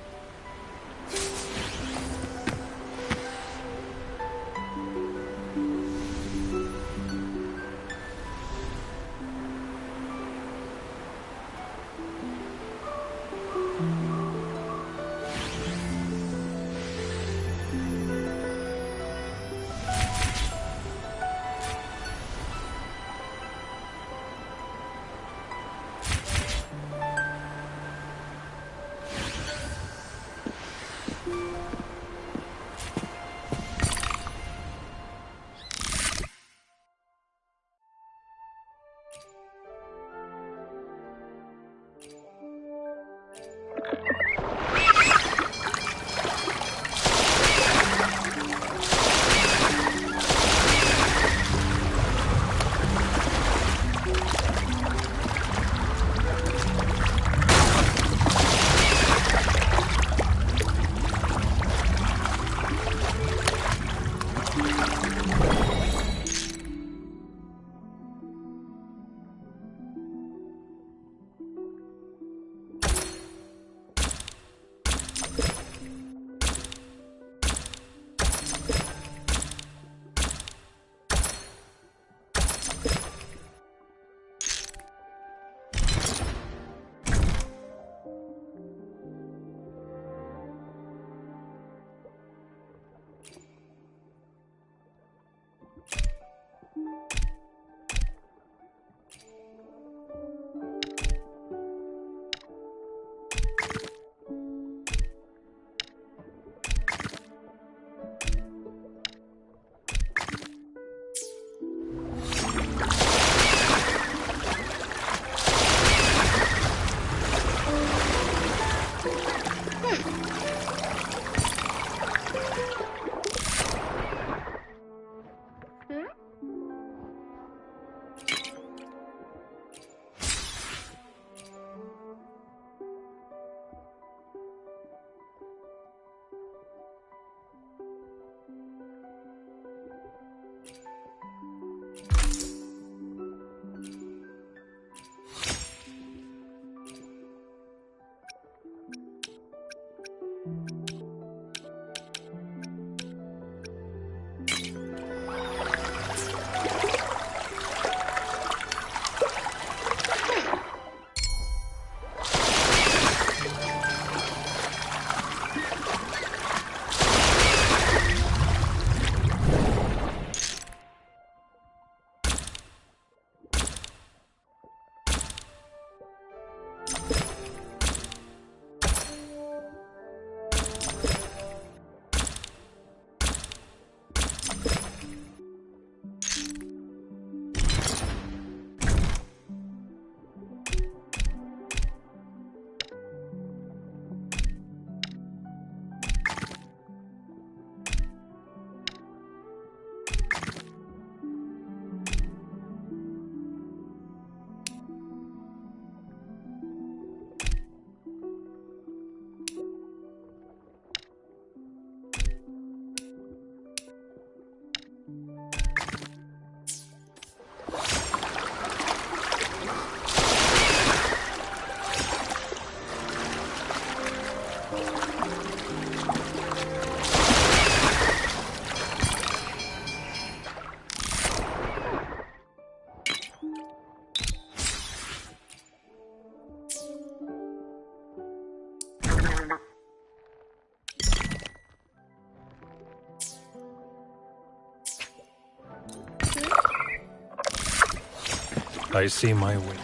I see my way.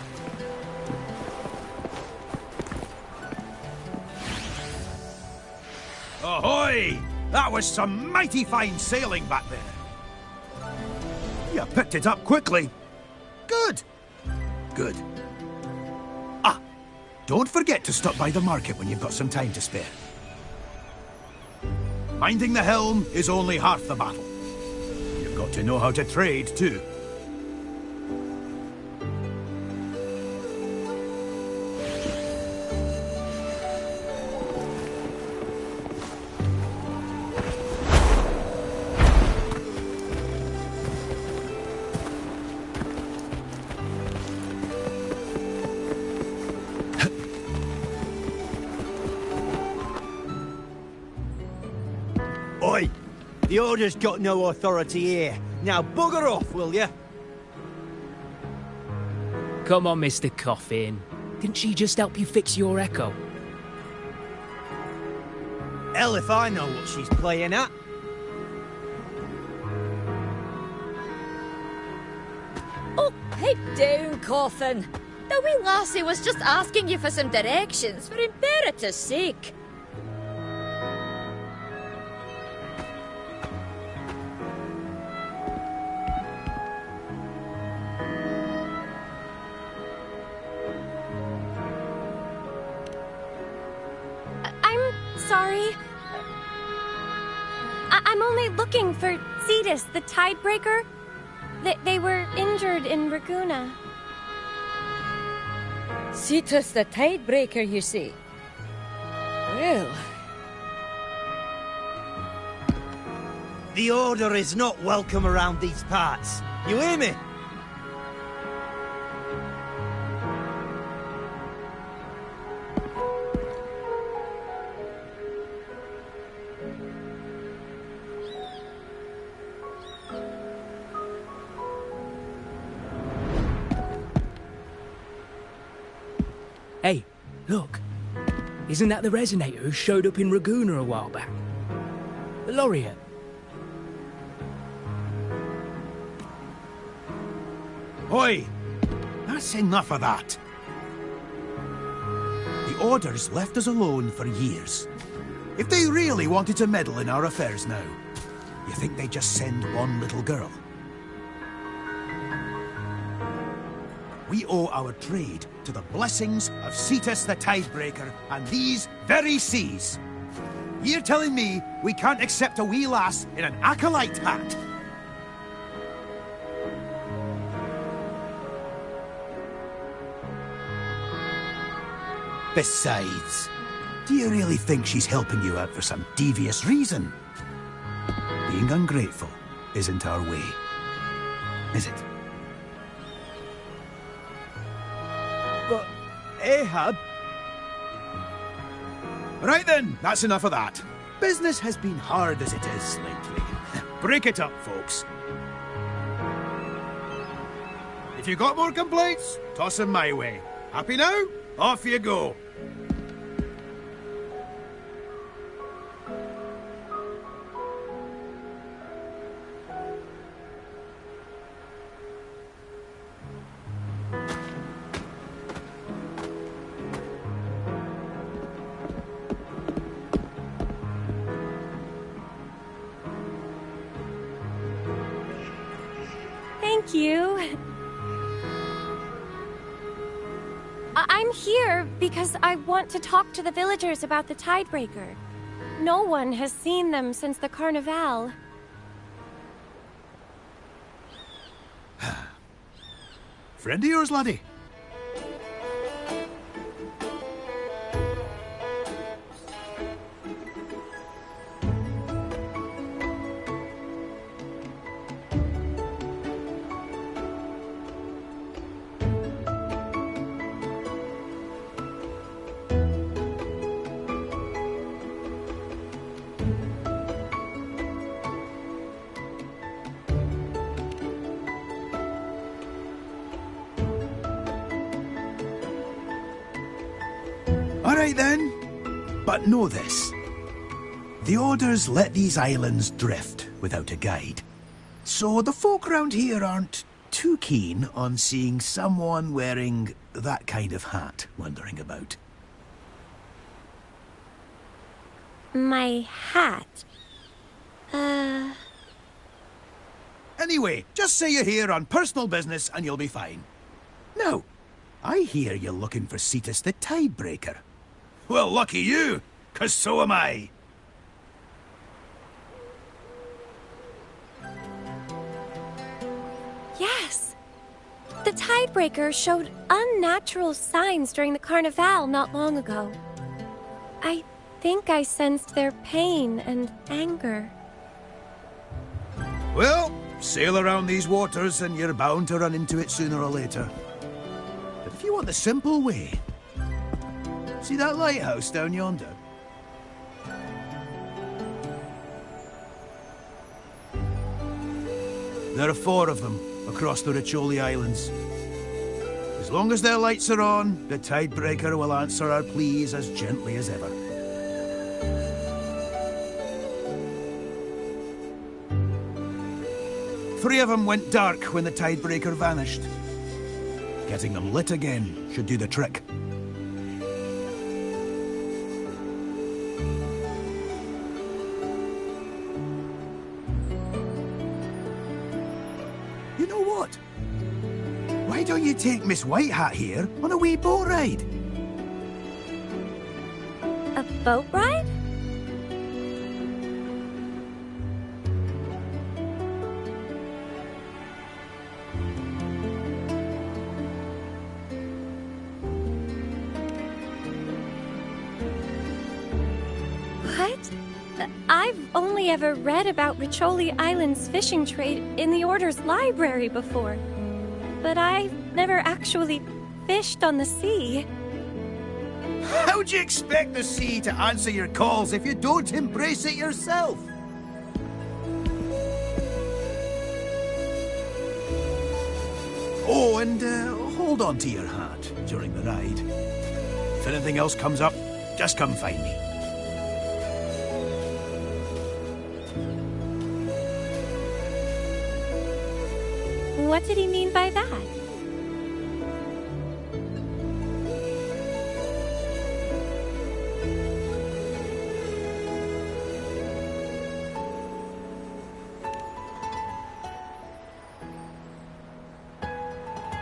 Ahoy! That was some mighty fine sailing back there. You picked it up quickly. Good. Good. Ah, don't forget to stop by the market when you've got some time to spare. Minding the helm is only half the battle. You've got to know how to trade, too. Oi! The Order's got no authority here. Now bugger off, will you? Come on, Mr. Coffin. Didn't she just help you fix your echo? Hell if I know what she's playing at. Oh, pipe down, Coffin. The wee lassie was just asking you for some directions, for Imperator's sake. Sorry. I'm only looking for Cetus, the Tidebreaker. They were injured in Raguna. Cetus, the Tidebreaker, you say? Well... The Order is not welcome around these parts. You hear me? Hey, look. Isn't that the resonator who showed up in Raguna a while back? The laureate. Oi! That's enough of that. The Order's left us alone for years. If they really wanted to meddle in our affairs now, you think they'd just send one little girl? We owe our trade to the blessings of Cetus the Tidebreaker and these very seas. You're telling me we can't accept a wee lass in an acolyte hat? Besides, do you really think she's helping you out for some devious reason? Being ungrateful isn't our way, is it? But Ahab... Right then, that's enough of that. Business has been hard as it is lately. Break it up, folks. If you got more complaints, toss them my way. Happy now? Off you go. Thank you. I'm here because I want to talk to the villagers about the Tidebreaker. No one has seen them since the Carnival. Friend of yours, laddie? Alright then, but know this. The Orders let these islands drift without a guide. So the folk round here aren't too keen on seeing someone wearing that kind of hat wandering about. My hat? Anyway, just say you're here on personal business and you'll be fine. Now, I hear you're looking for Cetus the Tidebreaker. Well, lucky you, 'cause so am I. Yes. The Tidebreaker showed unnatural signs during the Carnival not long ago. I think I sensed their pain and anger. Well, sail around these waters and you're bound to run into it sooner or later. But if you want the simple way, see that lighthouse down yonder? There are 4 of them across the Riccioli Islands. As long as their lights are on, the Tidebreaker will answer our pleas as gently as ever. Three of them went dark when the Tidebreaker vanished. Getting them lit again should do the trick. You know what? Why don't you take Miss Whitehat here on a wee boat ride? A boat ride? What? I've only ever read about Riccioli Island's fishing trade in the Order's library before. But I've never actually fished on the sea. How'd you expect the sea to answer your calls if you don't embrace it yourself? Oh, and hold on to your hat during the ride. If anything else comes up, just come find me. What did he mean by that?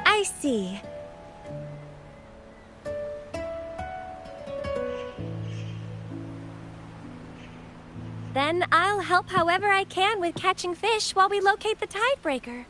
I see. Then I'll help however I can with catching fish while we locate the Tidebreaker.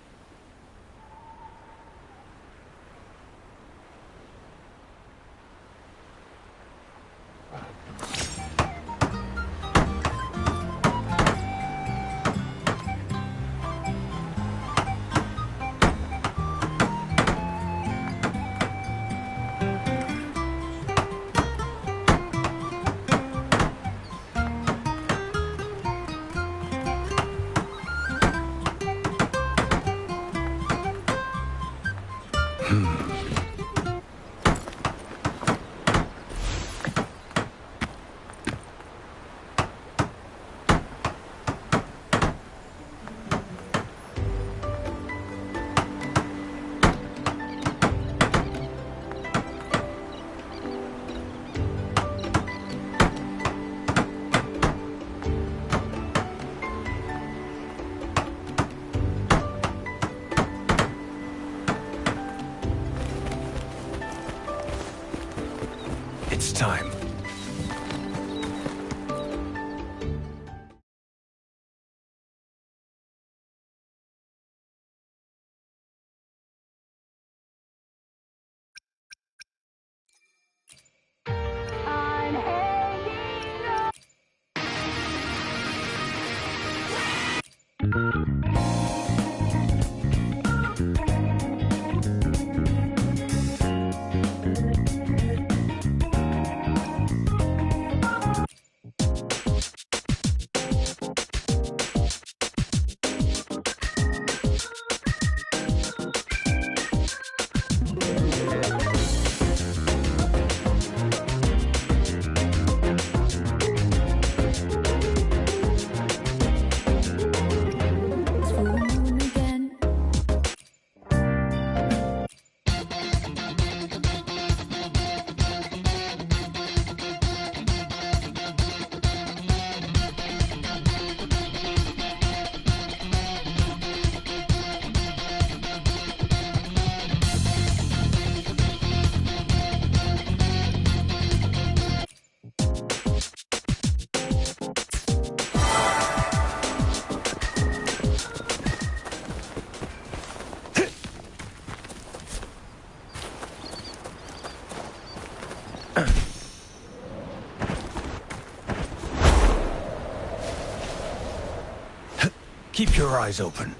It's time. Keep your eyes open.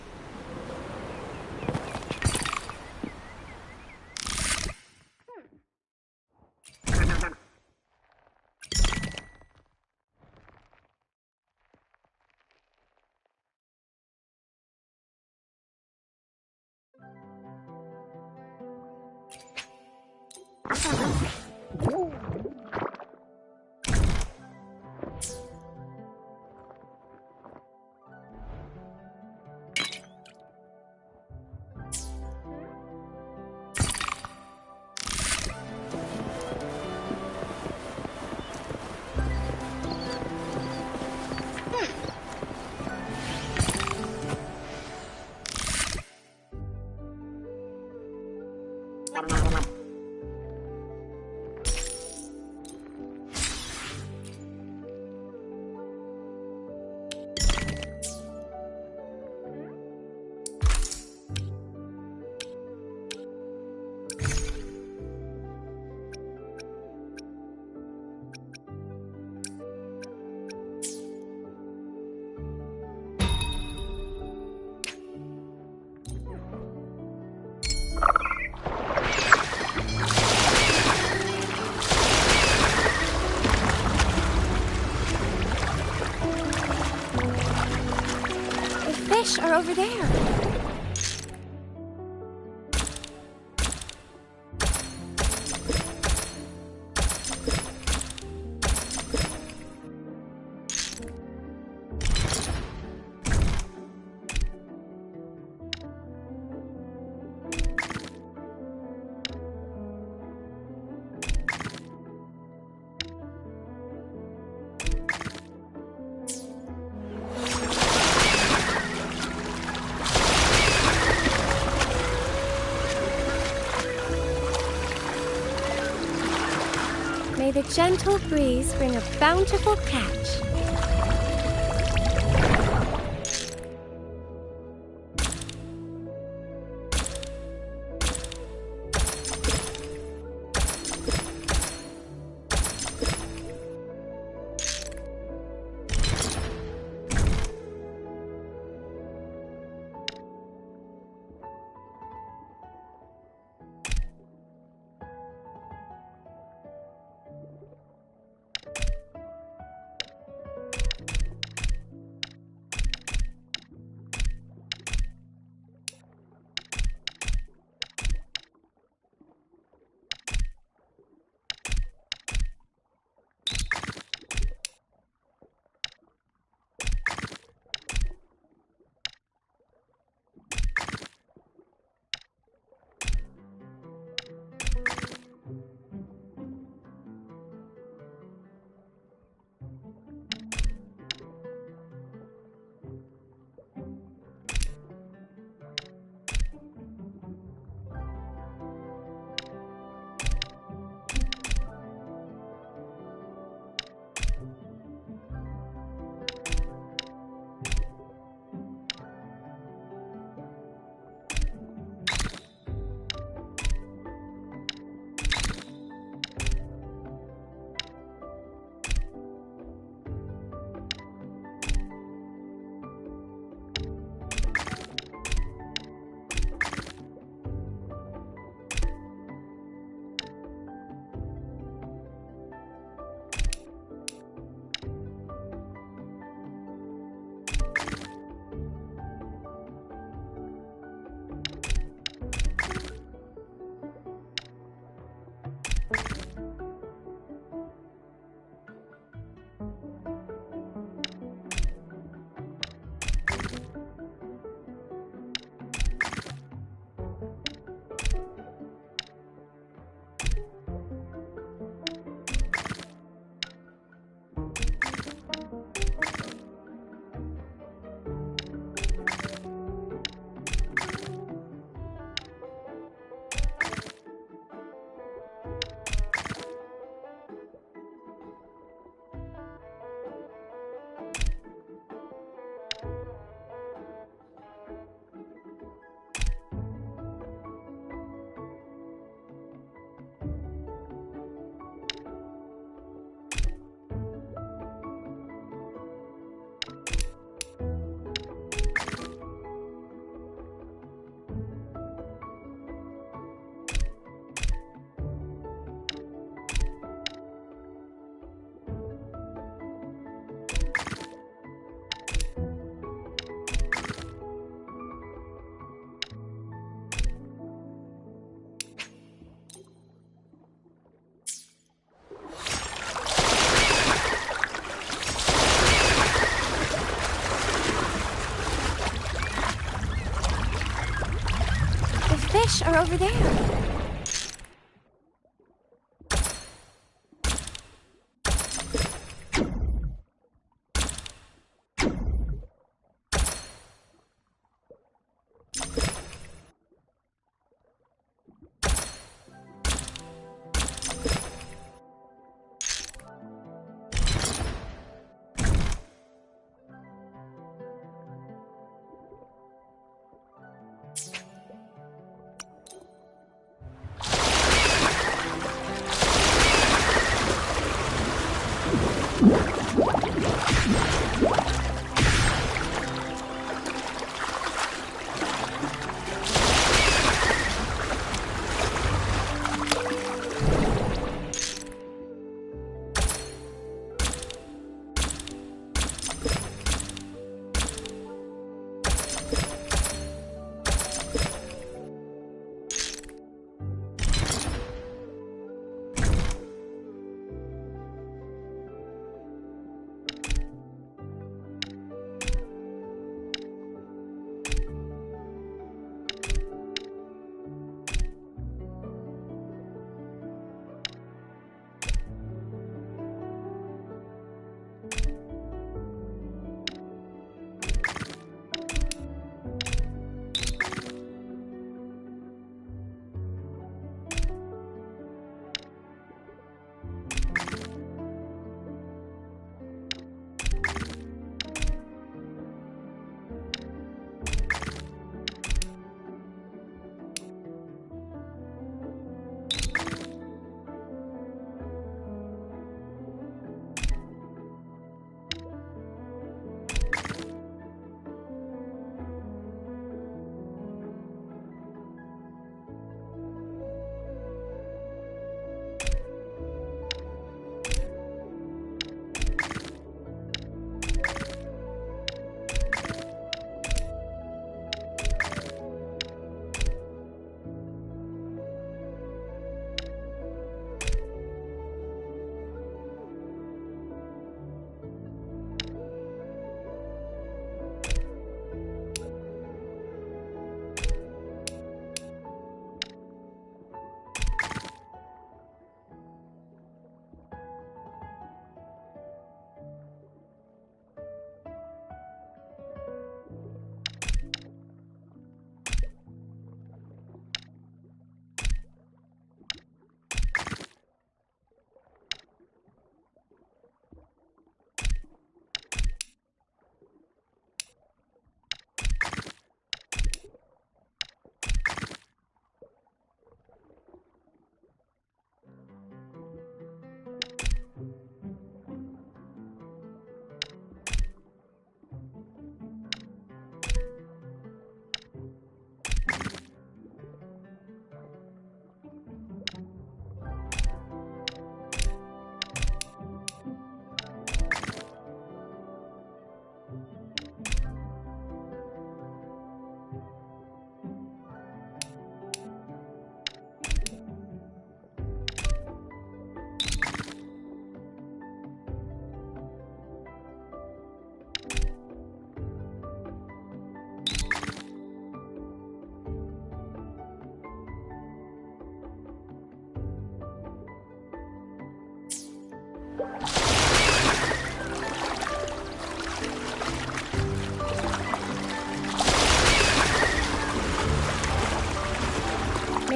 Are over there. May the gentle breeze bring a bountiful catch. fish are over there.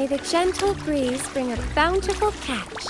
May the gentle breeze bring a bountiful catch.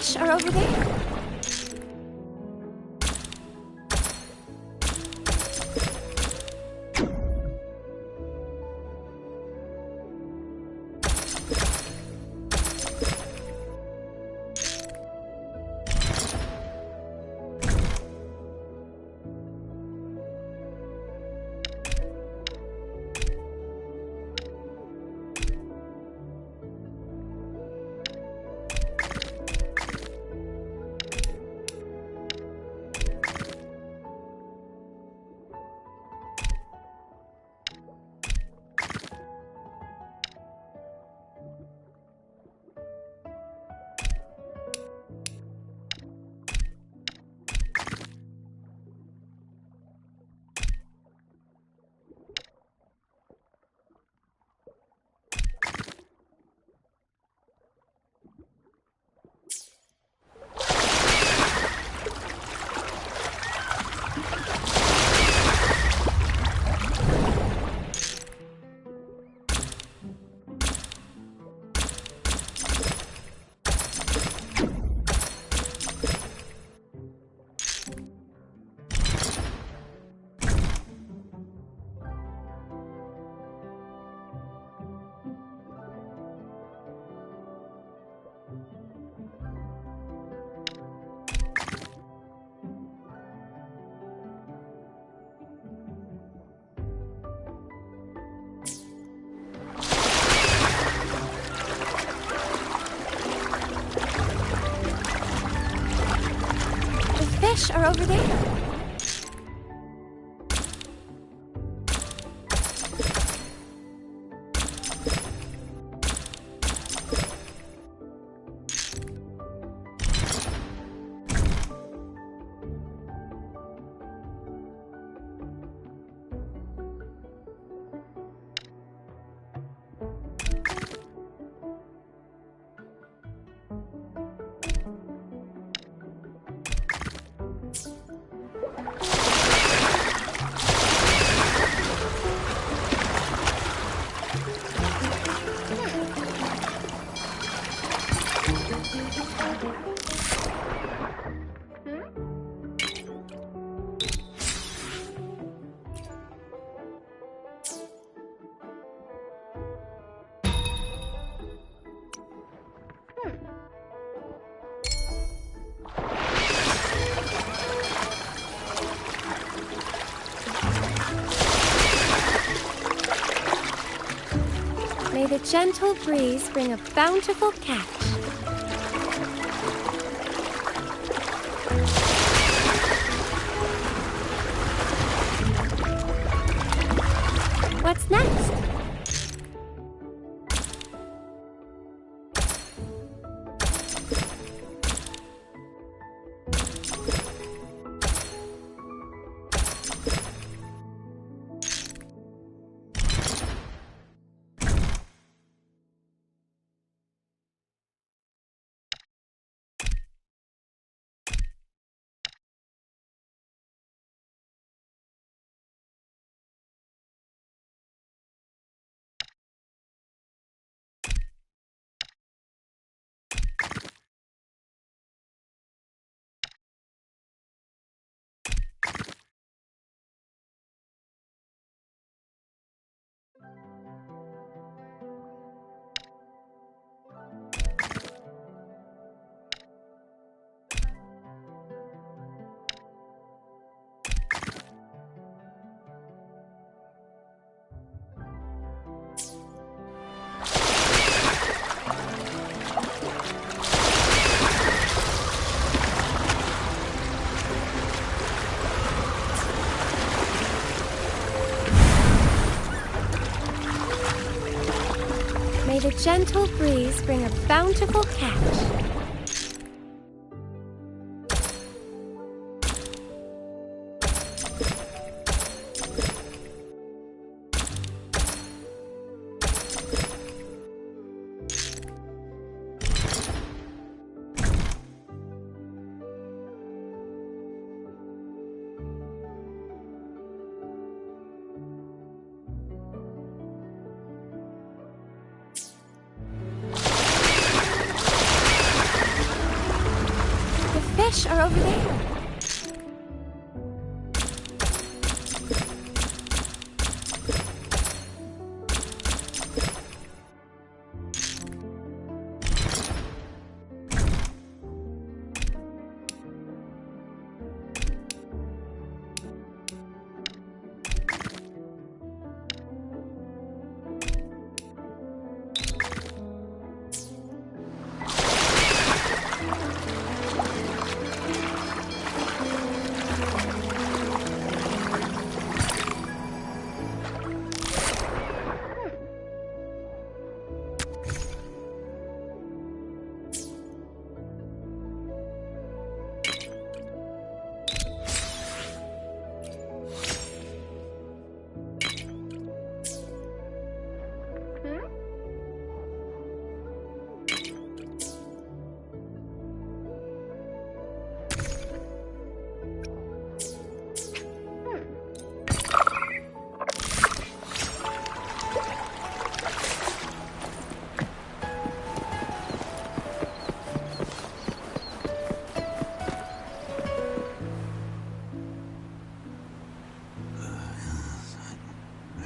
fish are over there. Fish are over there. May the gentle breeze bring a bountiful catch. What's next? May the gentle breeze bring a bountiful catch. over there.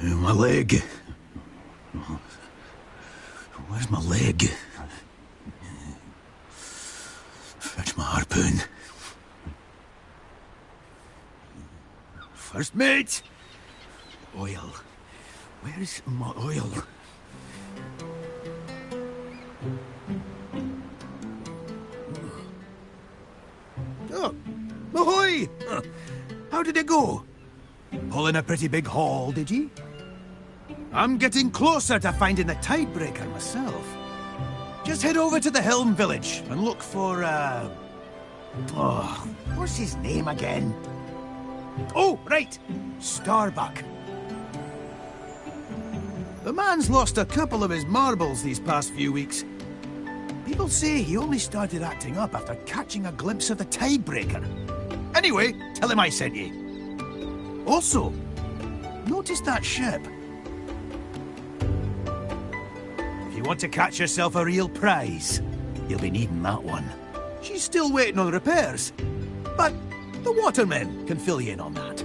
My leg. Where's my leg? Fetch my harpoon. First mate! Oil. Where's my oil? Oh, ahoy! How did it go? Pulling a pretty big haul, did ye? I'm getting closer to finding the tidebreaker myself. Just head over to the Helm village and look for, oh, what's his name again? Oh, right, Starbuck. The man's lost a couple of his marbles these past few weeks. People say he only started acting up after catching a glimpse of the tidebreaker. Anyway, tell him I sent you. Also, notice that ship. If you want to catch yourself a real prize, you'll be needing that one. She's still waiting on repairs, but the watermen can fill you in on that.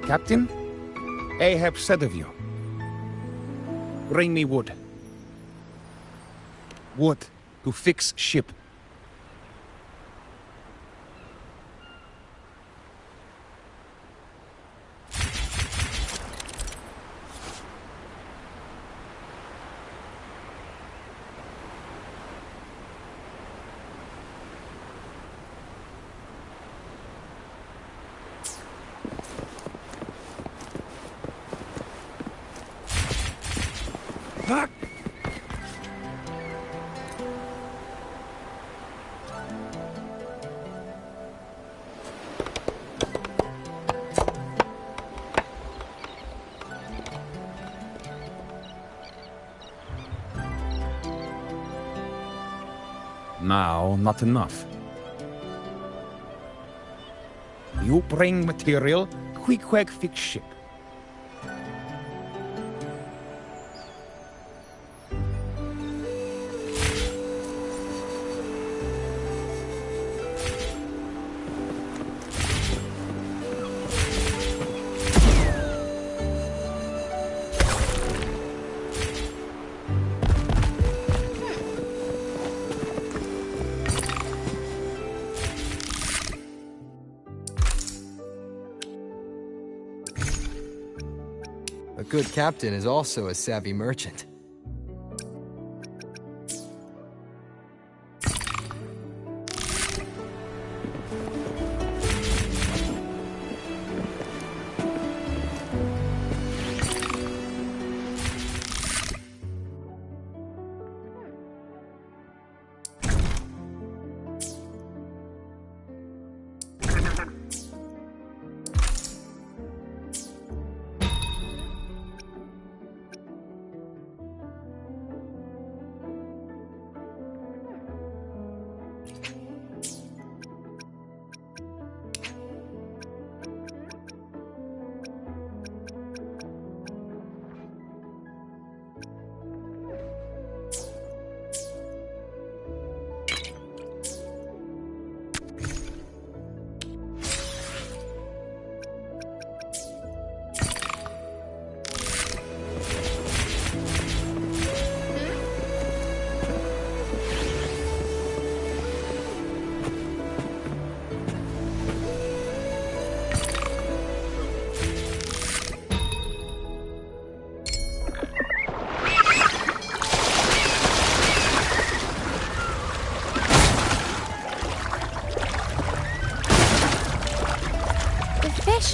Captain? Ahab said of you. Bring me wood. Wood to fix ship. Now, not enough. You bring material, quick fix ship. A good captain is also a savvy merchant.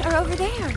Are over there.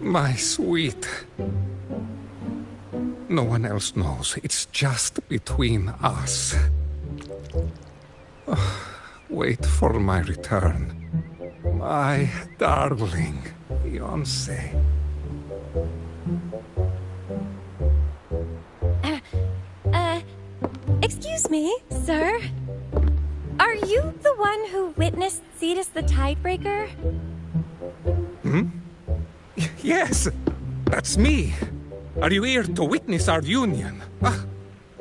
My sweet. No one else knows. It's just between us. Wait for my return. My darling fiancé. Excuse me, sir. Are you the one who witnessed Cetus the Tidebreaker? Hmm? Yes, that's me. Are you here to witness our union? Ah,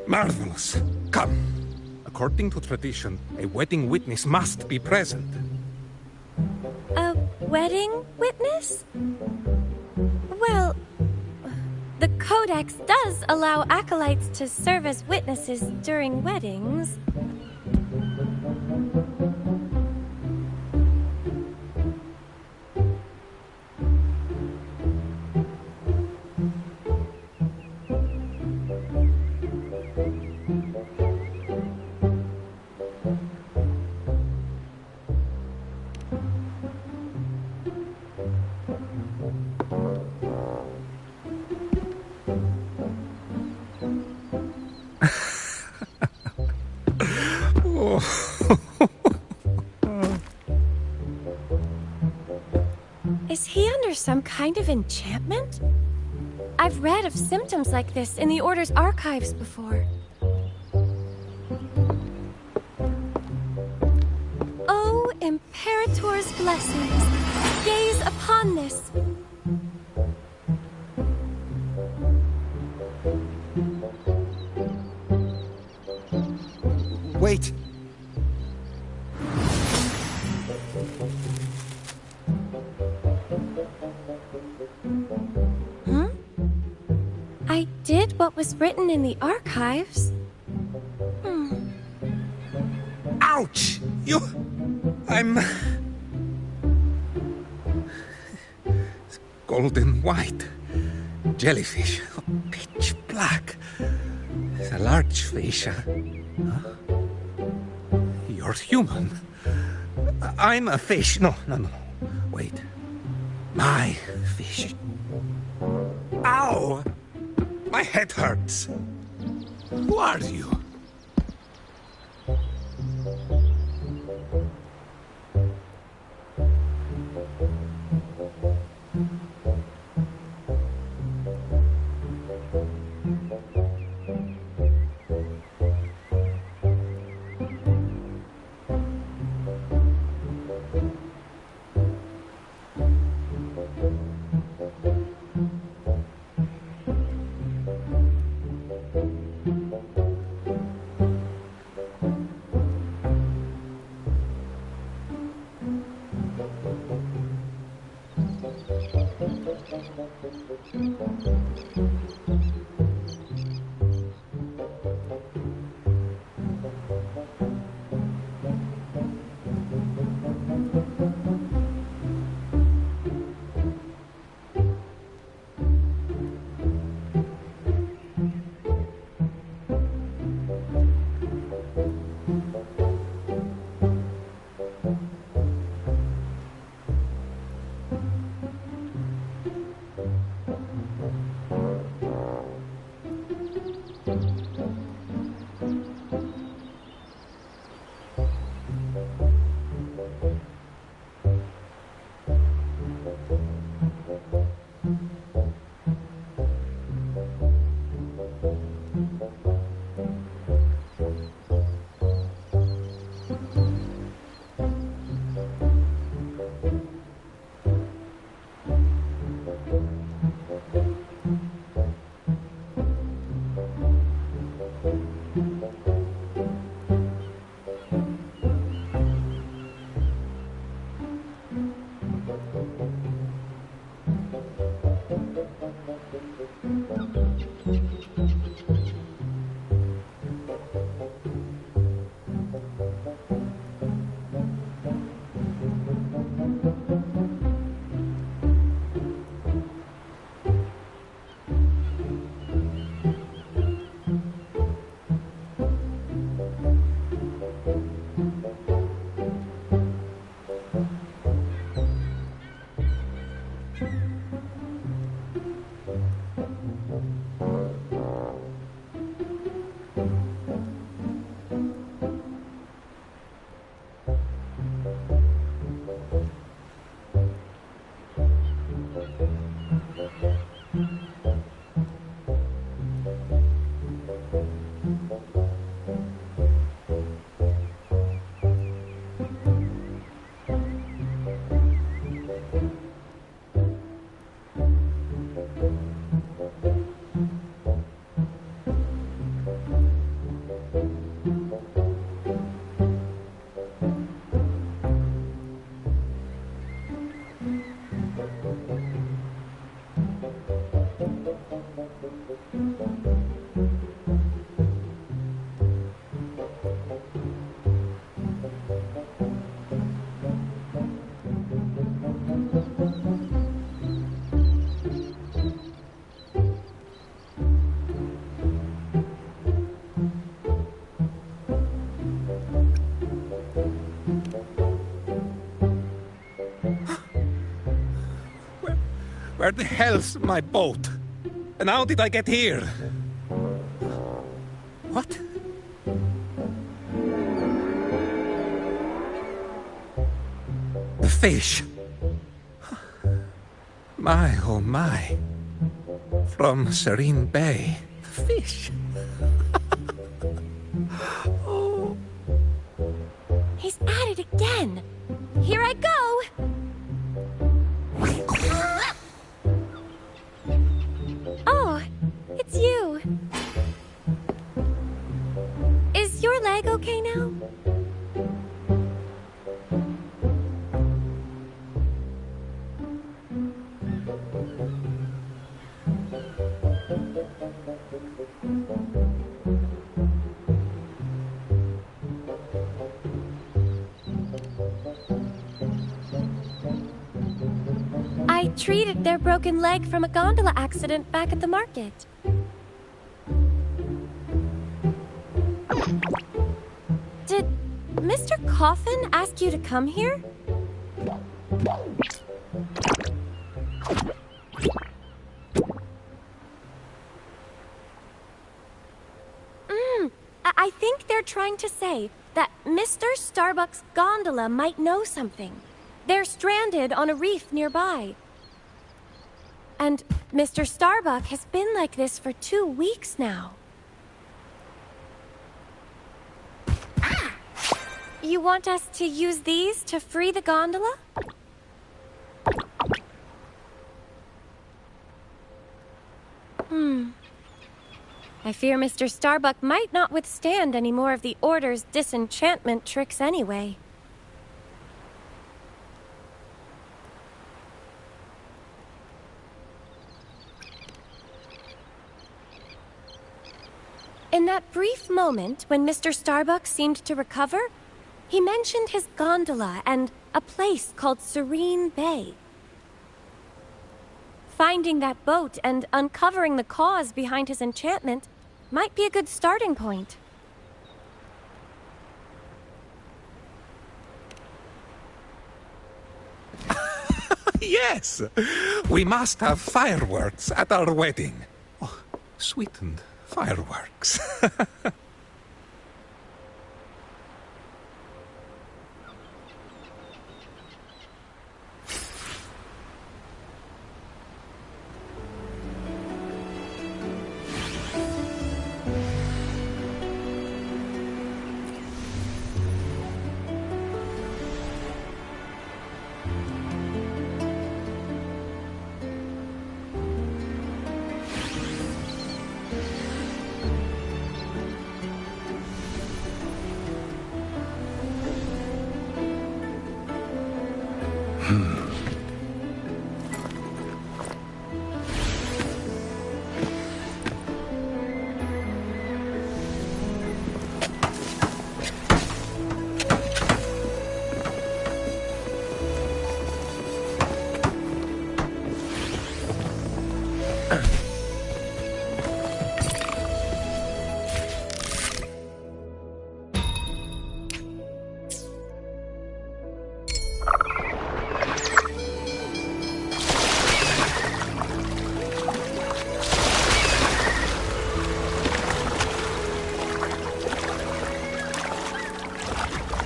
marvelous. Come. According to tradition, a wedding witness must be present. A wedding witness? Well, the Codex does allow acolytes to serve as witnesses during weddings. Is he under some kind of enchantment? I've read of symptoms like this in the Order's archives before. Oh, Imperator's blessings, gaze upon this. Wait! Huh? I did what was written in the archives. Ouch! You... I'm... golden white. Jellyfish. Pitch black. It's a large fish. Huh? You're human. I'm a fish. No. Wait. My fish. Ow! My head hurts. Who are you? Where the hell's my boat? And how did I get here? What? The fish. My, oh my. From Serene Bay. The fish. Oh. He's at it again. Here I go. Oh, it's you. Is your leg okay now? I treated their broken leg from a gondola accident back at the market. Did Mr. Coffin ask you to come here? I think they're trying to say that Mr. Starbuck's gondola might know something. They're stranded on a reef nearby. And Mr. Starbuck has been like this for 2 weeks now. You want us to use these to free the gondola? I fear Mr. Starbuck might not withstand any more of the Order's disenchantment tricks anyway. In that brief moment when Mr. Starbuck seemed to recover, he mentioned his gondola and a place called Serene Bay. Finding that boat and uncovering the cause behind his enchantment might be a good starting point. Yes! We must have fireworks at our wedding. Oh, sweetened fireworks.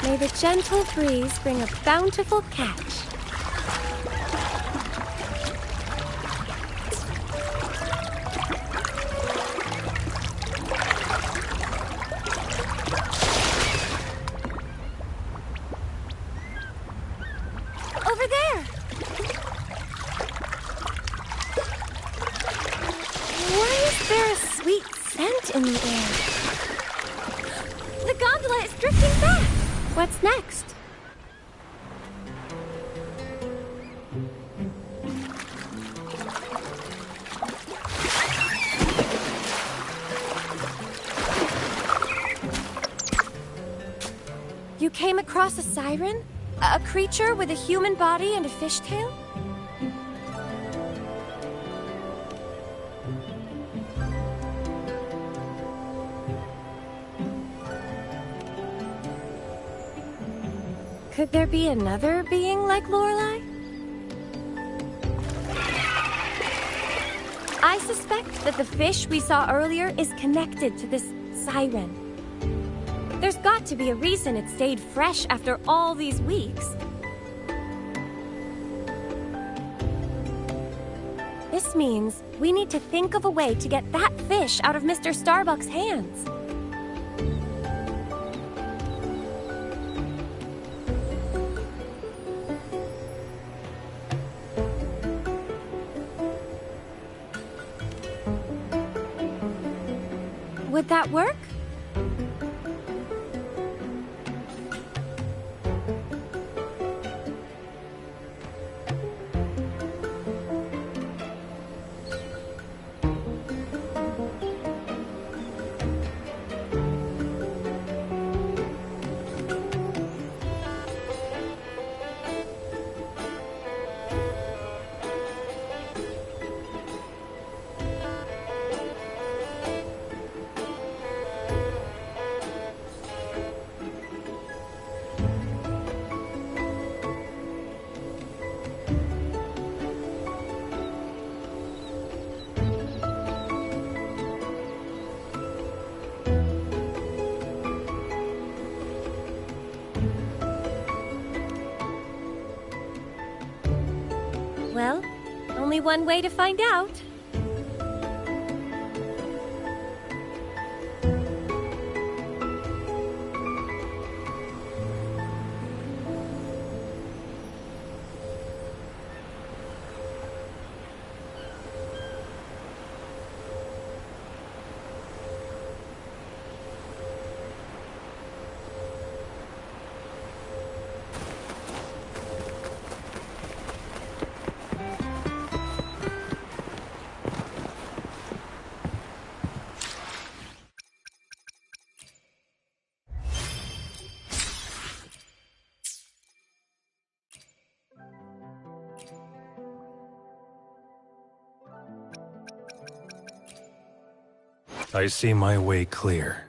May the gentle breeze bring a bountiful catch. Over there! Why is there a sweet scent in the air? The gondola is drifting back! What's next? You came across a siren? A creature with a human body and a fishtail? Could there be another being like Lorelei? I suspect that the fish we saw earlier is connected to this siren. There's got to be a reason it stayed fresh after all these weeks. This means we need to think of a way to get that fish out of Mr. Starbuck's hands. Would that work? Well, only one way to find out. I see my way clear.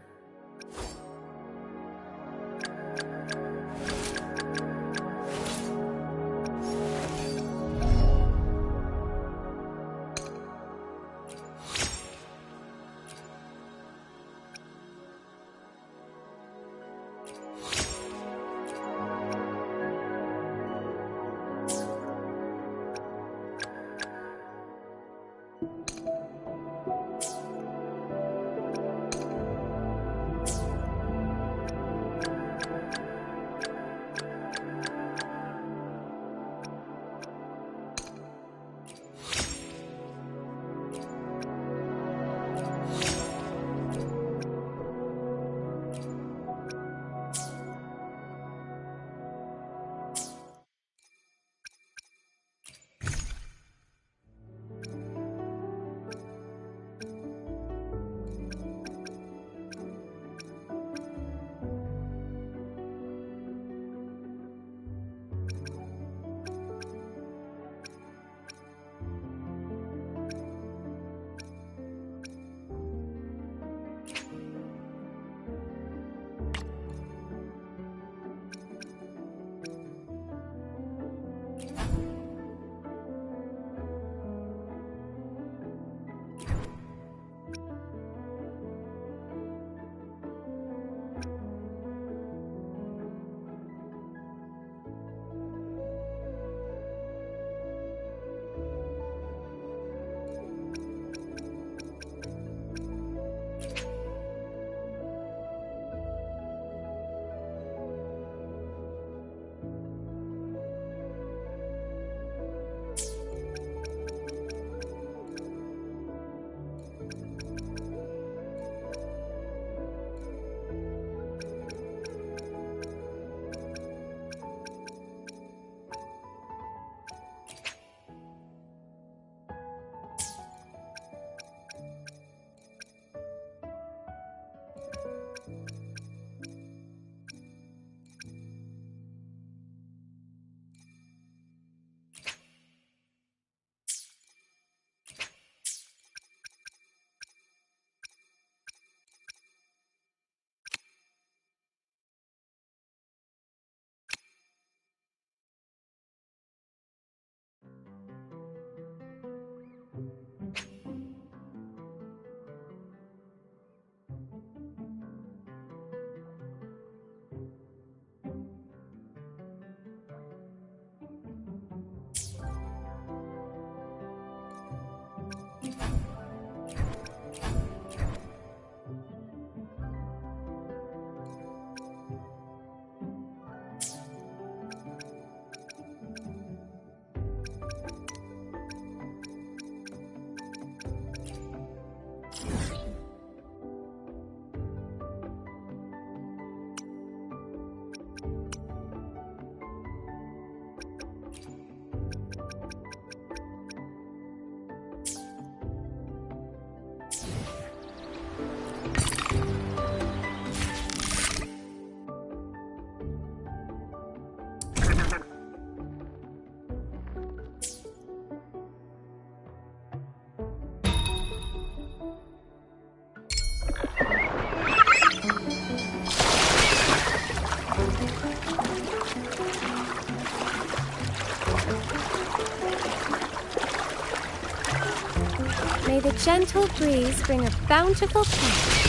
May the gentle breeze bring a bountiful peace.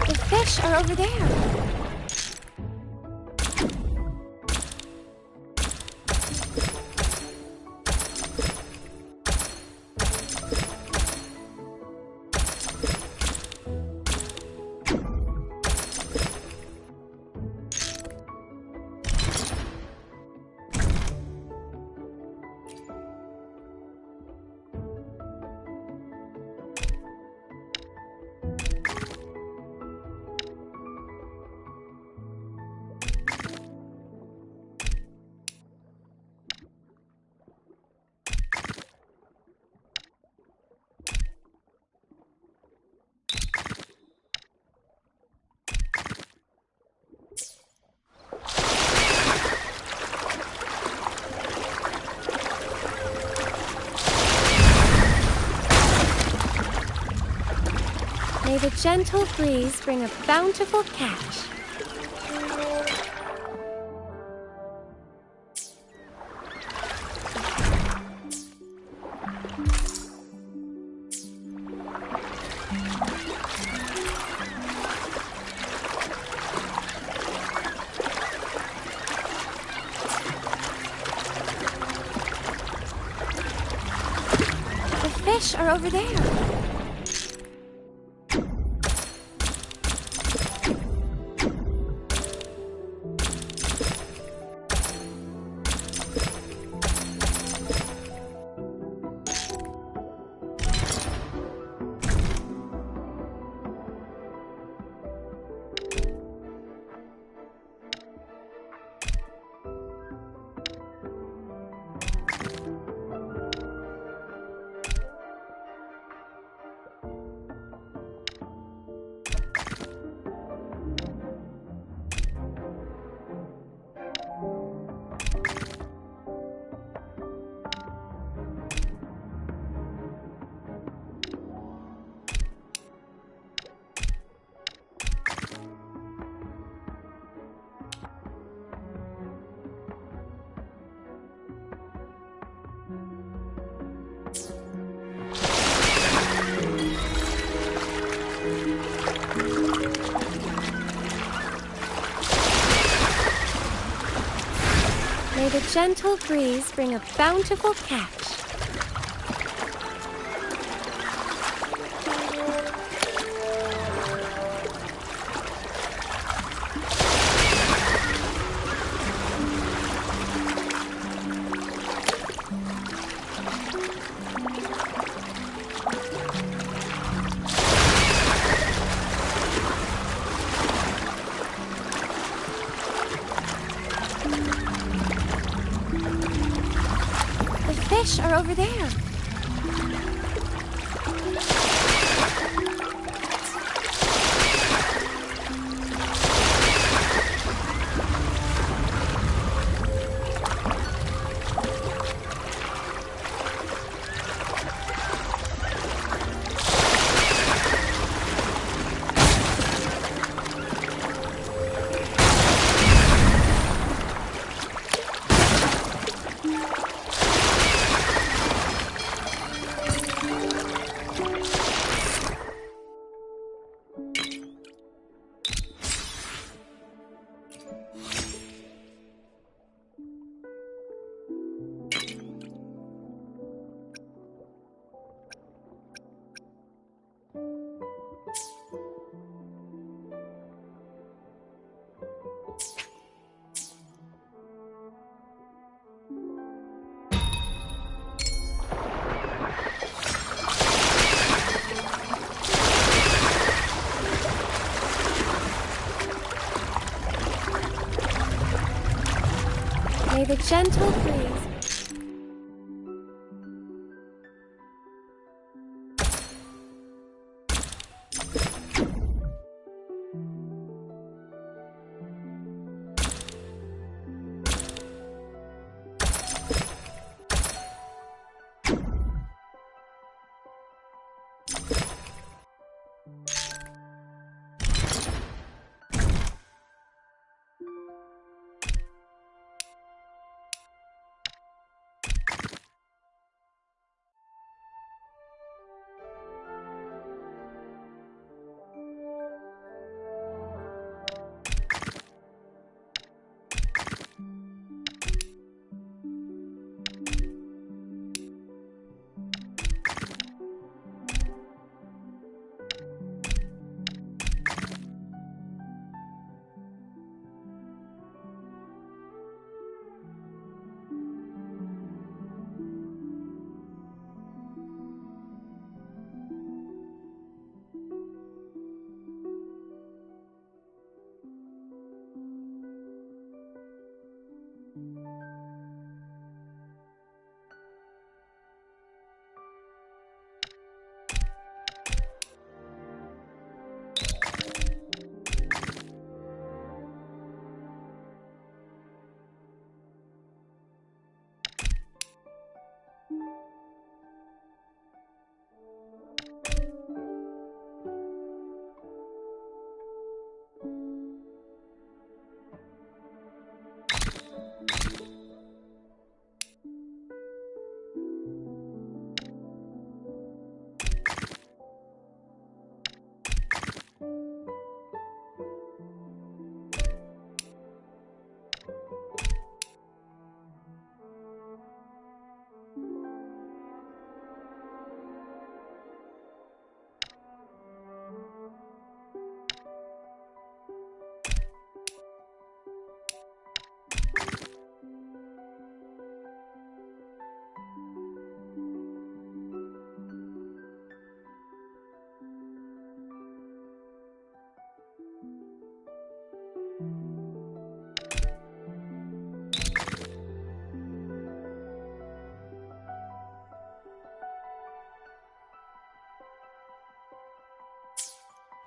The fish are over there. May the gentle breeze bring a bountiful catch. The fish are over there. May the gentle breeze bring a bountiful catch. Fish are over there. May the gentle breeze.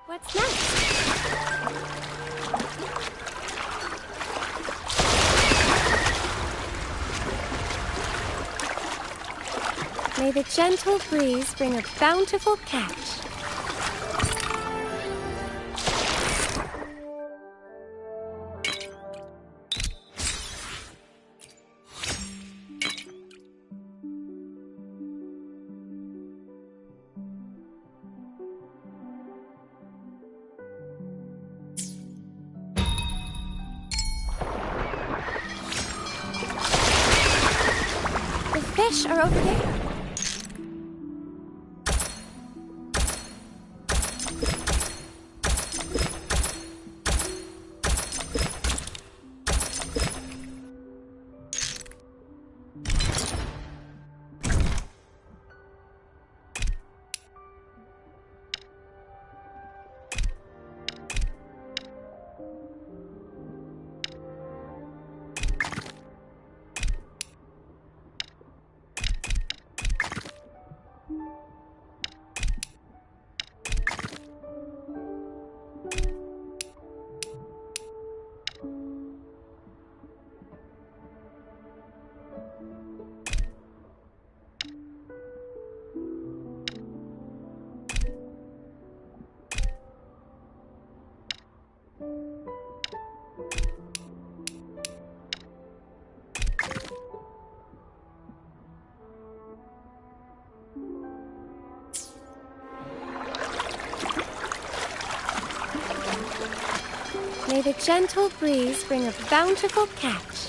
What's next? May the gentle breeze bring a bountiful catch. The fish are over there. May the gentle breeze bring a bountiful catch.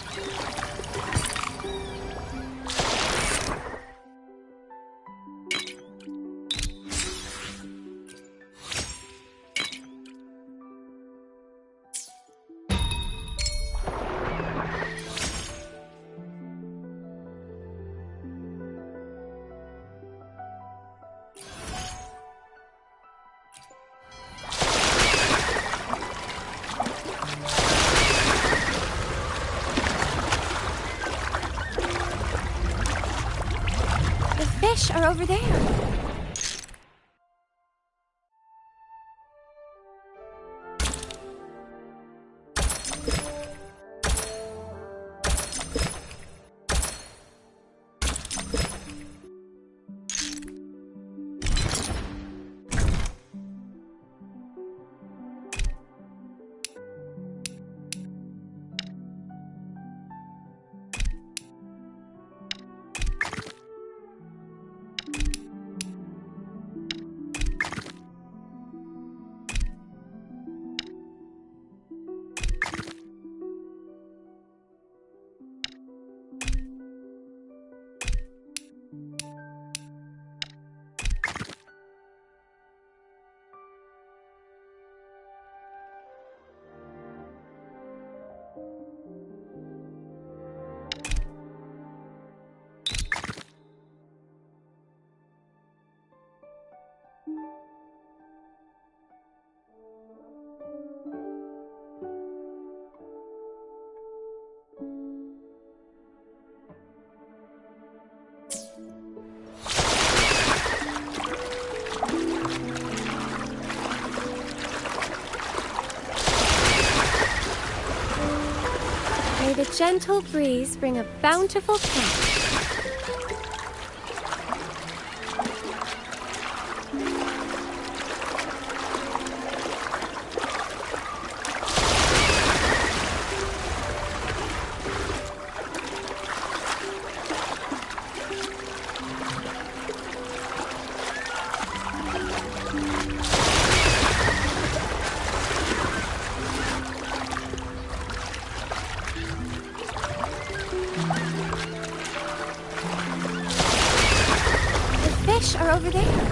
Fish are over there. May the gentle breeze bring a bountiful catch. Fish are over there.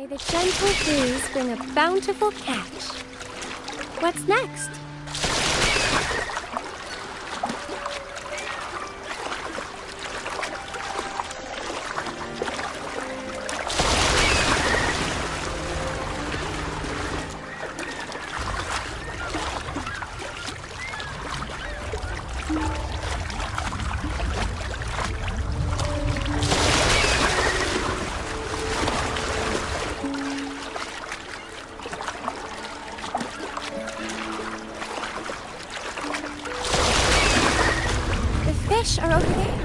May the gentle breeze bring a bountiful catch. What's next? Fish are over there.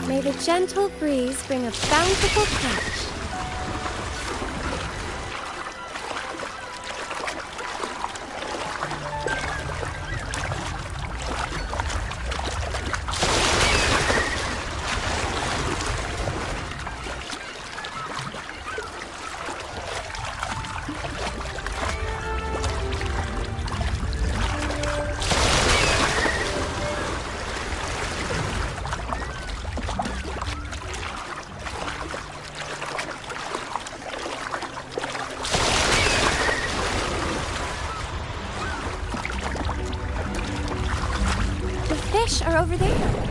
May the gentle breeze bring a bountiful catch. Fish are over there.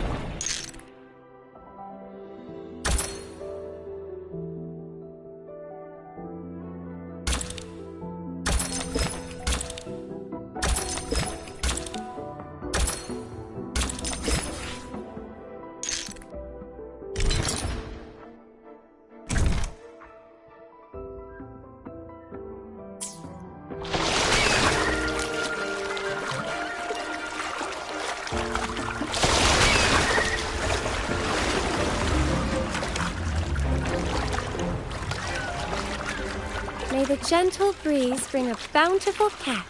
May the gentle breeze bring a bountiful catch.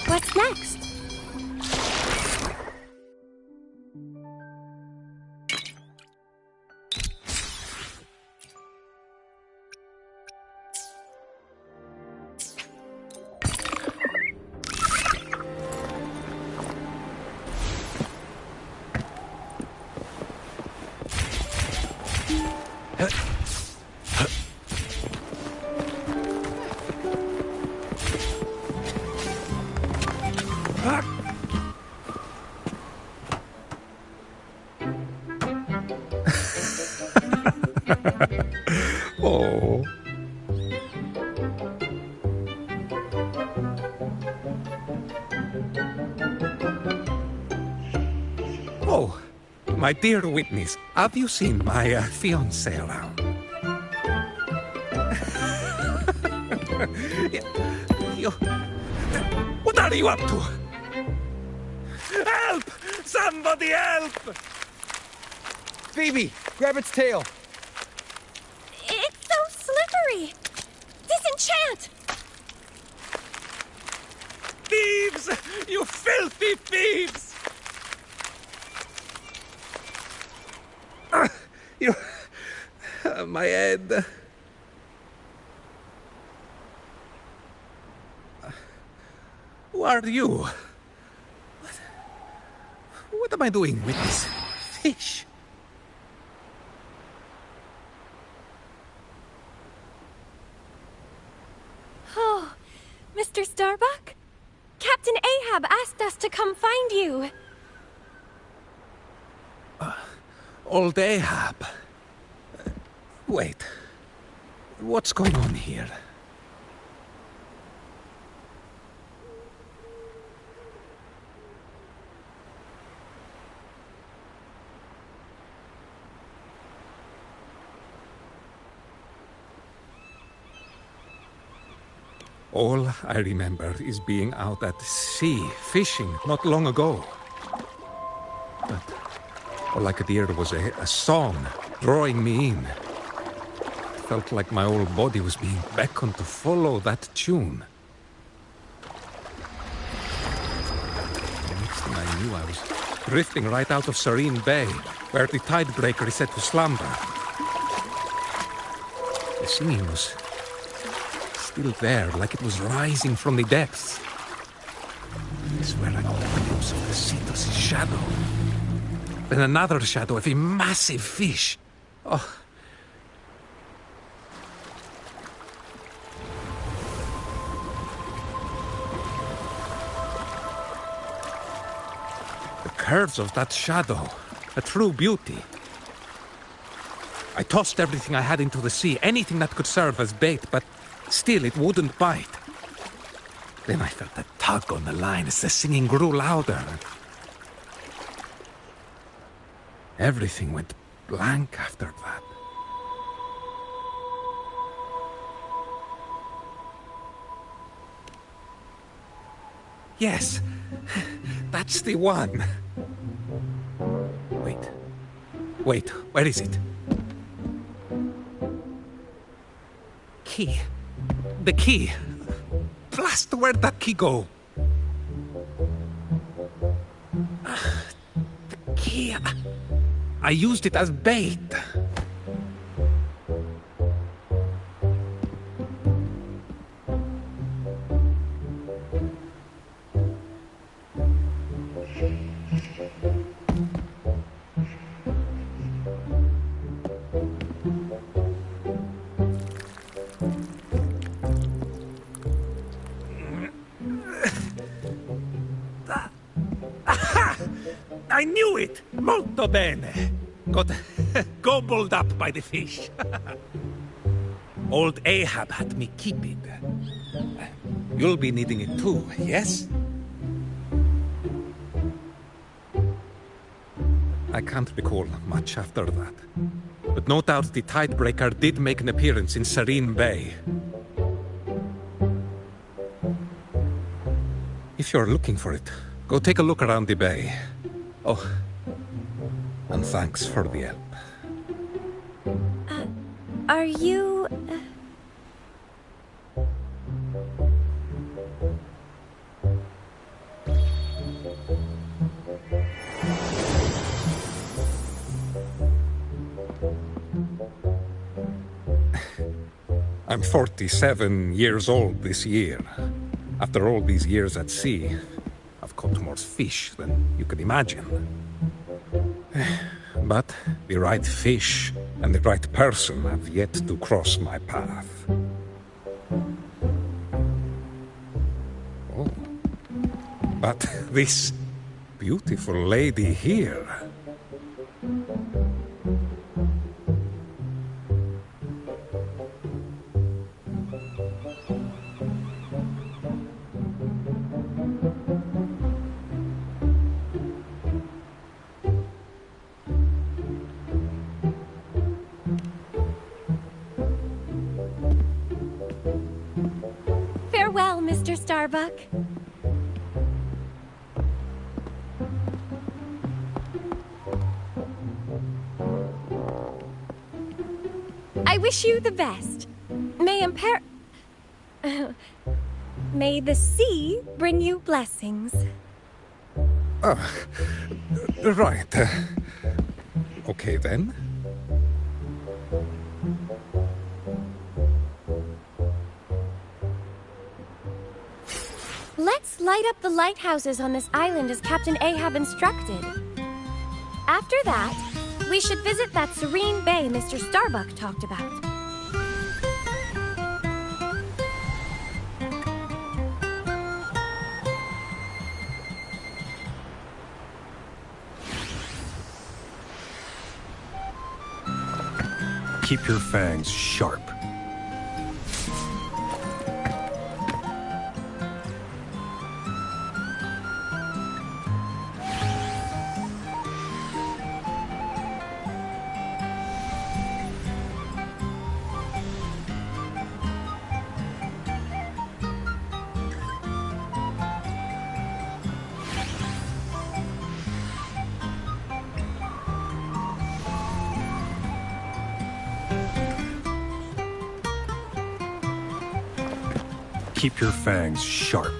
What's next? Oh. Oh, my dear witness, have you seen my fiancé around? What are you up to? Help! Somebody help! Phoebe, grab its tail. It's so slippery! Disenchant! Thieves! You filthy thieves! My head. Who are you? What am I doing with this fish? us to come find you. Old Ahab. Wait. What's going on here? All I remember is being out at sea, fishing, not long ago. But all I could hear was a song drawing me in. It felt like my whole body was being beckoned to follow that tune. The next thing I knew, I was drifting right out of Serene Bay, where the tidebreaker is said to slumber. The singing was still there, like it was rising from the depths. I swear I caught a glimpse of the Cetus' shadow. Then another shadow of a massive fish. Oh. The curves of that shadow, a true beauty. I tossed everything I had into the sea, anything that could serve as bait, but still, it wouldn't bite. Then I felt a tug on the line as the singing grew louder. Everything went blank after that. Yes, that's the one. Wait, where is it? Key. The key. Blast, where'd that key go? The key. I used it as bait. I knew it! Molto bene! Got gobbled up by the fish. Old Ahab had me keep it. You'll be needing it too, yes? I can't recall much after that. But no doubt the tidebreaker did make an appearance in Serene Bay. If you're looking for it, go take a look around the bay. Oh, and thanks for the help. Are you... I'm 47 years old this year. After all these years at sea, I've caught more fish than you could imagine. But the right fish and the right person have yet to cross my path. Oh. But this beautiful lady here... Farewell, Mr. Starbuck. I wish you the best. May the sea bring you blessings. Right. Okay, then. Let's light up the lighthouses on this island as Captain Ahab instructed. After that, we should visit that serene bay Mr. Starbuck talked about. Keep your fangs sharp. Keep your fangs sharp.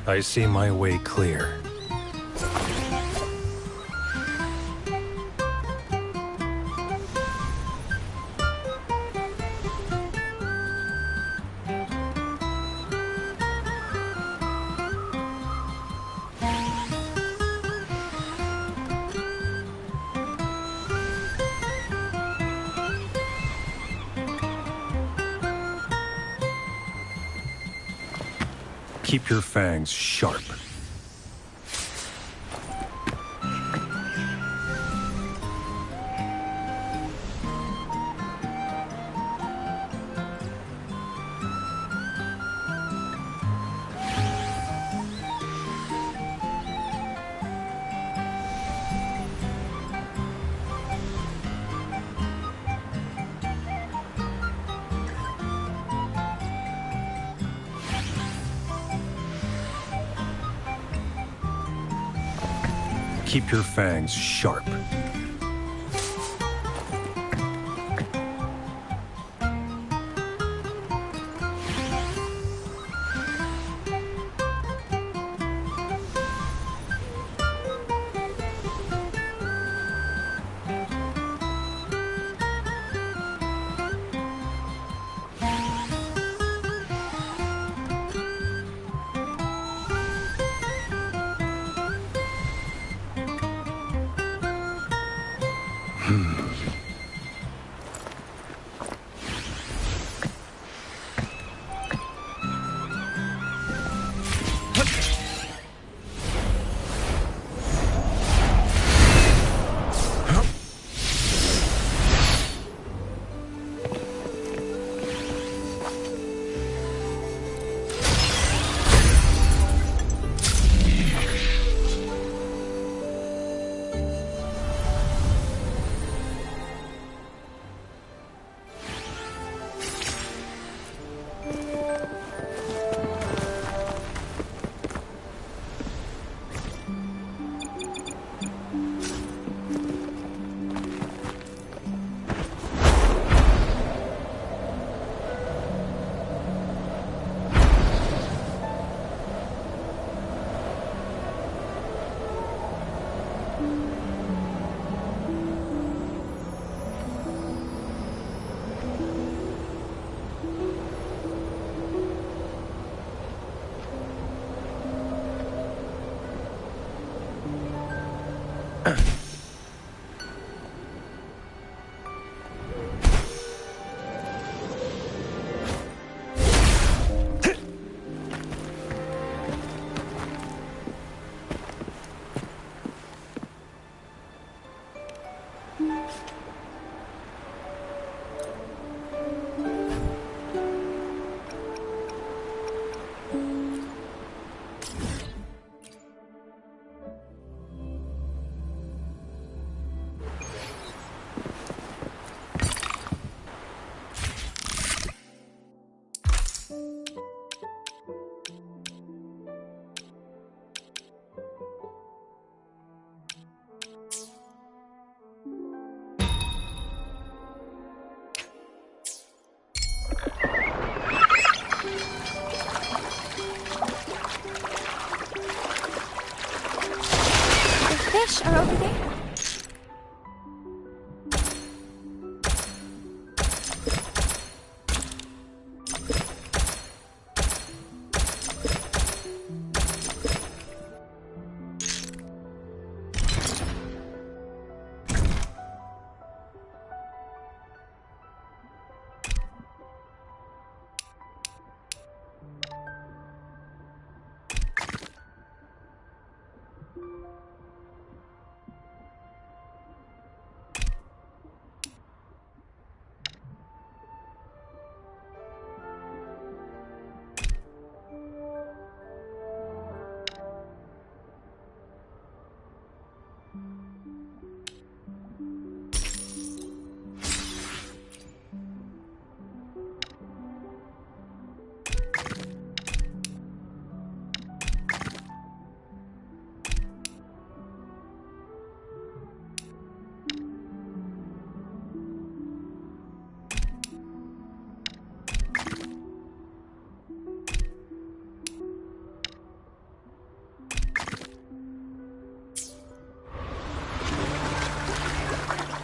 I see my way clear. Keep your fangs sharp. Keep your fangs sharp. fish are over there.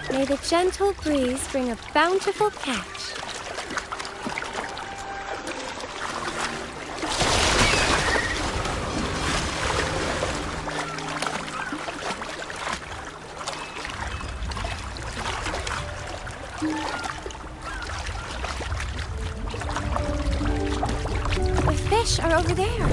May the gentle breeze bring a bountiful catch. The fish are over there.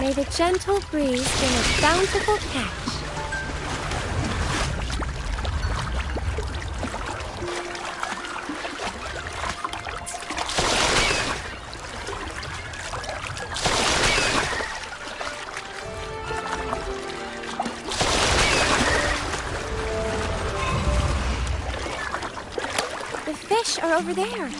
May the gentle breeze bring a bountiful catch. The fish are over there.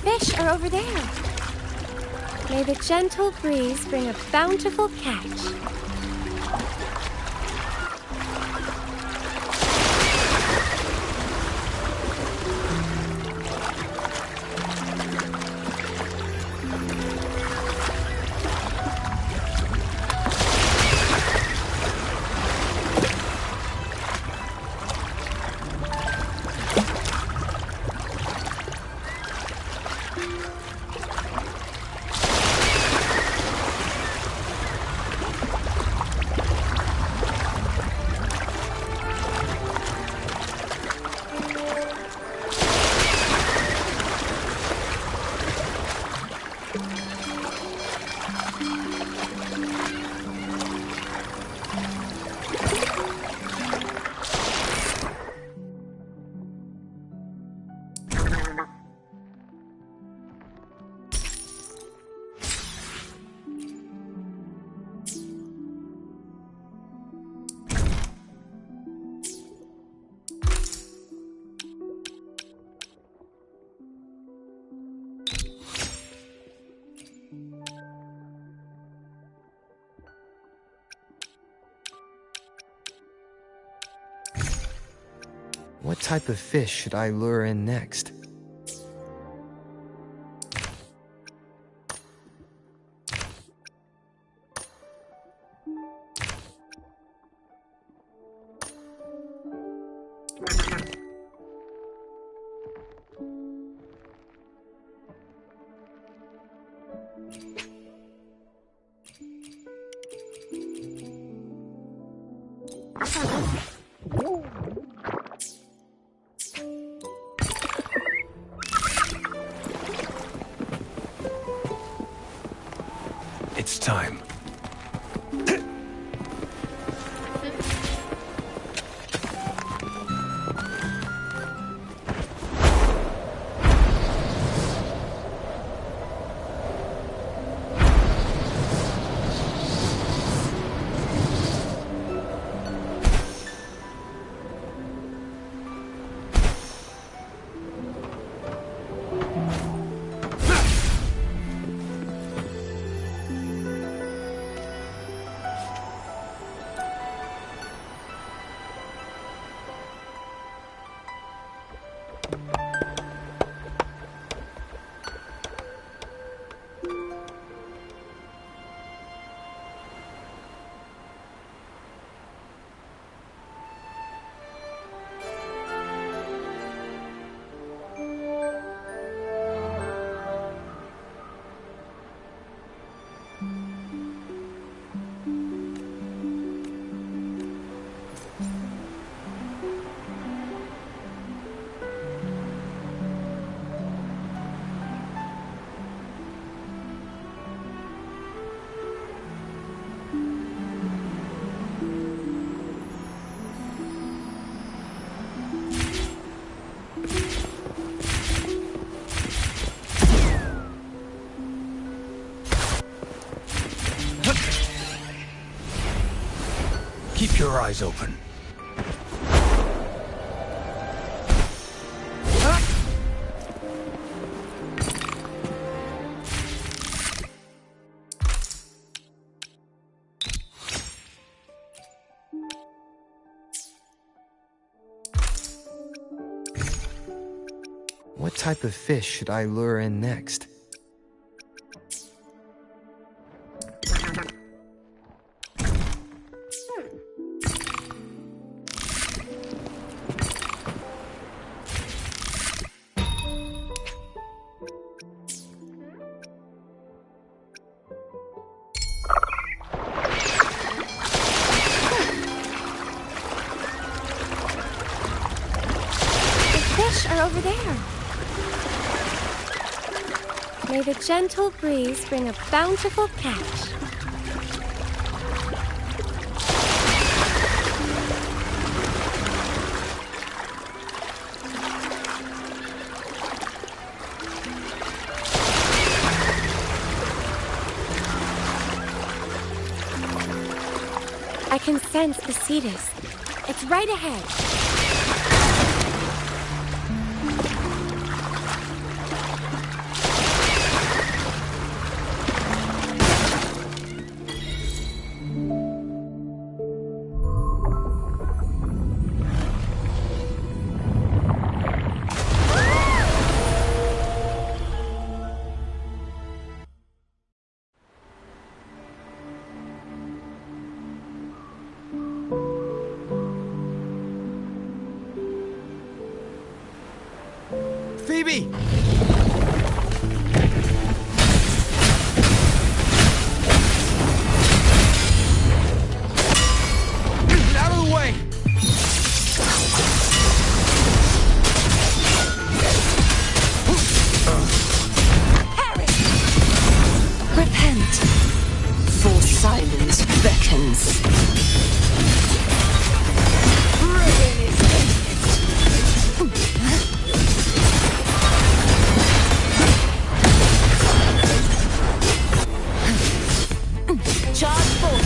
Fish are over there. May the gentle breeze bring a bountiful catch. What type of fish should I lure in next? It's time. Keep your eyes open. What type of fish should I lure in next? Over there. May the gentle breeze bring a bountiful catch. I can sense the Cetus. It's right ahead. Phoebe! Out of the way! Harry! Repent, for silence beckons. Ruin is charge forward.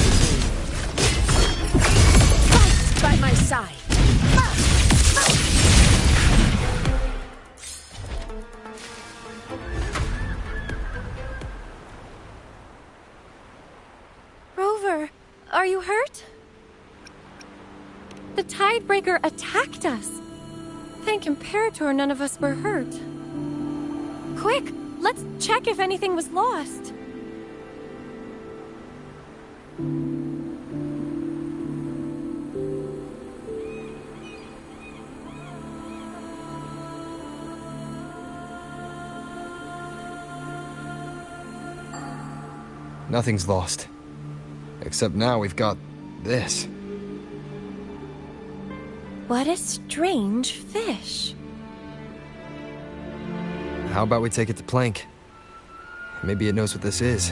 Fight by my side. Rover, are you hurt? The Tidebreaker attacked us. Thank Imperator none of us were hurt. Quick, let's check if anything was lost. Nothing's lost. Except now we've got this. What a strange fish. How about we take it to Plank? Maybe it knows what this is.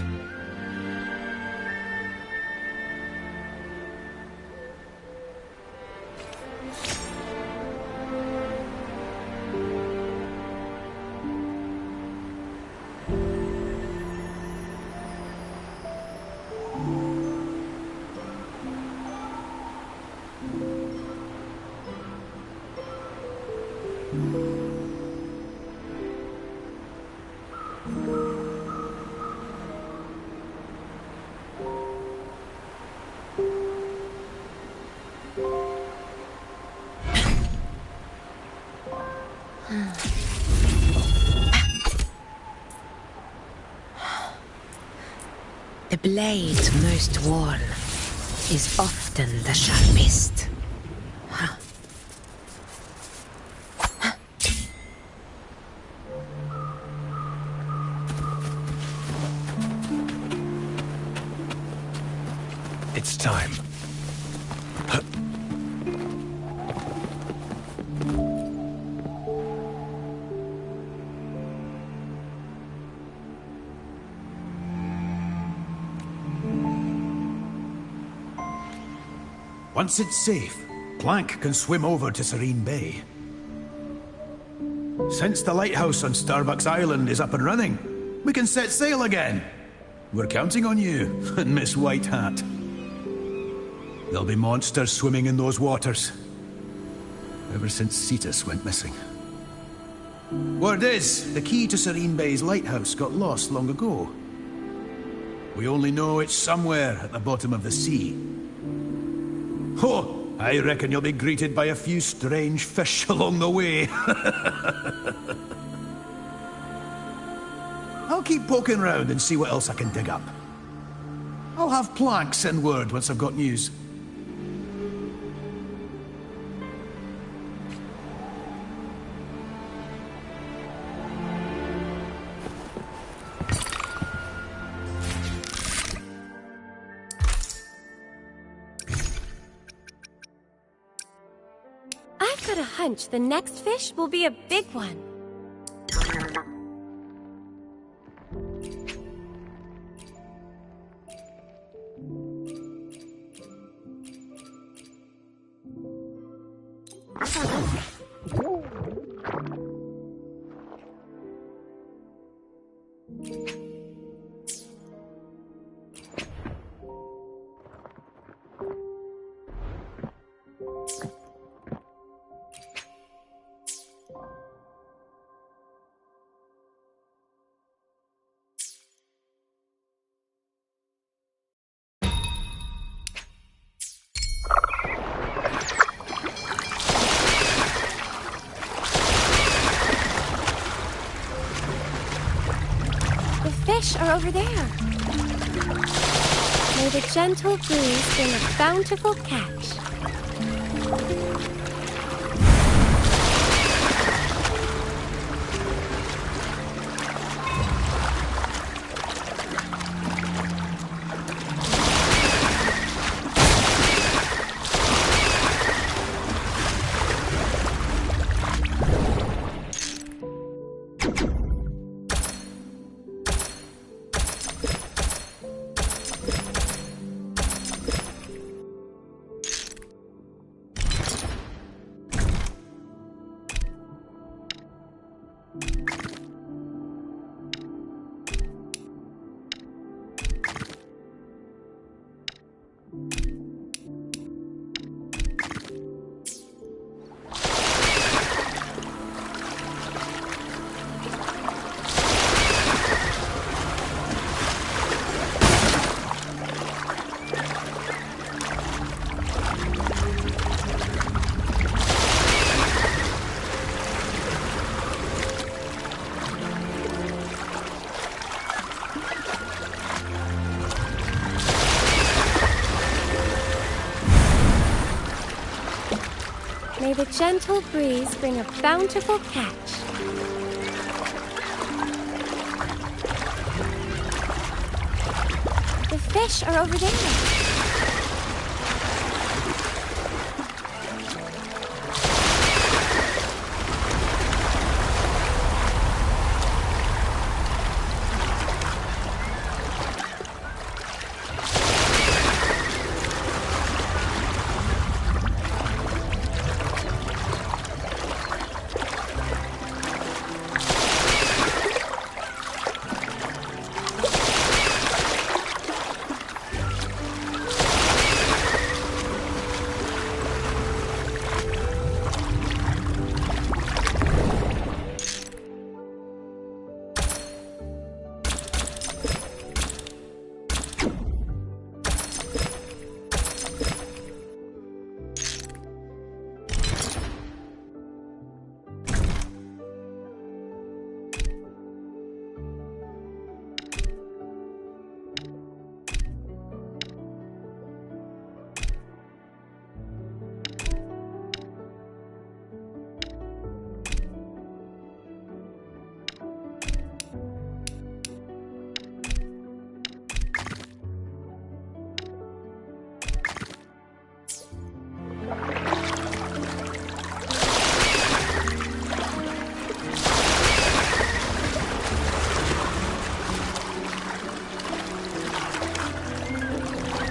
The blade most worn is often the sharpest. It's time. Once it's safe, Plank can swim over to Serene Bay. Since the lighthouse on Starbuck's Island is up and running, we can set sail again. We're counting on you, Miss White Hat. There'll be monsters swimming in those waters. Ever since Cetus went missing. Word is, the key to Serene Bay's lighthouse got lost long ago. We only know it's somewhere at the bottom of the sea. Oh, I reckon you'll be greeted by a few strange fish along the way. I'll keep poking around and see what else I can dig up. I'll have Plank send word once I've got news. I've got a hunch the next fish will be a big one. Fish are over there. May the gentle breeze bring a bountiful catch. May the gentle breeze bring a bountiful catch. The fish are over there.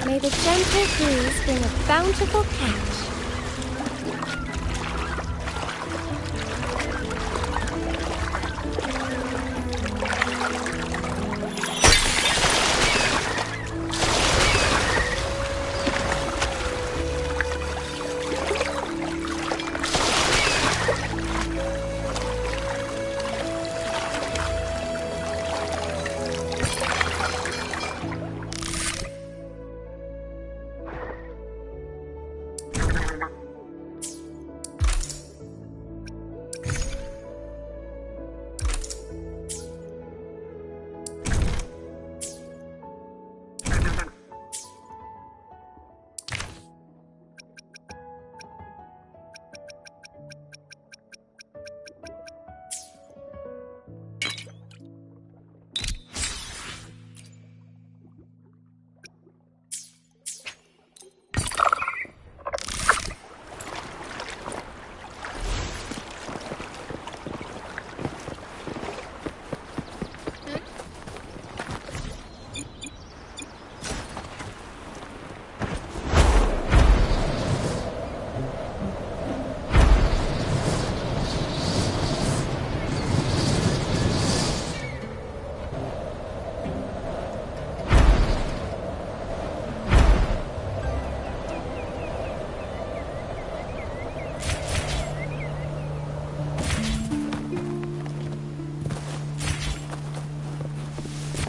May the gentle breeze bring a bountiful catch.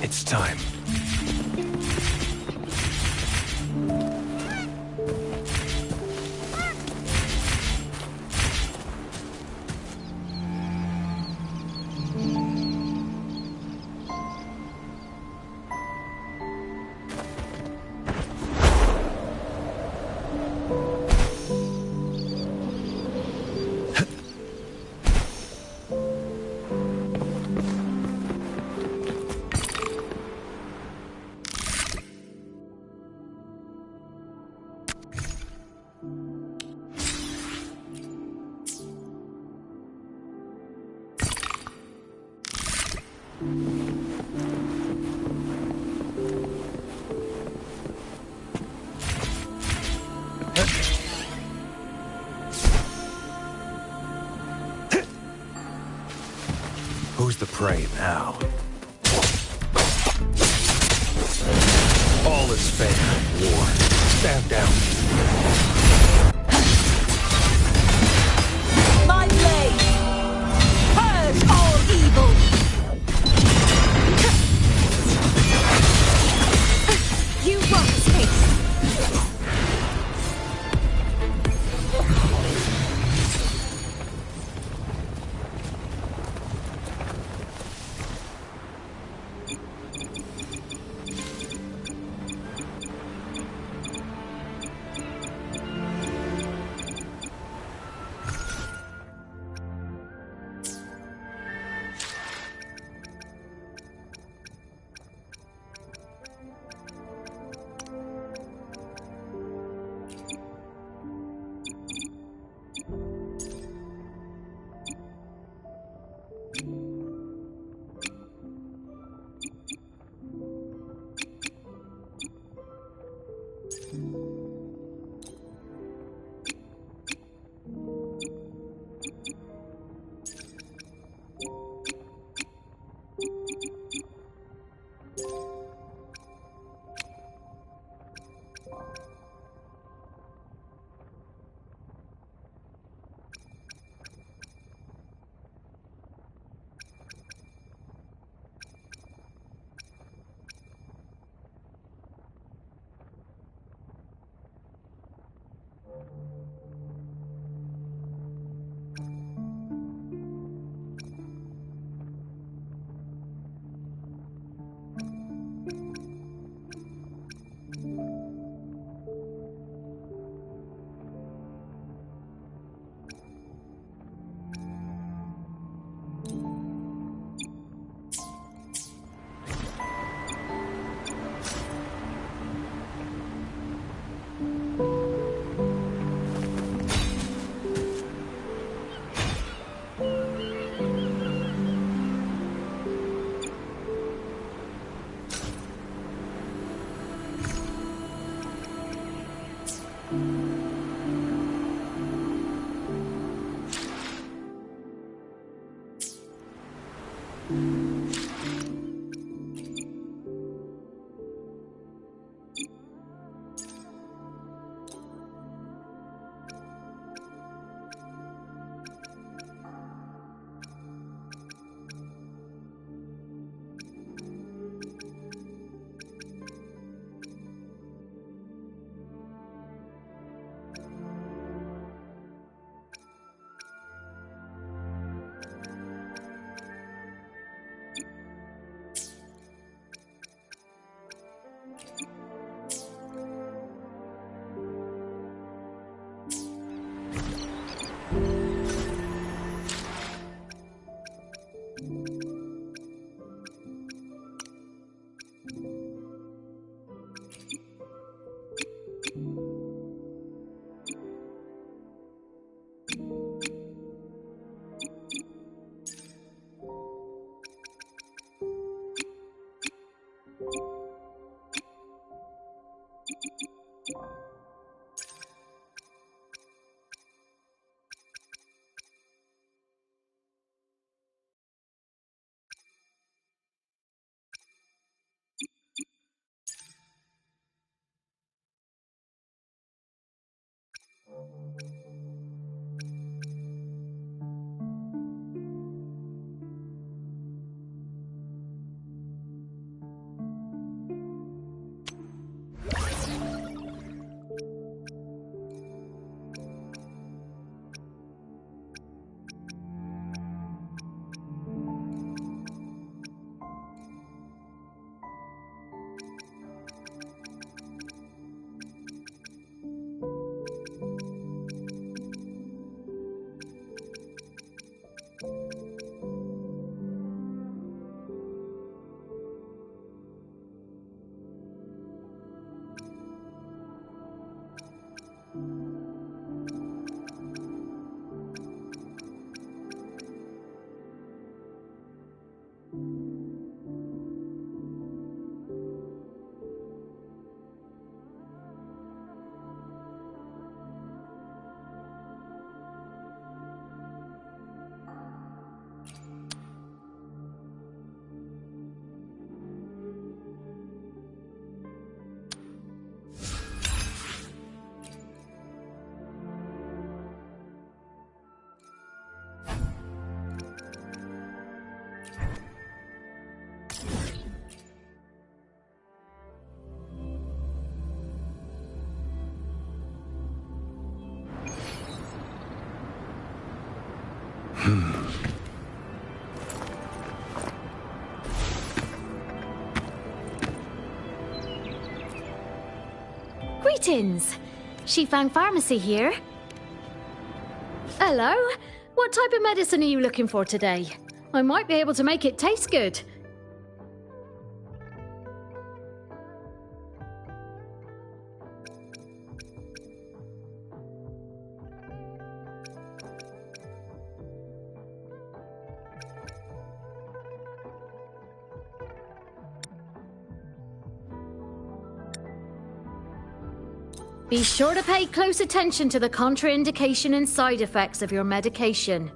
It's time. Who's the prey now? All is fair in war. Stand down. My blade! Purge all evil! You won't escape. Greetings! Shifang Pharmacy here. Hello. What type of medicine are you looking for today? I might be able to make it taste good. Be sure to pay close attention to the contraindication and side effects of your medication.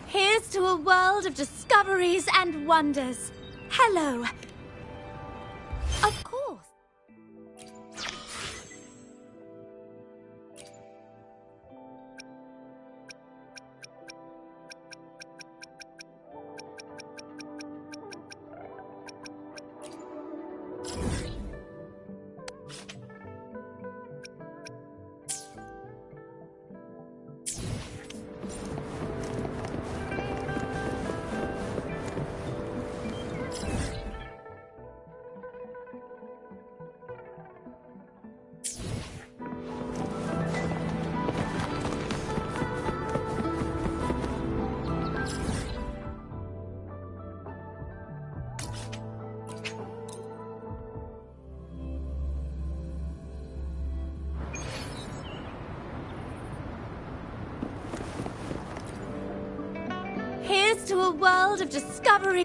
Here's to a world of discoveries and wonders. Hello. Of course. Here's to a world of discovery.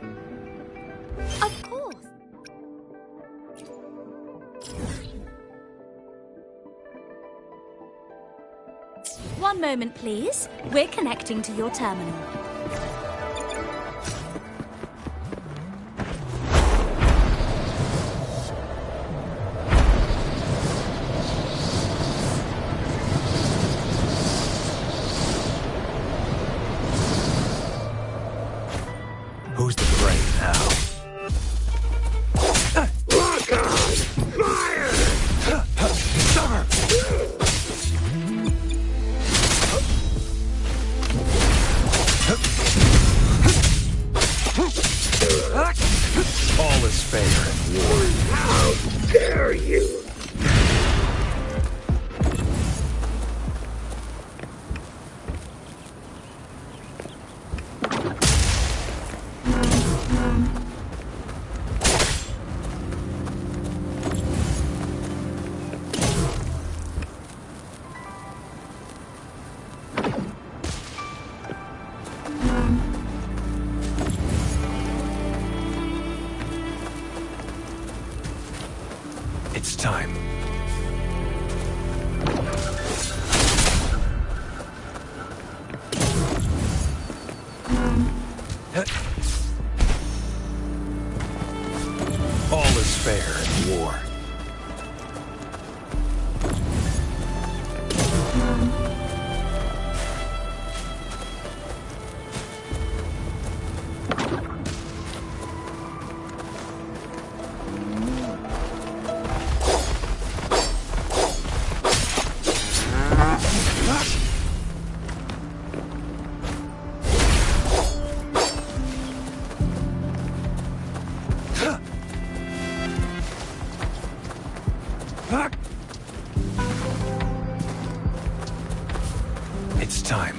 Of course. One moment, please. We're connecting to your terminal. Who's the prey now? Lock on! Fire! All is fair in war. How dare you! It's time. All is fair in war. It's time.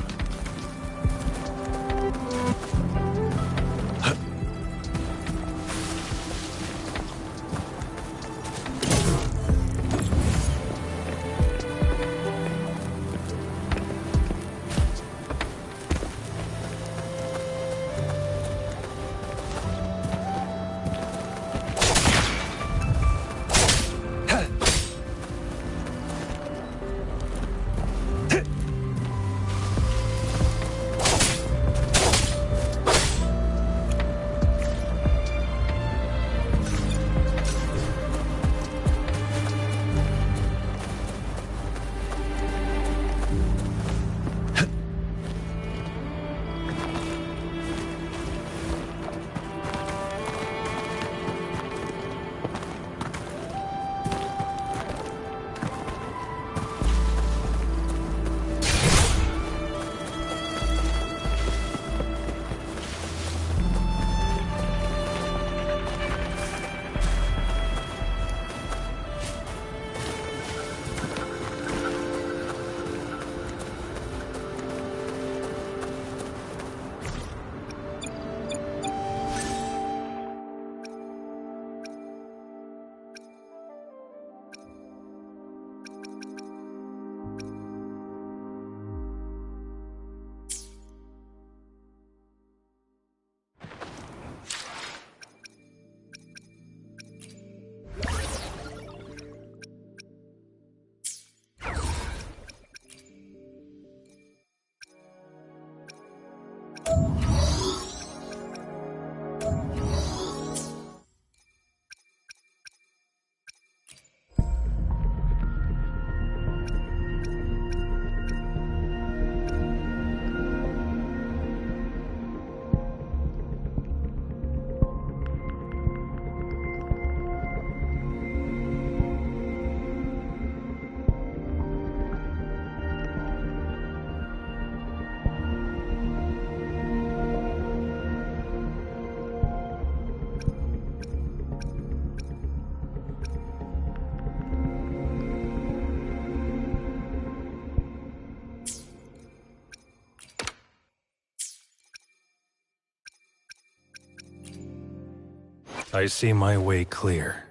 I see my way clear.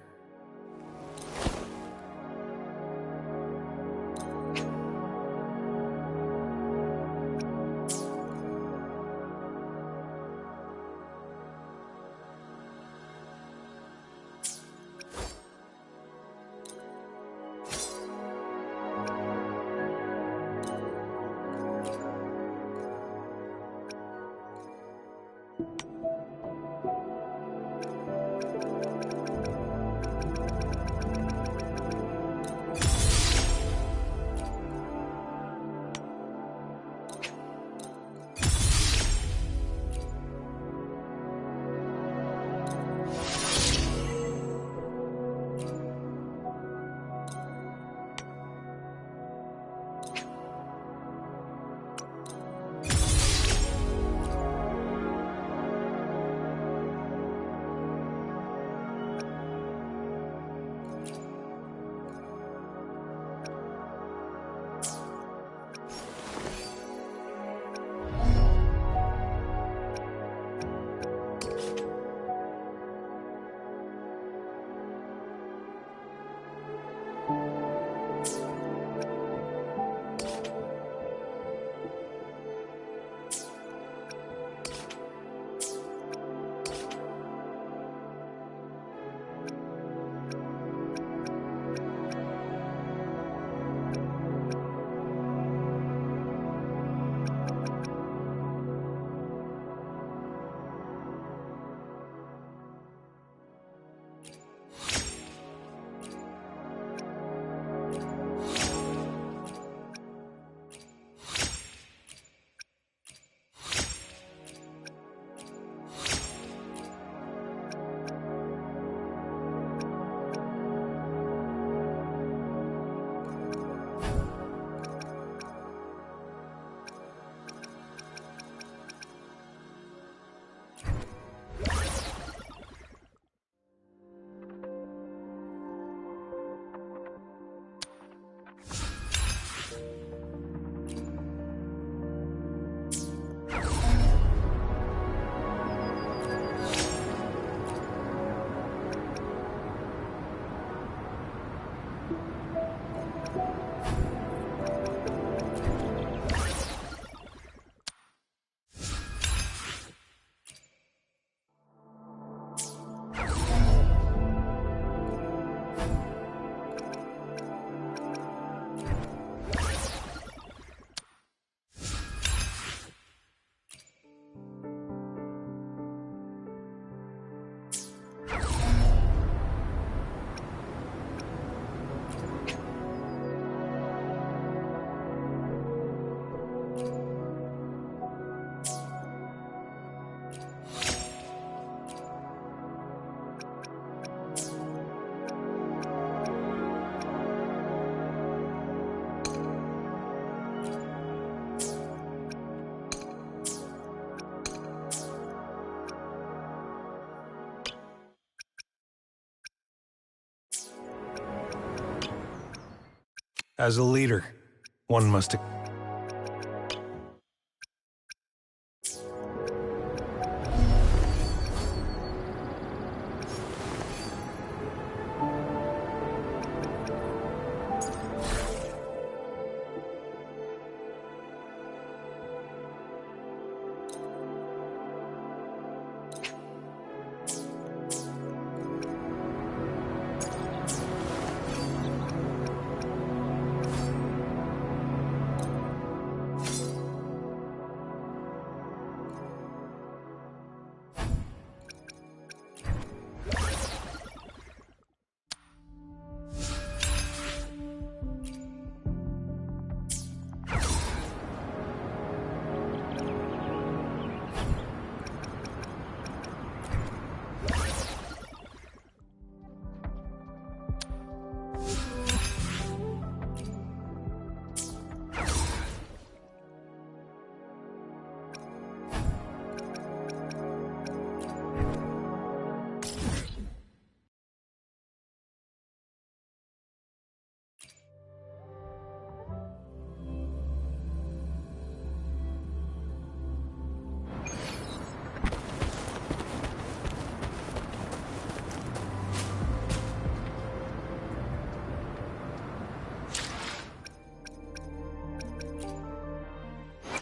As a leader, one must...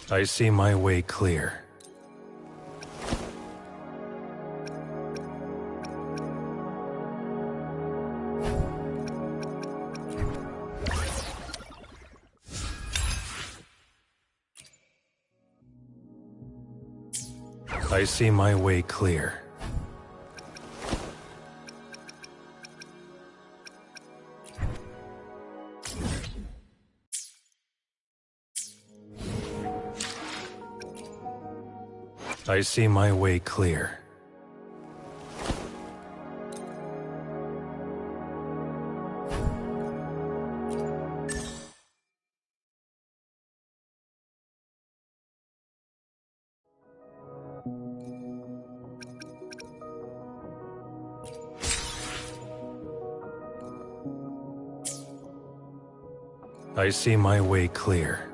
I see my way clear. I see my way clear. I see my way clear. I see my way clear.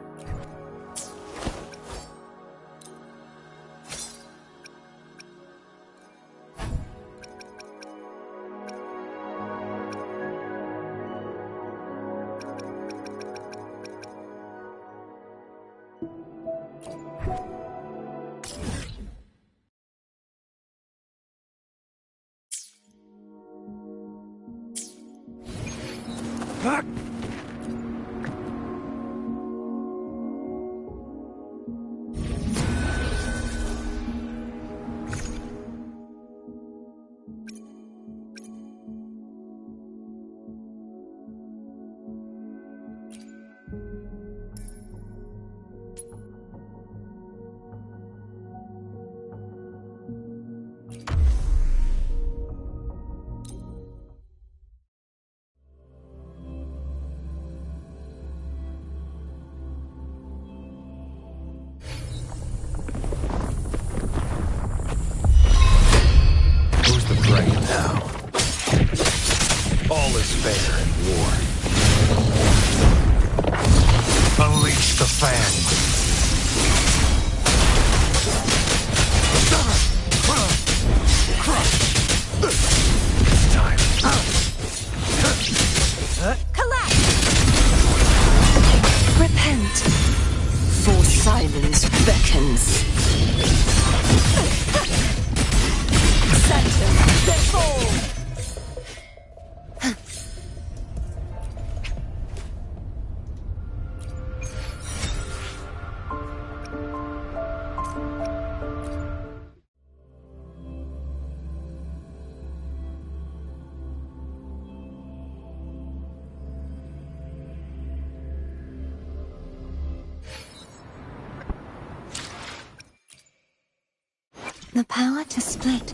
The power to split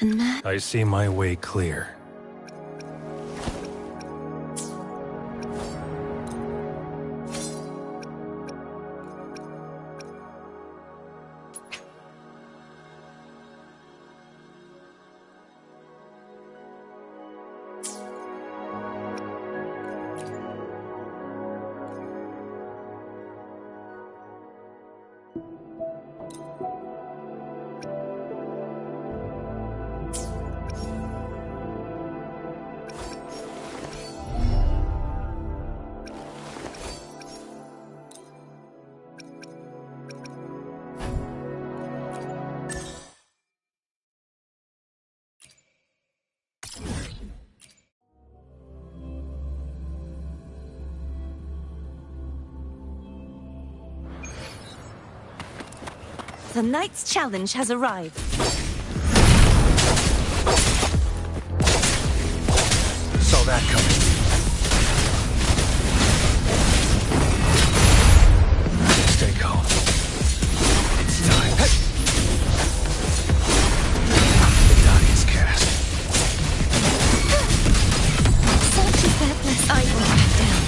and match. I see my way clear. The Knight's challenge has arrived. Saw that coming. Stay calm. It's time. Hey. The die is cast. Such a purpose I will back down.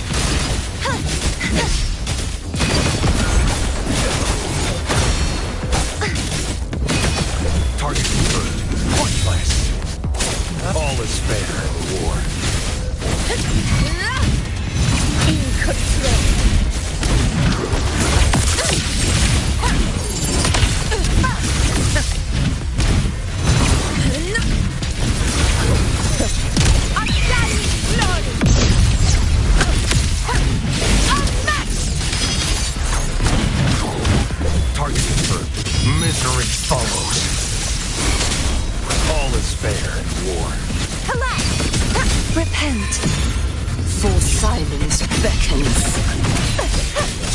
heavens beckons.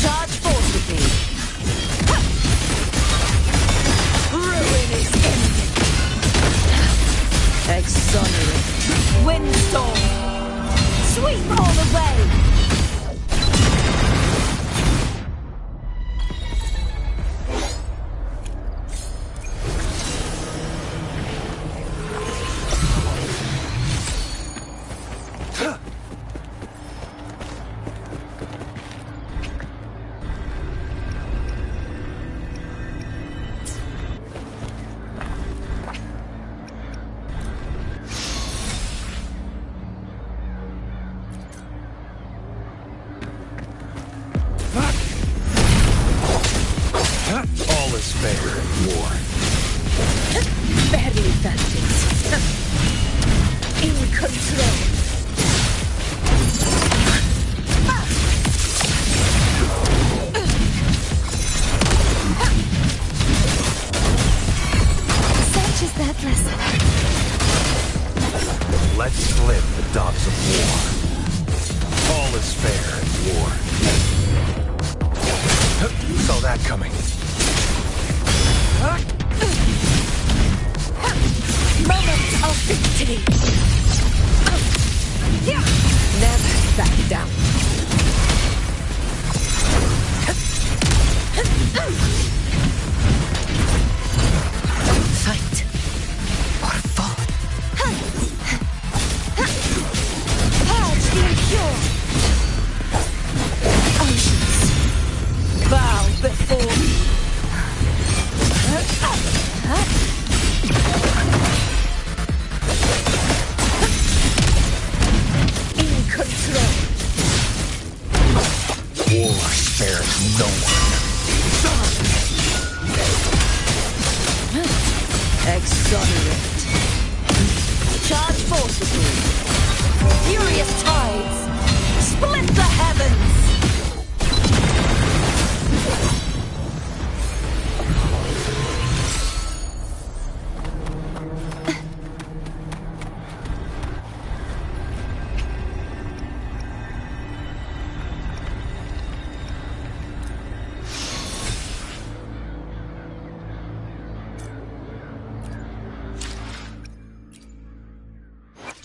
Charge forth with me. Ruin is imminent. Exonerate. Windstorm. Sweep all away.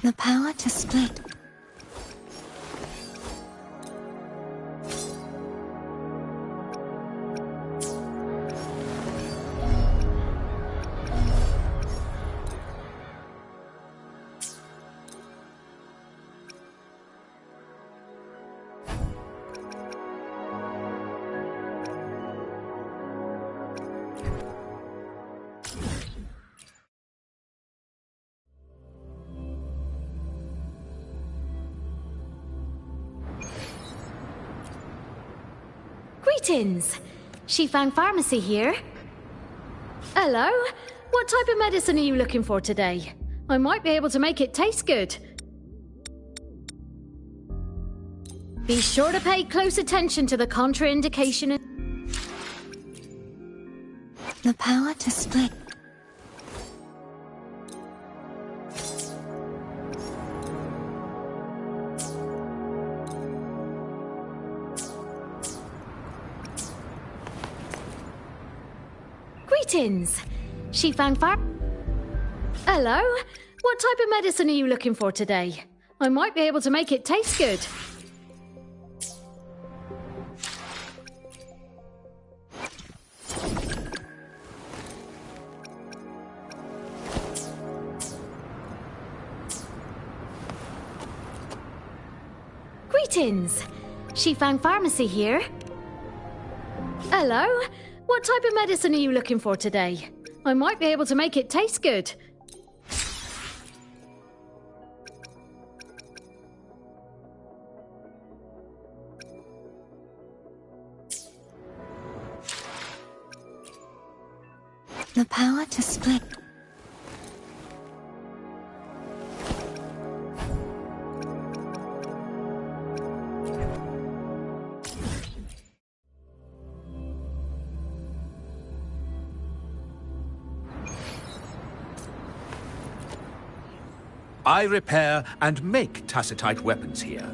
The power to split. Greetings! She found pharmacy here. Hello? What type of medicine are you looking for today? I might be able to make it taste good. Be sure to pay close attention to the contraindication. The power to split. Greetings! She found Hello? What type of medicine are you looking for today? I might be able to make it taste good. Greetings! She found pharmacy here. Hello? What type of medicine are you looking for today? I might be able to make it taste good. The power to split. I repair and make tacitite weapons here.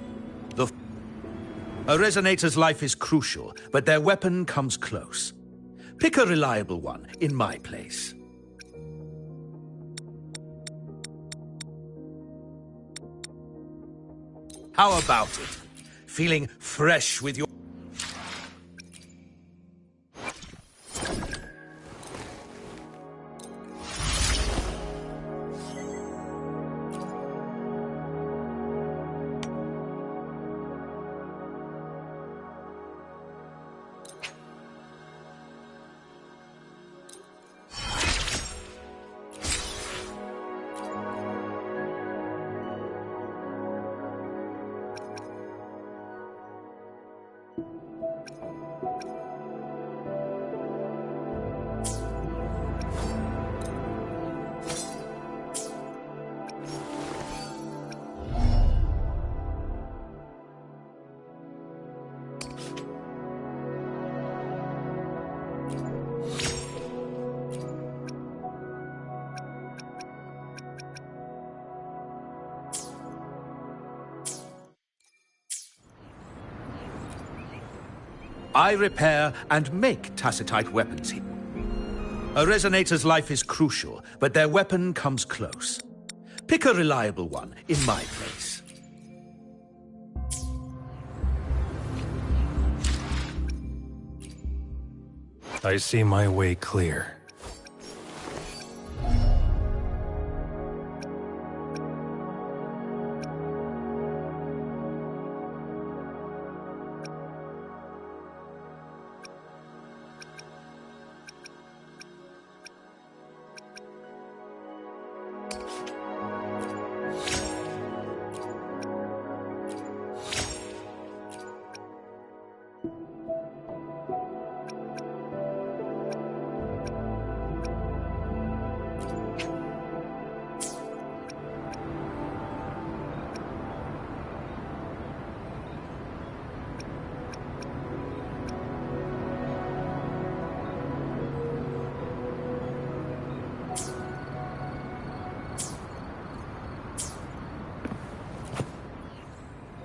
A resonator's life is crucial, but their weapon comes close. Pick a reliable one in my place. How about it? Feeling fresh with your... I repair and make tacitite weapons here. A resonator's life is crucial, but their weapon comes close. Pick a reliable one in my place. I see my way clear.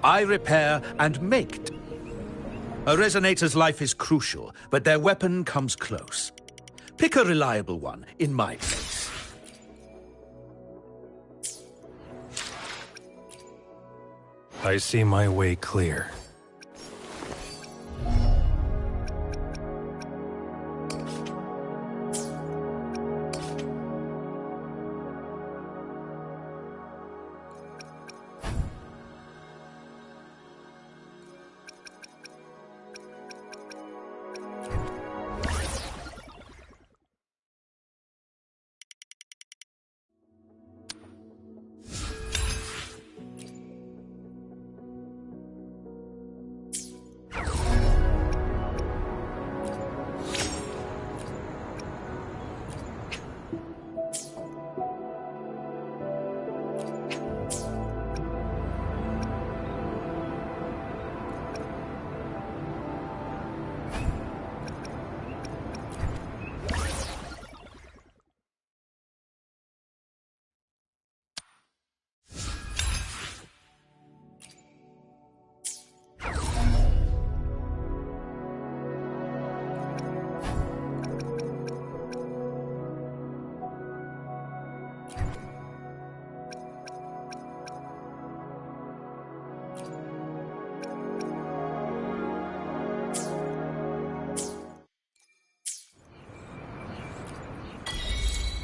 I repair and make. A resonator's life is crucial, but their weapon comes close. Pick a reliable one in my place. I see my way clear.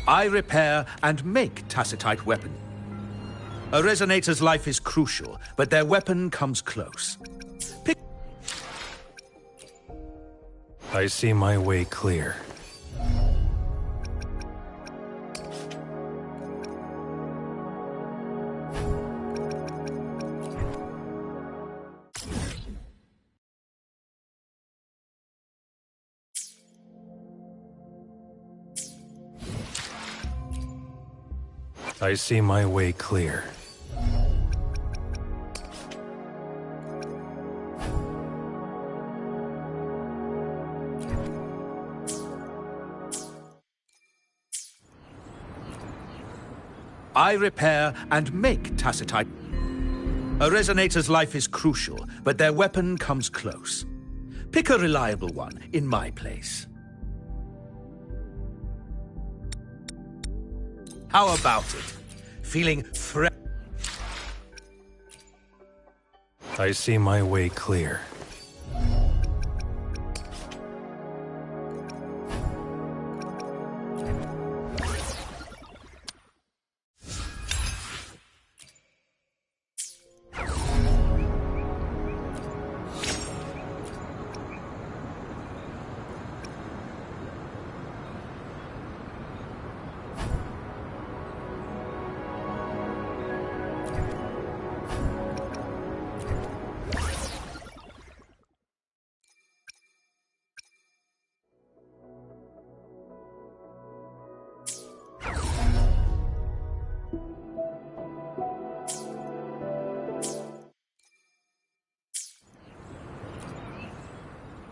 I repair and make tacitite weapon. A resonator's life is crucial, but their weapon comes close. Pick. I see my way clear. I see my way clear. I repair and make tacitite. A resonator's life is crucial, but their weapon comes close. Pick a reliable one in my place. How about it? Feeling fresh? I see my way clear.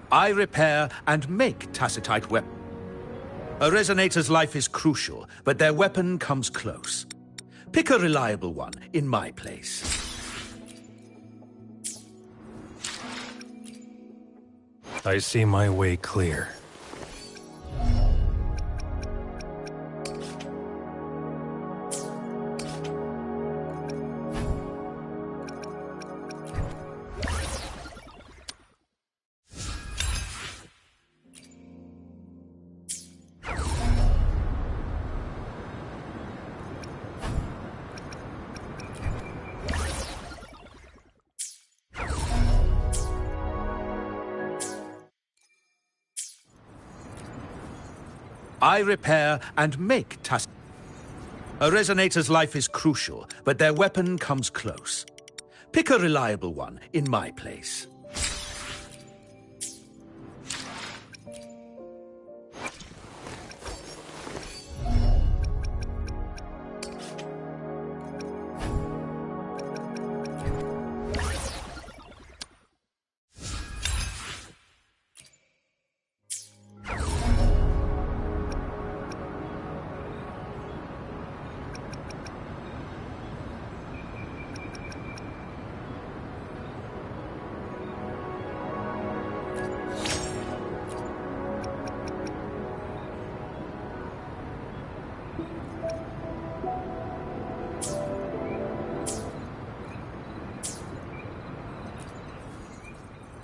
I repair and make tacitite weapon. A resonator's life is crucial, but their weapon comes close. Pick a reliable one in my place. I see my way clear. I repair and make tacitite. A resonator's life is crucial, but their weapon comes close. Pick a reliable one in my place.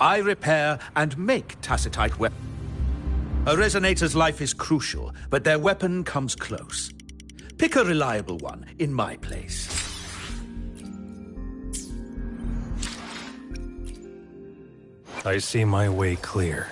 I repair and make tacitite weapon. A resonator's life is crucial, but their weapon comes close. Pick a reliable one in my place. I see my way clear.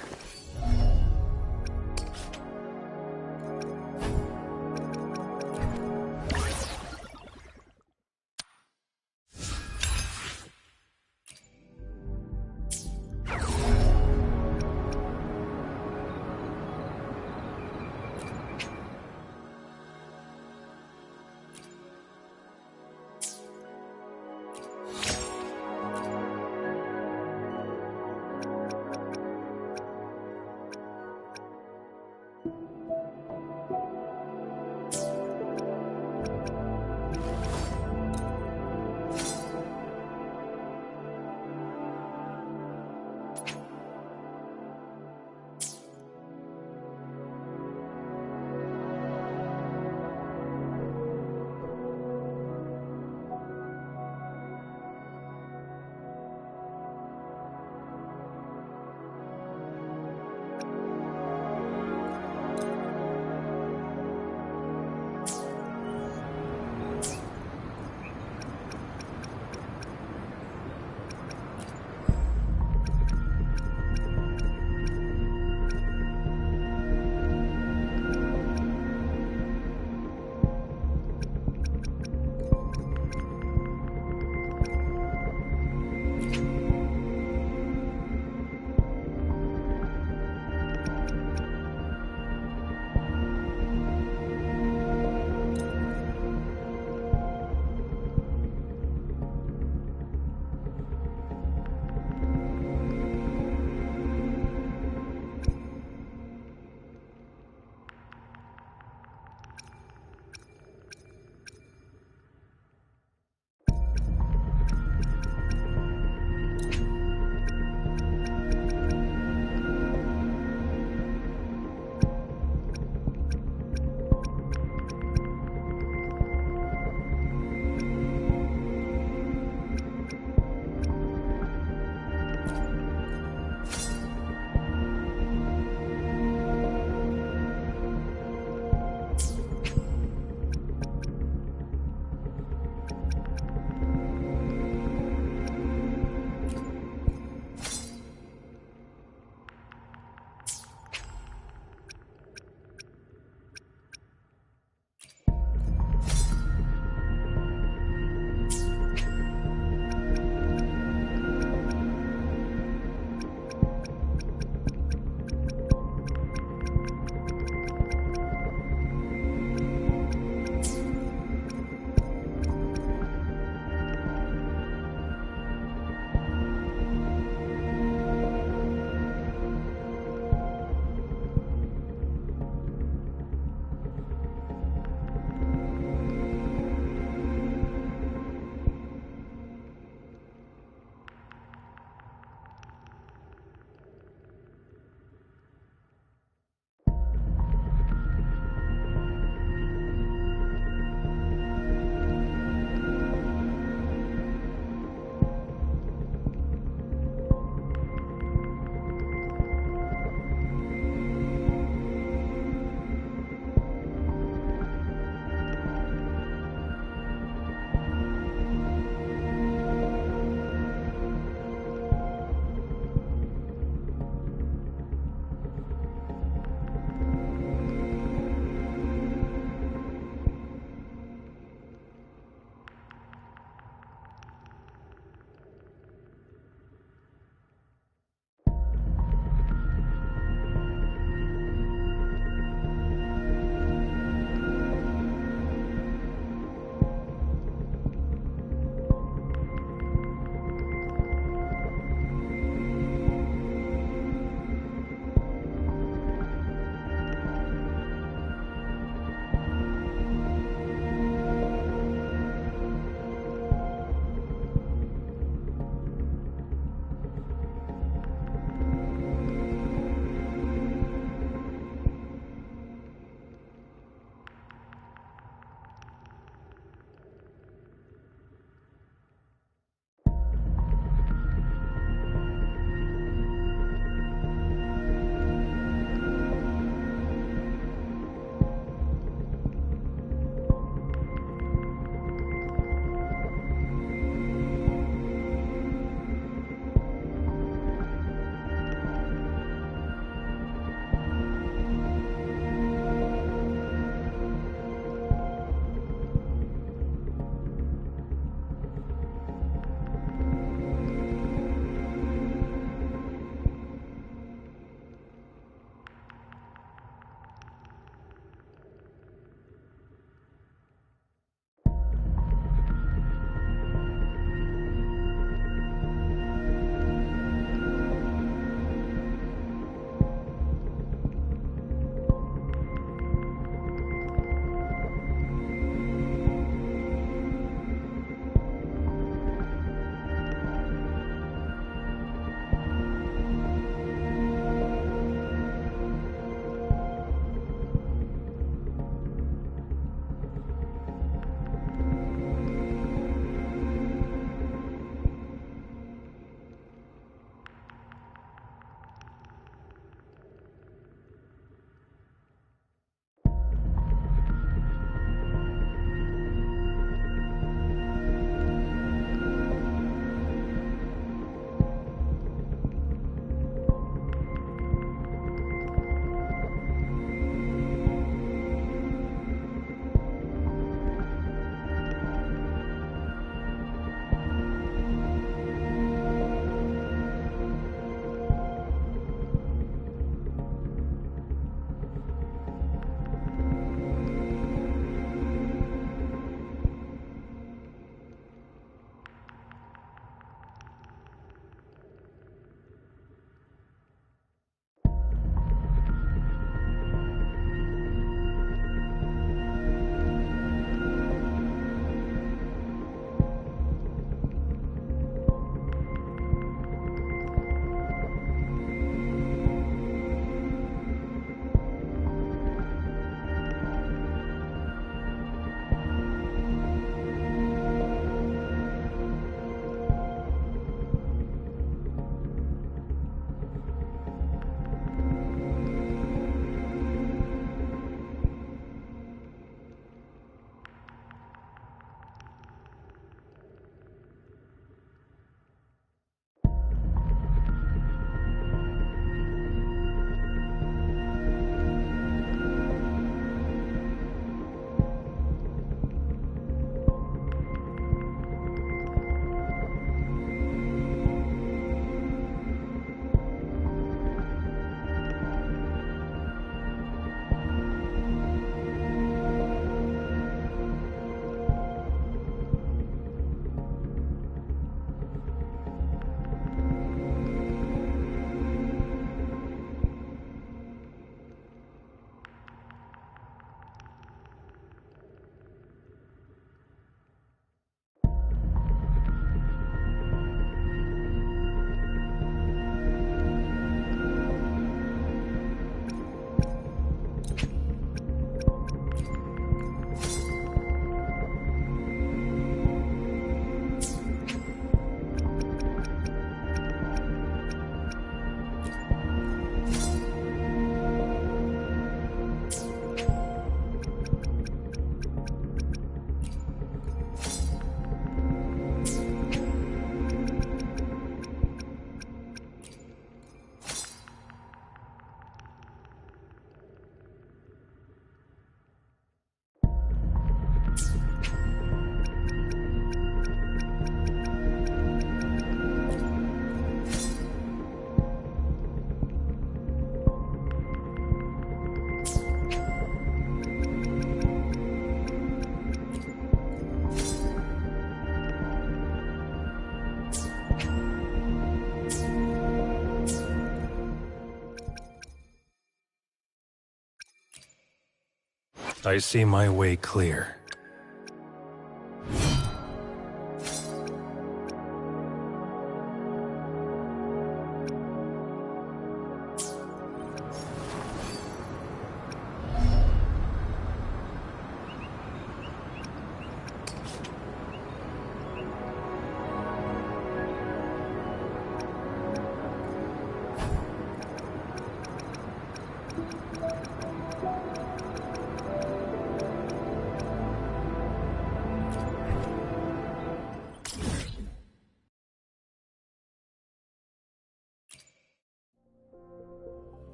I see my way clear.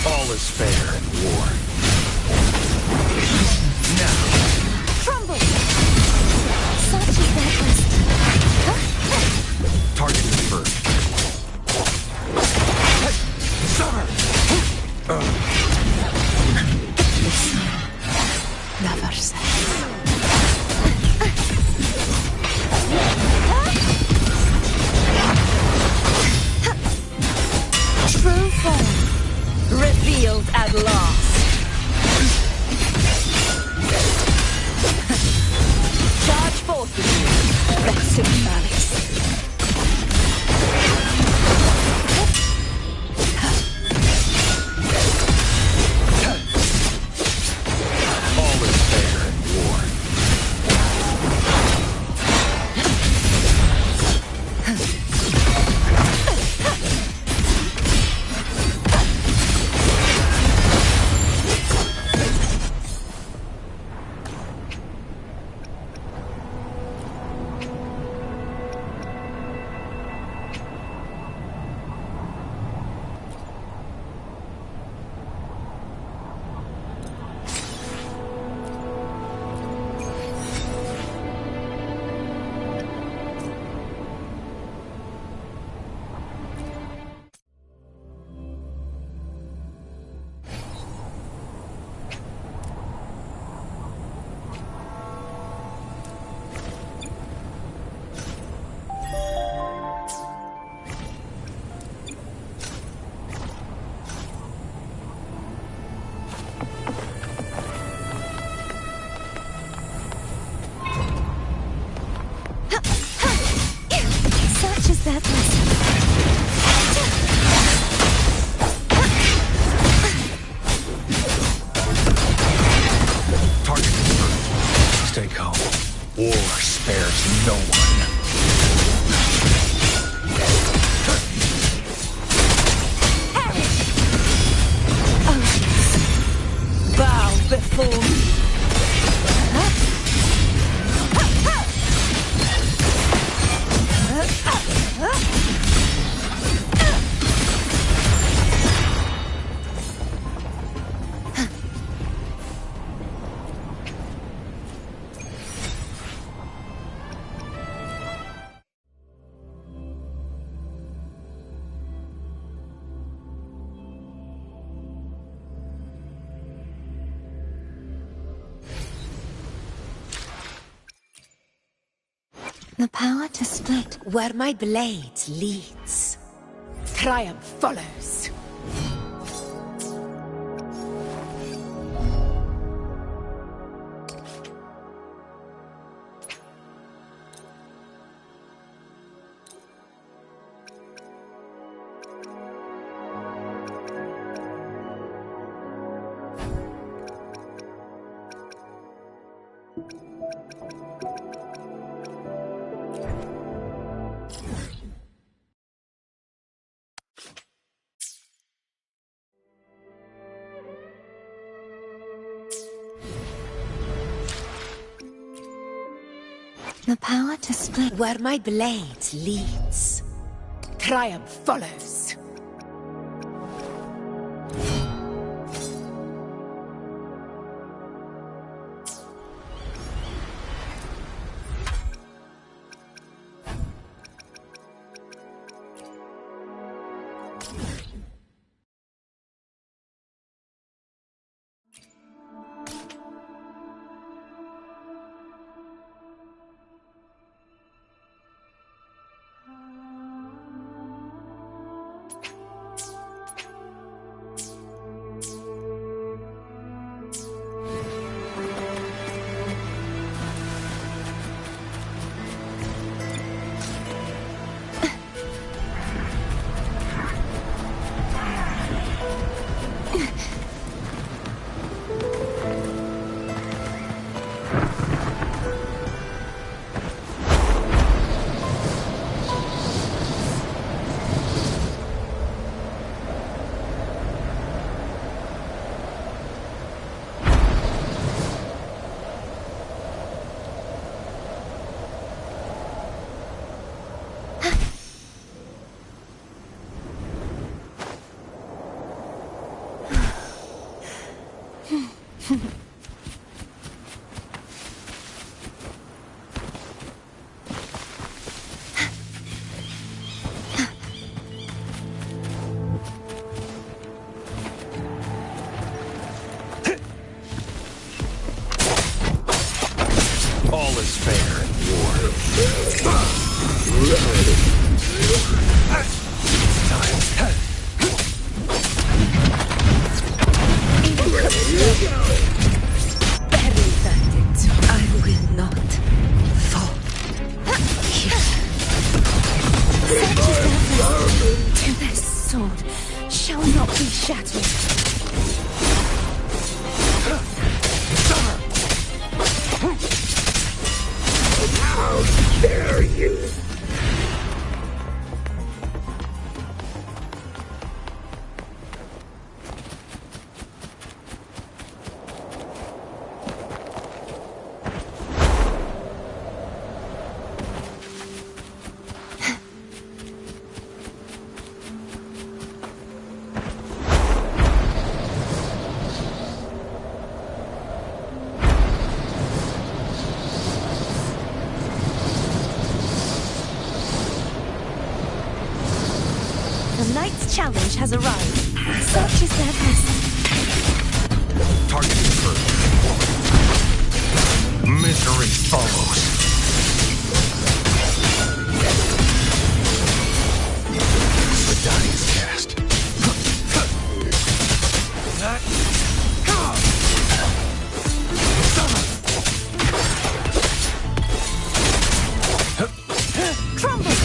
All is fair in war. Now. Crumble! Such is that Targeting first. Summer! Lovers. true form. Revealed at last. Charge forth with you, Wretched Malice. All is fair in war. Such is that lesson. Target confirmed. Stay calm. War spares no one. Oh, yes. Bow before me. The power to split. Where my blade leads, triumph follows. The power to split. Where my blade leads, triumph follows. Challenge has arrived. Such is their blessing. Target confirmed. Misery follows. The die is cast. Crumble!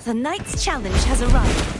The Knight's Challenge has arrived.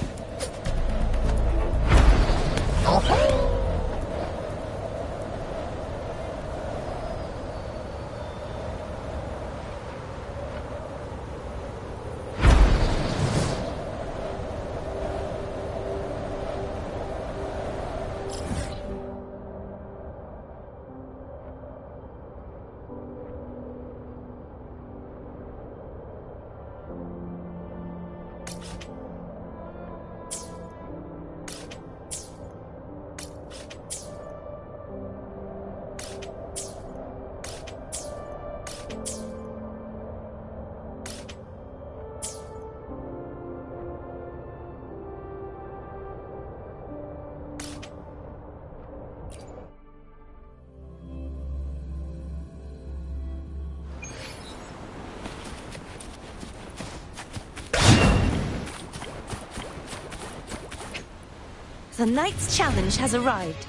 The knight's challenge has arrived.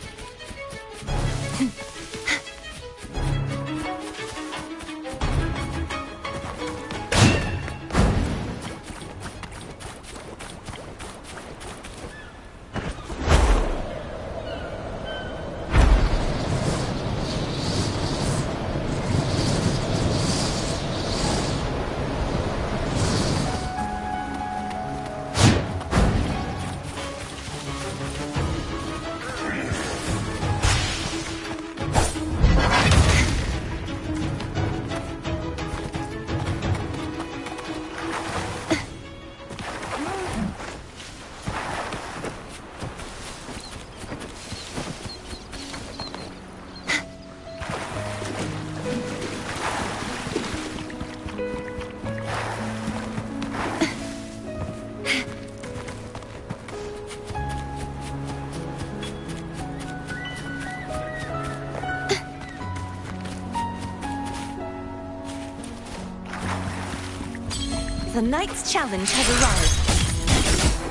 The knight's challenge has arrived.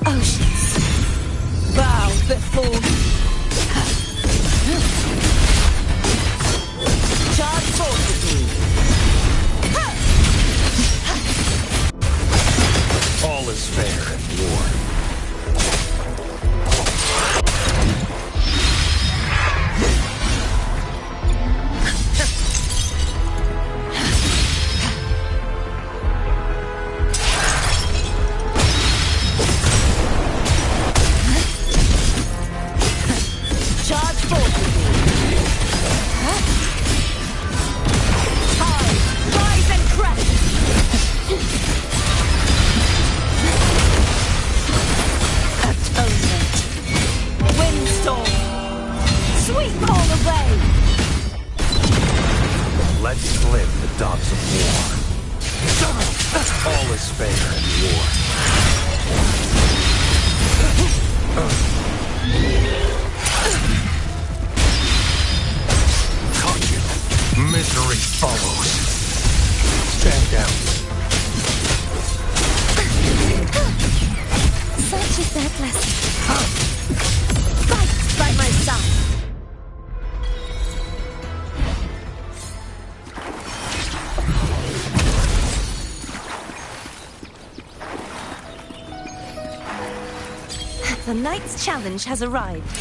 Oceans, bow before me. Charge forward. All is fair in war. The knight's challenge has arrived.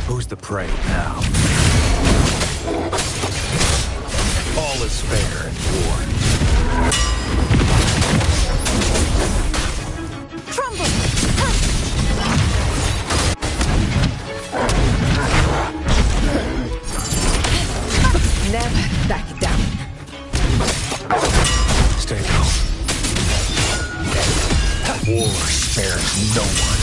Who's the prey now? All is fair in war. Trumble! Never back down. Stay calm. War spares no one.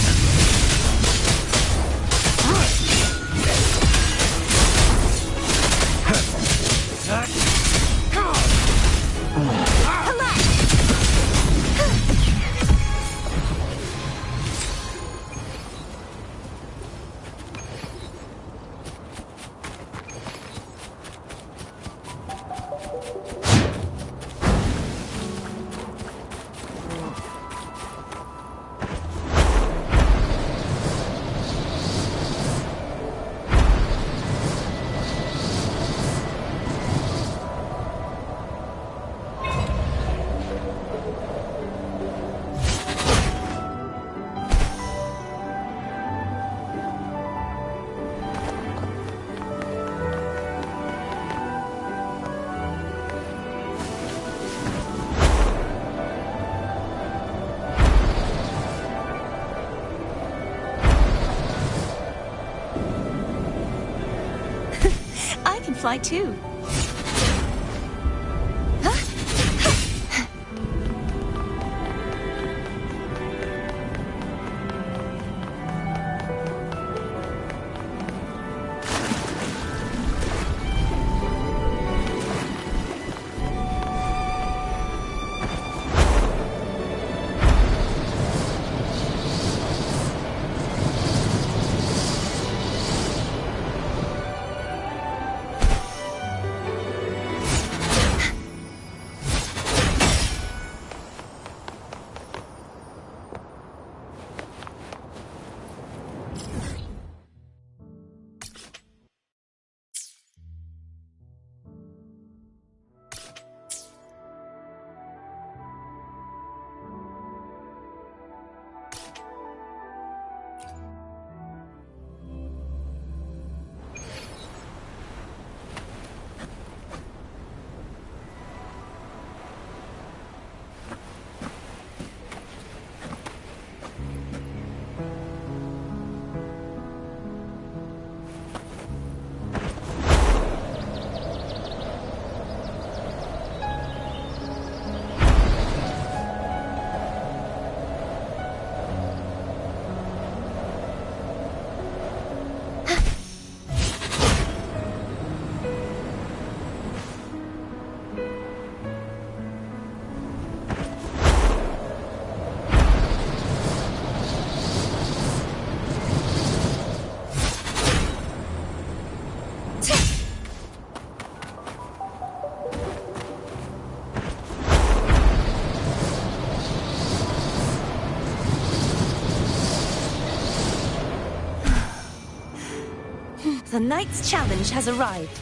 I can fly too. The Knight's Challenge has arrived.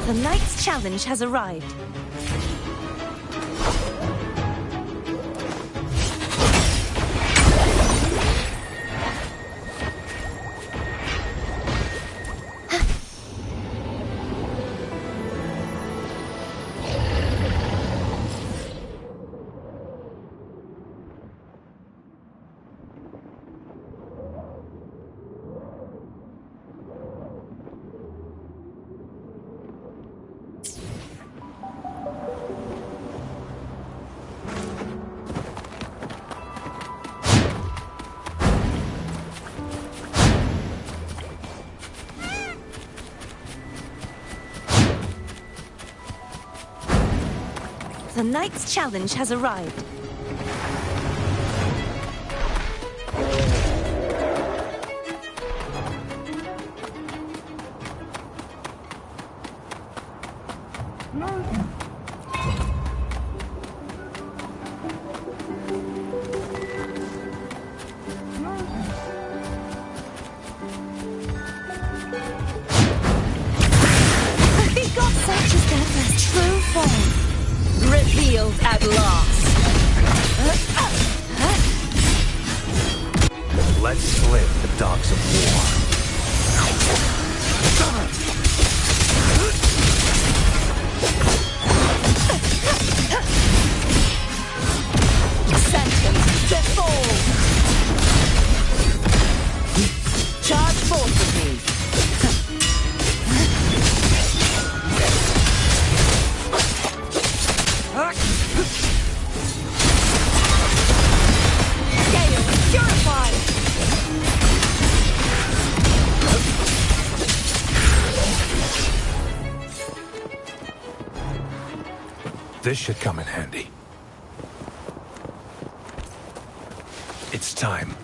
The Knight's Challenge has arrived. The Knight's challenge has arrived. Revealed at last. Let's slip the dogs of war. Sentence to fall. Charge forth with me. This should come in handy. It's time.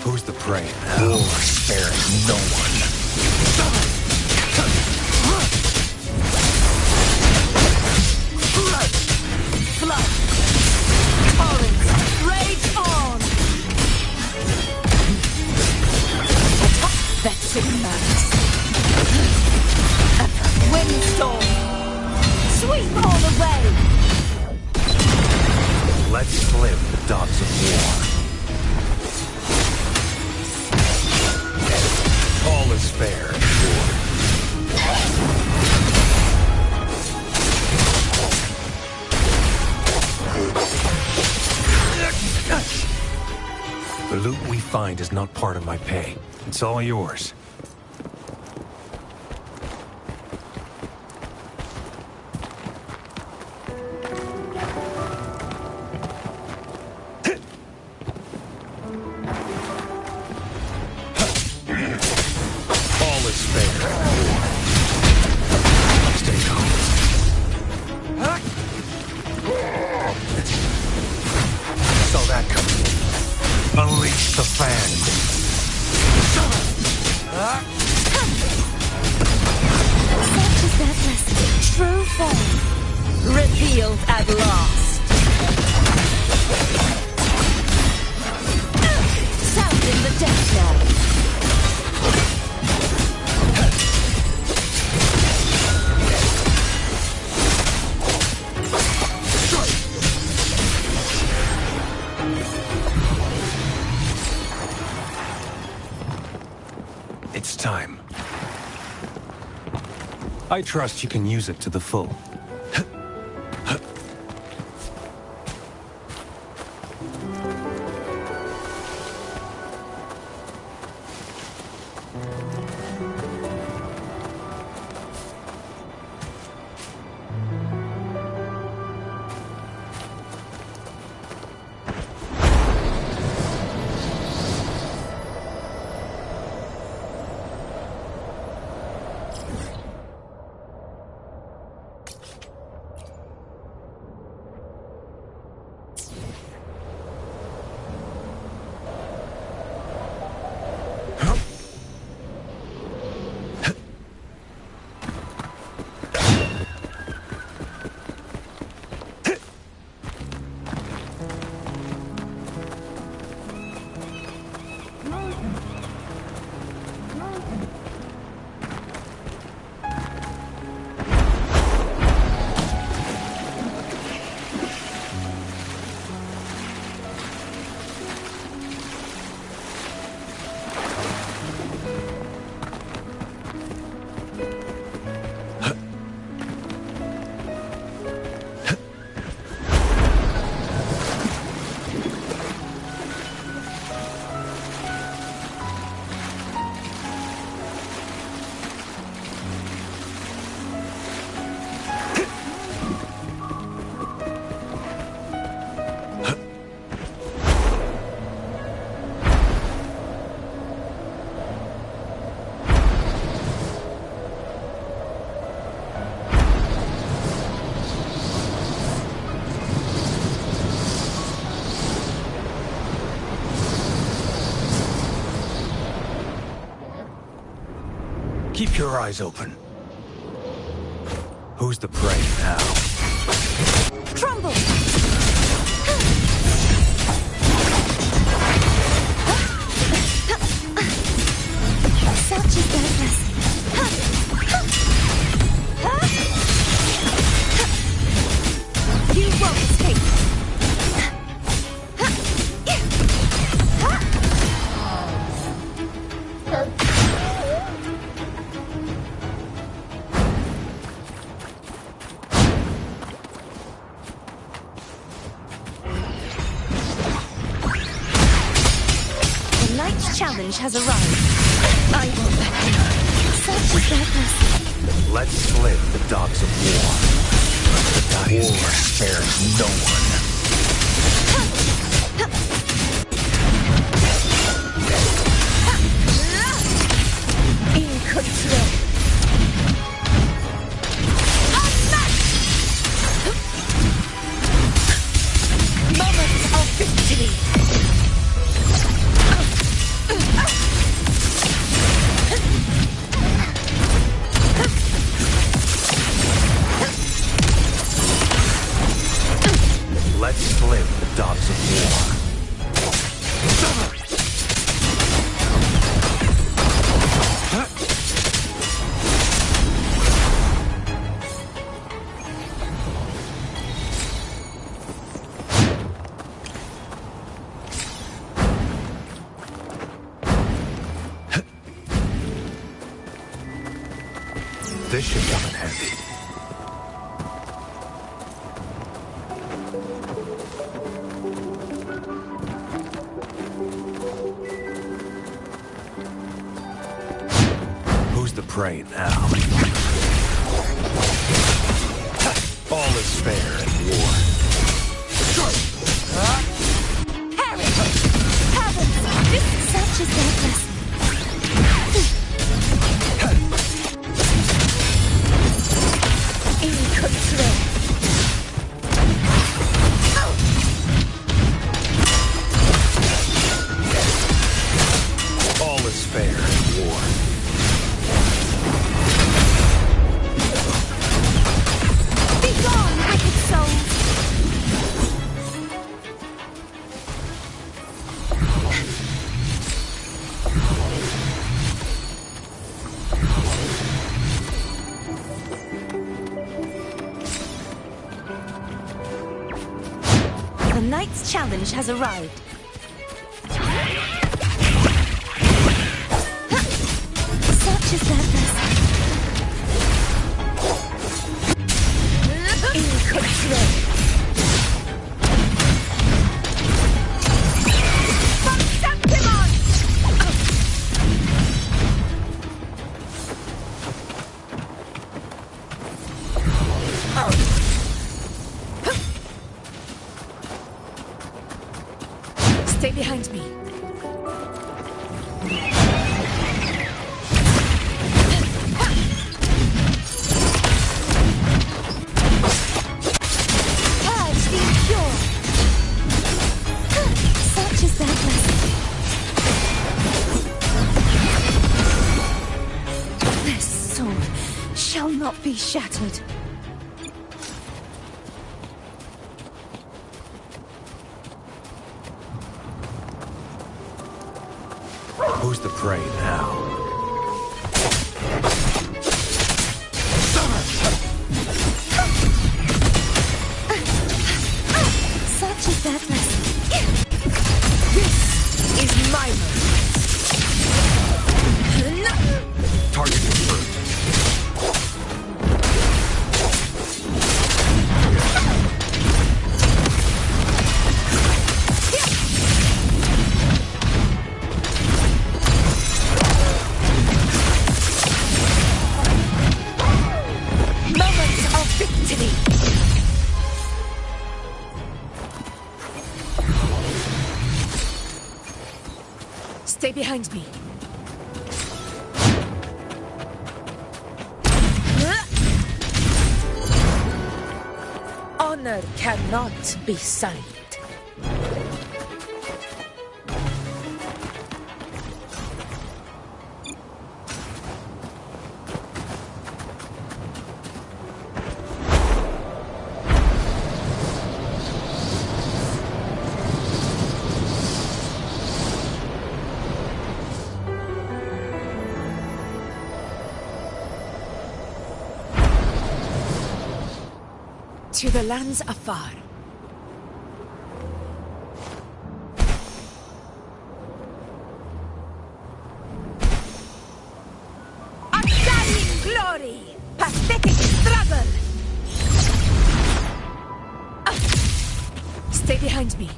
Who's the prey now? War spares no one. Flood! Torrents! Rage on! Vexing mass! Windstorm! Sweep all away! Let's slip the dogs of war. All is fair in war. The loot we find is not part of my pay. It's all yours. All is fair. Stay calm. Saw that coming. Unleash the fans. Such is their blessing. True form. Revealed at last. Sounding the death knell. It's time. I trust you can use it to the full. Keep your eyes open. Who's the prey now? Crumble! Such is their blessing. You won't escape. The night's challenge has arrived. I will back you. Such is their blessing. Let's slay the dogs of war. The Dyer's spares no one. In control. Moments of victory. Let's slay the dogs of war. This should come in handy. Who's the prey now? All is fair in war. Heavens! This such is their blessing. In control. All is fair in war. Be gone, wicked souls! The night's challenge has arrived. Such is their blessing. In control. Stay behind me. Purge the impure. Such is their blessing. Their soul shall not be shattered. Who's the prey now? Such is their blessing. This is my moment. Target confirmed. Stay behind me. Honor cannot be sullied. to the lands afar. Undying glory! Pathetic struggle! Stay behind me.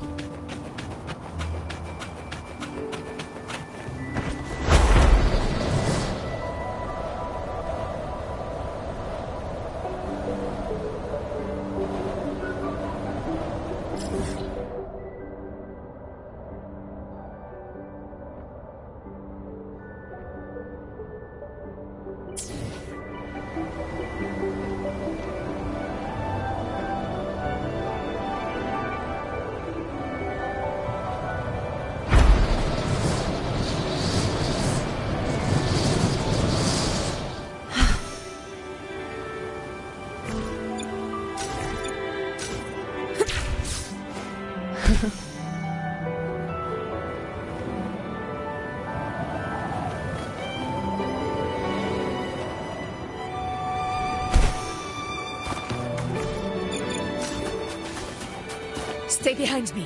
Stay behind me.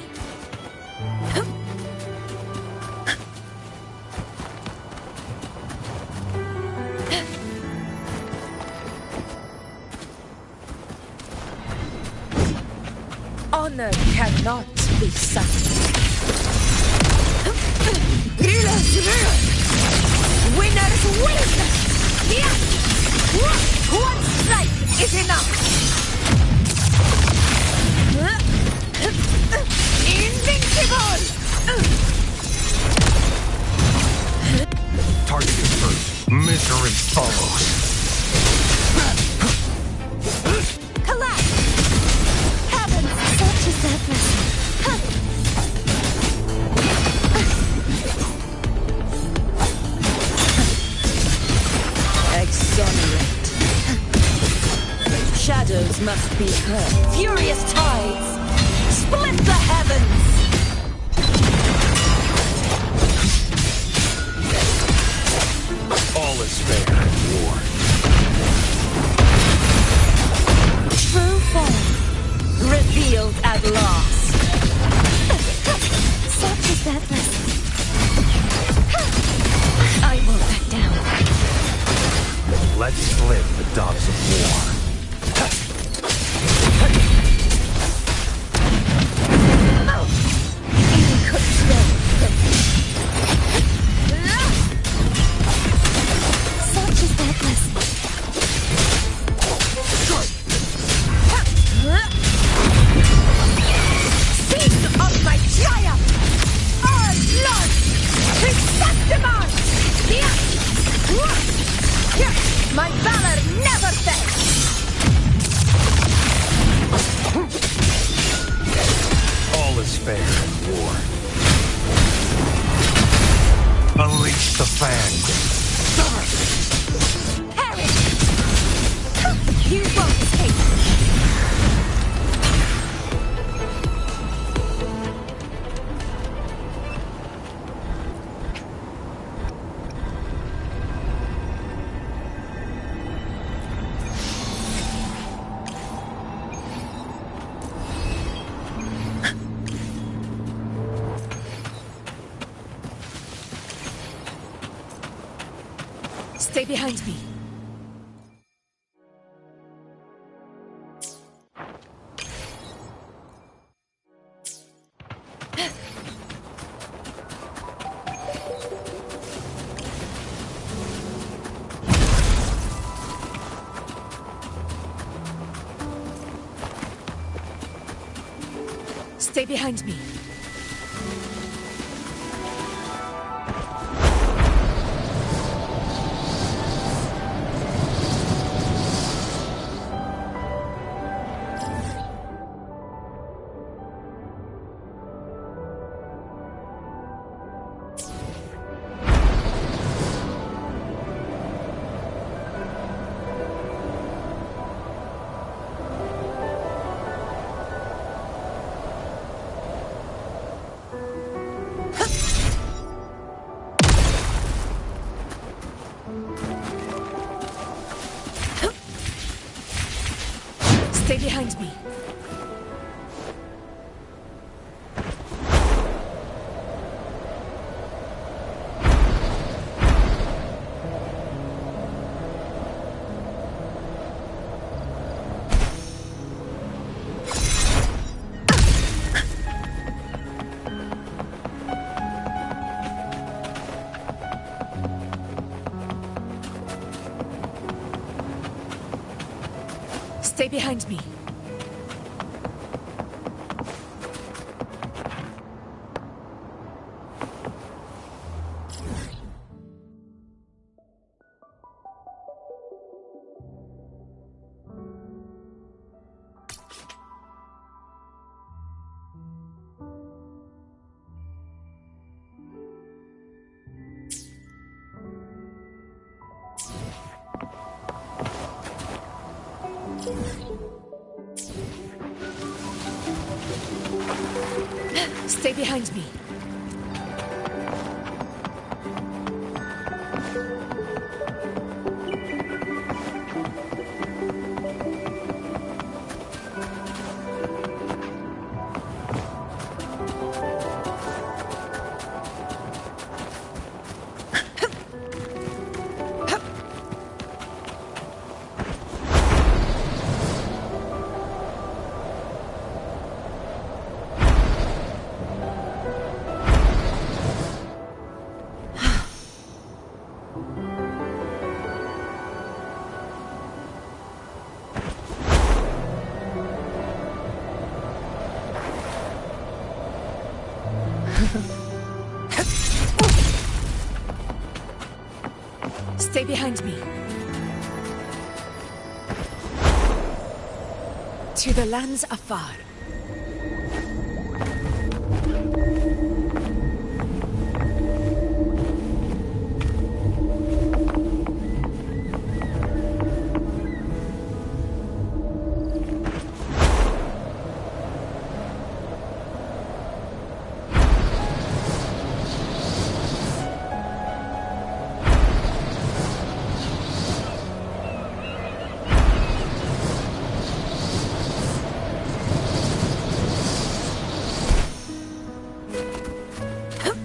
Honor cannot be sacrificed. Winners win! One strike is enough! Invincible! Target confirmed. Misery follows. Collapse! Heavens, such is that blessing. Exonerate. Shadows must be heard. Furious tides! Split the heavens! All is fair in war. True form revealed at last. Such is that lesson. I won't back down. Let's split the dogs of war. Such is that lesson. Seeds of my triumph! All blood! Chrysanthemum! My valor never fails! All is fair in war. Unleash the fangs. Perish! You won't escape! Stay behind me. Stay behind me. Stay behind me. Stay behind me. Stay behind me. Stay behind me. To the lands afar.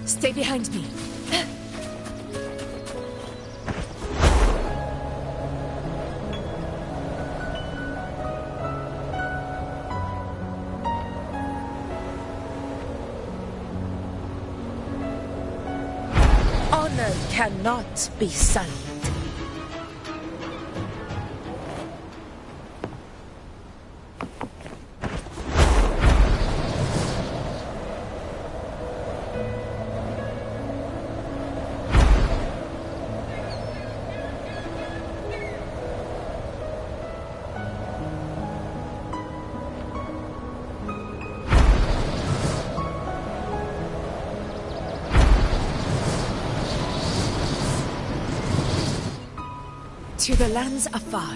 Stay behind me. Honor cannot be sullied. To the lands afar.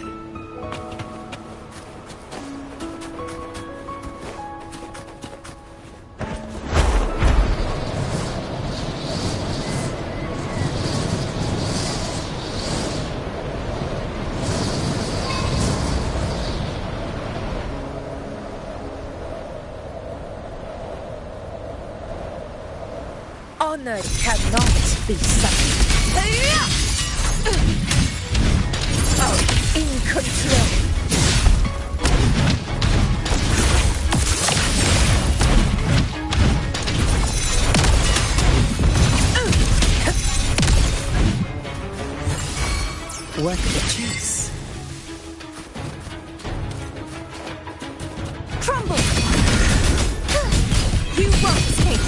Honor cannot be sullied. In control. Worth the chase. Crumble! You won't escape.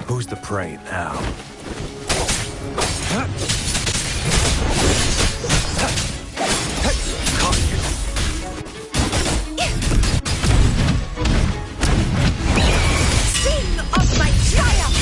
Who's the prey now? Sing of my triumph!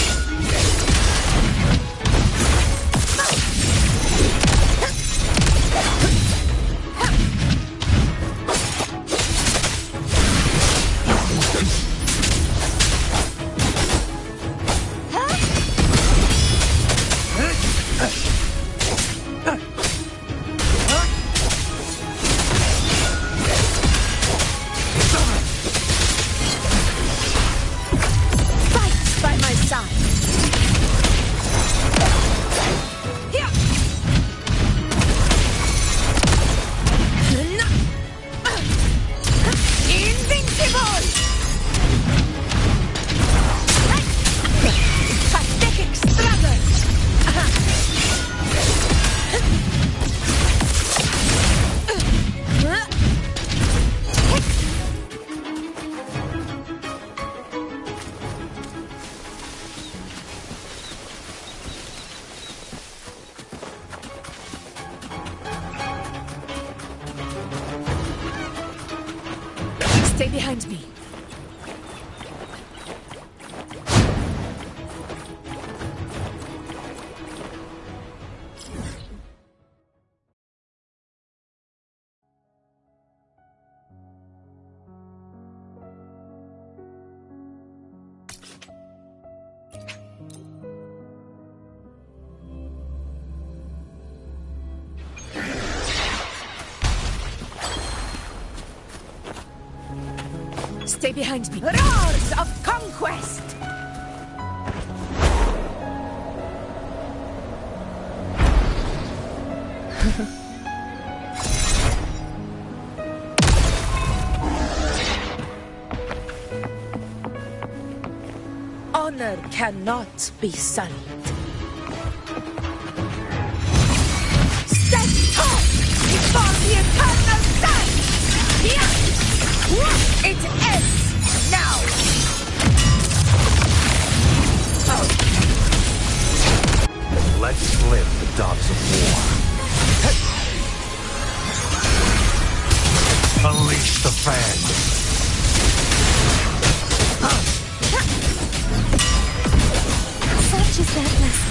Stay behind me. Stay behind me. Roars of conquest! Honor cannot be sullied. Stand tall before the eternal sun! It ends now! Let's live the dogs of war. Unleash the fangs. Such is that lesson.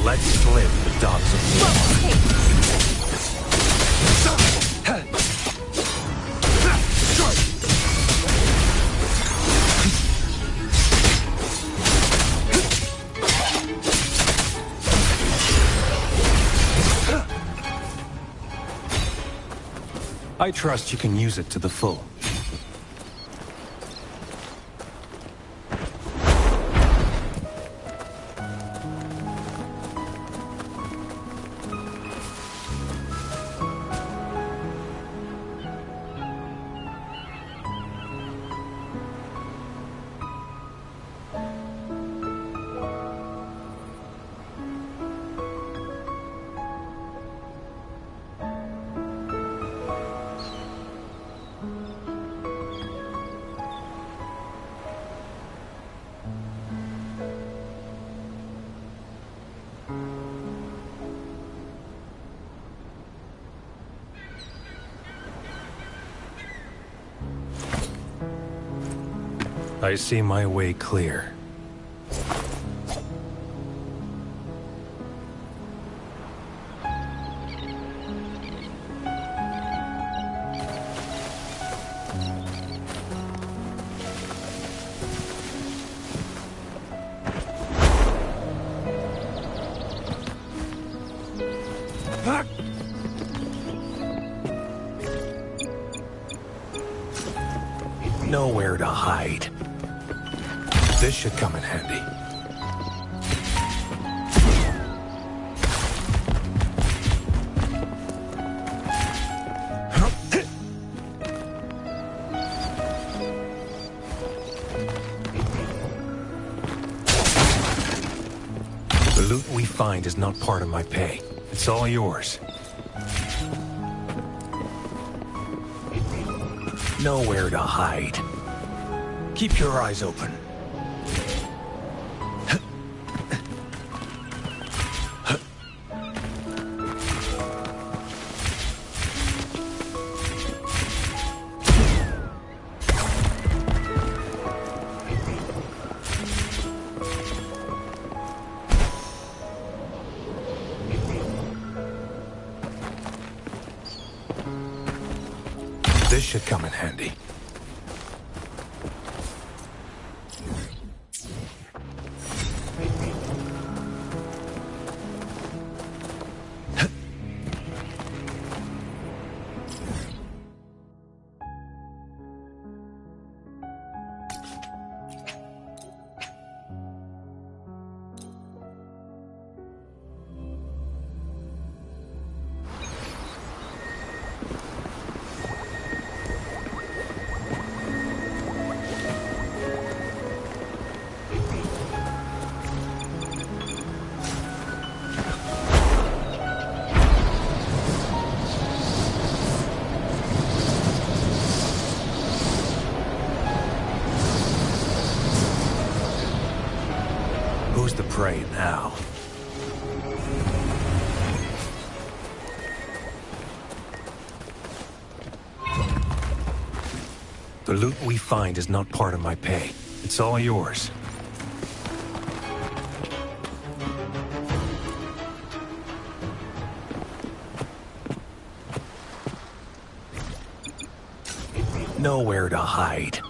Let's live the dogs of war. I trust you can use it to the full. I see my way clear. Nowhere to hide. This should come in handy. The loot we find is not part of my pay. It's all yours. Nowhere to hide. Keep your eyes open. This should come in handy. prey now. The loot we find is not part of my pay. It's all yours. Nowhere to hide.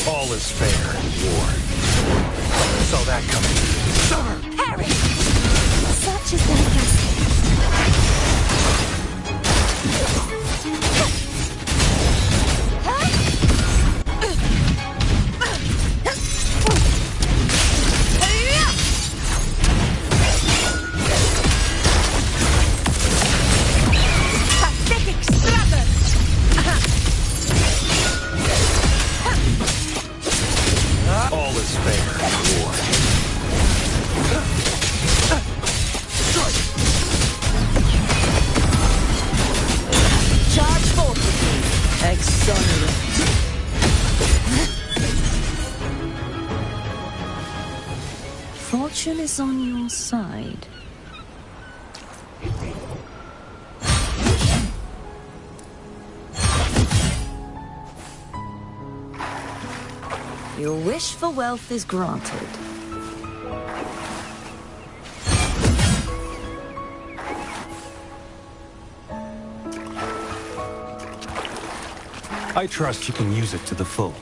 All is fair in war. Saw that coming. Harry! Such is their destiny. All is fair in war. Charge forth with me. Exonerate. Fortune is on your side. Your wish for wealth is granted. I trust you can use it to the full.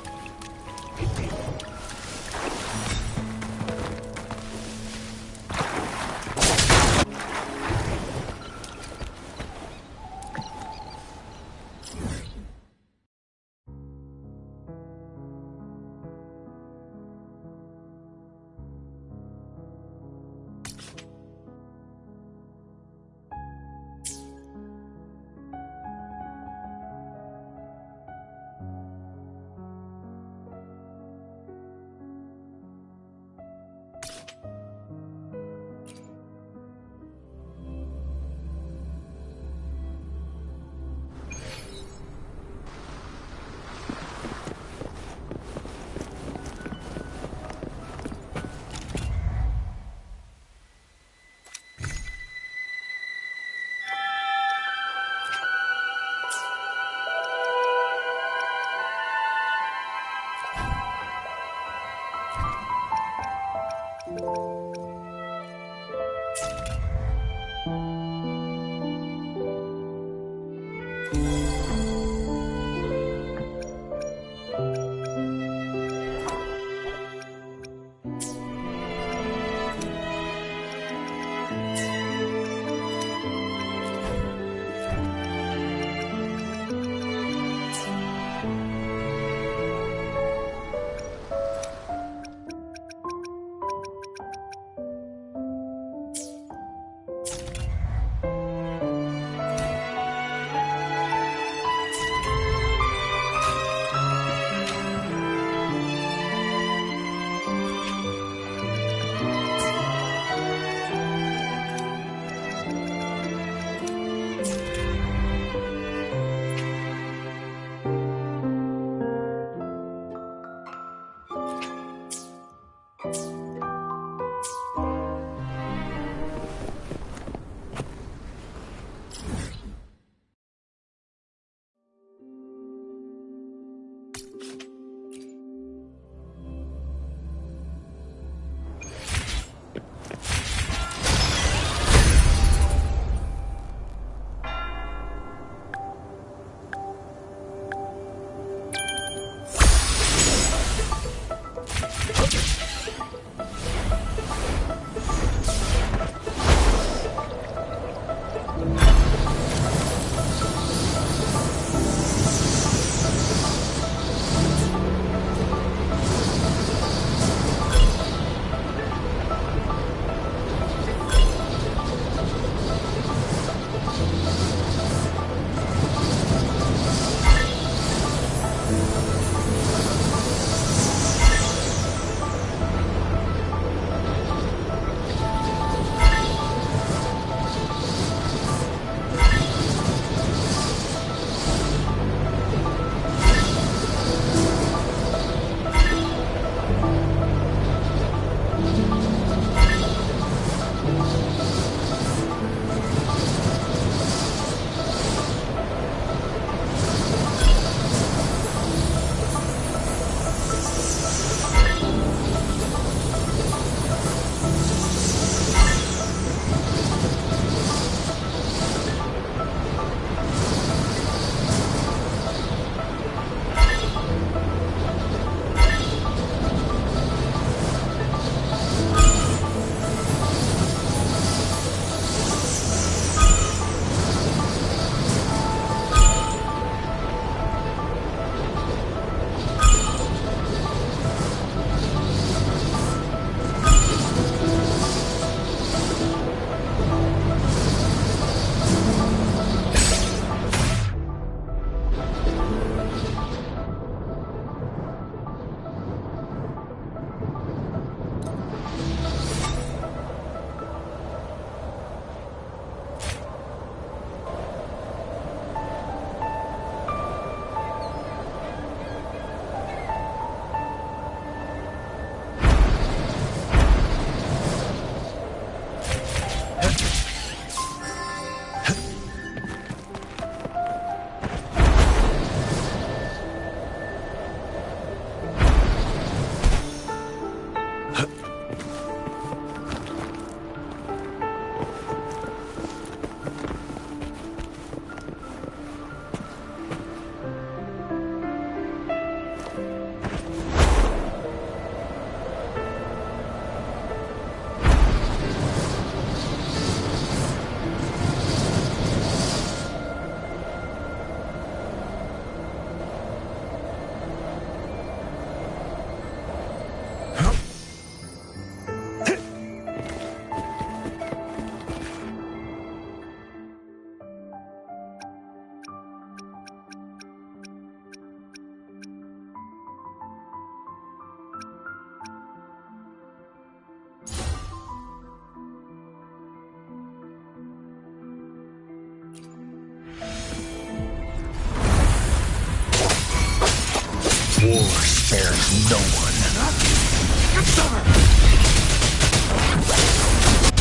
War spares no one.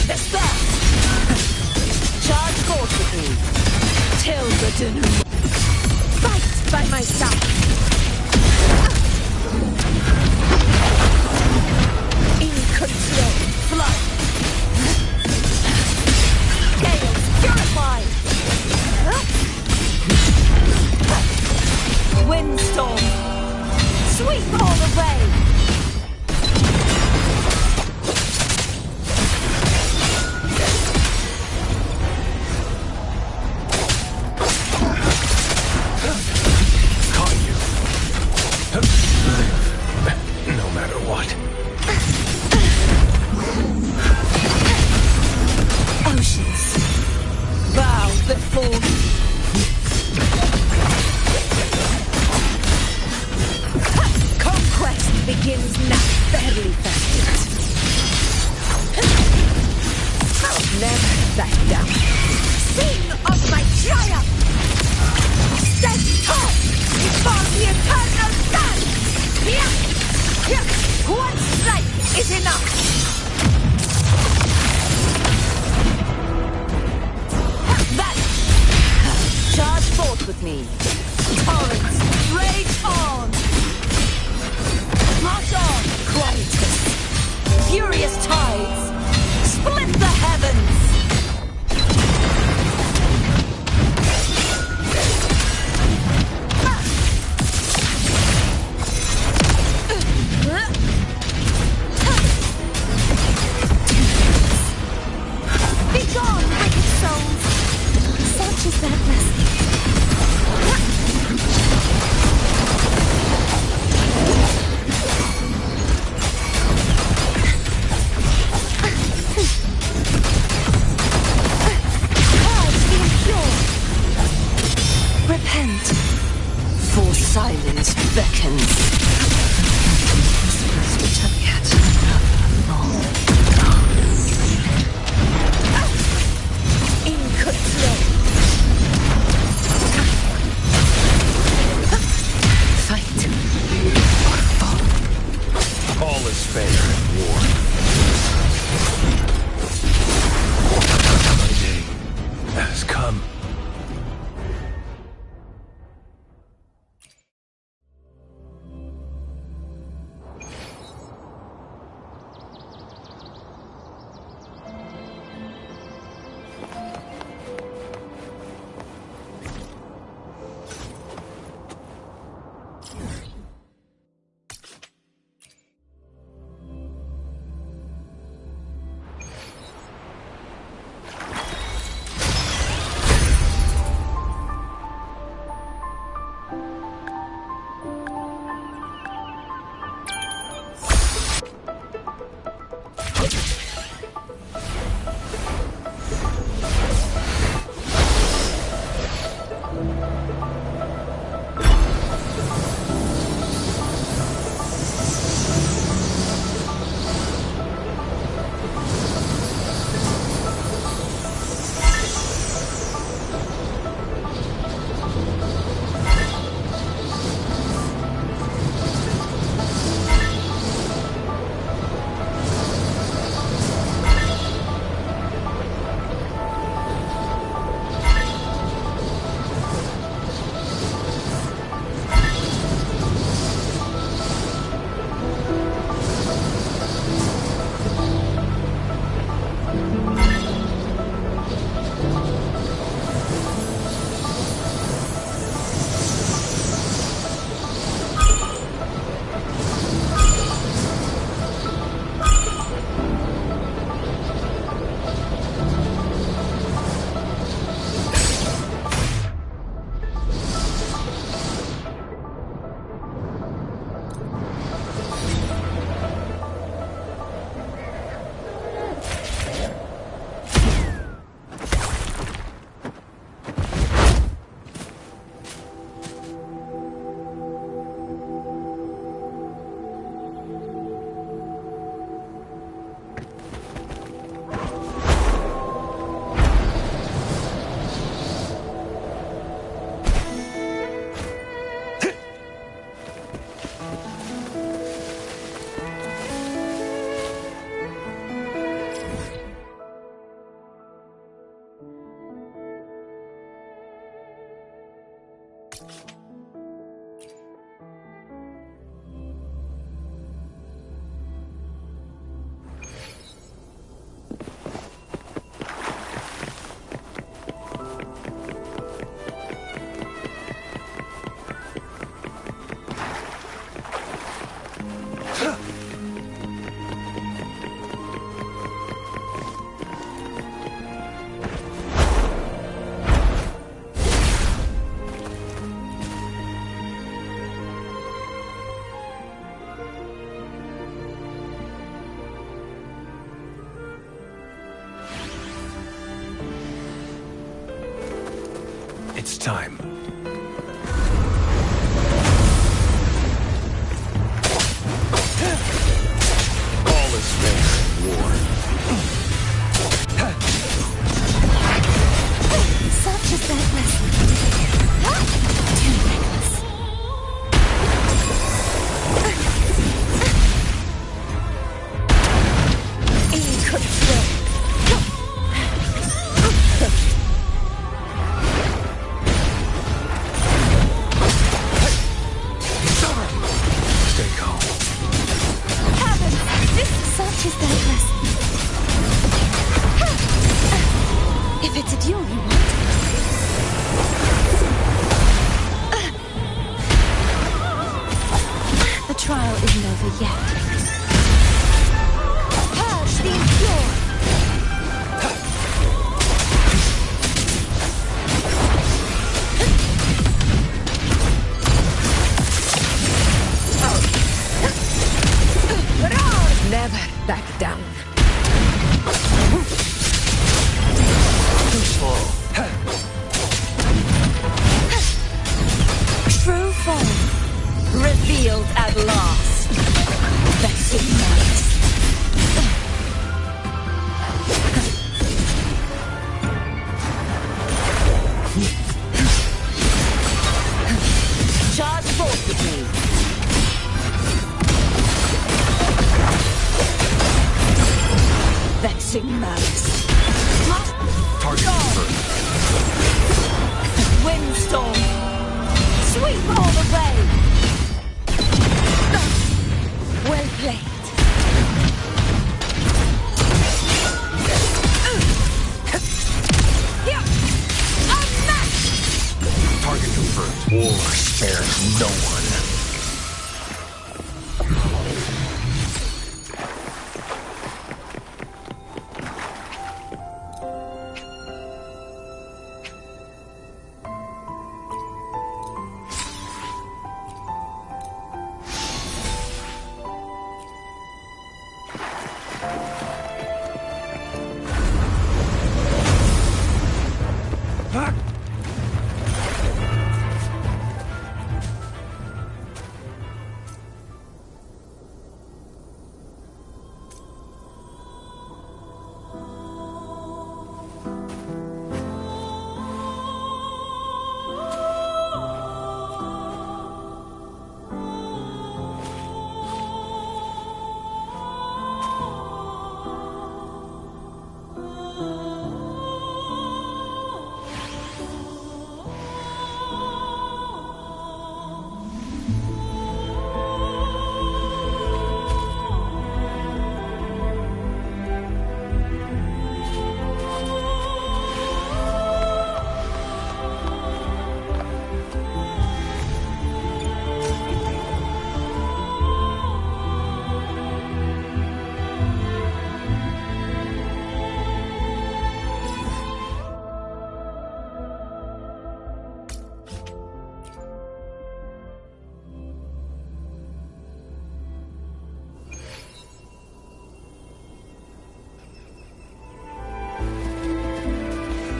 It's that! Charge forth with me. Till the denouement. Fight by my side. In control. Flood. Chaos purified. Windstorm. Sweep all away. No matter what. Oceans, bow before me. Conquest begins now. Barely fasted. I'll never back down. Sing of my triumph. Stand tall before the eternal sun. One strike is enough. Charge forth with me. Torrents, rage on. March on, Quietus. Furious tides, split the heavens. Be gone, wicked souls. Such is that blessing. Purge the impure. Repent, for silence beckons. Which have yet long. In control. Fight or fall. All is fair in war. My day has come. It's time. All is fair in war. Such a sad lesson. Too reckless. Stay calm. Such is that lesson. If it's a duel you want. The trial isn't over yet. Purge the impure. Never back down. Too slow. True form revealed at last. Vexing malice. Charge forth with me. Vexing malice. Target confirmed. Windstorm. Sweep all the way. Well played. Target confirmed. War spares no one.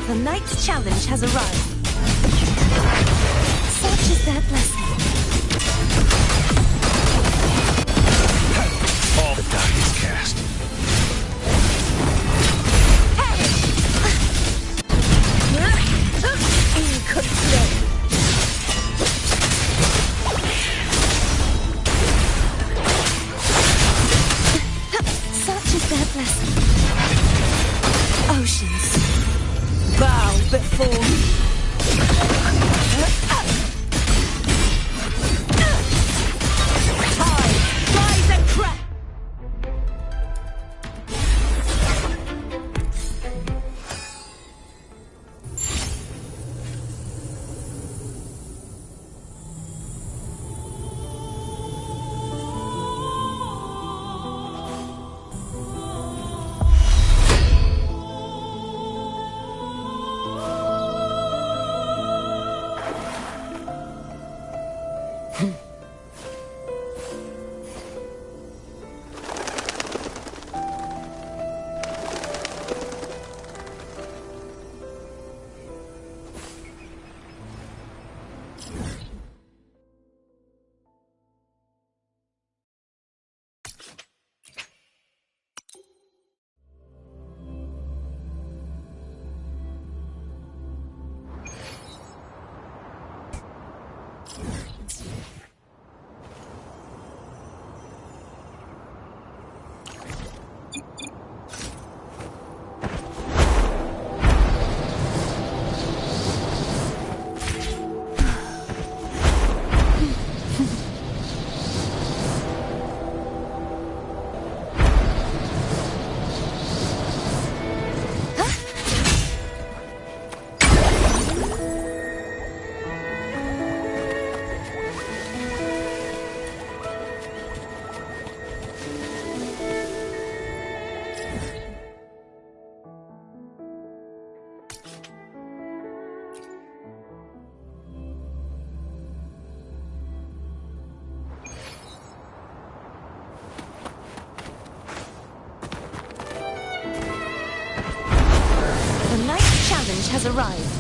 The knight's challenge has arrived. Such is that lesson. All the die is cast. Such is that lesson. Oceans. Bow before me. Has arrived.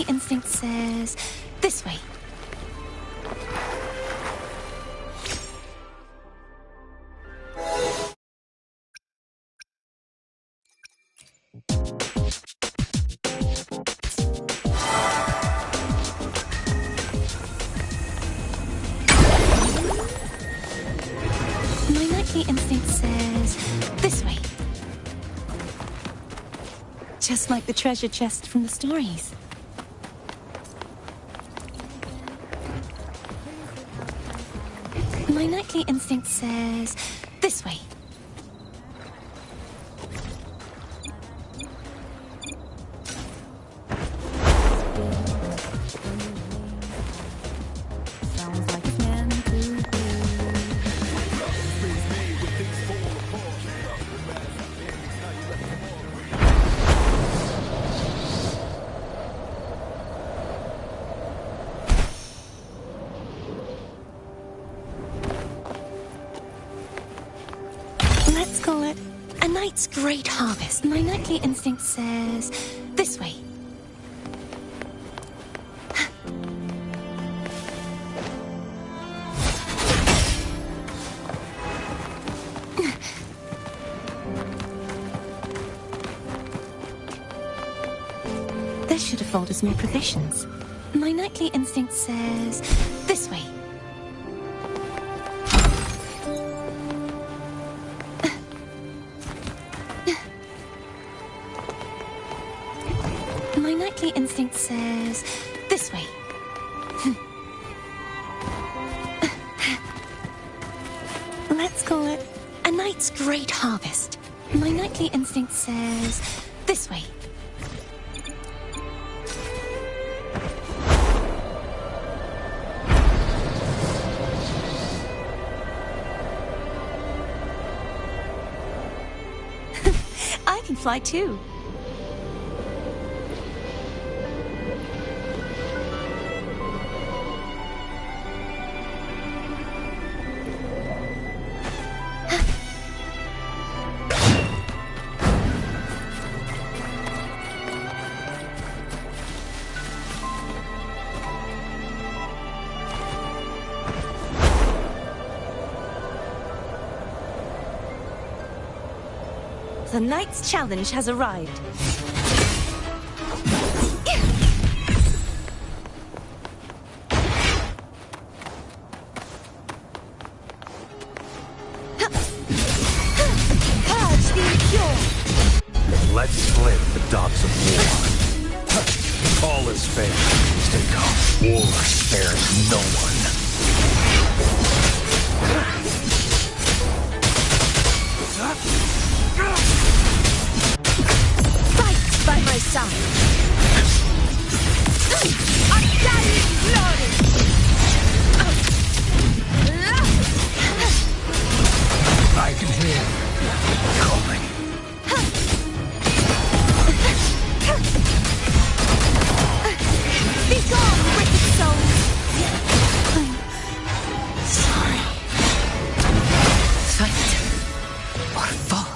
Instinct says this way. My nightly instinct says this way. Just like the treasure chest from the stories. My nightly instinct says this way. Great harvest. My nightly instinct says this way. This should afford us more provisions. My nightly instinct says this way. Instinct says this way. Let's call it a night's great harvest. My nightly instinct says this way. I can fly too. The knight's challenge has arrived. Purge the impure. Let's split the dogs of war. All is fair. Stay calm. War spares no one. Fight by my side. Undying glory. I can hear calling. Be gone, wicked souls. Sorry. Fight or fall.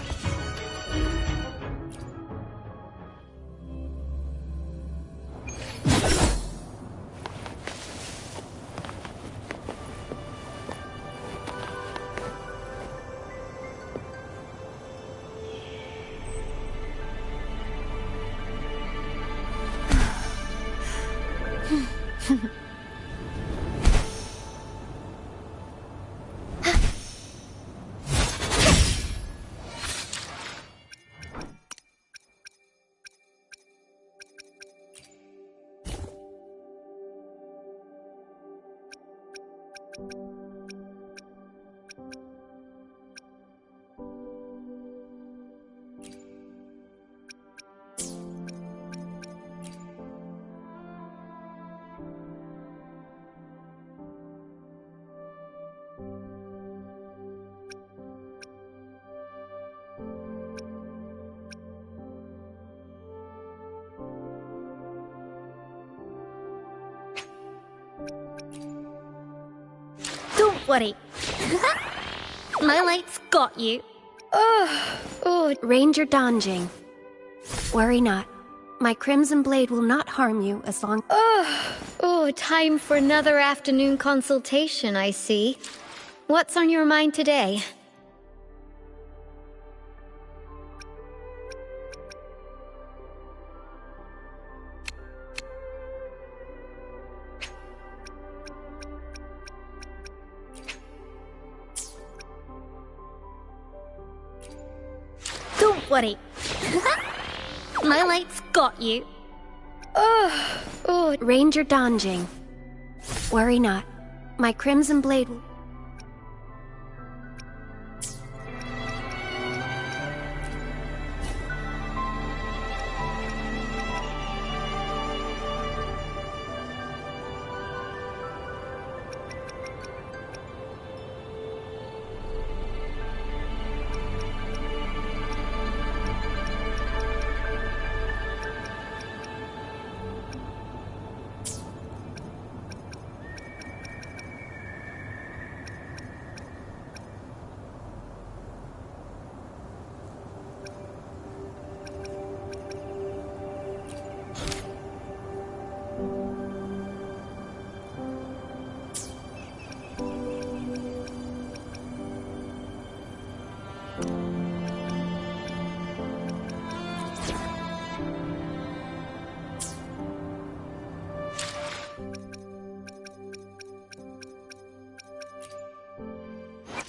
Don't worry. My light's got you. Ranger Donjing. Worry not. My crimson blade will not harm you as long... Time for another afternoon consultation, I see. What's on your mind today? Don't worry. My light's got you. Ranger Donjing. Worry not. My crimson blade will...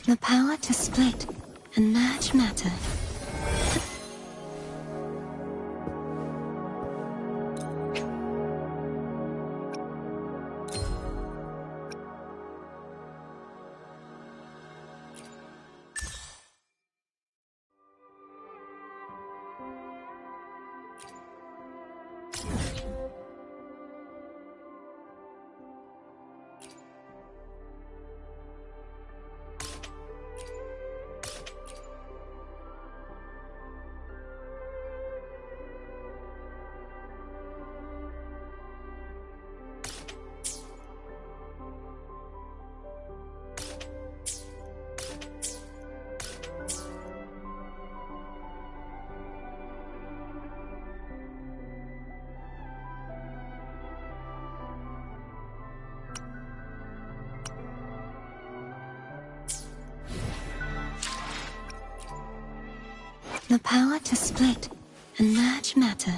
The power to split and merge matter. The power to split and merge matter.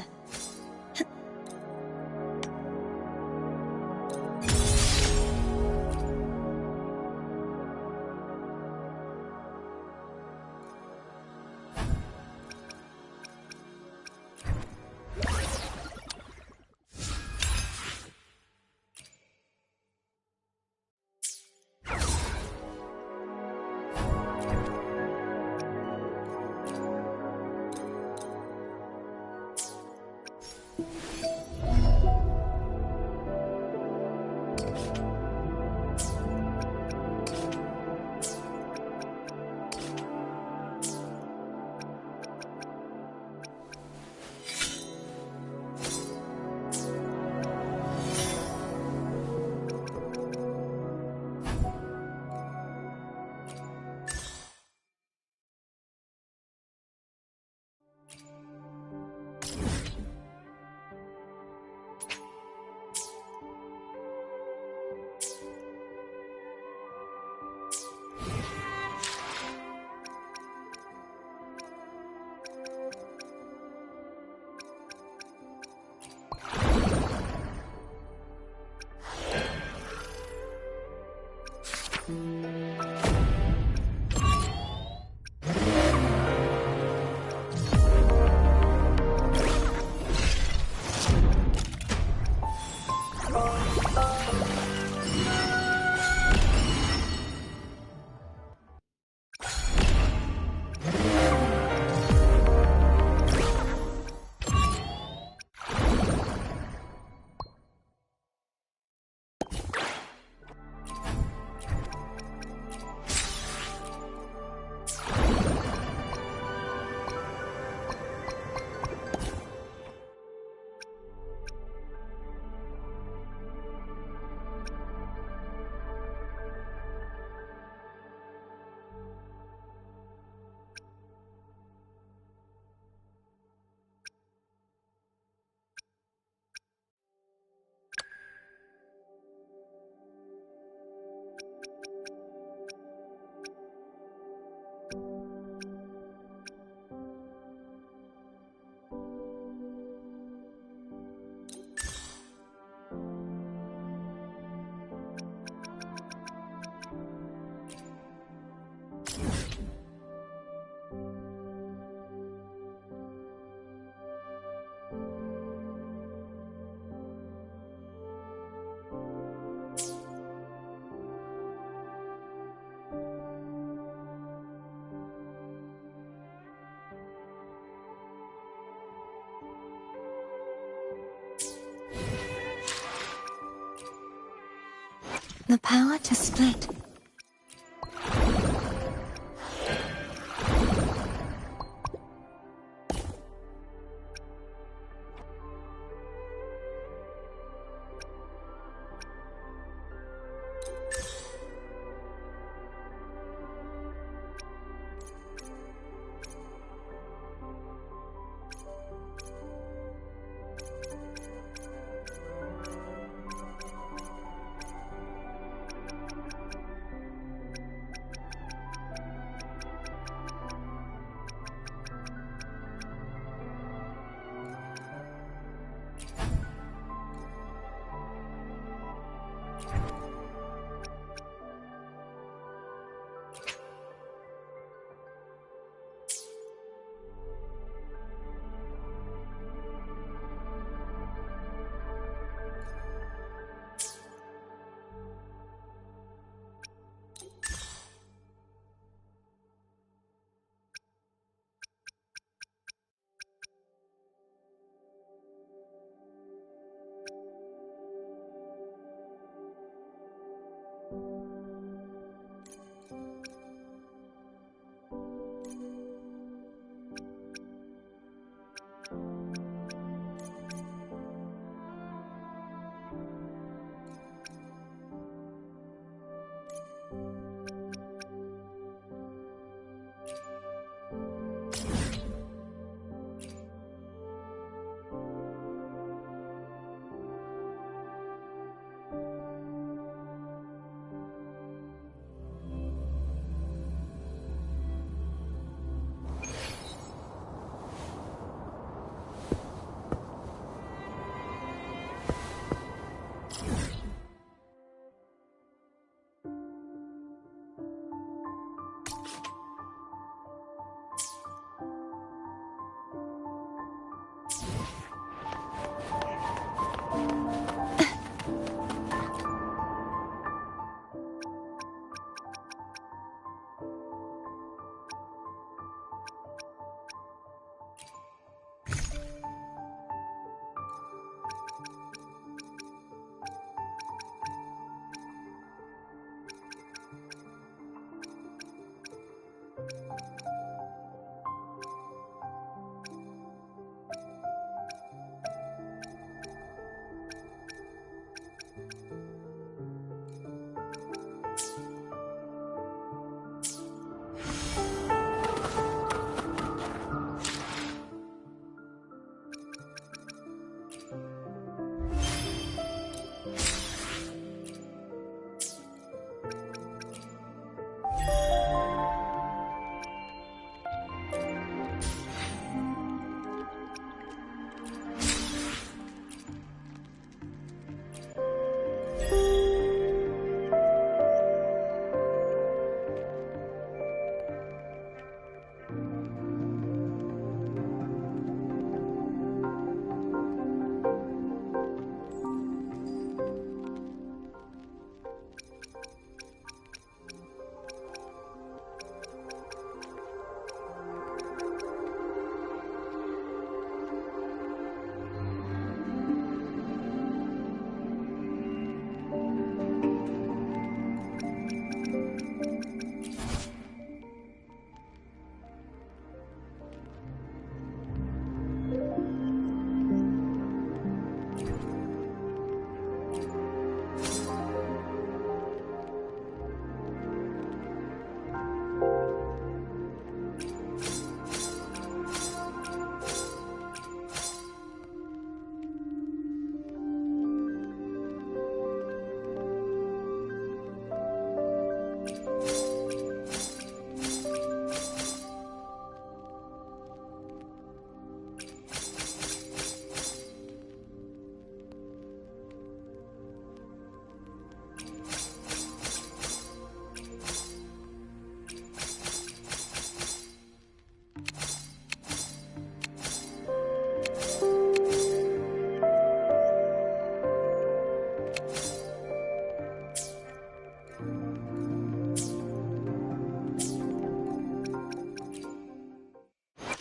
The power to split.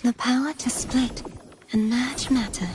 The power to split and merge matter.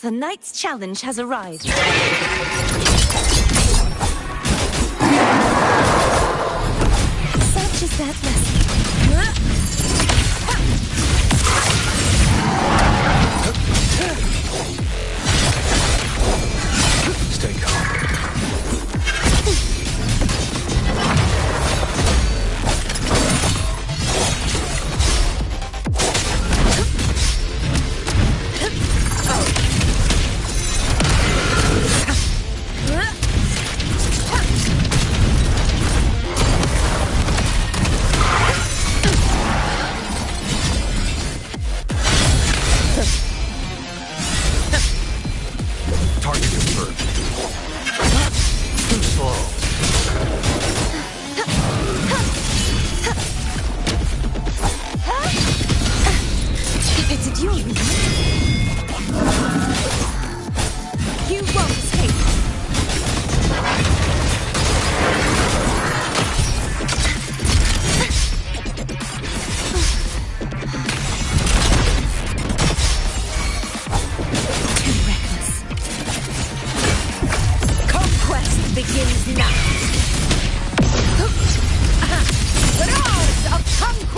The knight's challenge has arrived. Such is that lesson. Stay calm.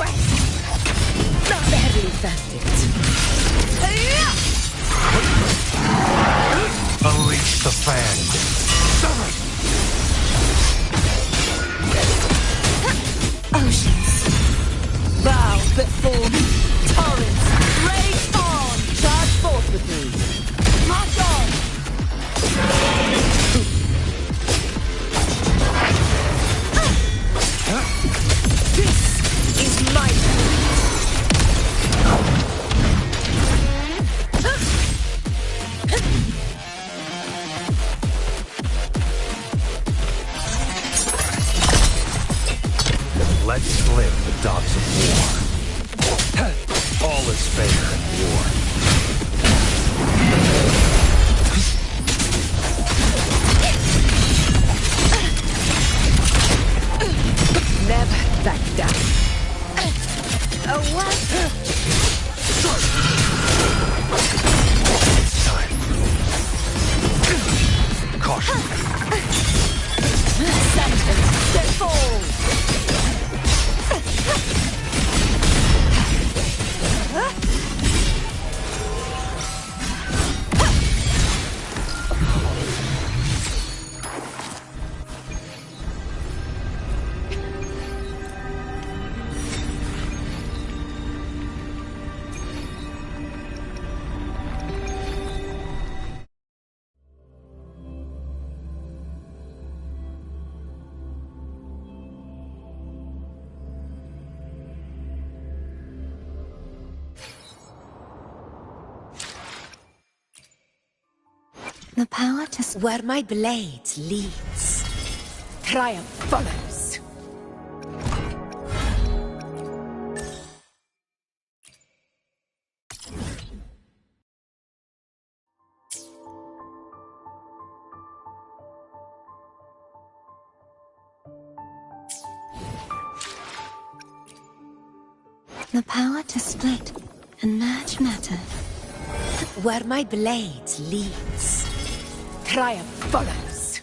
quest. Barely found it. Unleash the fan. Oceans, bow before me. Torrents, rage on. Charge forth with me. March on. This is my Let's slim the dogs of war. All is fair in war. never back down. Oh, what? It's time. Caution. Sentence, they fall. The power to... Where my blade leads, triumph follows. The power to split and merge matter. Where my blade leads, triumph follows.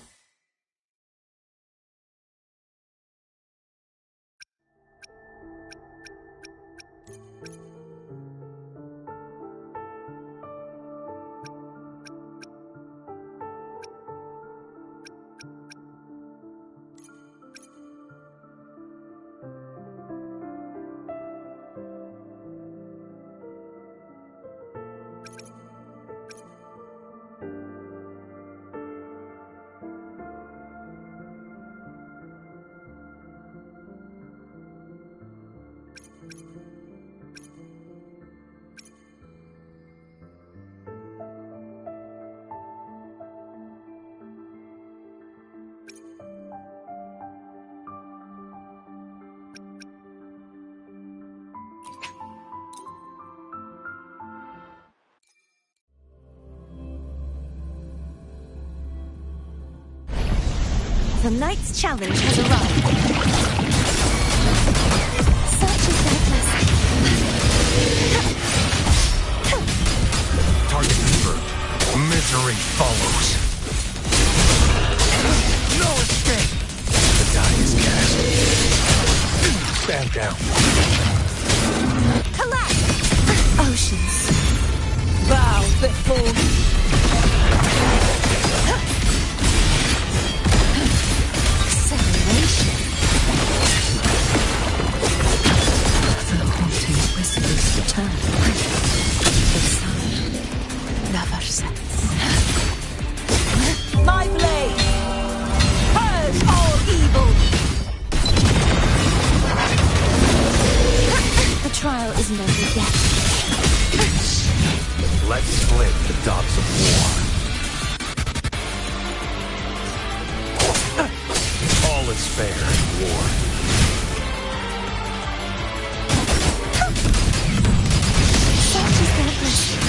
The knight's challenge has arrived. Such is their blessing. Target confirmed. Misery follows. No escape. The die is cast. Stand down. Collapse! Oceans, bow before me. acceleration. The haunting whispers return. The sun never sets. My blade! Purge all evil! The trial isn't over yet. Let's split the dogs of war. All is fair in war. Such is their blessing.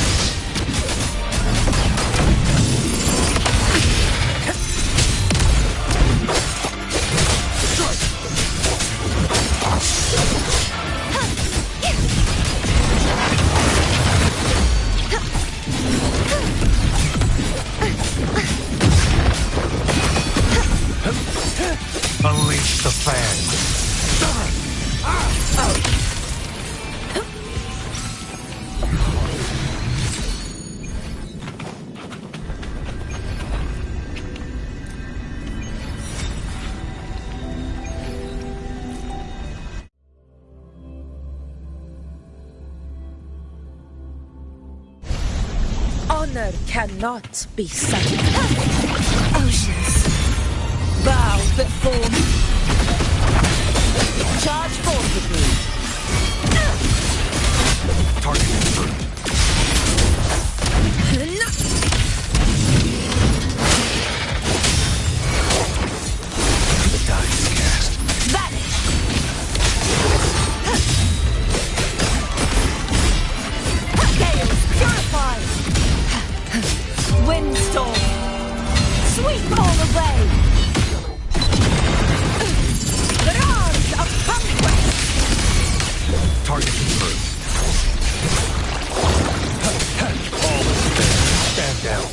Unleash the fan. Honor cannot be sacrificed. Oceans, bow before me. Charge forcibly. Target confirmed. The die is cast. Vanish! Chaos purified! Windstorm! Sweep all away! Barrage of conquest! Target confirmed. All is fair. Stand down.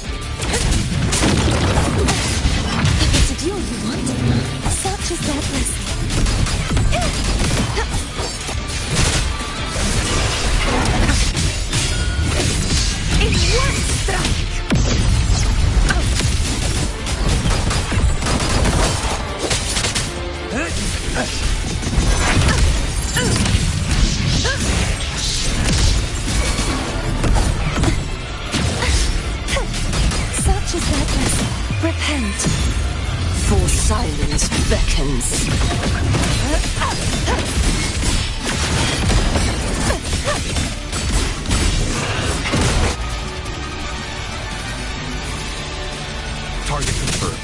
If it's a deal you want, such is that blessing. In one strike! Such is that blessing. Repent. For silence beckons. Target confirmed.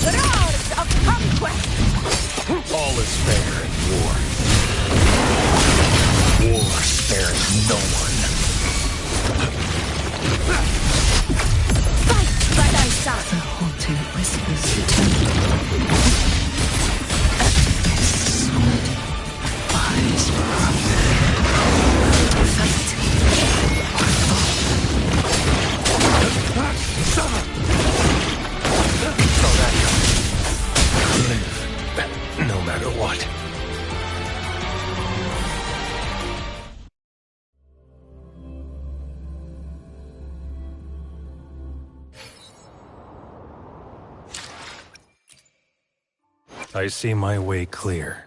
Barrage of conquest! All is fair in war. War spares no one. Fight by thy side! The haunting whispers return. This sword flies from fight or fall. So that live, no matter what. I see my way clear.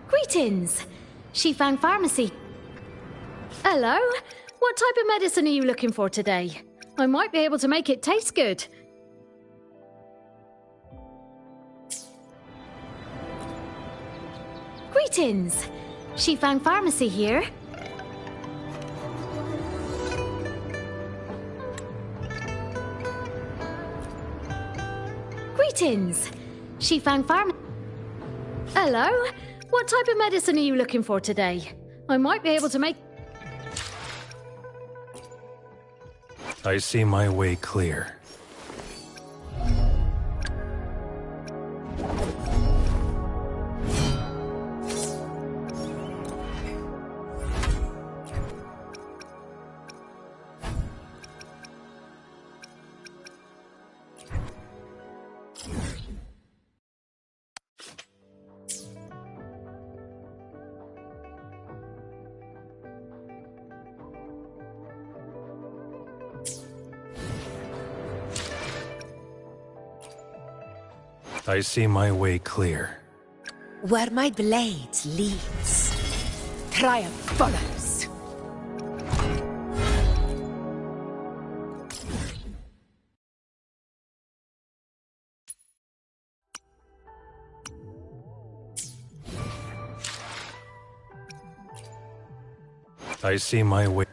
Greetings! Shifang Pharmacy. Hello? What type of medicine are you looking for today? I might be able to make it taste good. Greetings! Shifang Pharmacy here. Greetings! Shifang Pharmacy. Hello? What type of medicine are you looking for today? I might be able to make... I see my way clear. I see my way clear. Where my blade leads, triumph follows. I see my way.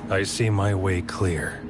I see my way clear.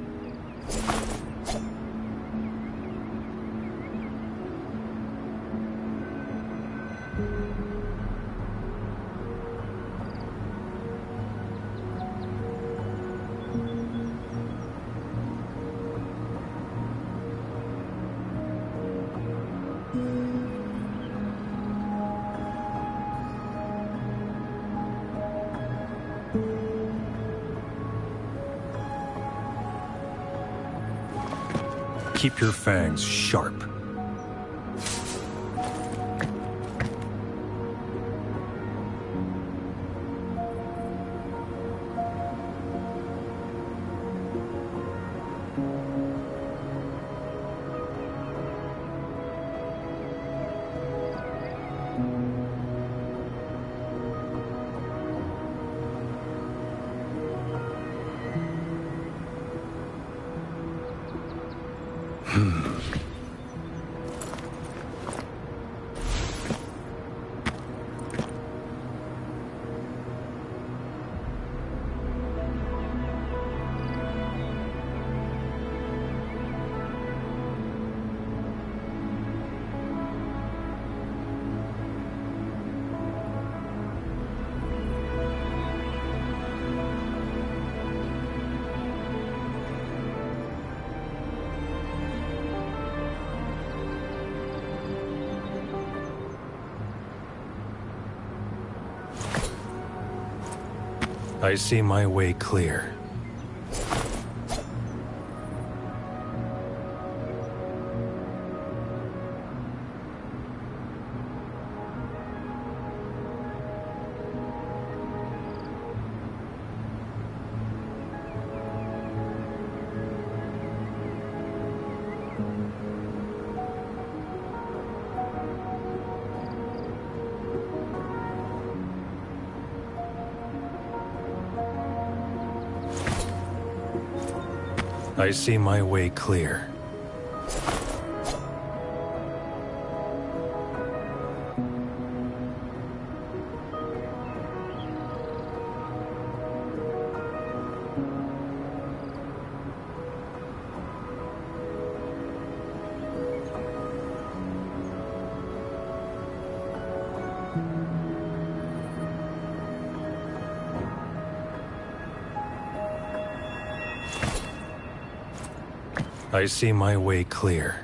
Keep your fangs sharp. I see my way clear. I see my way clear. I see my way clear.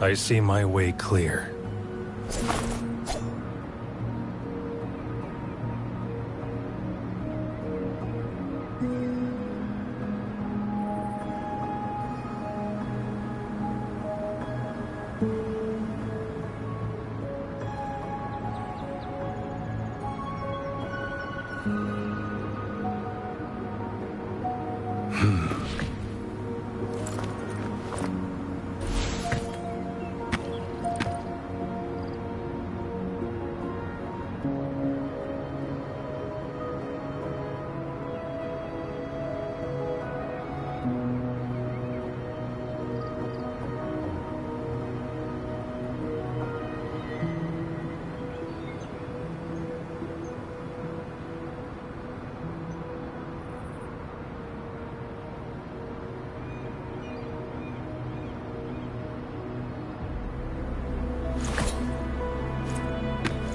I see my way clear.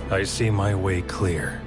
I see my way clear.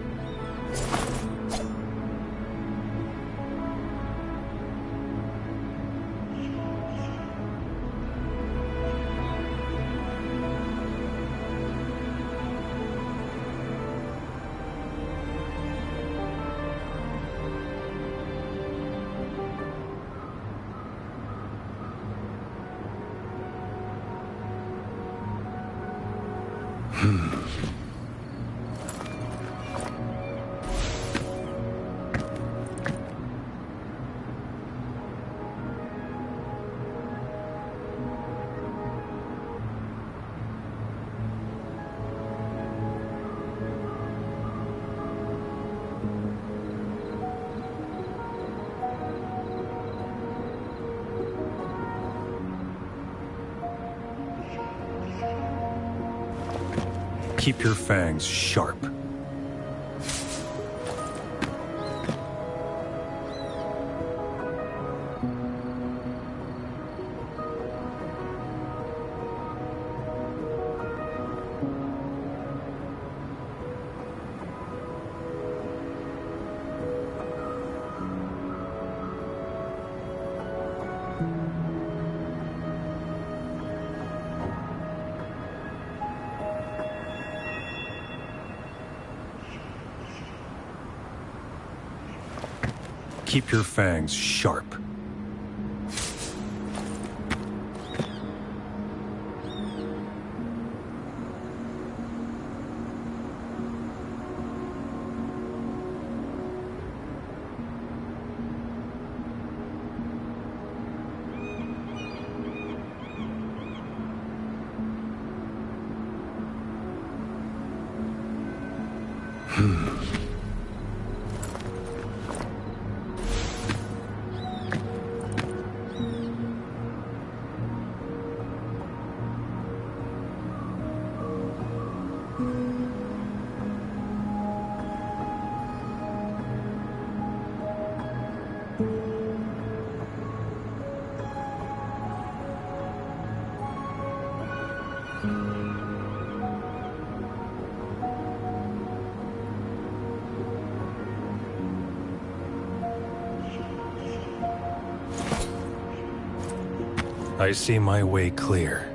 Keep your fangs sharp. Keep your fangs sharp. I see my way clear.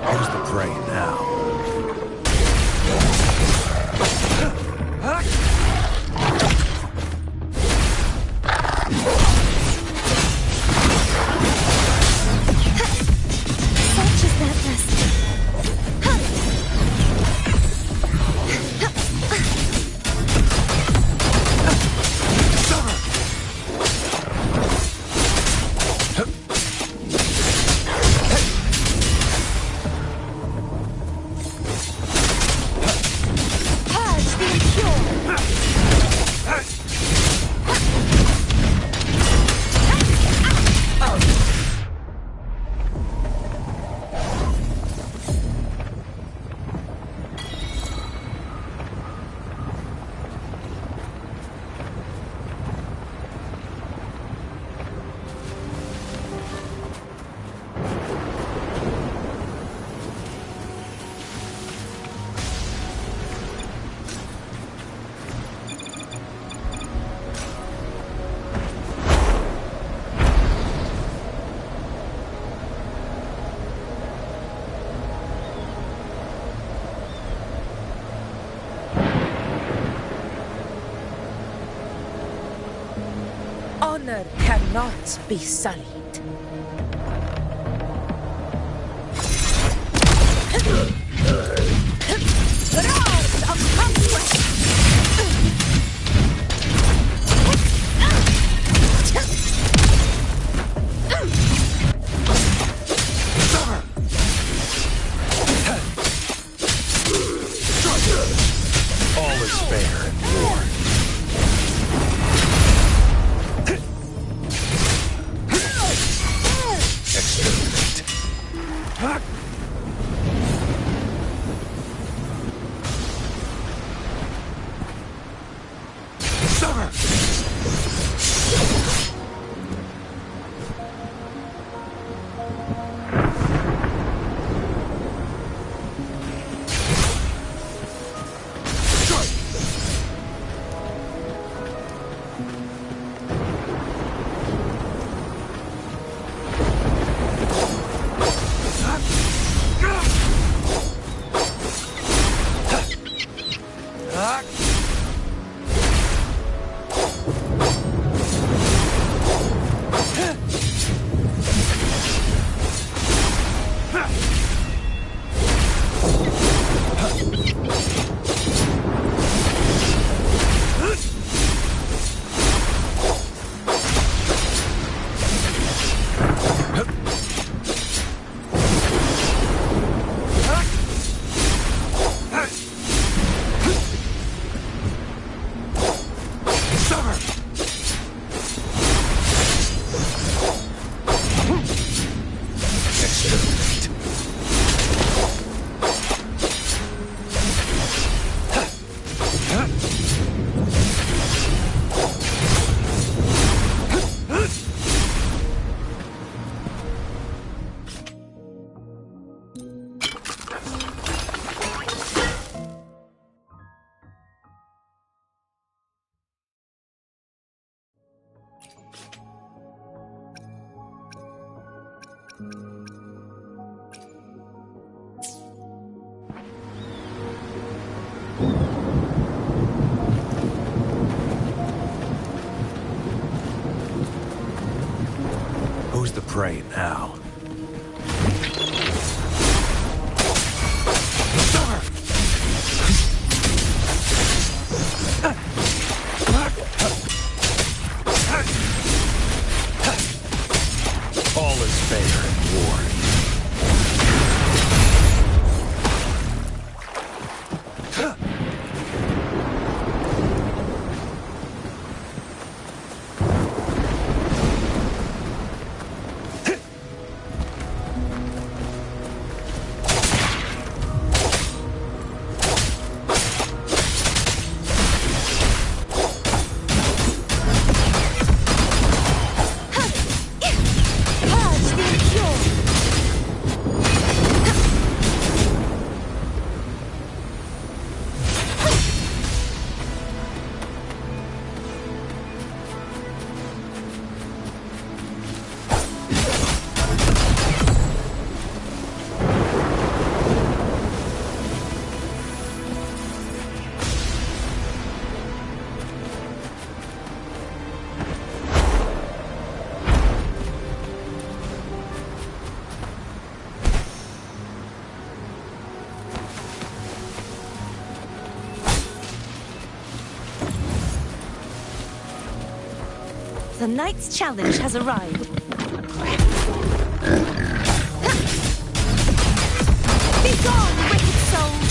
Here's the prey now. Such is that lesson. Honor cannot be sullied. Roars of conquest! All is fair in war. Exterminate. prey now. All is fair in war. The Knight's challenge has arrived. Be gone, wicked souls!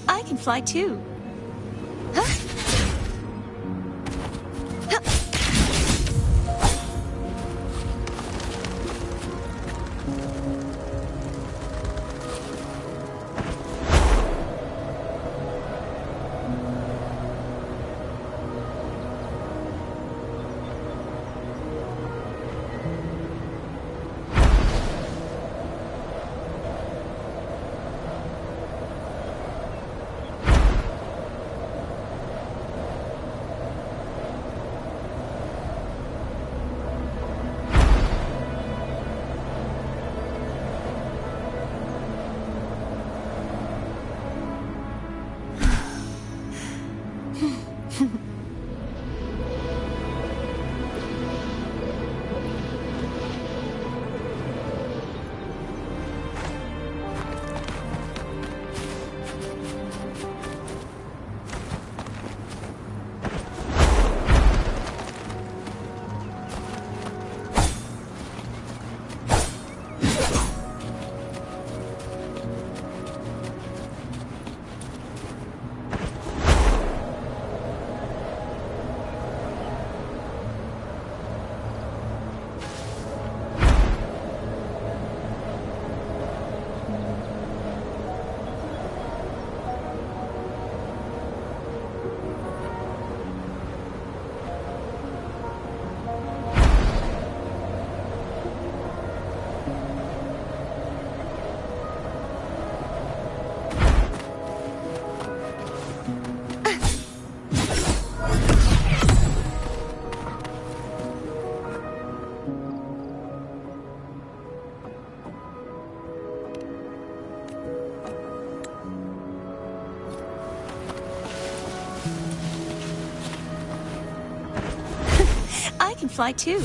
I can fly too. can fly too.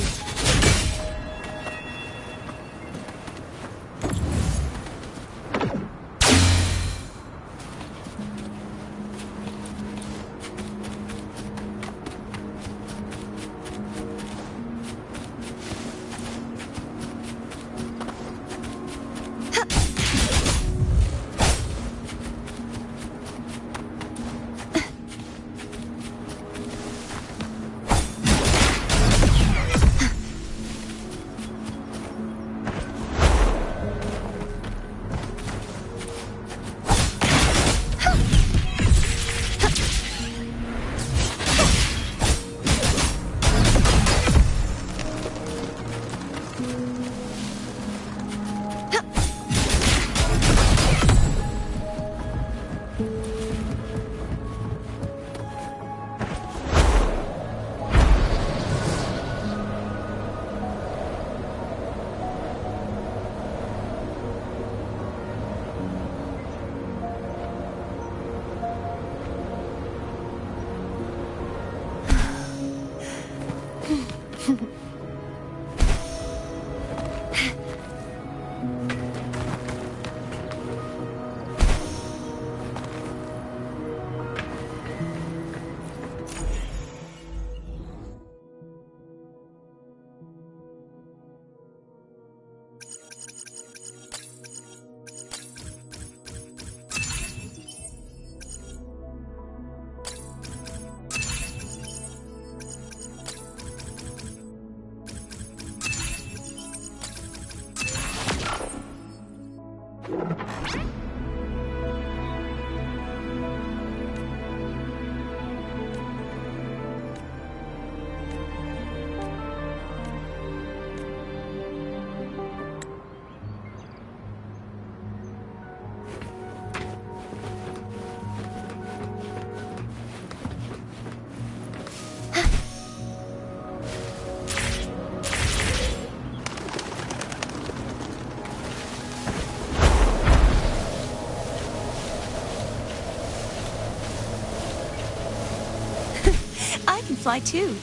I can fly too.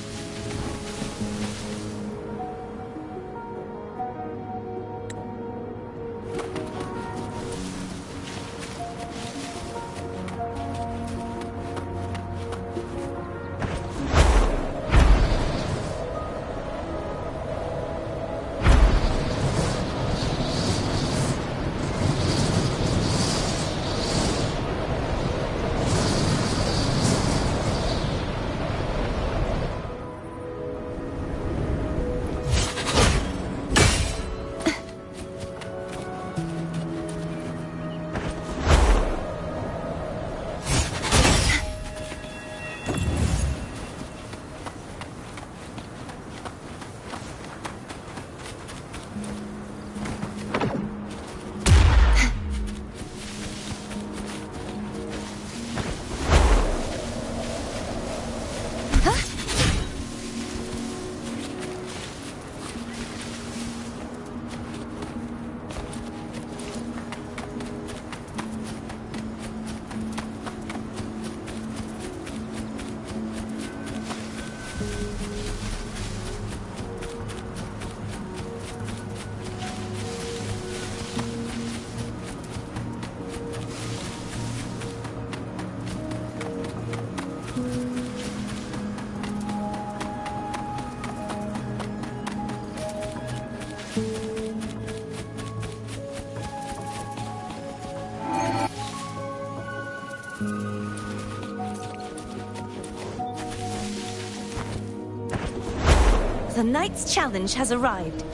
The Knight's Challenge has arrived.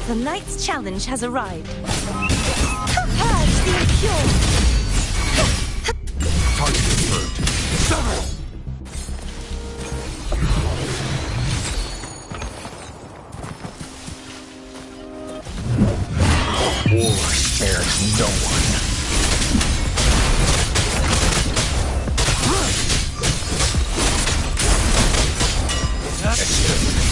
The knight's challenge has arrived. Purge the impure! Target confirmed. Sever! War spares no one. Exterminate.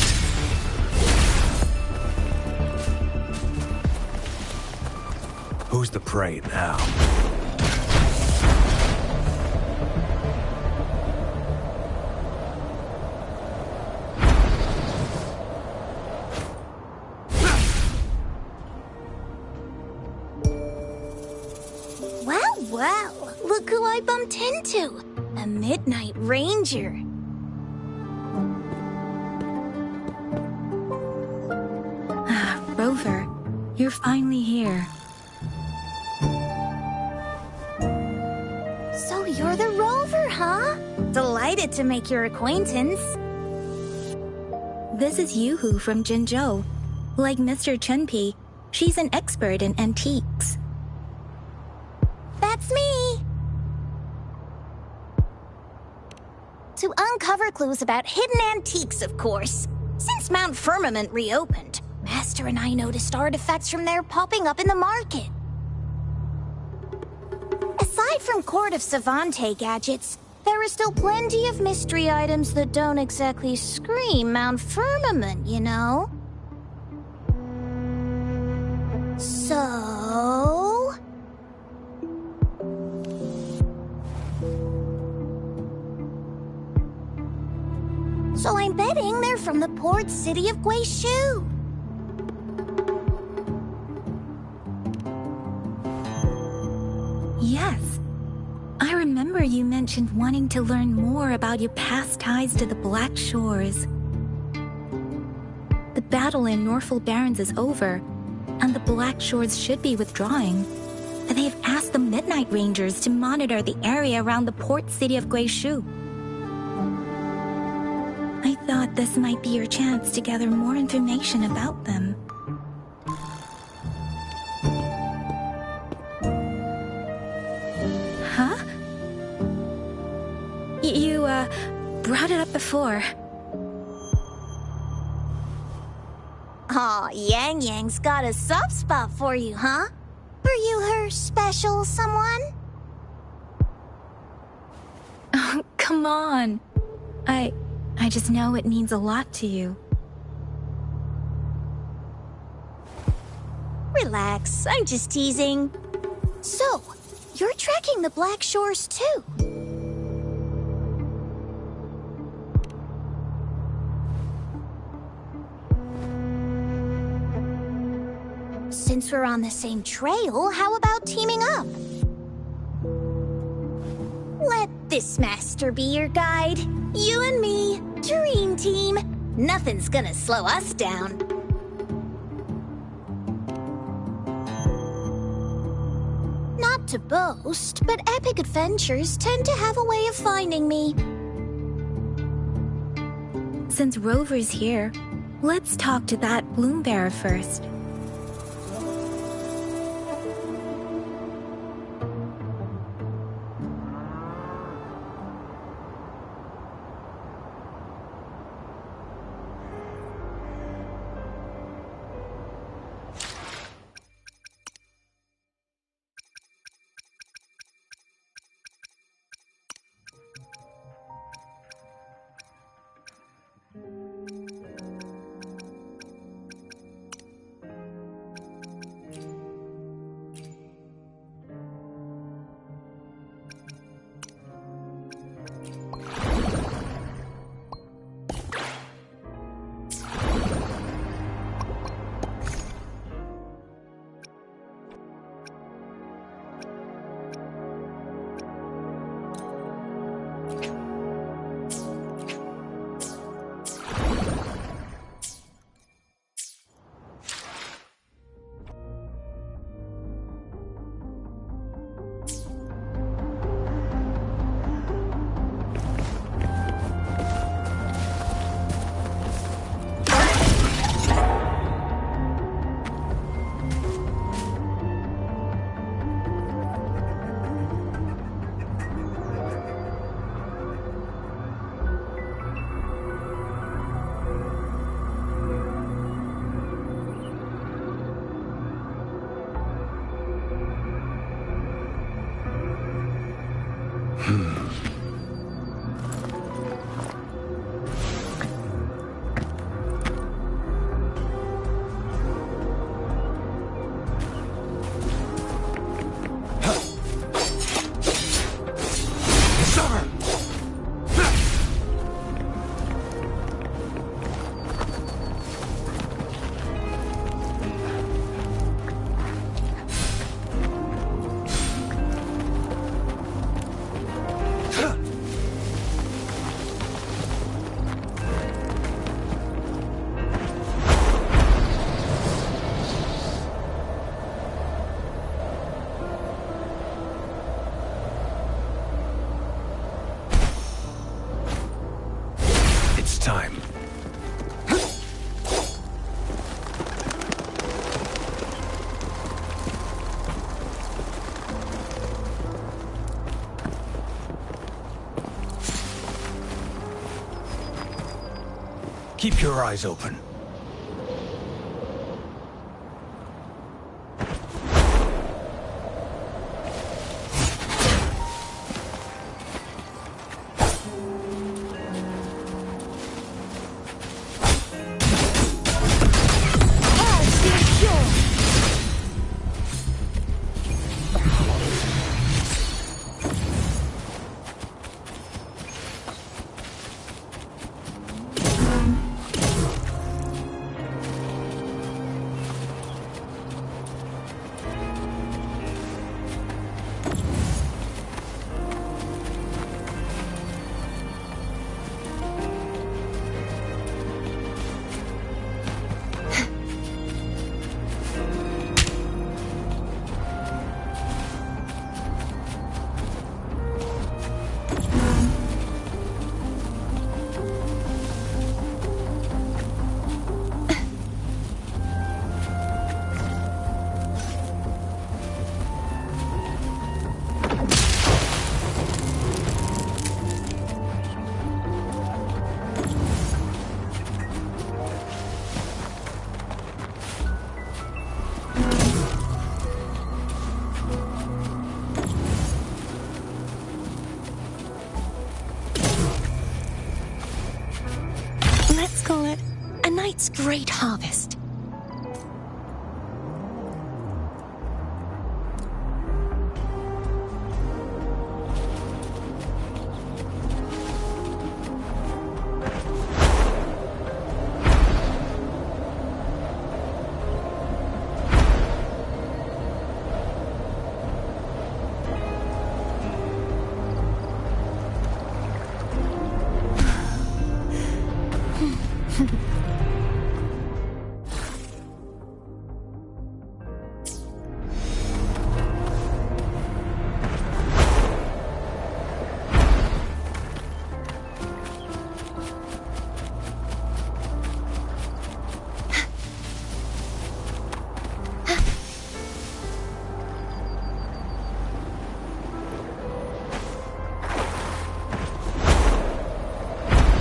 Who's the prey now? Well, look who I bumped into. A Midnight Ranger. Rover, you're finally here. So you're the Rover, huh? Delighted to make your acquaintance. This is Yoo-hoo from Jinzhou. Like Mr. Chunpei, she's an expert in antiques. That's me! To uncover clues about hidden antiques, of course. Since Mount Firmament reopened, Master and I noticed artifacts from there popping up in the market. Aside from Court of Savante gadgets, there are still plenty of mystery items that don't exactly scream Mount Firmament, you know? So... So I'm betting they're from the port city of Guishu. Yes. I remember you mentioned wanting to learn more about your past ties to the Black Shores. The battle in Norfolk Barrens is over, and the Black Shores should be withdrawing. They've asked the Midnight Rangers to monitor the area around the port city of Guishu. I thought this might be your chance to gather more information about them. Huh? You, brought it up before. Aw, Yang Yang's got a soft spot for you, huh? Are you her special someone? Oh, come on. I just know it means a lot to you. Relax, I'm just teasing. So, you're tracking the Black Shores too? Since we're on the same trail, how about teaming up? Let this master be your guide. You and me, dream team. Nothing's gonna slow us down. Not to boast, but epic adventures tend to have a way of finding me. Since Rover's here, let's talk to that Bloombearer first. Time. Keep your eyes open. Call it a night's great harvest.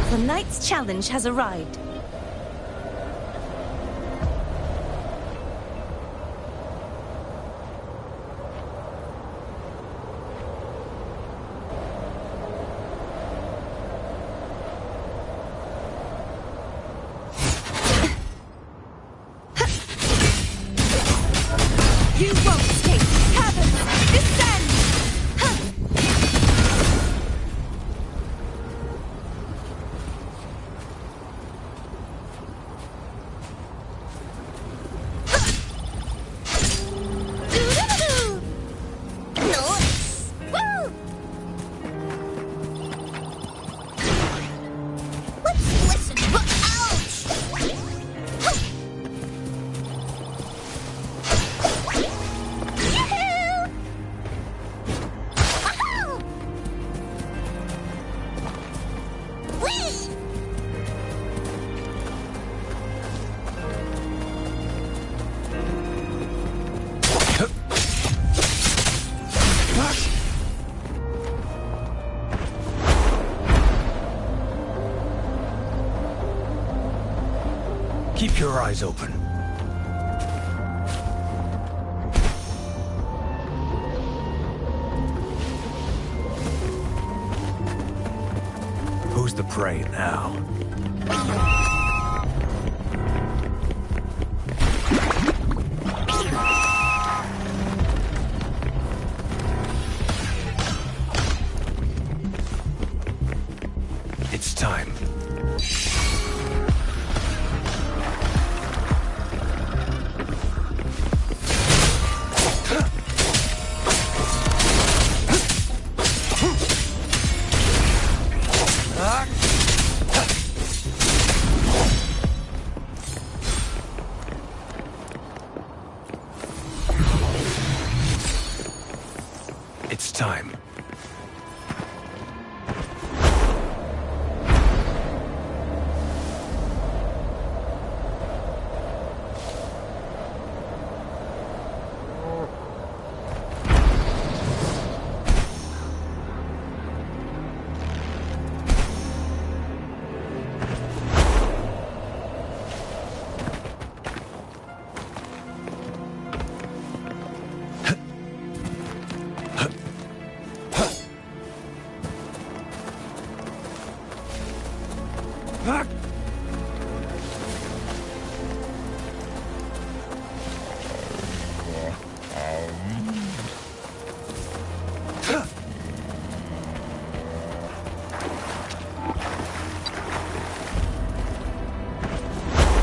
The night's challenge has arrived. You won't escape! Heavens, descend! Keep your eyes open. Who's the prey now? It's time. It's time.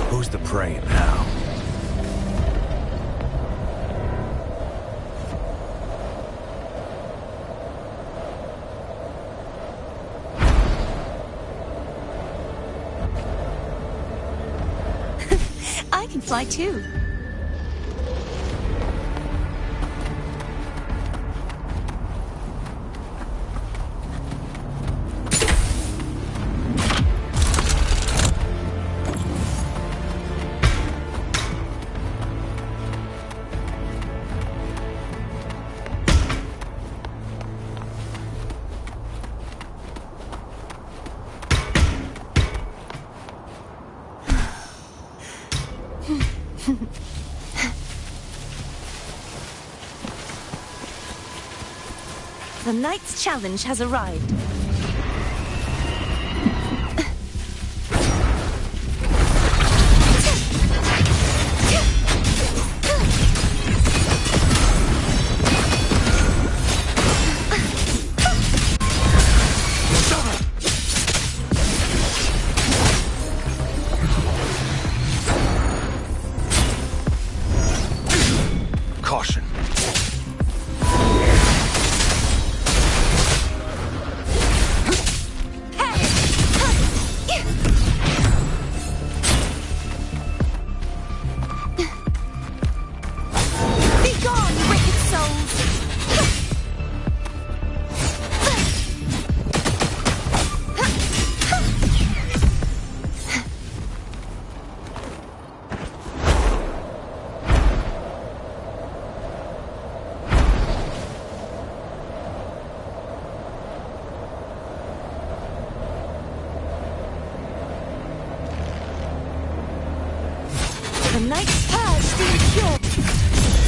Who's the prey now? I can fly too. The Knight's challenge has arrived. Caution. The Knight's purged and pure.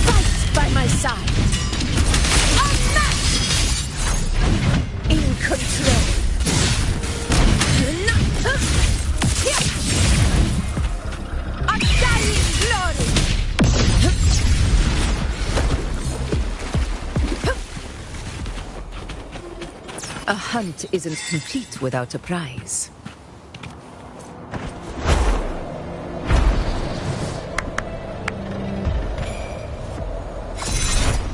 Fight by my side. Unmatched! In control. Undying glory! A hunt isn't complete without a prize.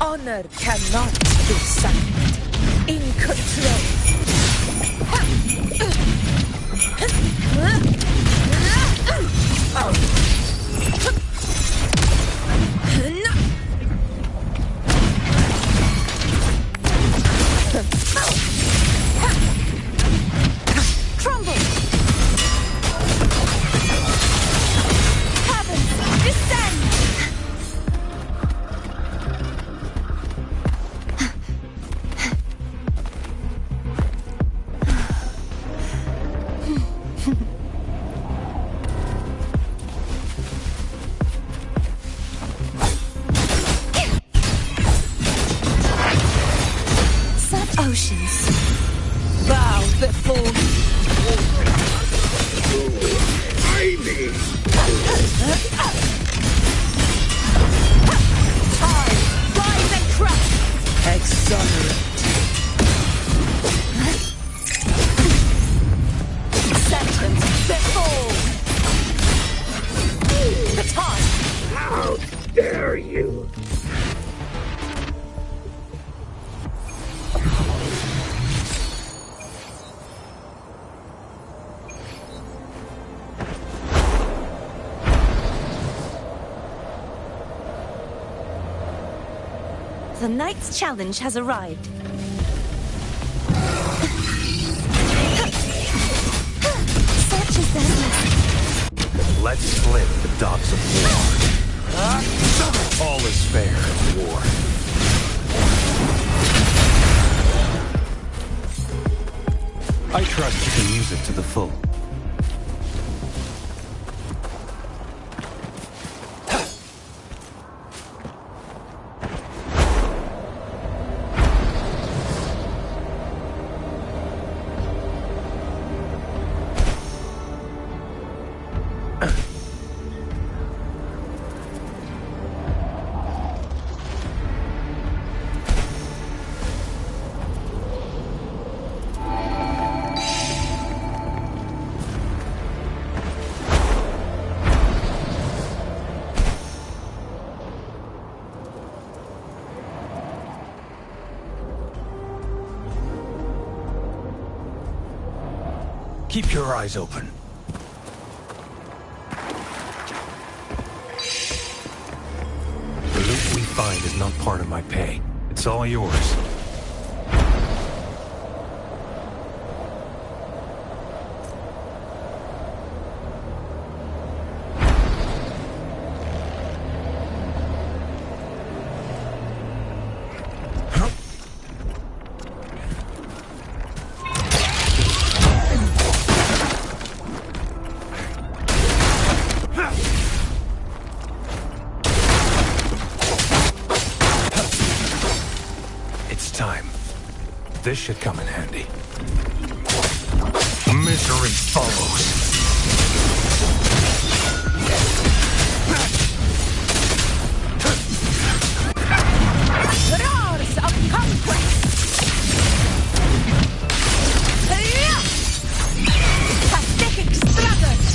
Honor cannot be silenced. In control. Crumble! Heavens, descend! Oceans, bow before me. Rise and crush! Exonerate. Sentence before! The time! How dare you! The knight's challenge has arrived. Such is their blessing. Let's split the dogs of war. All is fair in war. I trust you can use it to the full. Keep your eyes open. The loot we find is not part of my pay. It's all yours. This should come in handy. Misery follows. Roars of conquest! Pathetic struggles!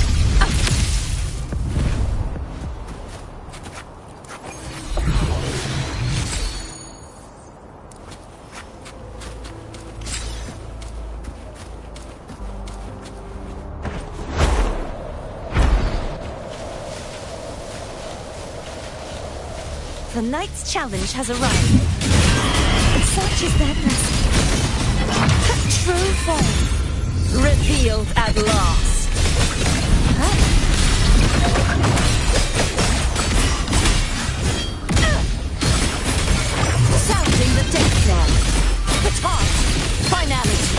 The knight's challenge has arrived. Such is their blessing. True form. Revealed at last. Sounding the death knell. The time. Finality.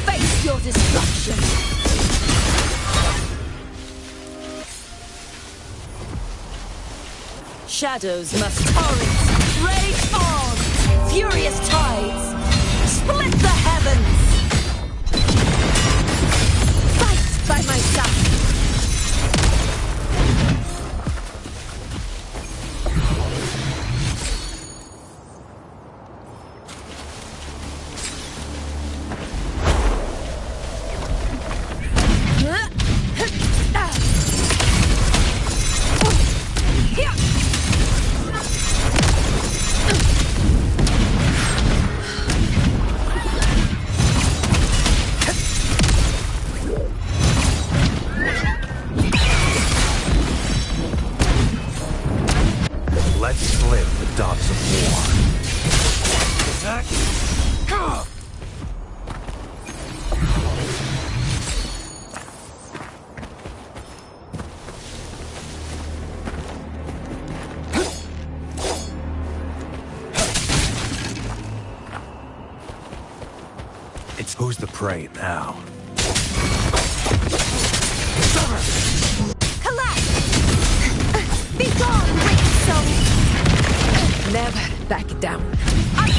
Face your destruction. Shadows must torrent, rage on, furious tides, split the heavens. Fight by my side. Who's the prey now? Collapse! Be gone, wicked soul! Never back down. I'm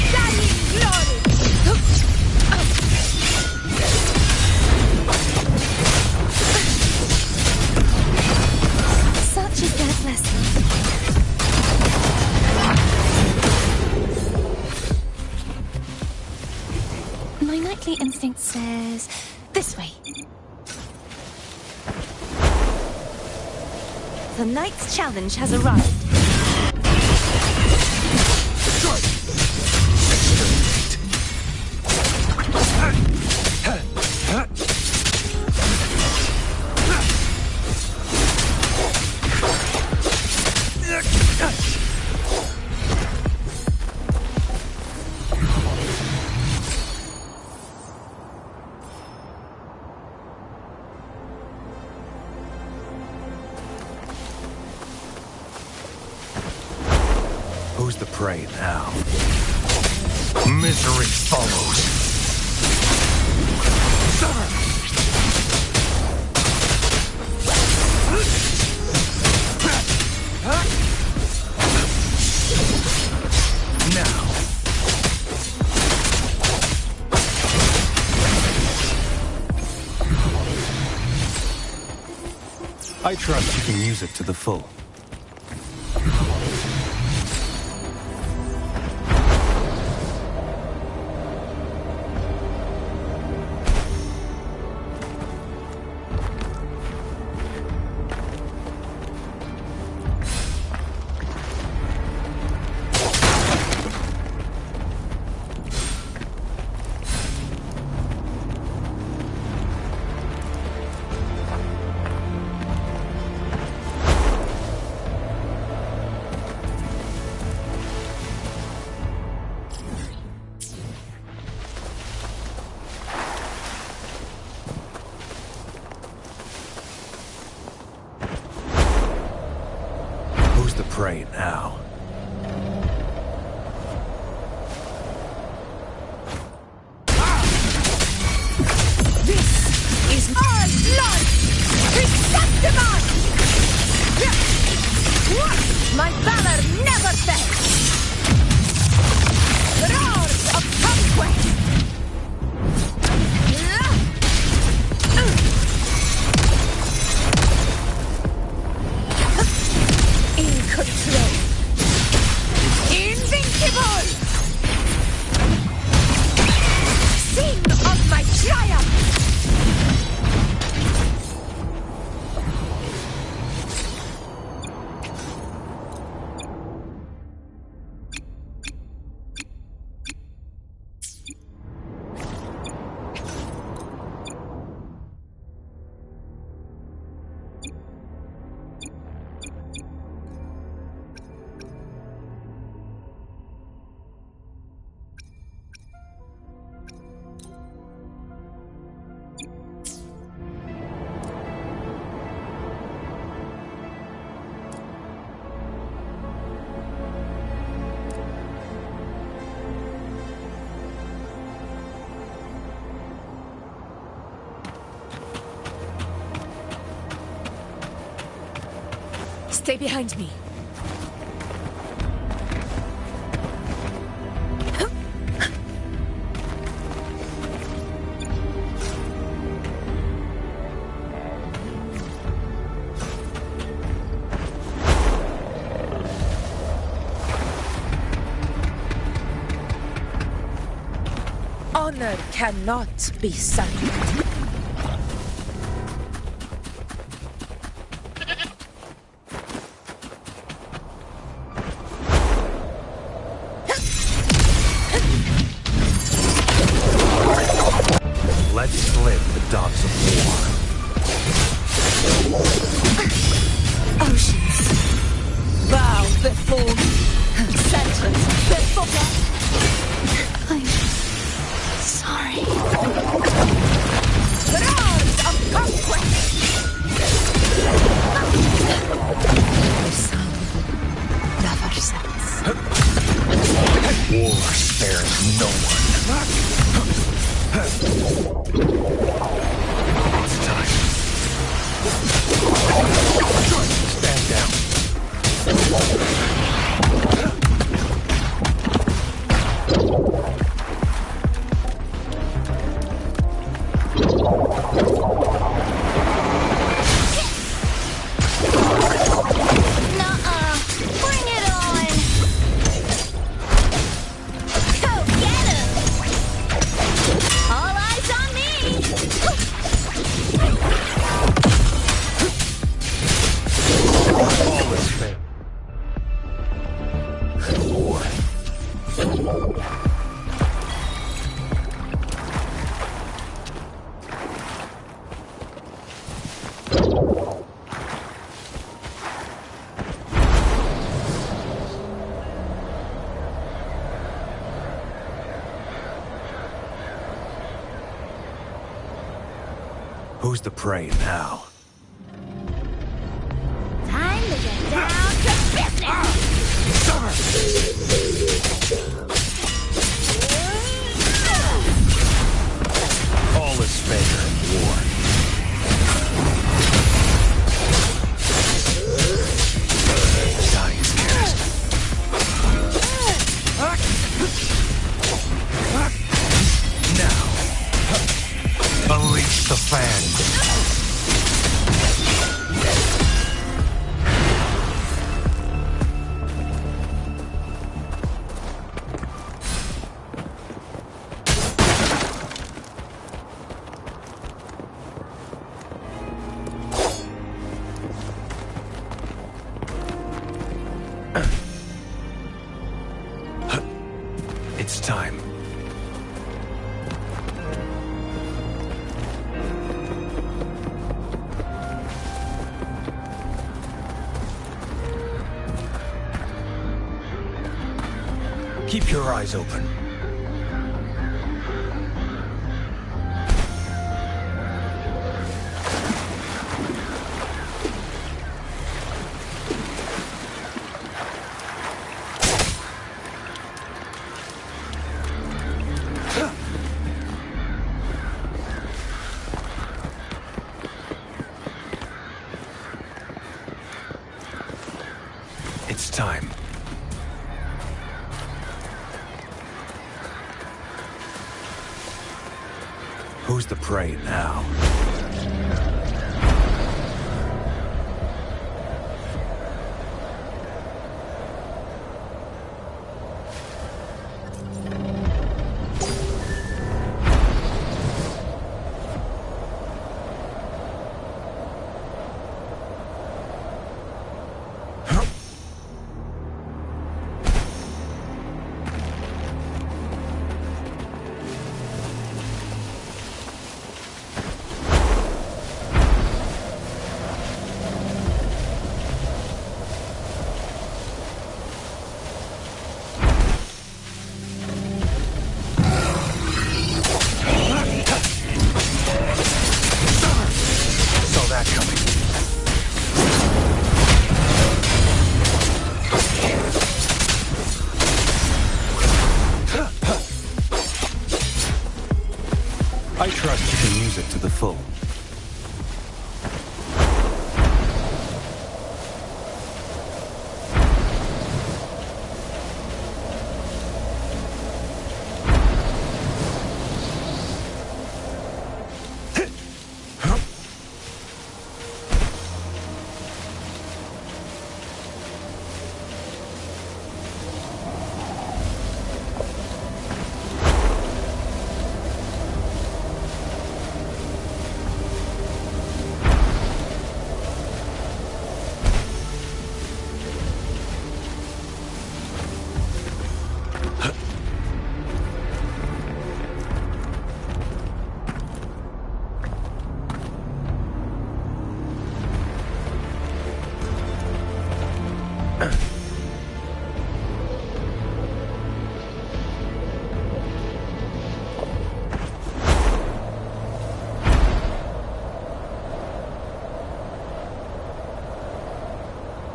instinct says this way. The knight's challenge has arrived. Who's the prey now? Misery follows. Now. I trust you can use it to the full. Pray now. This is my blood! Receptivon! My valor never fails! Roars of conquest! Control. Invincible! Sing of my triumph! Stay behind me. Honor cannot be silent. Let's split the dogs of war. Oceans, bow before me. Sentence before me. I'm sorry. Roars of conquest! War spares no one. It's time. Stand down. Who's the prey now? Time to get down to business! All is fair in war. Die is cast. Now, unleash the fangs. It's time. Keep your eyes open. It's time. Who's the prey now? I trust you can use it to the full.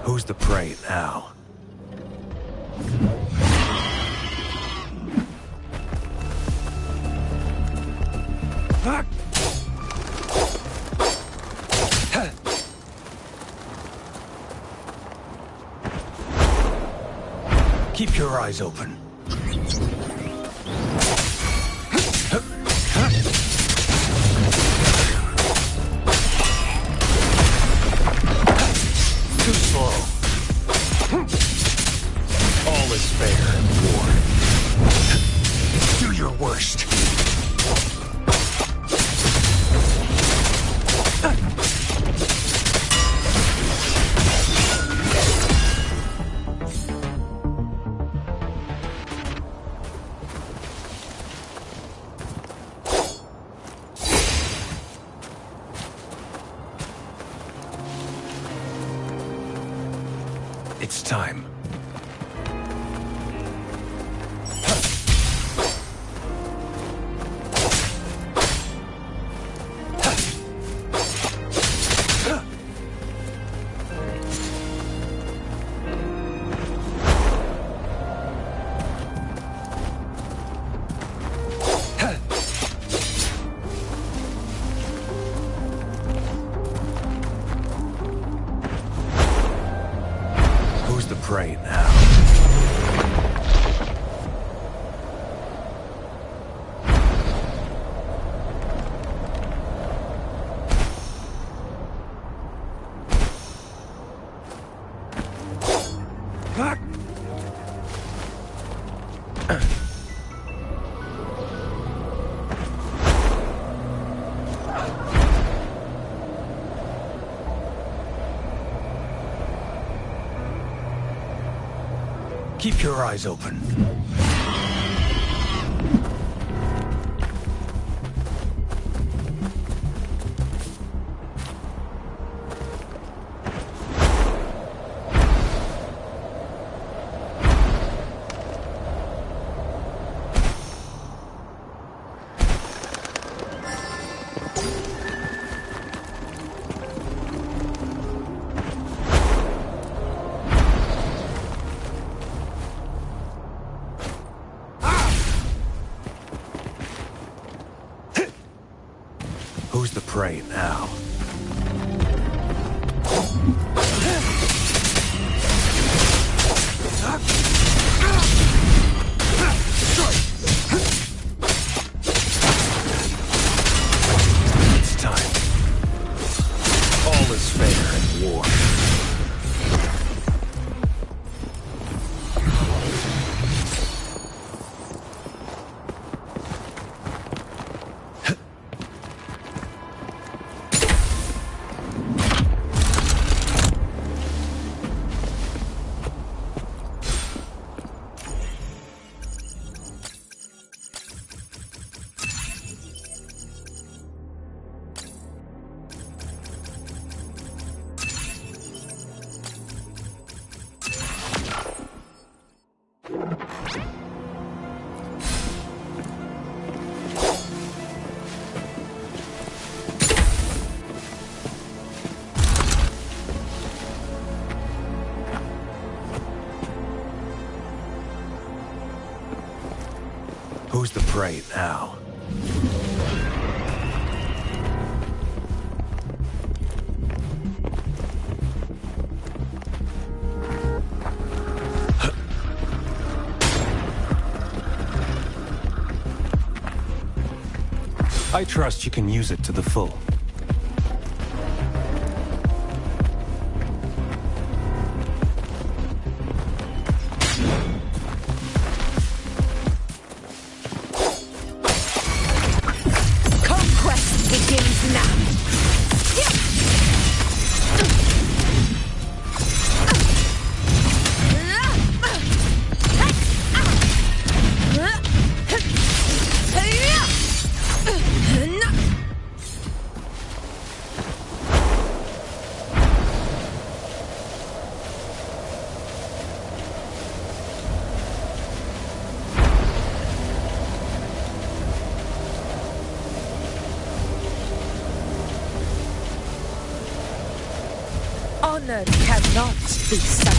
Who's the prey now? Keep your eyes open. Too slow. All is fair in war. Do your worst. It's time. prey now? Keep your eyes open. Who's the prey now? It's time. All is fair in war. Who's the prey now? I trust you can use it to the full. Honor cannot be sacrificed.